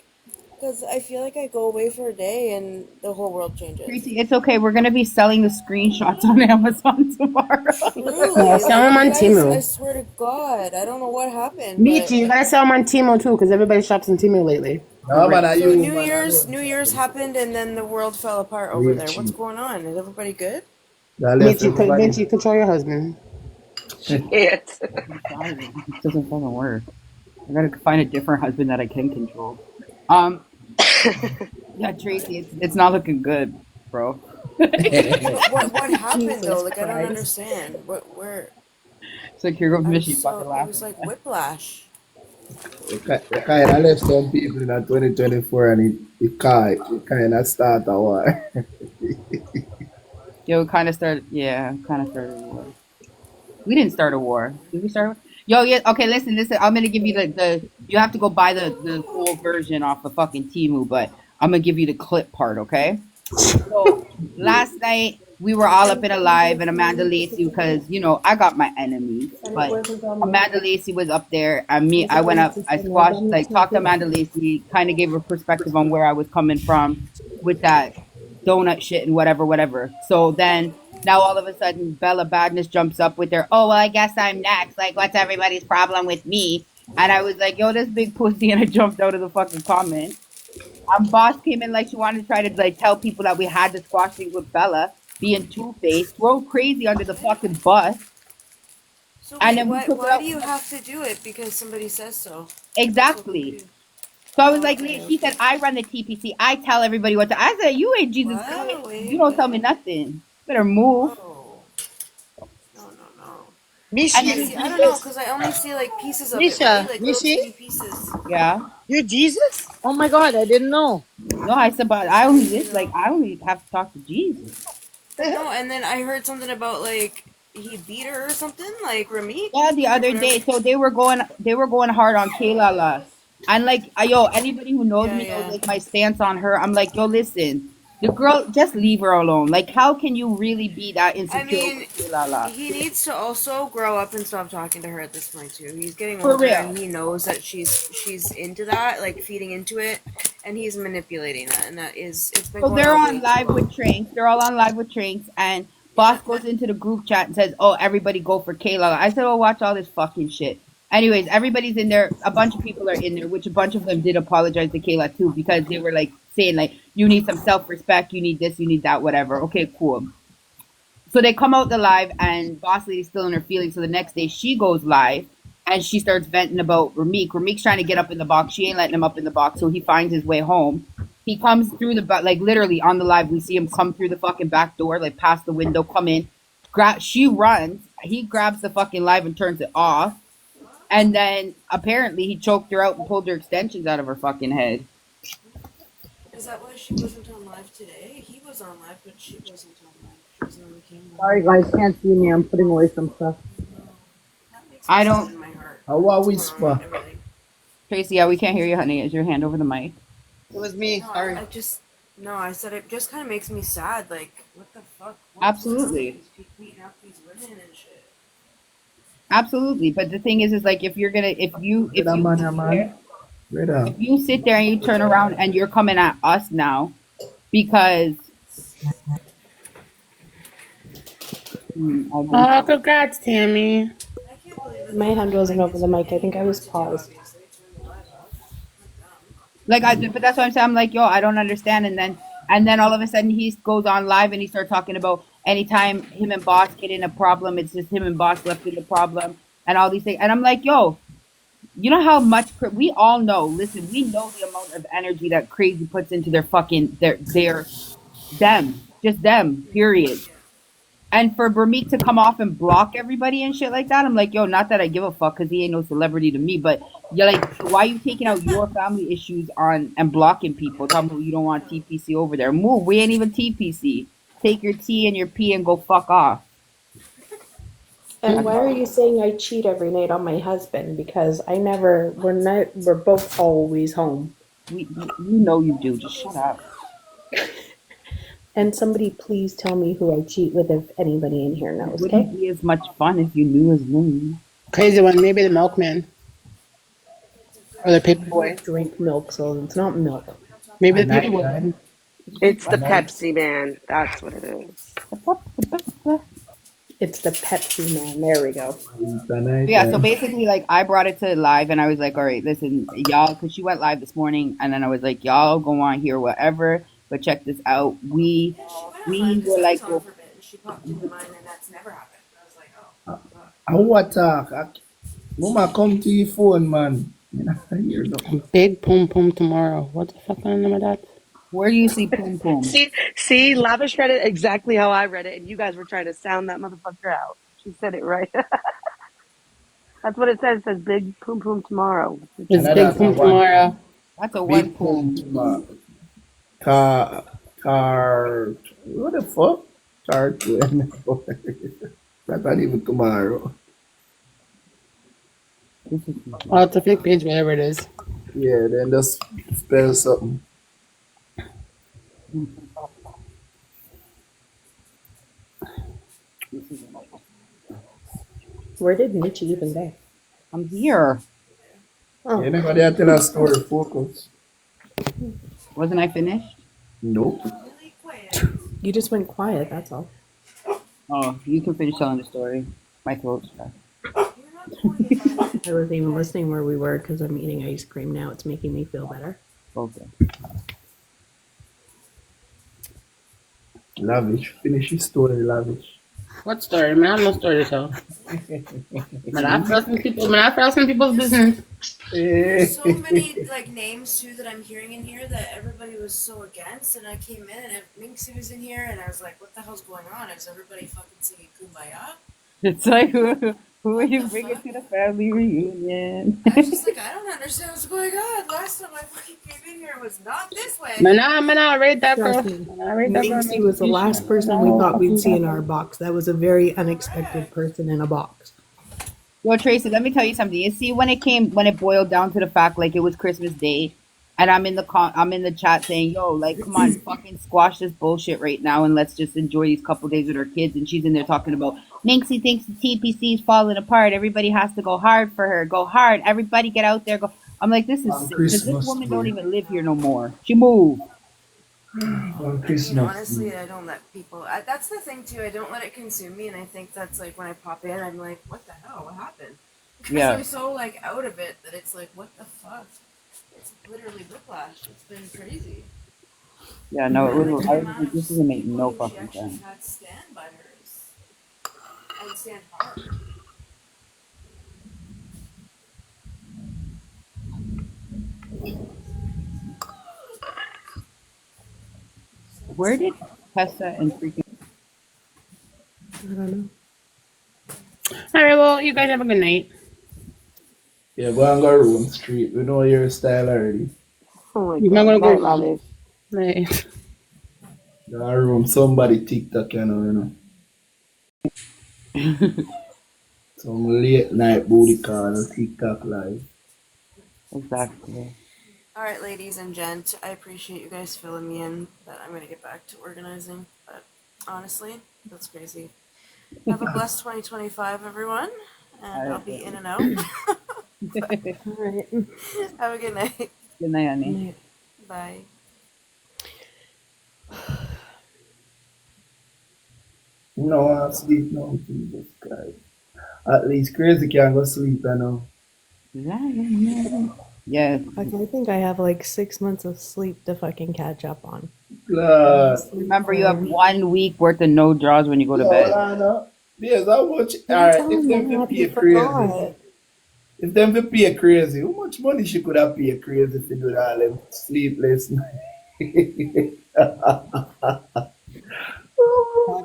Because I feel like I go away for a day and the whole world changes. Tracy, it's okay. We're gonna be selling the screenshots on Amazon tomorrow. Truly, Yeah, sell them on guys, Temu. I swear to God, I don't know what happened. Me but- too. You gotta sell them on Timo too, because everybody shops on Timo lately. No, man, So you, New man, Year's happened and then the world fell apart over there. What's going on? Is everybody good? Mitchie, control your husband. Shit. It doesn't fucking work. I gotta find a different husband that I can control. Yeah, Tracy, it's not looking good, bro. What happened though? Like I don't understand. Where? It's like here goes Mitchie It fucking laughing. was like whiplash. you kind of left some people in 2024 and it kind of start a war. Yo, kind of started a war. We didn't start a war. Did we start a war? Yo, yeah, okay, listen, I'm gonna give you the you have to go buy the full version off of fucking Temu, but I'm gonna give you the clip part, okay? So last night we were all up in a live and Amanda Lacey, because I got my enemies, but Amanda Lacey was up there and I went up, I squashed, talked to Amanda Lacey, kind of gave her perspective on where I was coming from with that donut shit and whatever. So then now all of a sudden Bella Badness jumps up with her, oh, well, I guess I'm next. Like, what's everybody's problem with me? And I was like, yo, this big pussy, and I jumped out of the fucking comment. Boss came in like she wanted to try to tell people that we had to squash things with Bella, being two-faced, throw crazy under the fucking bus. So And wait, then we why, took it why up- do you have to do it? Because somebody says so. Exactly. So I was like, she said, I run the TPC. I tell everybody what to. I said, you ain't Jesus Christ. You don't tell me nothing. Better move. I don't know, because I only see like pieces of it, Misha, right? Like little Mishi? teeny pieces. Yeah. You're Jesus? Oh my God, I didn't know. No, I said, but I only have to talk to Jesus. No, and then I heard something about like he beat her or something, like Ramit. Yeah, the other day. So they were going hard on Kayla. And anybody who knows me knows like my stance on her. I'm like, yo, listen, The girl, just leave her alone. Like, how can you really be that insecure I mean, with Kilala? he needs to also grow up and stop talking to her at this point too. He's getting For older real. and he knows that she's into that, like feeding into it, and he's manipulating that, and it's been So going they're on on way live too with long. Tranks. They're all on live with Tranks, and Boss goes into the group chat and says, "Oh, everybody go for Kayla." I said, "Oh, watch all this fucking shit." Anyways, everybody's in there. A bunch of people are in there, which a bunch of them did apologize to Kayla too, because they were like saying like, "You need some self-respect. You need this. You need that. Whatever." Okay, cool. So they come out the live, and Boss Lady's still in her feelings. So the next day she goes live, and she starts venting about Ramik. Ramik's trying to get up in the box. She ain't letting him up in the box, so he finds his way home. He comes through the like literally on the live. We see him come through the fucking back door, like past the window, come in. She runs. He grabs the fucking live and turns it off. And then apparently he choked her out and pulled her extensions out of her fucking head. Is that why she wasn't on live today? He was on live, but she wasn't on live. She wasn't on the camera. Sorry guys, can't see me. I'm putting away some stuff. I don't. How are whisper? Tracy, yeah, we can't hear you, honey. Is your hand over the mic? It was me. No, Sorry. I said it just kind of makes me sad. Like, what the fuck? Absolutely. He's beating up these women and shit. Absolutely. But the thing is like if you sit there and you turn around and you're coming at us now because Oh, congrats, Tammy. My hand wasn't over the mic. I think I was paused. but that's what I'm saying. I'm like, yo, I don't understand. And then all of a sudden he goes on live and he starts talking about anytime him and Boss get in a problem, it's just him and Boss left in the problem and all these things. And I'm like, yo, you know how much we all know. Listen, we know the amount of energy that Crazy puts into their fucking them. Period. And for Burmeek to come off and block everybody and shit like that, I'm like, yo, not that I give a fuck because he ain't no celebrity to me, but you're like, why are you taking out your family issues on and blocking people? Talking about you don't want TPC over there. Move. We ain't even TPC. Take your T and your P and go fuck off. And why are you saying I cheat every night on my husband? Because we're both always home. You know you do. Just shut up. And somebody please tell me who I cheat with if anybody in here knows. It wouldn't be as much fun if you knew his name. Crazy one, maybe the milkman. Or the paper boy. Drink milk, so it's not milk. Maybe the paper boy. It's the Pepsi man. That's what it is. It's the Pepsi man. There we go. Yeah, so basically, like, I brought it to live, and I was like, all right, listen, y'all, because she went live this morning, and then I was like, y'all go on here, whatever, but check this out. We were like, well, She popped into mine, and that's never happened. I was like, oh. I want talk. Mama, come to your phone, man. You know, I hear nothing. Big Pum Pum tomorrow. What the fuck on name of that? Where do you see Pum Pum? See, Lavish read it exactly how I read it, and you guys were trying to sound that motherfucker out. She said it right. That's what it says. It says Big Poom Poom tomorrow. It's Big Pum tomorrow. That's a Big one Pum. What the fuck? That's not even tomorrow. Oh, it's a fake page, whatever it is. Yeah, then just spell something. Where did Nietzsche even go? I'm here. Oh. Anybody have to tell a story? Focus. Wasn't I finished? Nope. You just went quiet, that's all. Oh, you can finish telling the story. My throat's dry. I wasn't even listening where we were because I'm eating ice cream now. It's making me feel better. Okay. Lavish. Finish your story, Lavish. What story? Man, I have no story to tell. Man, I fell some people's business. So many like names too that I'm hearing in here that everybody was so against, and I came in and Minxie was in here, and I was like, "What the hell's going on? Is everybody fucking singing Kumbaya?" It's like, who are you bringing to the family reunion? I was just like, I don't understand what's going on. Last time I fucking came in here was not this way. Man, I rate that girl. Minxie was the last person we thought we'd see in our box. That was a very unexpected person in a box. Yo, Tracy, let me tell you something. You see, when it boiled down to the fact, like, it was Christmas Day, And I'm in the chat saying, yo, like, come on, fucking squash this bullshit right now and let's just enjoy these couple days with our kids. And she's in there talking about Minxie thinks the TPC is falling apart. Everybody has to go hard for her. Go hard. Everybody get out there. Go. I'm like, this is sick. Because this woman don't even live here no more. She moved. Honestly, I don't let people. That's the thing too. I don't let it consume me, and I think that's like when I pop in, I'm like, "What the hell? What happened?" Because Yeah. I'm so like out of it that it's like, "What the fuck?" It's literally whiplash. It's been crazy. Yeah, no, it And, was, like, the I, amount of this doesn't make people no who she fucking actually sense. had stand by hers and stand hard. Where did Tessa and freaking... I don't know. All right, well, you guys have a good night. Yeah, go and go room street. We know your style already. Oh my You're not god. gonna Night, go. Raleigh. Night. Go and room somebody TikTok, you know. Some late night booty call, TikTok live. Exactly. All right, ladies and gent, I appreciate you guys filling me in, but I'm gonna get back to organizing. But honestly, that's crazy. Have a blessed 2025, everyone, and I'll be in and out. All right. Have a good night. Good night, honey. Bye. No, I sleep now, Jesus Christ. At least crazy can go sleep, you know. Yes. I think I have like 6 months of sleep to fucking catch up on. Remember, you have 1 week worth of no draws when you go to bed. Yes, how much? I'm Alright, telling if them you, to pay you crazy. forgot. If them to pay crazy, how much money she could have paid crazy if you do all them sleepless night?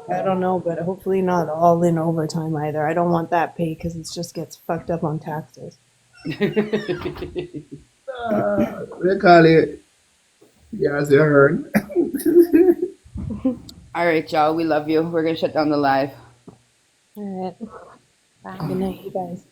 I don't know, but hopefully not all in overtime either. I don't want that pay because it just gets fucked up on taxes. We call it, yes, you heard. All right, y'all. We love you. We're going to shut down the live. All right. Bye. Good night, you guys.